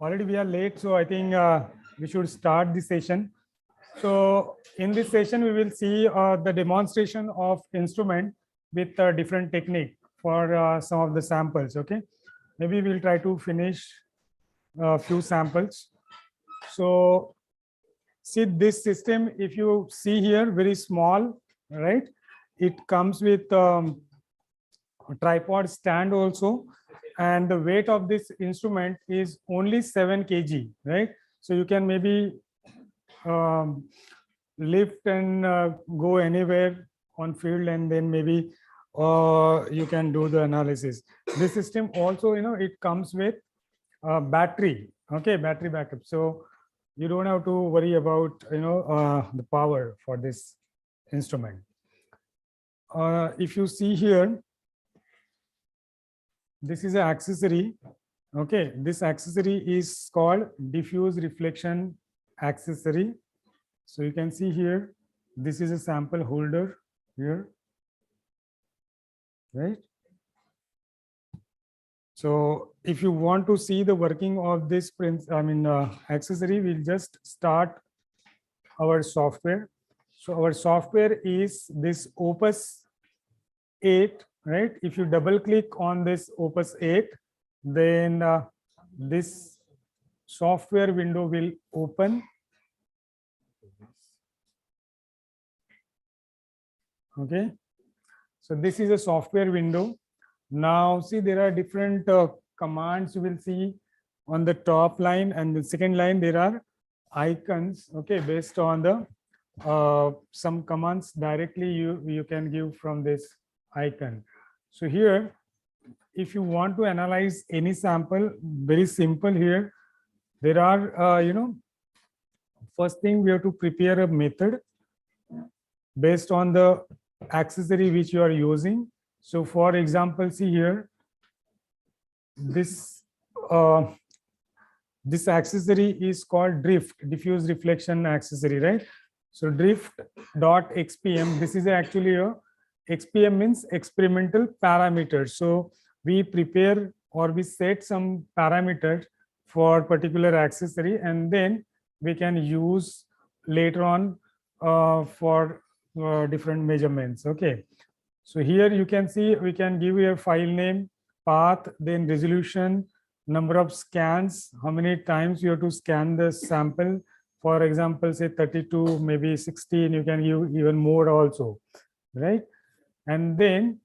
already we are late, so I think we should start the session. So in this session, we will see the demonstration of instrument with different technique for some of the samples. Okay, maybe we'll try to finish a few samples. So see this system, if you see here, very small, right? It comes with a tripod stand also, and the weight of this instrument is only 7 kg, right? So you can maybe lift and go anywhere on field, and then maybe you can do the analysis. This system also, it comes with battery, okay, battery backup. So you don't have to worry about, the power for this instrument. If you see here, this is an accessory. Okay, this accessory is called diffuse reflection accessory. So you can see here, this is a sample holder here, right? So if you want to see the working of this accessory, we'll just start our software. So our software is this Opus 8, right? If you double click on this Opus 8, then this software window will open. Okay, so this is a software window. Now see, there are different commands you will see on the top line, and the second line there are icons, okay, based on the some commands directly you can give from this icon. So here, if you want to analyze any sample, very simple here, there are first thing we have to prepare a method based on the accessory which you are using. So for example, see here, this this accessory is called diffuse reflection accessory, right? So drift.xpm, this is actually a XPM means experimental parameters. So we prepare or we set some parameters for particular accessory, and then we can use later on for different measurements. Okay, so here you can see we can give your file name, path, then resolution, number of scans, how many times you have to scan the sample. For example, say 32, maybe 16, you can give even more also, right? And then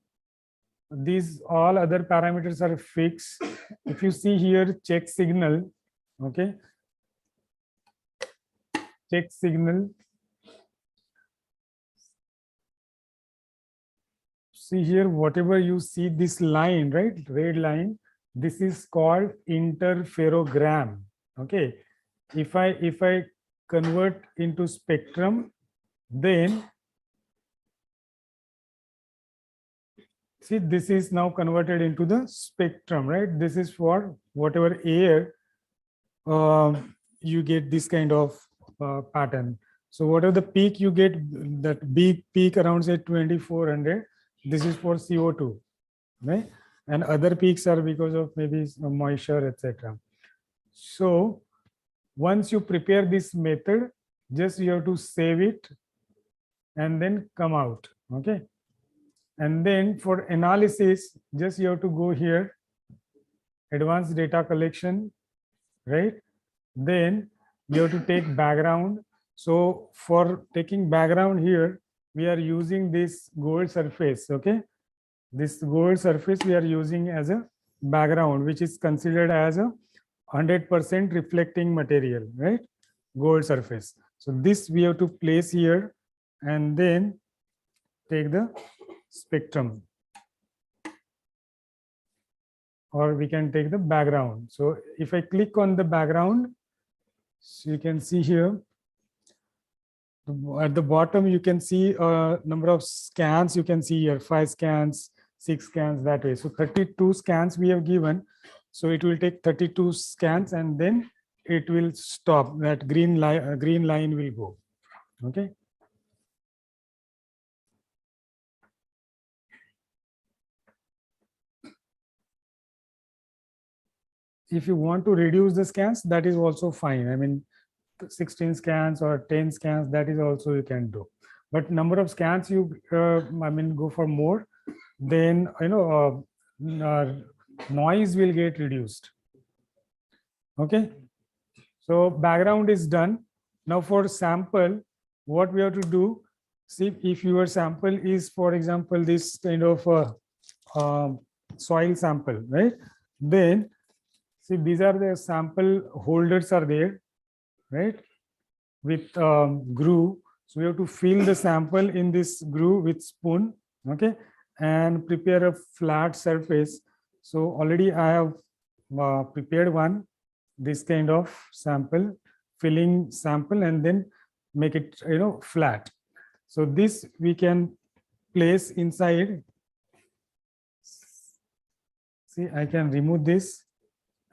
these all other parameters are fixed. If you see here, check signal, okay, check signal. See here, whatever you see this line, right, red line, this is called interferogram. Okay, if I convert into spectrum, then see, this is now converted into the spectrum, right? This is for whatever air you get this kind of pattern. So whatever the peak you get, that big peak around say 2400, this is for CO2, right? And other peaks are because of maybe moisture, etc. So once you prepare this method, just you have to save it and then come out. Okay, and then for analysis, just you have to go here, advanced data collection, right? Then you have to take background. So for taking background here, we are using this gold surface. Okay, this gold surface we are using as a background, which is considered as a 100% reflecting material, right? Gold surface. So this we have to place here, and then take the spectrum, or we can take the background. So if I click on the background, so you can see here at the bottom, you can see number of scans. You can see here 5 scans, 6 scans, that way. So 32 scans we have given. So it will take 32 scans, and then it will stop. That green line will go. Okay. if you want to reduce the scans, that is also fine. I mean, 16 scans or 10 scans, that is also you can do. But number of scans you, I mean, go for more, then, noise will get reduced. Okay. So background is done. Now for sample, what we have to do, see if your sample is, for example, this kind of soil sample, right? Then see, these are the sample holders are there, right? With groove. So we have to fill the sample in this groove with spoon, okay? And prepare a flat surface. So already I have prepared one, this kind of sample, filling sample, and then make it, flat. So this we can place inside. See, I can remove this,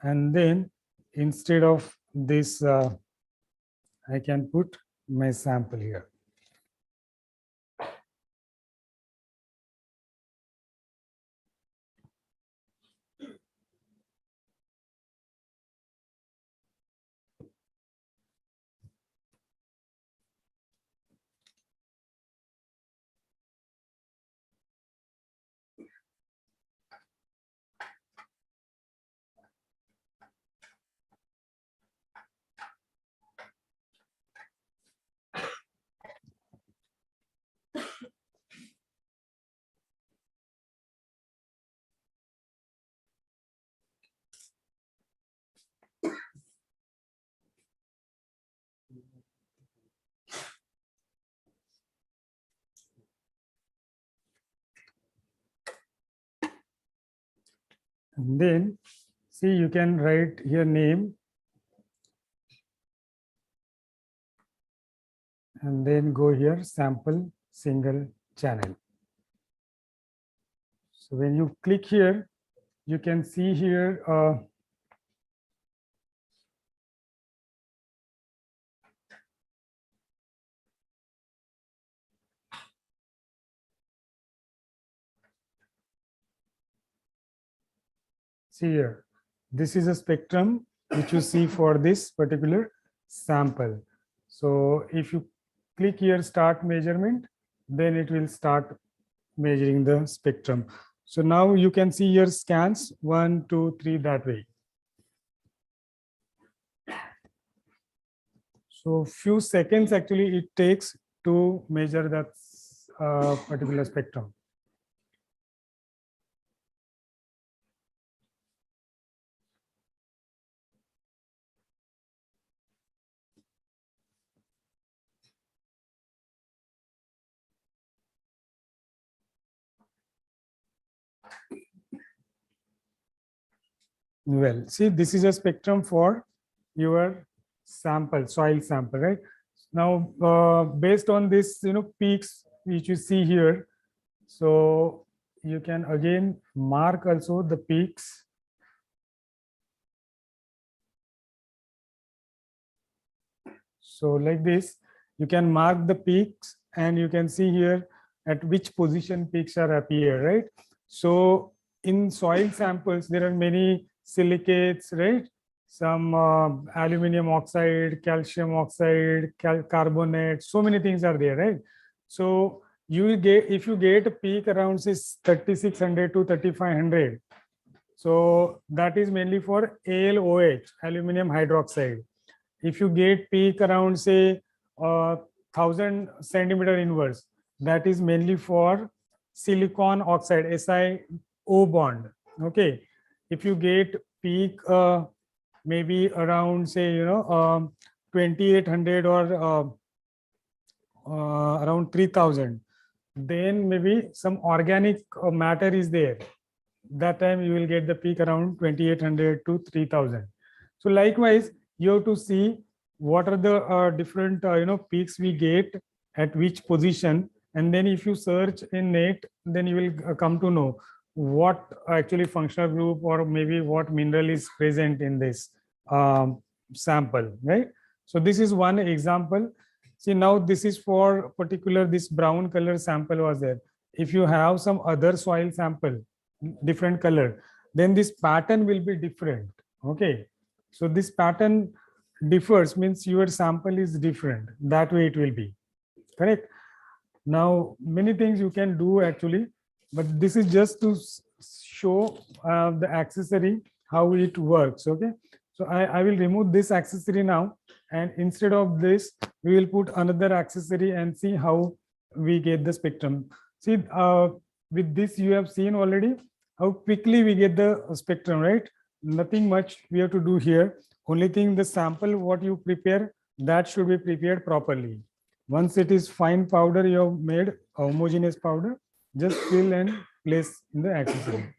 and then instead of this, I can put my sample here. And then see, you can write here name, and then go here sample single channel. So when you click here, you can see here see here, this is a spectrum which you see for this particular sample. So if you click here start measurement, then it will start measuring the spectrum. So now you can see your scans 1, 2, 3 that way. So few seconds actually it takes to measure that particular spectrum. Well, see, this is a spectrum for your sample, soil sample, right? Now, based on this, peaks which you see here, so you can again mark also the peaks. So like this, you can mark the peaks, and you can see here at which position peaks are appear, right? So in soil samples, there are many silicates, right? Some aluminum oxide, calcium oxide, carbonate, so many things are there, right? So you will get, if you get a peak around say 3600 to 3500, so that is mainly for AlOH, aluminum hydroxide. If you get peak around say 1000 centimeter inverse, that is mainly for silicon oxide, SiO bond. Okay. If you get peak maybe around say 2800 or around 3000, then maybe some organic matter is there. That time you will get the peak around 2800 to 3000. So likewise, you have to see what are the different peaks we get at which position, and then if you search in net, then you will come to know what actually functional group or maybe what mineral is present in this sample, right? So this is one example. See, now this is for particular, this brown color sample was there. If you have some other soil sample, different color, then this pattern will be different. Okay, so this pattern differs, means your sample is different. That way it will be correct. Now, many things you can do actually, but this is just to show the accessory, how it works. Okay, so I will remove this accessory now, and instead of this, we will put another accessory and see how we get the spectrum. See, with this you have seen already how quickly we get the spectrum, right? Nothing much we have to do here. Only thing, the sample what you prepare, that should be prepared properly. Once it is fine powder you have made, homogeneous powder, just fill and place in the accessory.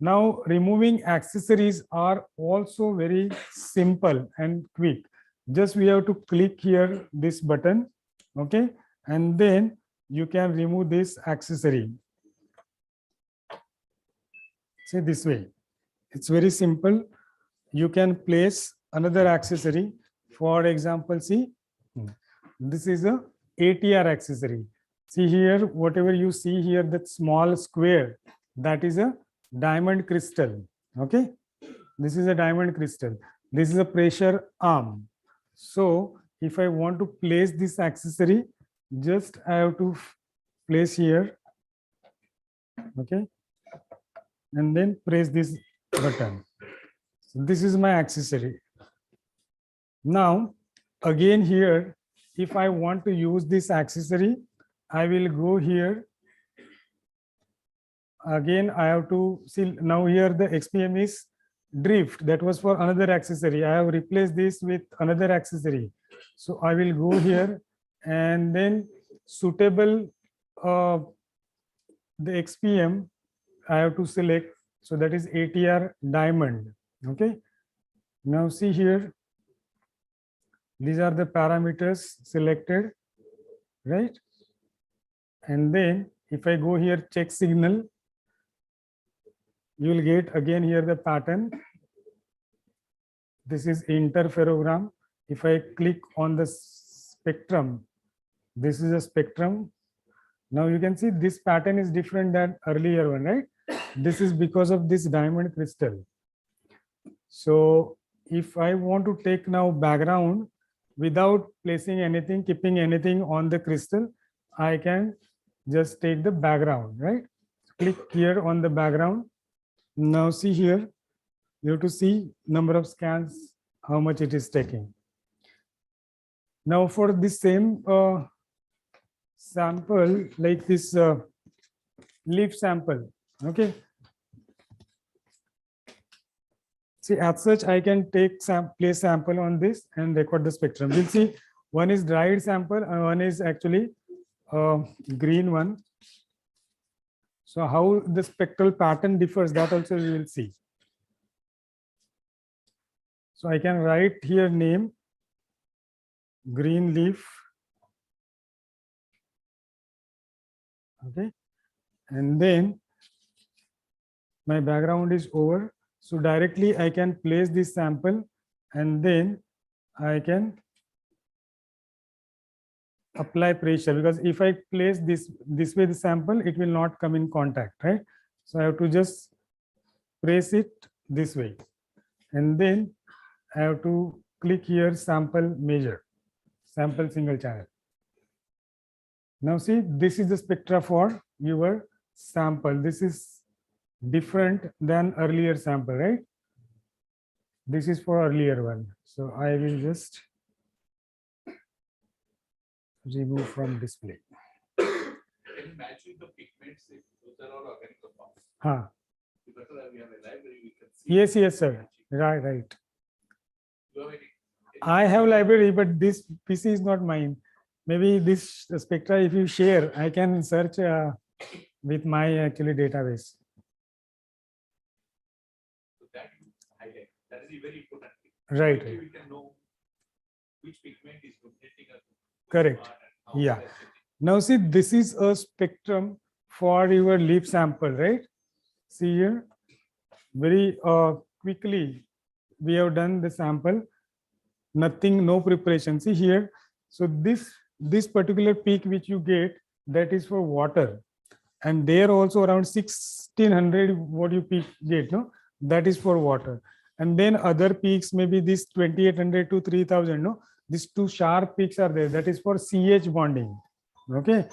Now, removing accessories are also very simple and quick. Just we have to click here this button, okay, and then you can remove this accessory. See, this way, it's very simple. You can place another accessory. For example, see, this is a ATR accessory. See here, whatever you see here, that small square, that is a diamond crystal. Okay, this is a diamond crystal. This is a pressure arm. So if I want to place this accessory, just I have to place here. Okay, and then press this button. So this is my accessory. Now, again here, if I want to use this accessory, I will go here. Again, I have to see now here the XPM is drift. That was for another accessory. I have replaced this with another accessory. So I will go here and then suitable the XPM I have to select. So that is ATR diamond. Okay. Now see here. These are the parameters selected, right? And then if I go here, check signal, you will get again here the pattern. This is interferogram. If I click on the spectrum, this is a spectrum. Now you can see this pattern is different than earlier one, right? This is because of this diamond crystal. So if I want to take now background without placing anything, keeping anything on the crystal, I can just take the background, right? Click here on the background. Now see here, you have to see number of scans, how much it is taking. Now for the same sample, like this leaf sample, okay. See, as such, I can take place sample on this and record the spectrum. We'll see one is dried sample and one is actually green one. So how the spectral pattern differs, that also we will see. So I can write here name, green leaf. Okay. And then my background is over. So directly I can place this sample and then I can apply pressure, because if I place this way the sample, it will not come in contact, right? So I have to just press it this way. And then I have to click here sample measure, sample single channel. Now see, this is the spectra for your sample. This is different than earlier sample, right? This is for earlier one. So I will just remove from display. Can you match with the pigments? Those are all organic compounds. Huh. Because we have a library, we can see. Yes, yes, sir. Right. You have any I have library, but this PC is not mine. Maybe this spectra, if you share, I can search with my actually database. So that you highlight. That is a very important thing. Right. We can know which pigment is dominating us. Correct. Yeah. Now see, this is a spectrum for your leaf sample, right? See here, very quickly we have done the sample. Nothing, no preparation. See here. So this particular peak which you get, that is for water, and there also around 1600 what you peak get, no, that is for water. And then other peaks, maybe this 2800 to 3000, no, these two sharp peaks are there. That is for CH bonding. Okay.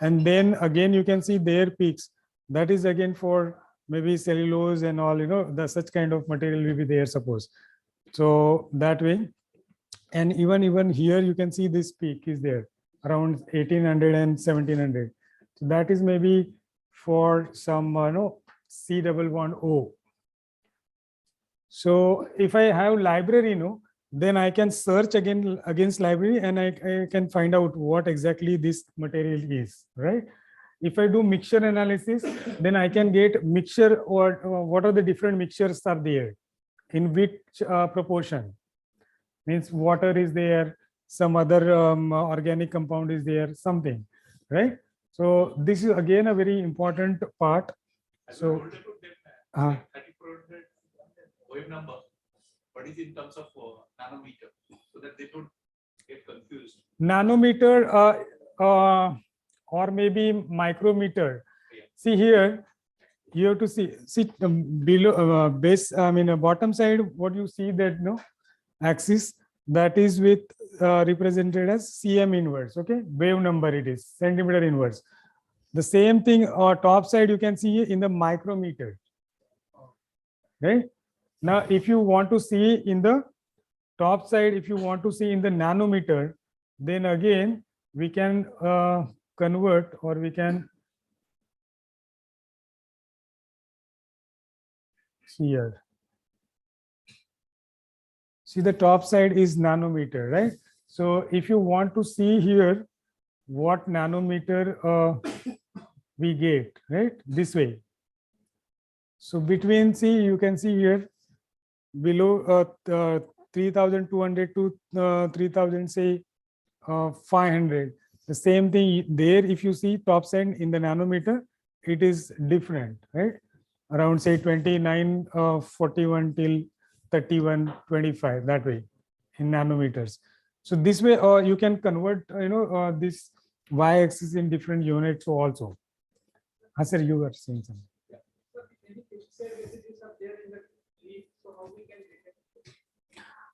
And then again, you can see their peaks. That is again for maybe cellulose and all, the such kind of material will be there, suppose. So that way. And even here, you can see this peak is there around 1800 and 1700. So that is maybe for some, C double bond O. So if I have library, then I can search again against library and I can find out what exactly this material is, right? If I do mixture analysis, then I can get mixture or what are the different mixtures are there, in which proportion. Means water is there, some other organic compound is there, something, right? So this is again a very important part. So wave number, what is in terms of nanometer, so that they don't get confused. Nanometer or maybe micrometer. See here, you have to see below base. I mean, bottom side, what you see that axis, that is with represented as cm inverse. Okay, wave number it is centimeter inverse. The same thing top side you can see in the micrometer. Right. Now, if you want to see in the top side, if you want to see in the nanometer, then again we can convert, or we can see here. See, the top side is nanometer, right? So if you want to see here what nanometer we get, right, this way. So between, see, you can see here below 3200 to 3000, say 500. The same thing there. If you see top side in the nanometer, it is different, right? Around say 29, 41 till 31, 25, that way in nanometers. So this way, you can convert, this y-axis in different units also. Sir, you were saying something.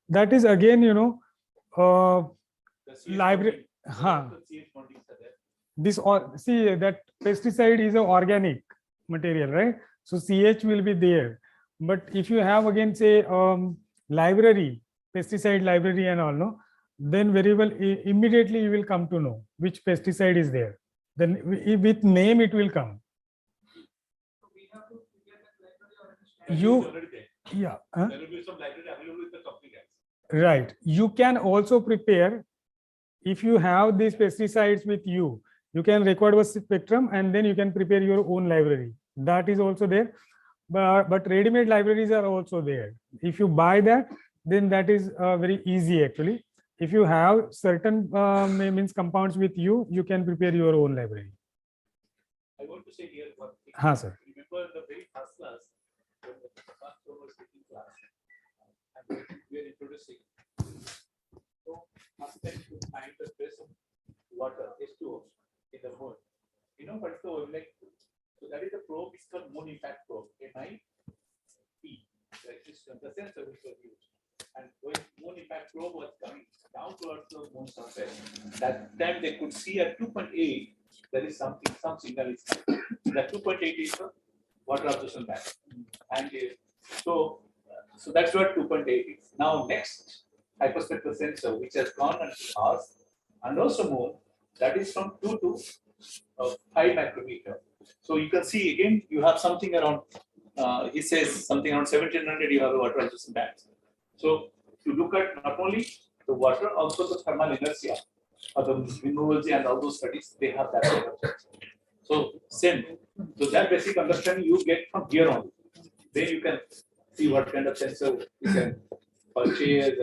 That is again, library. This see that pesticide is an organic material, right? So CH will be there. But if you have again say library, pesticide library and all, no, then very well immediately you will come to know which pesticide is there. Then with name it will come. You, yeah. There will be some library available with the company guys. Right. You can also prepare, if you have these pesticides with you, you can record a spectrum and then you can prepare your own library. That is also there. But ready-made libraries are also there. If you buy that, then that is very easy actually. If you have certain means compounds with you, you can prepare your own library. I want to say here one thing. Sir. Remember the very first class, when the first one was taking class, and we are introducing. So, first time to find the trace of water, H2O, in the moon. You know what is the wavelength? So that is the probe, it's called moon impact probe, MIP. The sensor which was used. And when moon impact probe was coming down towards the moon surface, that time they could see at 2.8, there is something, some signal is coming. That 2.8 is the water absorption band. And so that's what 2.8 is. Now next hyperspectral sensor, which has gone into us and also moon, that is from 2 to 5 micrometer. So you can see again, you have something around, he says something around 1700, you have a water absorption band. So you look at not only the water, also the thermal inertia or the mineralogy and all those studies, they have that kind of sensor. So same. So that basic understanding you get from here on. Then you can see what kind of sensor you can purchase.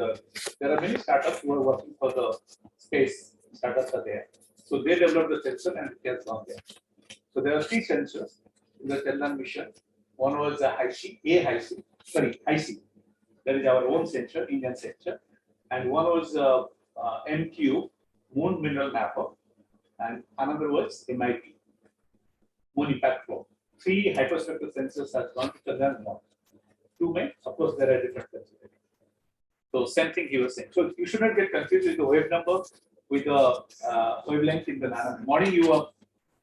There are many startups who are working for the space. Startups are there. So they develop the sensor and it has gone there. So there are 3 sensors in the Chandan mission. One was a HIC. That is our own sensor, Indian sensor. And one was MQ, Moon Mineral Mapper. And another was MIP, Moon Impact Probe. 3 hyperspectral sensors have gone to Chandan. 2 may, of course, there are different sensitivity. So same thing he was saying. So you should not get confused with the wave number with the wavelength in the nanometer. Morning you are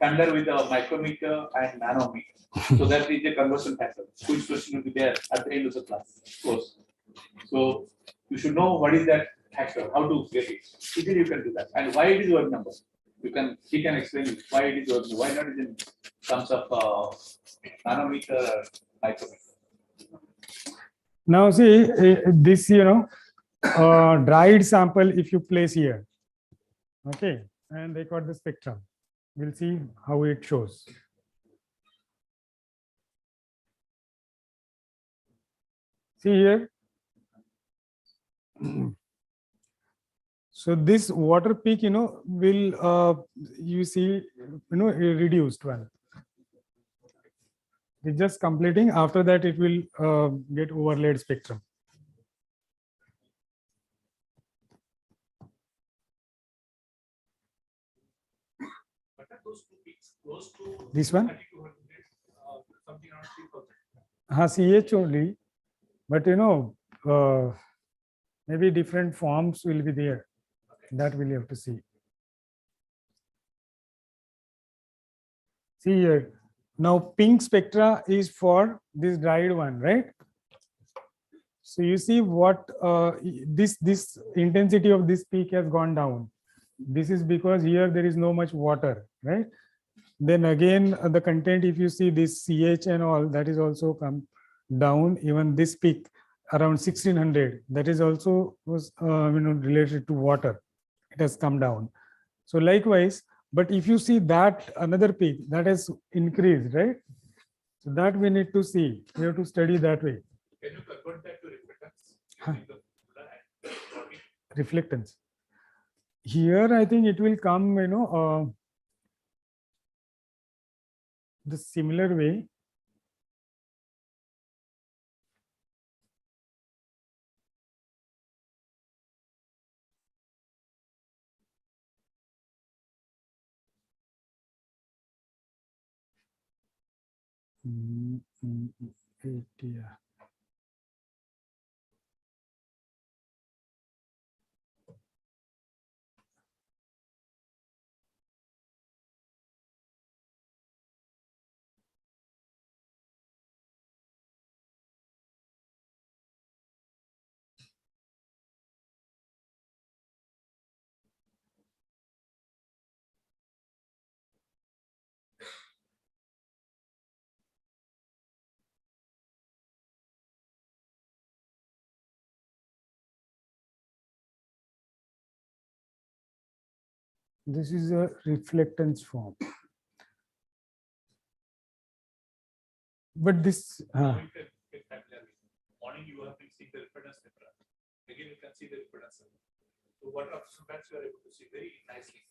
familiar with the micrometer and nanometer. So that is the conversion factor, which question will be there at the end of the class. Course. So you should know what is that factor, how to get it. Easily you can do that. And why it is wave number. He can explain why it is wave number. Why not in terms of nanometer or micrometer. Now see this, dried sample if you place here, okay, and record the spectrum. We'll see how it shows. See here. So this water peak, will you see, reduced one. It's just completing. After that, it will get overlaid spectrum. This one? CH only, but maybe different forms will be there. That we'll have to see. See here. Now pink spectra is for this dried one, right? So you see what this intensity of this peak has gone down. This is because here there is no much water, right? Then again the content, if you see this CH and all, that is also come down. Even this peak around 1600, that is also was related to water. It has come down. So likewise, but if you see that another peak that has increased, right? So that we need to see. We have to study that way. Can you convert that to reflectance? Reflectance. Here, I think it will come, the similar way. Yeah. This is a reflectance form. But this Morning you have been seeing the reflectance spectra. Again you can see the reflectance. So what are sometimes you are able to see very nicely.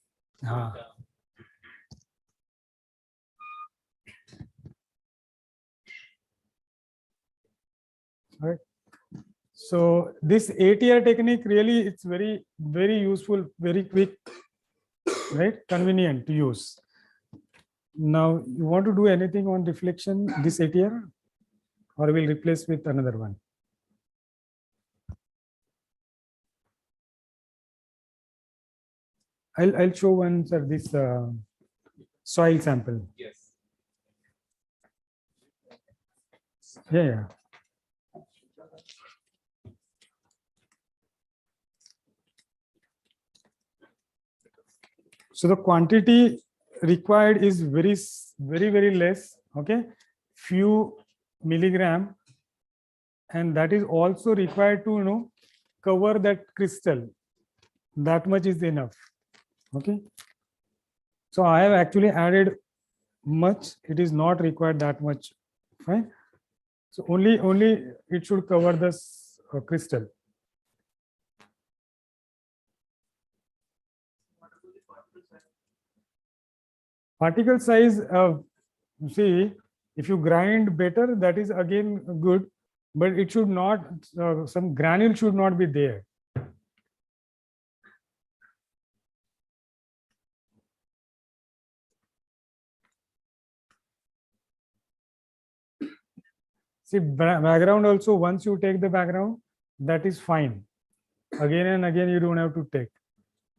Right. So this ATR technique really, it's very, very useful, very quick, right? Convenient to use. Now, you want to do anything on reflection, this ATR, or we'll replace with another one? I'll show one, sir, this soil sample. Yes. Yeah. So the quantity required is very, very less. Okay, few milligram, and that is also required to cover that crystal. That much is enough. Okay. So I have actually added much. It is not required that much. Fine. So only it should cover this crystal. Particle size, see, if you grind better, that is again good, but it should not, some granule should not be there. See, background also, once you take the background, that is fine. Again and again, you don't have to take.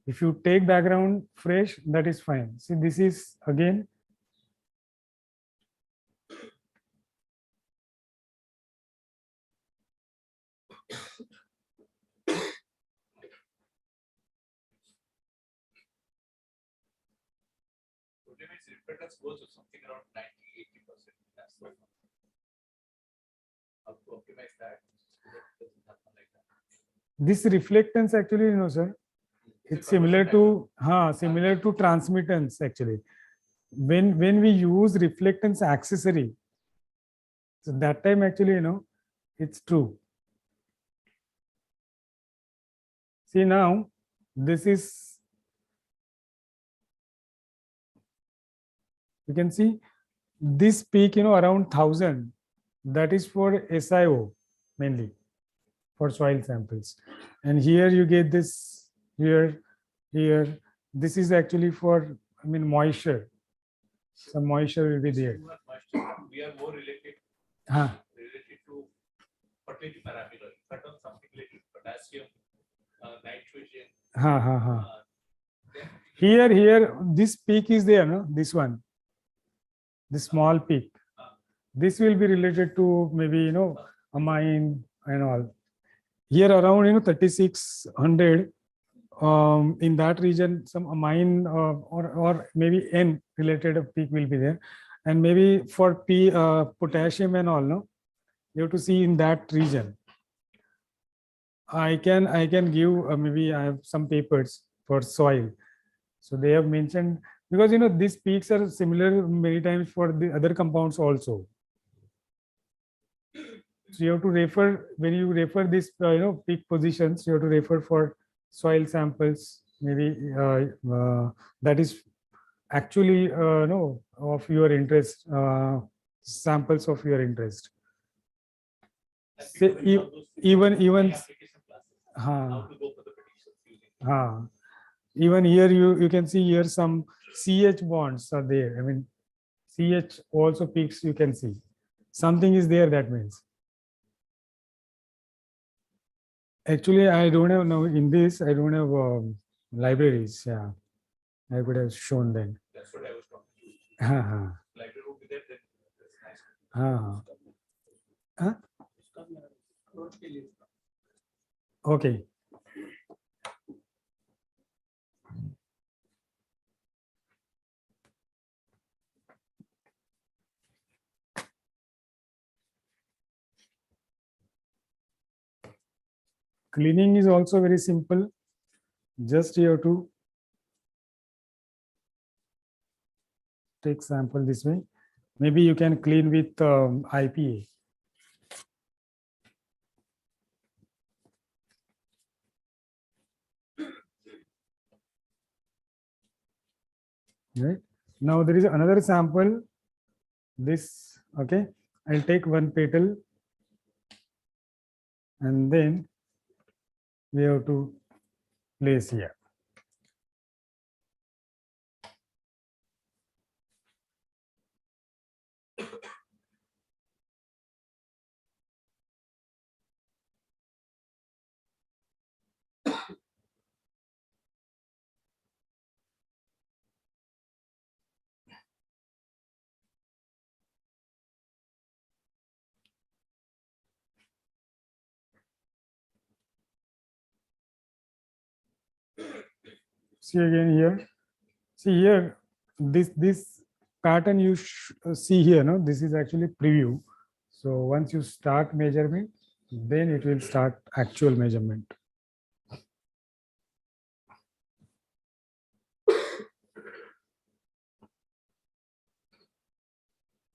If you take background fresh, that is fine. See, this is again. Reflectance goes to something around 90-80%. That's what. How to optimize that? So that it doesn't happen like that. This reflectance actually, sir, it's similar to transmittance actually. When we use reflectance accessory, so that time actually, it's true. See now, this is, you can see this peak, around 1000, that is for SIO mainly, for soil samples. And here you get this, here, this is actually for, moisture. Some moisture will be there. We are more related to fertility parameter. Cut on something related to potassium, nitrogen. Here, this peak is there, no? This one, this small peak. This will be related to maybe, amine and all. Here around, 3600, in that region, some amine or maybe N related peak will be there. And maybe for potassium and all, no? You have to see in that region. I can give maybe I have some papers for soil. So they have mentioned, because these peaks are similar many times for the other compounds also. So you have to refer, when you refer this peak positions, you have to refer for soil samples, maybe that is actually no, of your interest, samples of your interest. Say, even even here you can see here some CH bonds are there. CH also peaks you can see. Something is there, that means. Actually, I don't have now in this, I don't have libraries. Yeah, I could have shown them. That's what I was talking about. Library would be there, then that's nice. Okay. Cleaning is also very simple. Just you have to take sample this way. Maybe you can clean with IPA. Right. Now there is another sample. This, okay. I'll take one petal and then we have to place here. See again here. See here, this pattern you see here, no? This is actually preview. So once you start measurement, then it will start actual measurement.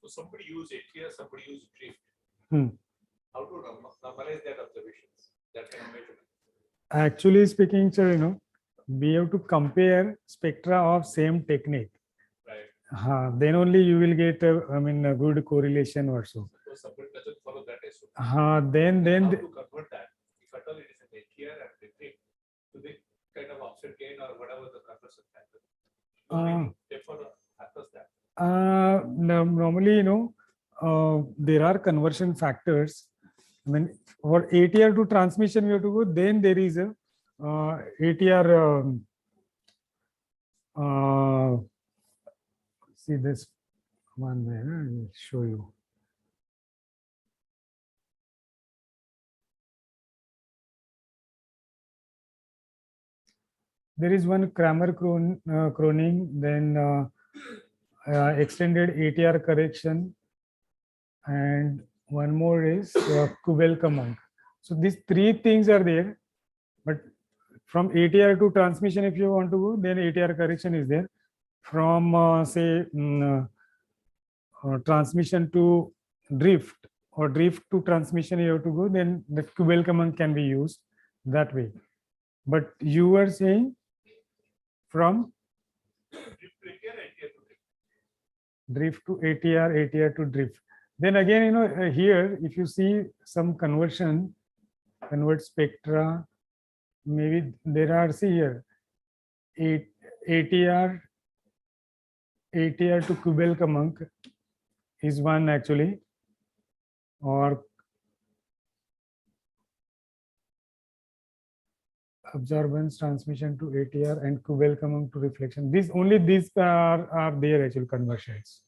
So somebody use ATR, somebody use drift. How to normalize that observations, that kind of measurement? Actually speaking, sir, we have to compare spectra of same technique. Right. Then only you will get a good correlation also. So somebody doesn't follow that SOP. Then how to convert that? If at all it is an ATR and the drift to the kind of offset gain or whatever the conversion factor. Therefore, happens that. Normally, there are conversion factors. I mean, for ATR to transmission, we have to go. Then there is a ATR. See this one way. I will show you. There is one Kramer Kroning, then extended ATR correction, and one more is Kubel-Kamank. So these three things are there, but from ATR to transmission, if you want to go, then ATR correction is there. From say transmission to drift or drift to transmission, you have to go, then the Kubel-Kamank can be used that way. But you were saying from drift to ATR, ATR to drift. Then again, you know, here, if you see some conversion, convert spectra, maybe there are, see here, ATR to Kubel-Kamank is one actually, or absorbance transmission to ATR and Kubel-Kamank to reflection. These only these are their actual conversions.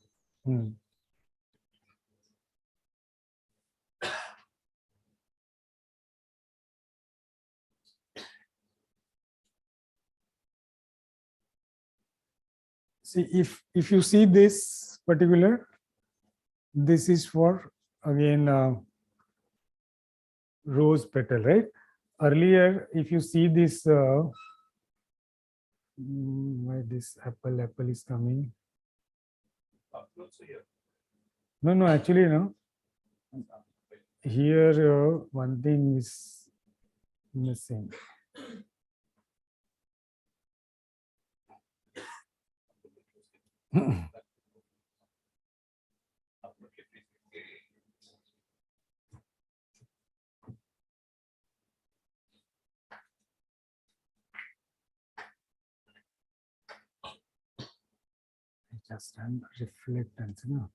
See, if you see this particular, this is for again rose petal, right? Earlier, if you see this, why this apple is coming? No, actually, no. Here, one thing is missing. Just reflectance, no?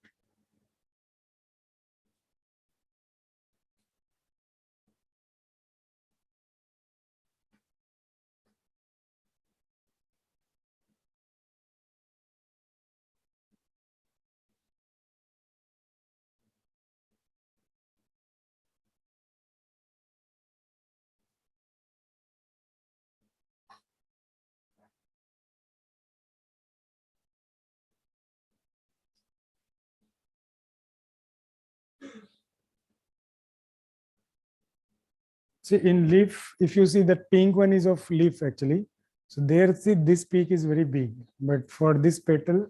See, in leaf, if you see that pink one is of leaf actually. So there, see, this peak is very big, but for this petal,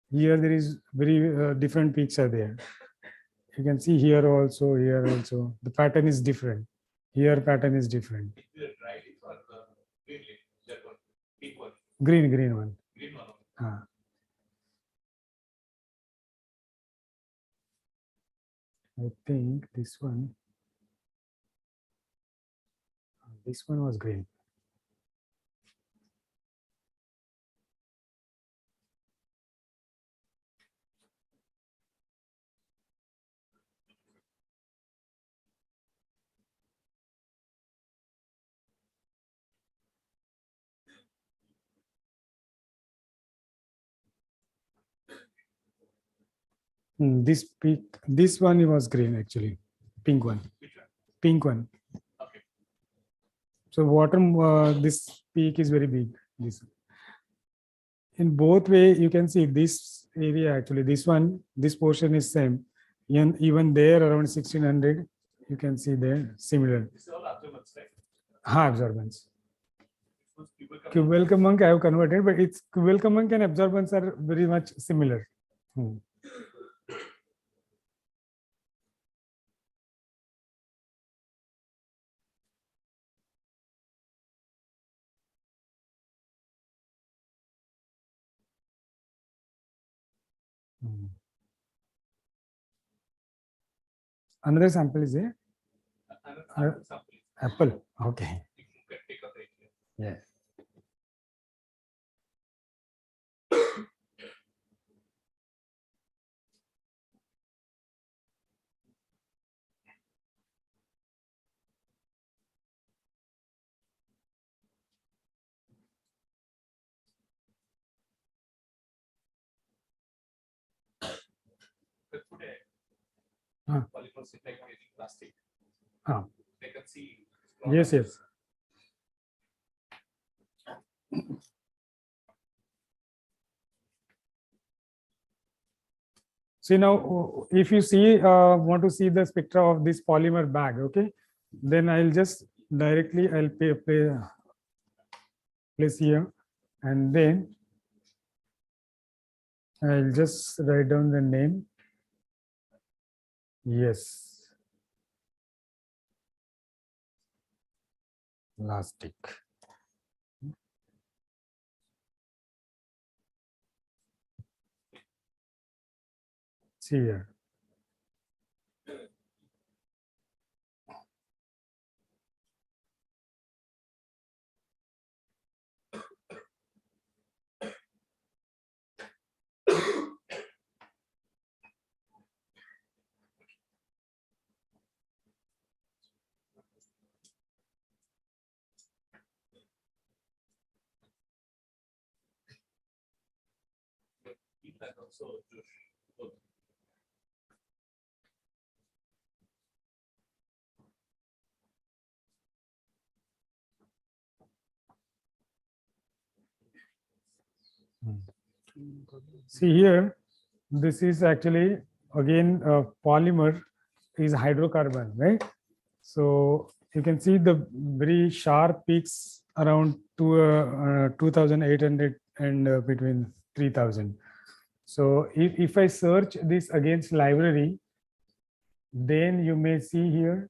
here there is very different peaks are there. You can see here also, the pattern is different. Here pattern is different. Green one. I think this one was green. This peak, this one was green actually, pink one. Pink one. Okay. So this peak is very big. This. In both way, you can see this area actually, this portion is same. Even there around 1600, you can see there similar. This is all absorbance, right? Absorbance. Kubel-Kamank I have converted, but it's Kubel-Kamank and absorbance are very much similar. Another sample is there? Another sample. Apple. Okay. You can take out right Yeah. here. polymers like any plastic. Ah. They can see. Yes, yes. See now, if you see, want to see the spectra of this polymer bag, okay, then I'll just directly place here, and then I'll just write down the name. Yes. Elastic. See here. That also. See here, this is actually again polymer is hydrocarbon, right? So you can see the very sharp peaks around 2,800 and between 3,000. So if I search this against library, then you may see here,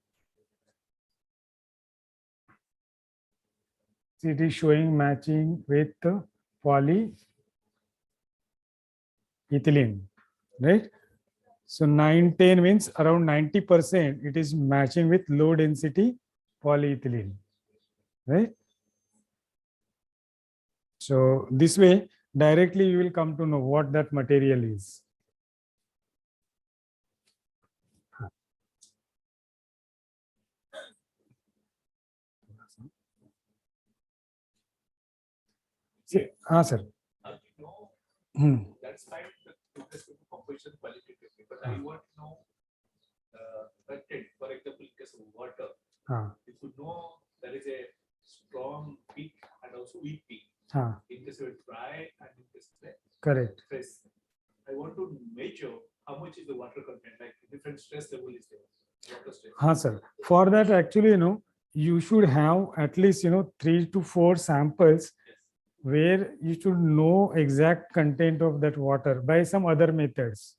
it is showing matching with polyethylene, right? So 910 means around 90%, it is matching with low density polyethylene, right? So this way, directly you will come to know what that material is. See, sir. That's fine. The composition qualitatively, but I want to know content. For example, in case of water, if you know there is a strong peak and also weak peak. In case of dry and in case of correct. fresh, I want to measure how much is the water content, like different stress level is there. Water stress. Sir. For that, actually, you should have at least 3 to 4 samples where you should know exact content of that water by some other methods.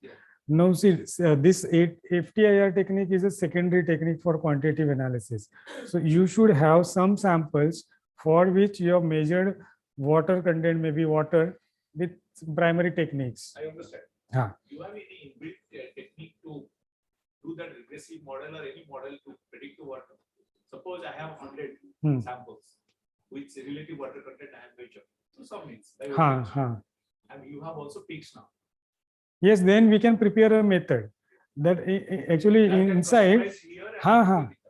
Now, see, this FTIR technique is a secondary technique for quantitative analysis. So you should have some samples for which you have measured water content, maybe water with primary techniques. I understand. Do you have any inbuilt technique to do that regressive model or any model to predict the water? Suppose I have 100 samples with relative water content I have measured. So some means. And you have also peaks now. Yes, then we can prepare a method that actually inside.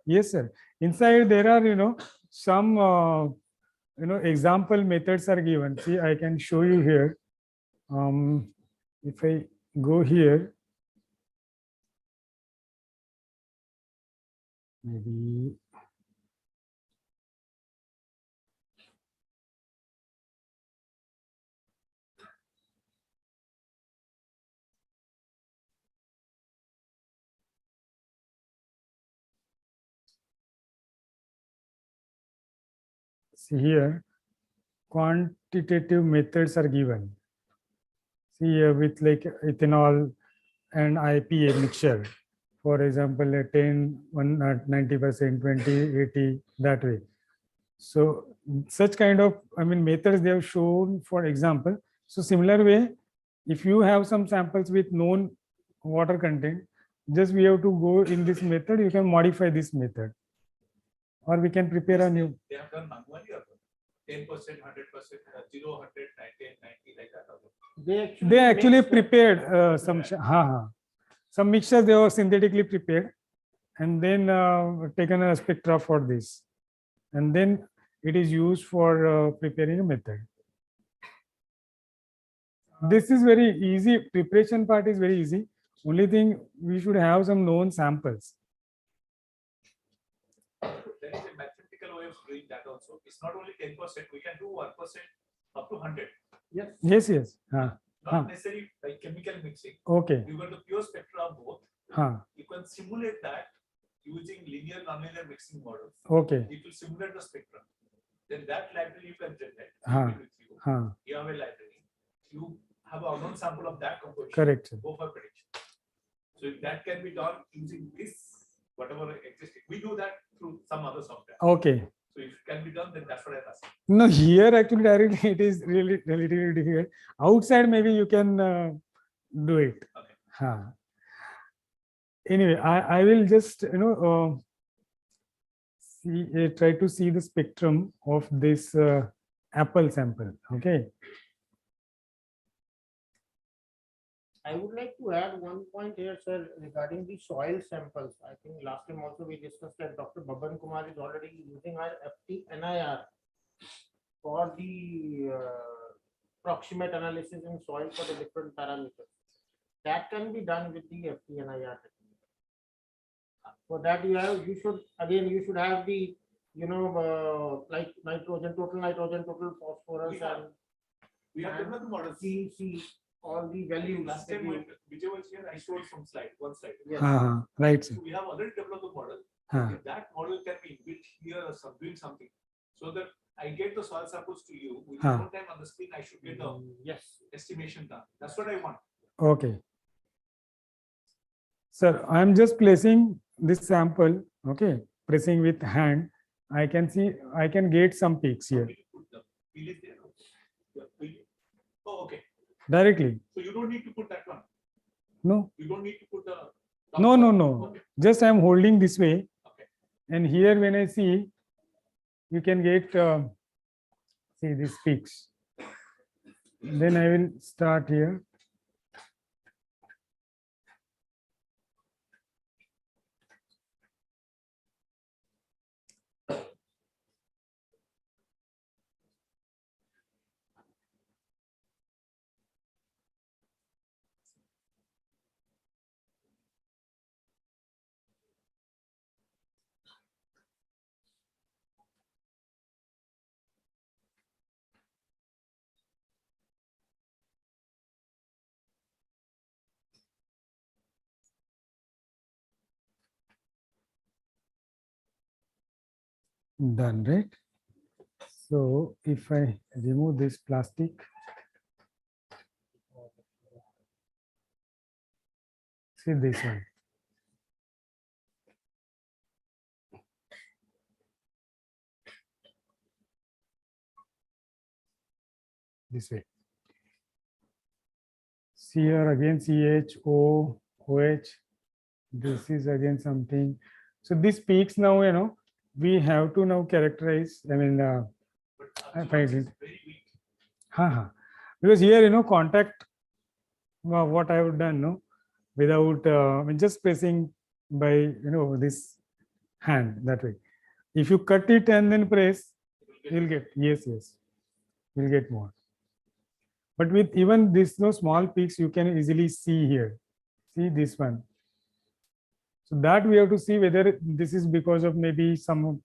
Yes, sir. Inside there are some example methods are given. See, I can show you here. If I go here, maybe. See here, quantitative methods are given. See here with like ethanol and IPA mixture. For example, a 10, 90%, 20, 80, that way. So such kind of, methods they have shown, for example. So similar way, if you have some samples with known water content, just we have to go in this method, you can modify this method. Or we can prepare a new. They have done manually or 10%, 100%, 0, 100, 90 like that. They actually prepared some mixtures they were synthetically prepared and then taken a spectra for this. And then it is used for preparing a method. This is very easy. Preparation part is very easy. Only thing, we should have some known samples. There is a mathematical way of doing that also. It's not only 10%, we can do 1% up to 100. Yes. Yes, yes. Not necessarily by chemical mixing. Okay. You got the pure spectra of both. You can simulate that using linear nonlinear mixing models. Okay. It will simulate the spectrum. Then that library you can generate. You have a library. You have a known sample of that composition. Correct. Go for prediction. So if that can be done using this, whatever existing, we do that through some other software. Okay. So if it can be done, then that's what I'm asking. No, here actually directly it is really relatively difficult. Outside maybe you can do it. Okay. Anyway, I will just try to see the spectrum of this apple sample. Okay. I would like to add one point here, sir, regarding the soil samples. I think last time also we discussed that Dr. Bhaban Kumar is already using our FT-NIR for the proximate analysis in soil for the different parameters. That can be done with the FT-NIR technique. For that you should have the like nitrogen, total phosphorus, and we have developed models. See all the values. Last time, whichever was here, I showed some slide, one slide. Yes. Right. So we have already developed the model. If that model can be built here or doing something, so that I get the soil samples to you, with no time on the screen, I should get the estimation done. That's what I want. Okay. Sir, I am just placing this sample, okay, pressing with hand. I can see, I can get some peaks here. Oh, okay. Directly. So you don't need to put that one. No. You don't need to put the. No. Okay. Just I am holding this way. Okay. And here when I see, you can get, see these peaks. Then I will start here. Done, right? So if I remove this plastic, see this one. This way. See here again CH, O, OH. This is again something. So these peaks now, we have to now characterize. I mean, I find it. Because here, contact, what I have done, no, without just pressing by, this hand that way. If you cut it and then press, you'll get, yes, you'll get more. But with even this, small peaks, you can easily see here. See this one. So that we have to see whether this is because of maybe some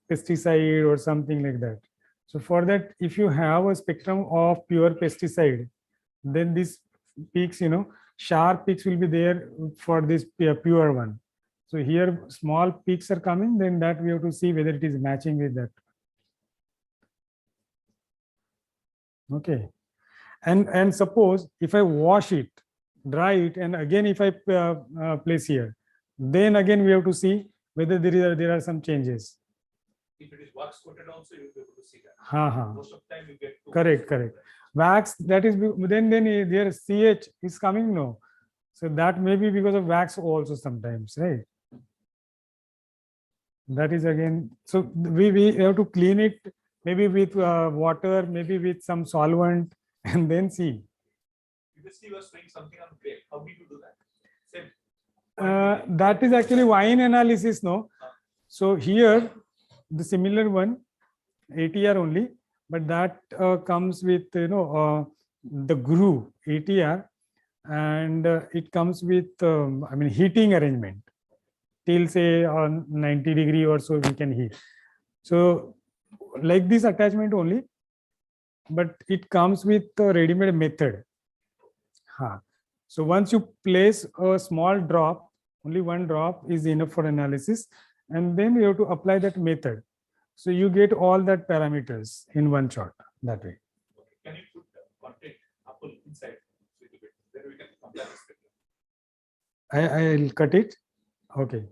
pesticide or something like that. So for that, if you have a spectrum of pure pesticide, then these peaks, sharp peaks will be there for this pure one. So here small peaks are coming, then that we have to see whether it is matching with that. Okay. And suppose if I wash it, dry it, and again if I place here, then again we have to see whether there are some changes. If it is wax coated also, you'll be able to see that. Most of the time you get correct. Wax, that is then their CH is coming, no. So that may be because of wax also sometimes, right? That is again, so we have to clean it maybe with water, maybe with some solvent, and then see. Previously you were saying something on grape. How did you do that? Same. That is actually wine analysis, no. So here the similar one, ATR only, but that comes with the GRU ATR. and it comes with I mean heating arrangement till say on 90 degree or so we can heat. So like this attachment only, but it comes with a ready-made method. So once you place a small drop, only one drop is enough for analysis, and then you have to apply that method. So you get all that parameters in one shot that way. Can you put content Apple inside little bit? Then we can compare this with I'll cut it. Okay.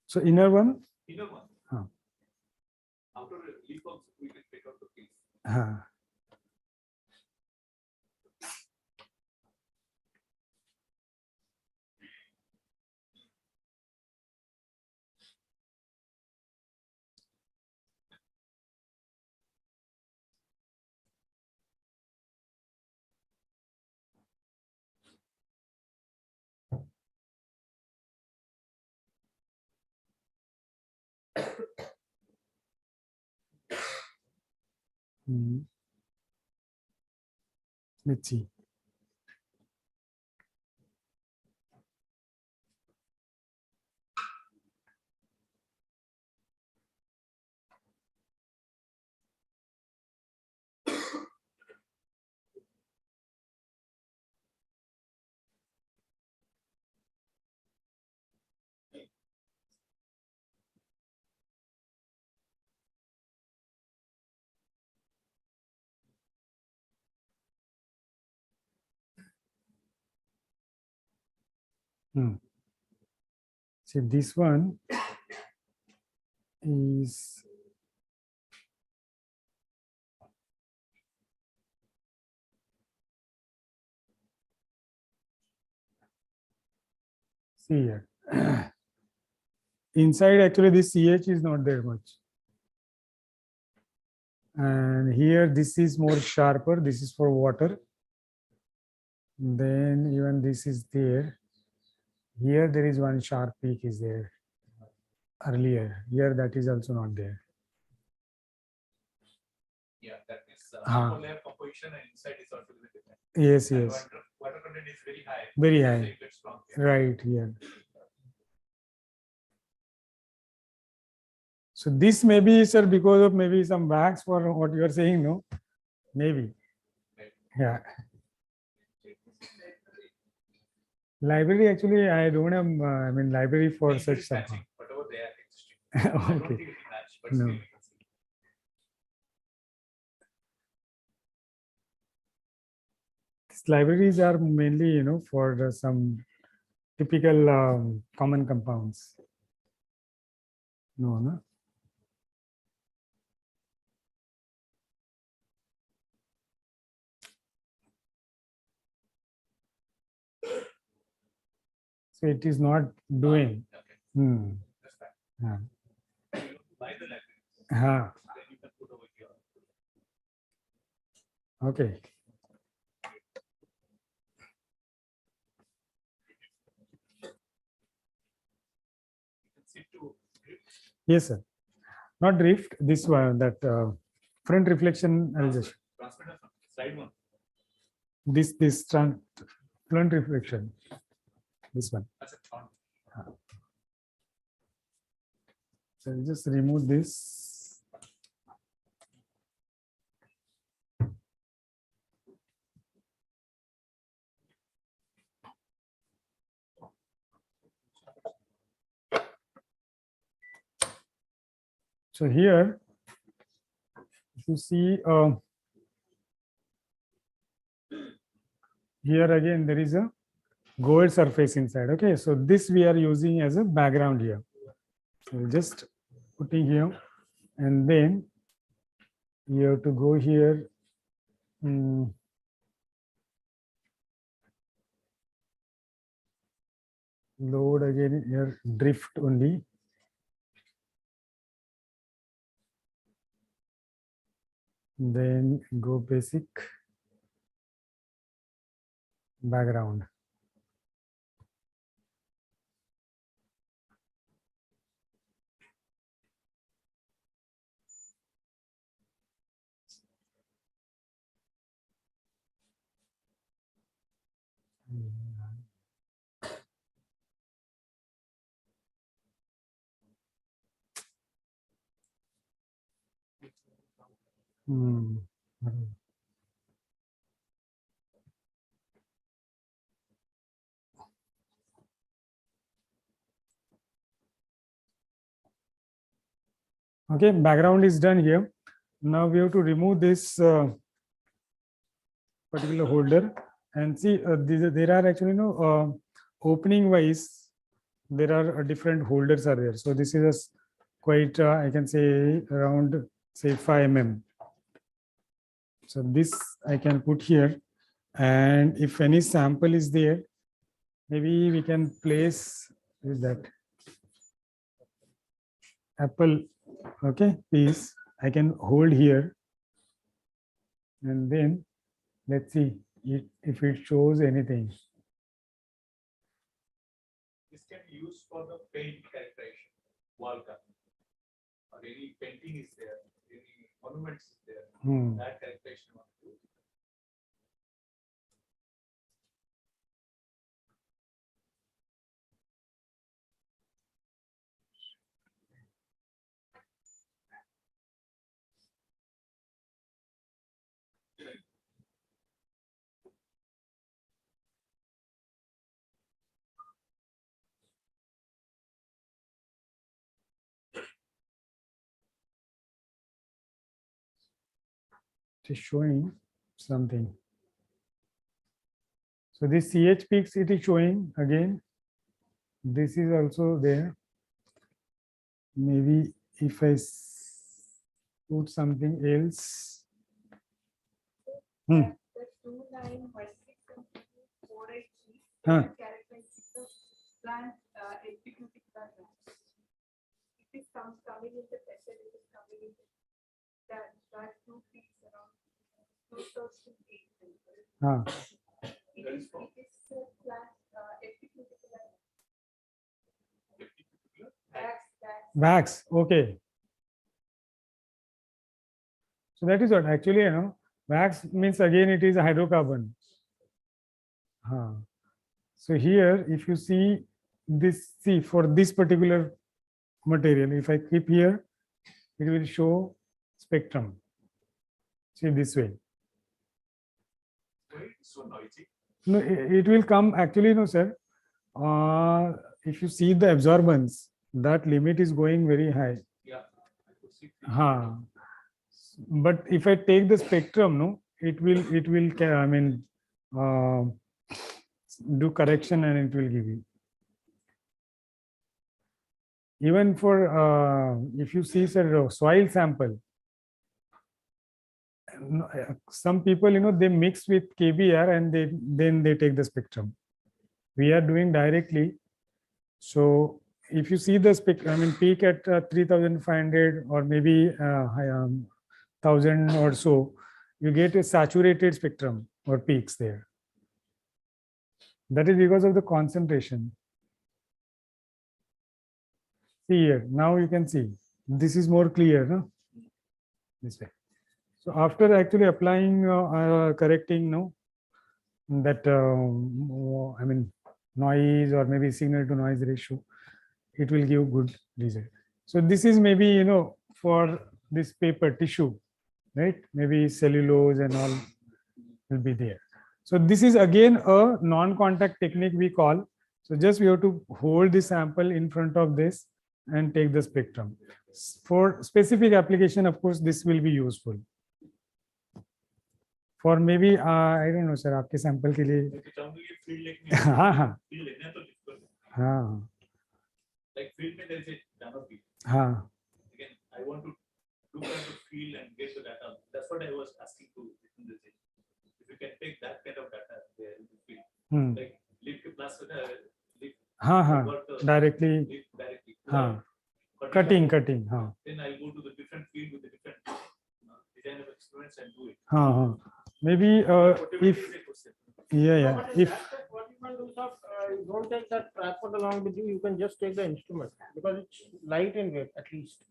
So inner one. inner one. Outer leaf also we can take out the piece. Let's see. See, this one is see here. Inside actually this CH is not there much. And here this is more sharper. This is for water. Then even this is there. Here there is one sharp peak is there earlier. Here that is also not there. Yeah, that is upper layer composition and inside is also different. Yes, And yes. water content is very high. Very So high. it gets strong. Right here. So this may be, sir, because of maybe some wax for what you are saying, no? Maybe. Yeah. Library actually, I don't have, I mean, library for such stuff. Whatever they are existing. I don't Okay. think it will match, but No. still we can see. These libraries are mainly, you know, for some typical common compounds. No. So it is not doing. Okay. That's fine. Yeah. You buy the library. Then you can put over here. Okay. You can see two. Yes, sir. Not drift. This one, that front reflection. I'll just Transmitter side one. this front reflection. This one. That's a front. So I'll just remove this. So here, if you see, here again there is a gold surface inside. Okay, so this we are using as a background here. So just putting here, and then you have to go here. Load again here, drift only. Then go basic, background. Okay, background is done here. Now we have to remove this particular holder and see there are actually opening wise there are different holders are there. So this is a quite I can say around say 5 mm. So this I can put here, and if any sample is there, maybe we can place with that apple. Okay, piece I can hold here, and then let's see if it shows anything. This can be used for the paint characterization, wall cut, or any painting is there, any monuments is there, that characterization. It is showing something. So this CH peaks it is showing again. This is also there. Maybe if I put something else. Huh. Huh. Wax, okay. So that is what actually, wax means again it is a hydrocarbon. So here, if you see this, see for this particular material, if I keep here, it will show spectrum. See this way. Why it's so noisy? No, it will come actually, no, sir. If you see the absorbance, that limit is going very high. Yeah, I could see. But if I take the spectrum, no, it will I mean, do correction and it will give you. Even for if you see, sir, soil sample, some people, they mix with KBR and then they take the spectrum. We are doing directly. So if you see the spectrum, I mean, peak at 3,500 or maybe 1,000 or so, you get a saturated spectrum or peaks there. That is because of the concentration. See here, now you can see this is more clear, no? This way. So after actually applying, correcting, that I mean noise or maybe signal to noise ratio, it will give good result. So this is maybe for this paper tissue, right? Maybe cellulose and all will be there. So this is again a non-contact technique we call. So just we have to hold the sample in front of this and take the spectrum. For specific application, of course, this will be useful. For maybe I don't know, sir, आपके sample के लिए. हाँ. Like field में there is a data field. Again, I want to look at the field and get the data. That's what I was asking to. If you can take that kind of data there in the field, like leaf plus directly. Leaf directly. Cutting. Then I'll go to the different field with the different design of experiments and do it. Maybe if if what you can do is you don't take that tripod along with you, you can just take the instrument because it's light in weight at least.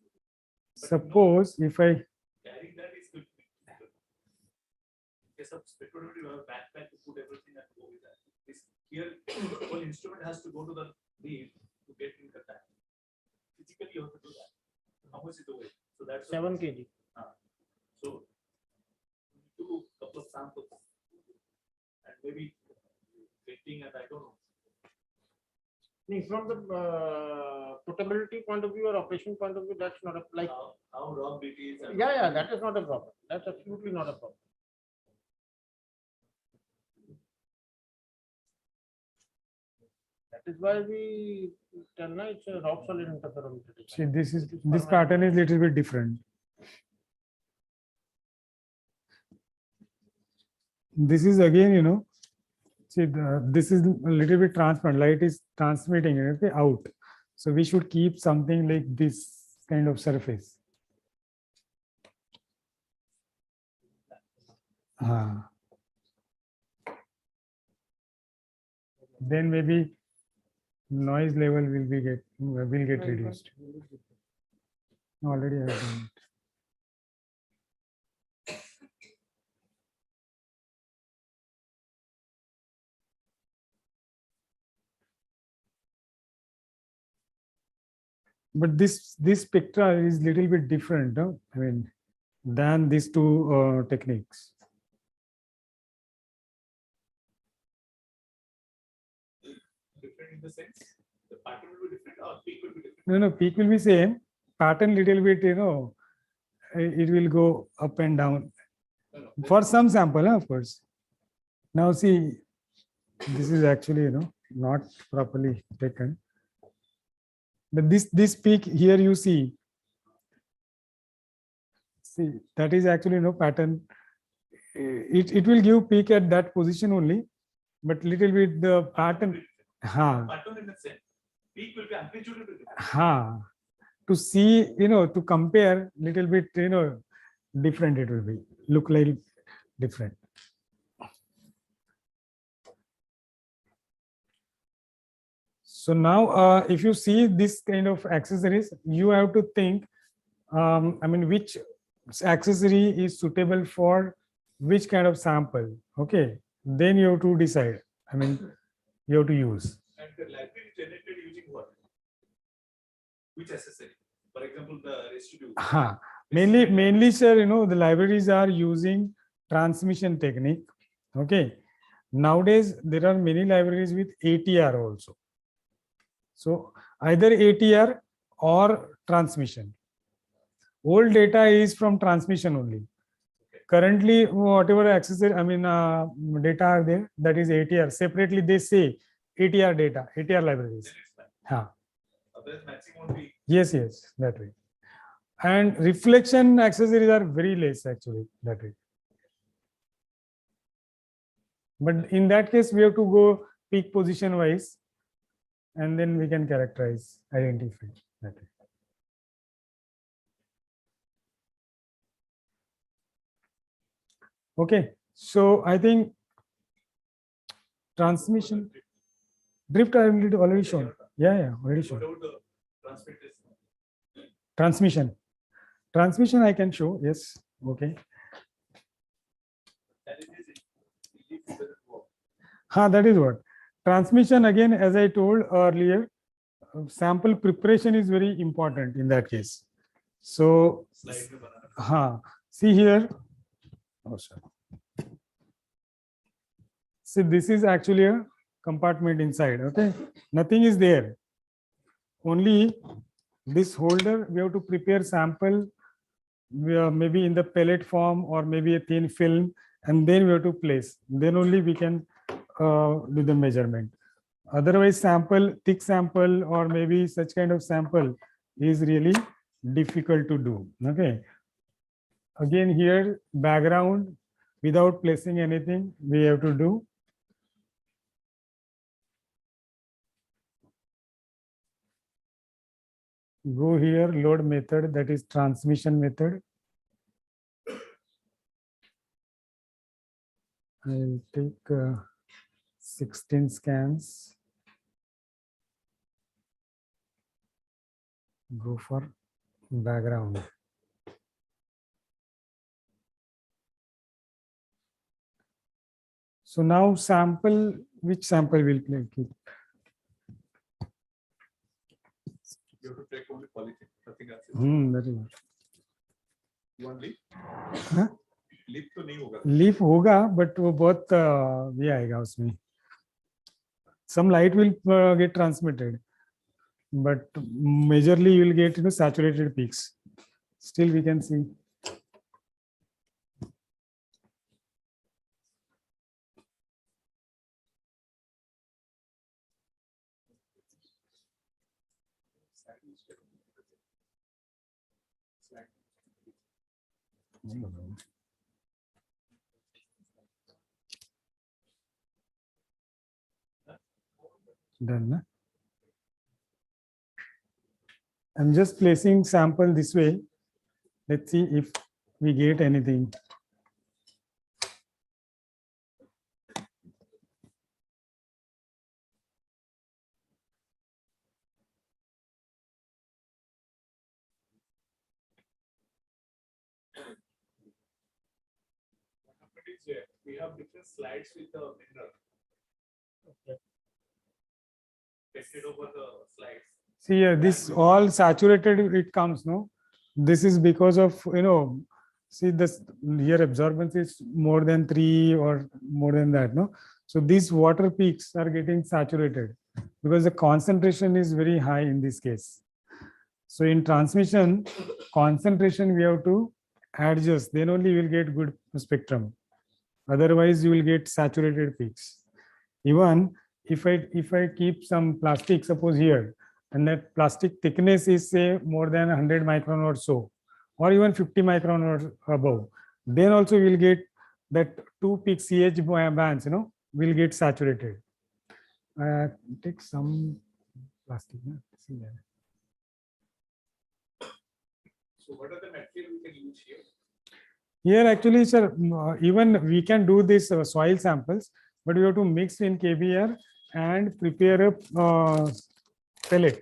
Suppose if I carrying that is good. In case of spectrography, you have a backpack to put everything and go with that. This here, one instrument has to go to the lead to get in contact. Physically, you have to do that. How much is the weight? So that's 7 kg. So do a couple of samples and maybe fitting and I don't know. From the portability point of view or operation point of view, that's not a like how wrong it is. And yeah, that is not a problem. That's absolutely not a problem. That is why we tell now it's a rock solid interferometer. See, this pattern is little bit different. This is again, you know, see, this is a little bit transparent. Light is transmitting okay, out. So we should keep something like this kind of surface. Then maybe noise level will get reduced. Already I have done it. But this spectra is little bit different, no? I mean, than these two techniques. Different in the sense the pattern will be different or peak will be different. No, peak will be same. Pattern little bit, you know, it will go up and down. For some sample, of course. Now see, this is actually, you know, not properly taken. But this peak here you see that is actually no pattern. It will give peak at that position only, but little bit the pattern. Pattern in the sense, peak will be amplitude will be different. To see, you know, to compare little bit, you know, different it will be look like different. So now, if you see this kind of accessories, you have to think, I mean, which accessory is suitable for which kind of sample. Okay, then you have to decide. I mean, you have to use. And the library generated using what? Which accessory? For example, the residue. Mainly, sir, you know, the libraries are using transmission technique. Okay, nowadays there are many libraries with ATR also. So either ATR or transmission. Old data is from transmission only. Currently, whatever accessory, I mean, data are there, that is ATR. Separately, they say ATR data, ATR libraries. Yes, that way. And reflection accessories are very less actually that way. But in that case, we have to go peak position wise, and then we can characterize, identify that way. Okay, so I think transmission drift I have already shown. Yeah, already shown. Transmission I can show. Yes. Okay. That is what. Transmission again, as I told earlier, sample preparation is very important in that case. So, see here. Oh, sorry. See, this is actually a compartment inside. Okay, nothing is there. Only this holder. We have to prepare sample. We are maybe in the pellet form or maybe a thin film, and then we have to place. Then only we can do the measurement. Otherwise, thick sample or maybe such kind of sample is really difficult to do. Okay. Again, here background without placing anything, we have to do. Go here, load method, that is transmission method. I'll take 16 scans. Go for background. So now sample which sample will play? You have to take only polythene, nothing else. That is what. You want leaf? हाँ? Leaf तो नहीं होगा. Leaf होगा but वो बहुत ये आएगा उसमें. Some light will get transmitted, but majorly you will get saturated peaks. Still we can see. Done. Na? I'm just placing sample this way. Let's see if we get anything. We have different slides with the mineral. Okay. Tested over the slides. See here, this all saturated it comes, no? This is because of, see this here absorbance is more than 3 or more than that, no? So these water peaks are getting saturated because the concentration is very high in this case. So in transmission, concentration we have to adjust, then only you will get good spectrum. Otherwise you will get saturated peaks. Even if I keep some plastic, suppose here, and that plastic thickness is say more than 100 micron or so, or even 50 micron or above, then also you will get that 2 peak CH bands, will get saturated. Take some plastic. See there. So what are the material we can use here? Here actually, sir, even we can do this soil samples, but we have to mix in KBR and prepare a pellet.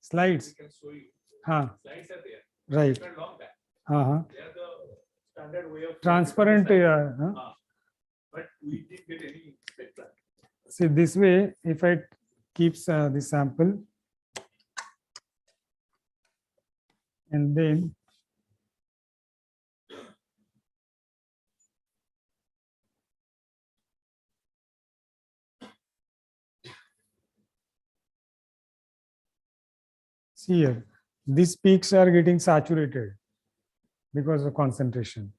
Slides. We can show you. Slides are there. Right. They are long back. They are the standard way of transparent. But we didn't get any spectra. See this way, if I keep this sample and then see here, these peaks are getting saturated because of concentration.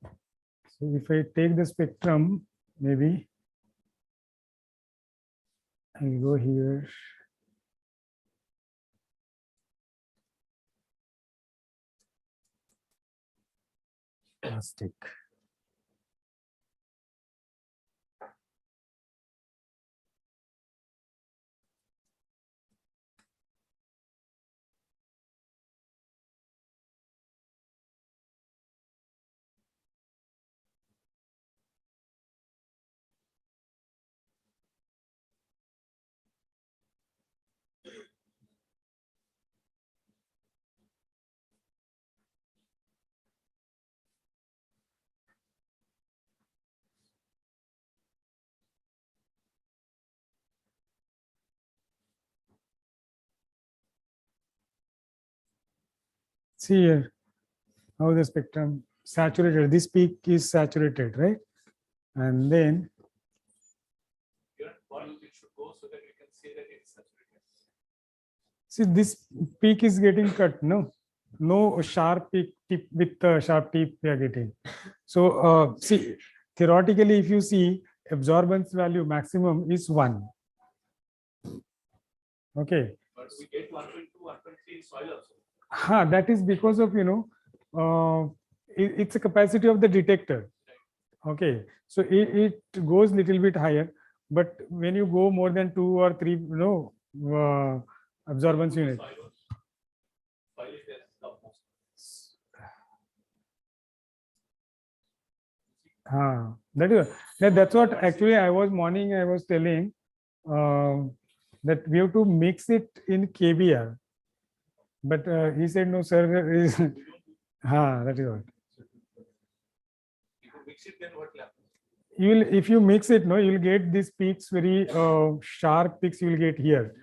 So if I take the spectrum, maybe I'll go here. Plastic. See here how the spectrum saturated. This peak is saturated, right? And then it should go so that we can see that it's saturated. see this peak is getting cut. No sharp peak tip with sharp tip we are getting. So see, theoretically, if you see absorbance value maximum is 1. Okay. But we get 1.2, 1.3 in soil also. That is because of it's a capacity of the detector. Okay, so it goes little bit higher, but when you go more than 2 or 3 absorbance unit, that's what actually I was telling that we have to mix it in KBR, but he said no sir. That is what. If you mix it, then what will happen? you will, if you mix it, no, you'll get these peaks, very sharp peaks you will get here.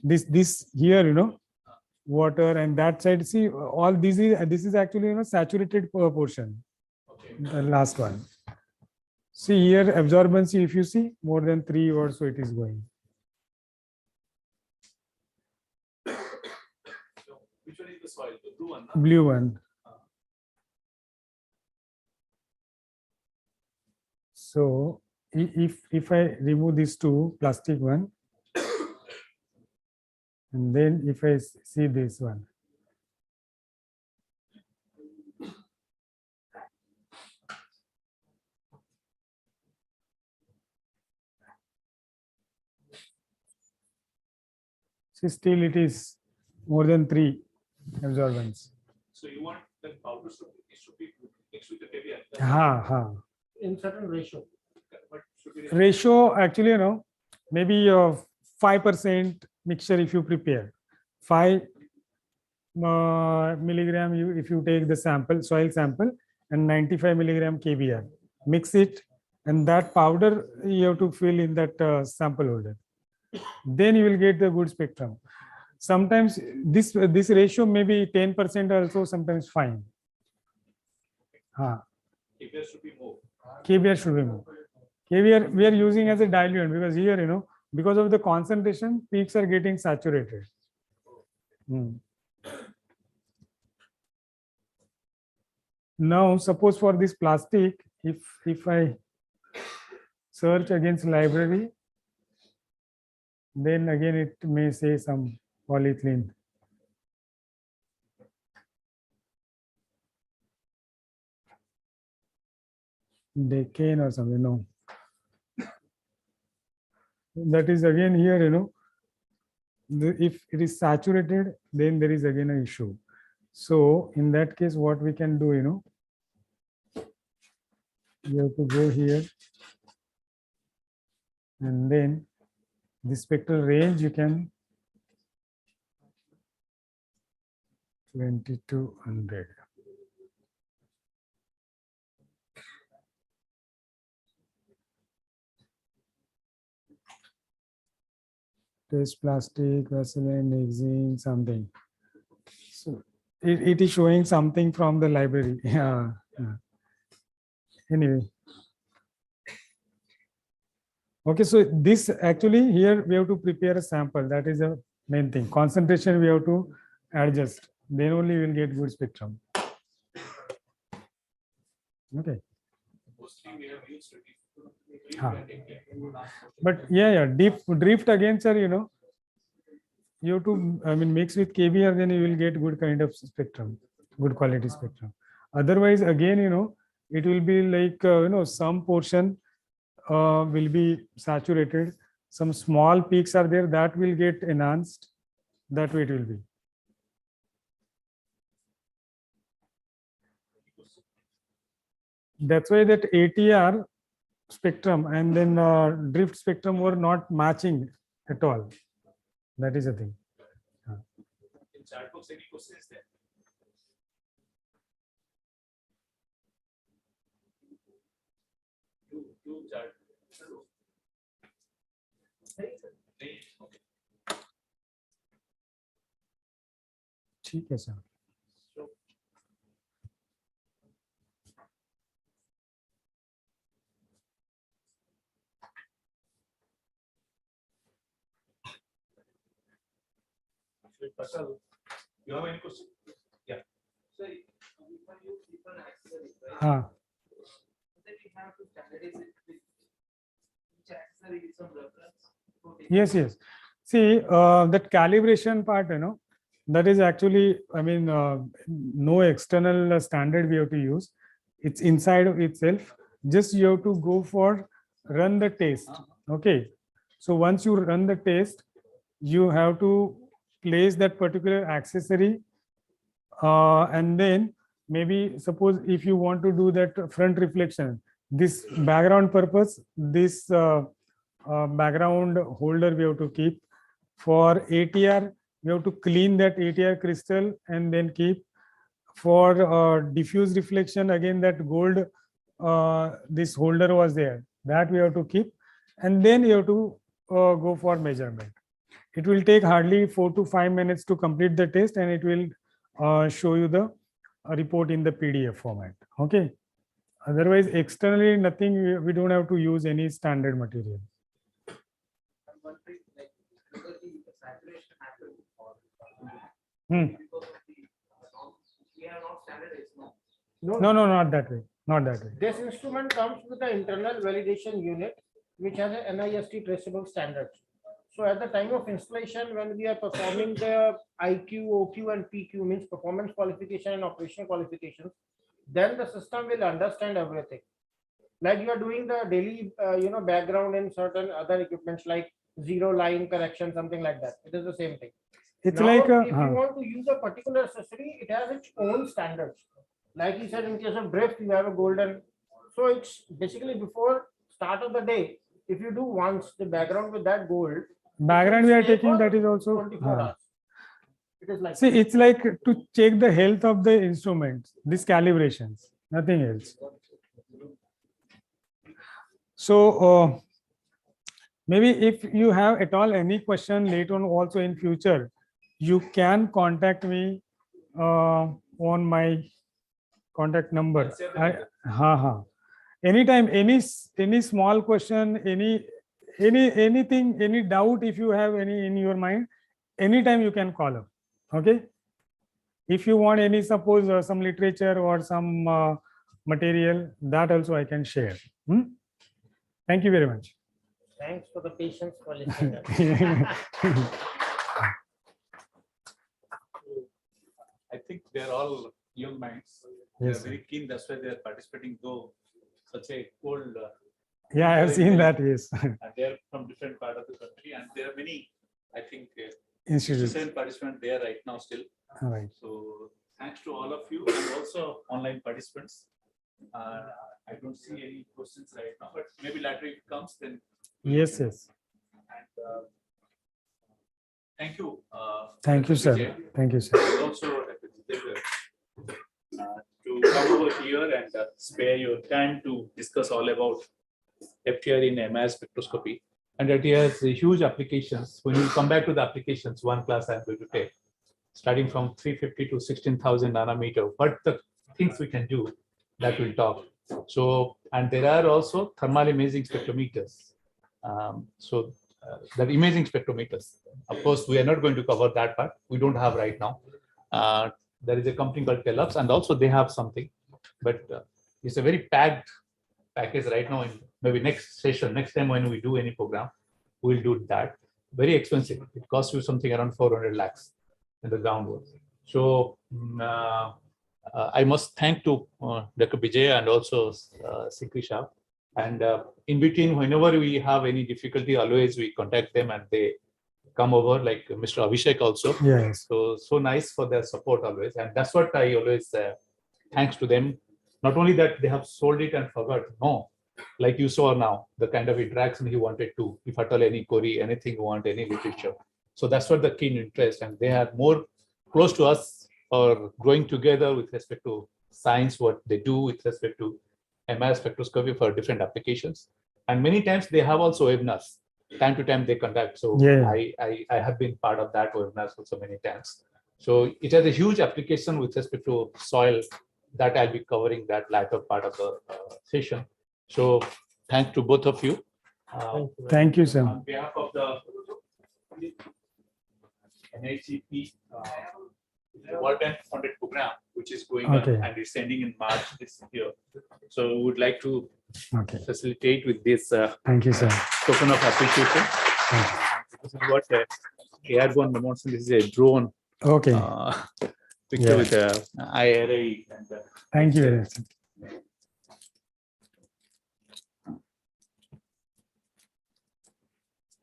This here, you know, water, and that side, see, all this is actually, you know, saturated portion. Okay. The last one. See here, absorbency, if you see, more than 3 or so it is going. So which one is the soil? The blue one? Blue one. So if I remove these two plastic one, and then if I see this one, see, still it is more than 3 absorbance. So you want the powder should be mixed with the caviar. In certain ratio. But should be Ratio actually, you know, maybe 5% mixture if you prepare. 5 milligram if you take the sample, soil sample, and 95 milligram KBR. Mix it, and that powder you have to fill in that sample holder. Then you will get the good spectrum. Sometimes this ratio may be 10% also, sometimes fine. caviar should be more. KBR should be more. KBR we are using as a diluent because here, you know, because of the concentration, peaks are getting saturated. Now, suppose for this plastic, if I search against library, then again it may say some polyethylene. Decane or something, no. That is again here, you know, if it is saturated, then there is again an issue. So in that case, what we can do, you know, you have to go here, and then the spectral range you can 2200. Test plastic, Vaseline, Nixing, something. So it is showing something from the library. Yeah. Anyway. Okay, so this actually here we have to prepare a sample. That is the main thing. Concentration we have to adjust. Then only we will get good spectrum. Okay. Mostly we have used to But yeah, drift again, sir, you know, you have to, I mean, mix with KBR, then you will get good kind of spectrum, good quality spectrum. Otherwise, again, you know, it will be like, you know, some portion will be saturated. Some small peaks are there that will get enhanced. That way it will be. That's why that ATR spectrum and then drift spectrum were not matching at all. That is the thing. In chat box, any questions there? Do chat. Okay. ठीक है sir. Pascal, you have any question? Yeah. So when you different accessories, right? हाँ. Then we have to standardize it with each accessory with some reference. Yes. See, that calibration part, you know, that is actually, I mean, no external standard we have to use. It's inside of itself. Just you have to go for run the test. Okay. So once you run the test, you have to place that particular accessory, and then maybe suppose if you want to do that front reflection, this background purpose, this background holder we have to keep. For ATR, we have to clean that ATR crystal and then keep. For diffuse reflection, again that gold, this holder was there. That we have to keep, and then you have to go for measurement. It will take hardly 4 to 5 minutes to complete the test, and it will show you the report in the PDF format. Okay. Otherwise, externally, nothing. We don't have to use any standard material. I'm wondering, like, because the saturation happened Hmm. because of the we have not standardized, no. No, not that way. Not that way. This instrument comes with an internal validation unit, which has a NIST traceable standards. So at the time of installation, when we are performing the IQ, OQ, and PQ, means performance qualification and operational qualifications, then the system will understand everything. Like you are doing the daily, background in certain other equipments like zero line correction, something like that. It is the same thing. It's Now, like if you want to use a particular accessory, it has its own standards. Like he said, in case of drift, you have a golden. So it's basically before start of the day. If you do once the background with that gold, background we are taking, that is also. 24 hours. It is like See, it's like to check the health of the instruments, these calibrations, nothing else. So maybe if you have at all any question later on also in future, you can contact me on my contact number. Anytime, any small question, anything, any doubt, if you have any in your mind, anytime you can call up. Okay. If you want any, suppose some literature or some material, that also I can share. Thank you very much. Thanks for the patience for listening. I think they're all young minds. Yes, They're very keen. That's why they're participating, though such a cold. Yeah, I have seen that. Yes. And they're from different part of the country, and there are many, I think, Institutes. 67 participants there right now still. All right. So thanks to all of you and also online participants. I don't see any questions right now, but maybe later if it comes, then. Yes, yes. And, thank you. Thank you, Dr. sir. Vijay. Thank you, sir. And also, Dr. Vijay, to come over here and spare your time to discuss all about FTR in MIS spectroscopy. And that has huge applications. When you come back to the applications, one class I'm going to take, starting from 350 to 16,000 nanometer, what the things we can do, that we'll talk. So, and there are also thermal imaging spectrometers. That imaging spectrometers. Of course, we are not going to cover that part. We don't have right now. There is a company called Telux, and also they have something, but it's a very packed package right now. In maybe next session, next time when we do any program, we'll do that. Very expensive. It costs you something around 400 lakhs in the groundwork. So I must thank to Dr. Vijay and also Sikrisha. And in between, whenever we have any difficulty, always we contact them and they come over, like Mr. Abhishek also. Yes. So nice for their support always. And that's what I always thanks to them. Not only that they have sold it and forgot. No, like you saw now, the kind of interaction he wanted to, if at all any query, anything you want, any literature. So that's what the keen interest. And they are more close to us or growing together with respect to science, what they do with respect to MIS spectroscopy for different applications. And many times they have also webinars. Time to time they conduct. So yeah. I have been part of that webinars also many times. So it has a huge application with respect to soil that I'll be covering that latter part of the session. So thanks to both of you. Thank you, sir. On behalf of the NICP World Bank funded program, which is going on and is ending in March this year. So we would like to facilitate with this thank you, sir. Token of appreciation. This is what Airborne demonstration. This is a drone picture with IRA. And, thank you very much.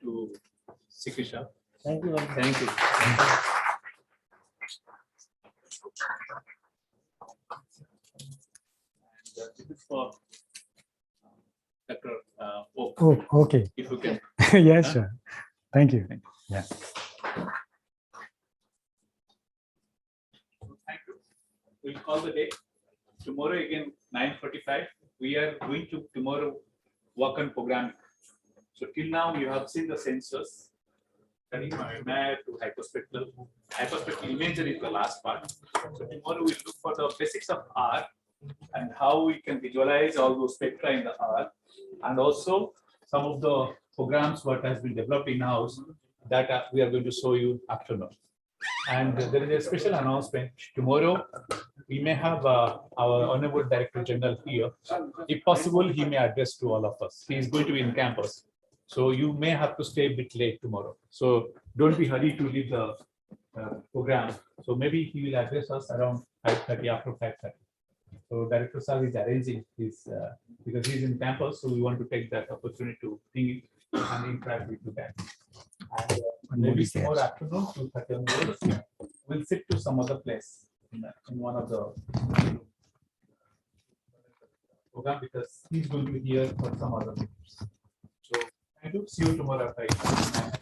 To Sikrisha. Thank you. Thank you. And this is for Dr. Oak. Oh, okay. If you can. Yes, sir. Thank you. Yeah. Thank you. We'll call the day. Tomorrow again, 9:45. We are going to tomorrow work on programming. So till now you have seen the sensors, turning map to hyperspectral. Hyperspectral imagery is the last part. So tomorrow we'll look for the basics of R and how we can visualize all those spectra in the R, and also some of the programs what has been developed in-house that we are going to show you afternoon. And there is a special announcement tomorrow. We may have our Honorable Director General here. If possible, he may address to all of us. He is going to be in campus. So you may have to stay a bit late tomorrow. So don't be hurried to leave the program. So maybe he will address us around 5:30, after 5:30. So Director Sir is arranging this because he's in campus. So we want to take that opportunity to think and interact with you guys. And maybe tomorrow afternoon, 2:30 onwards, we'll sit to some other place in one of the program because he's going to be here for some other things. So thank you. See you tomorrow at 5.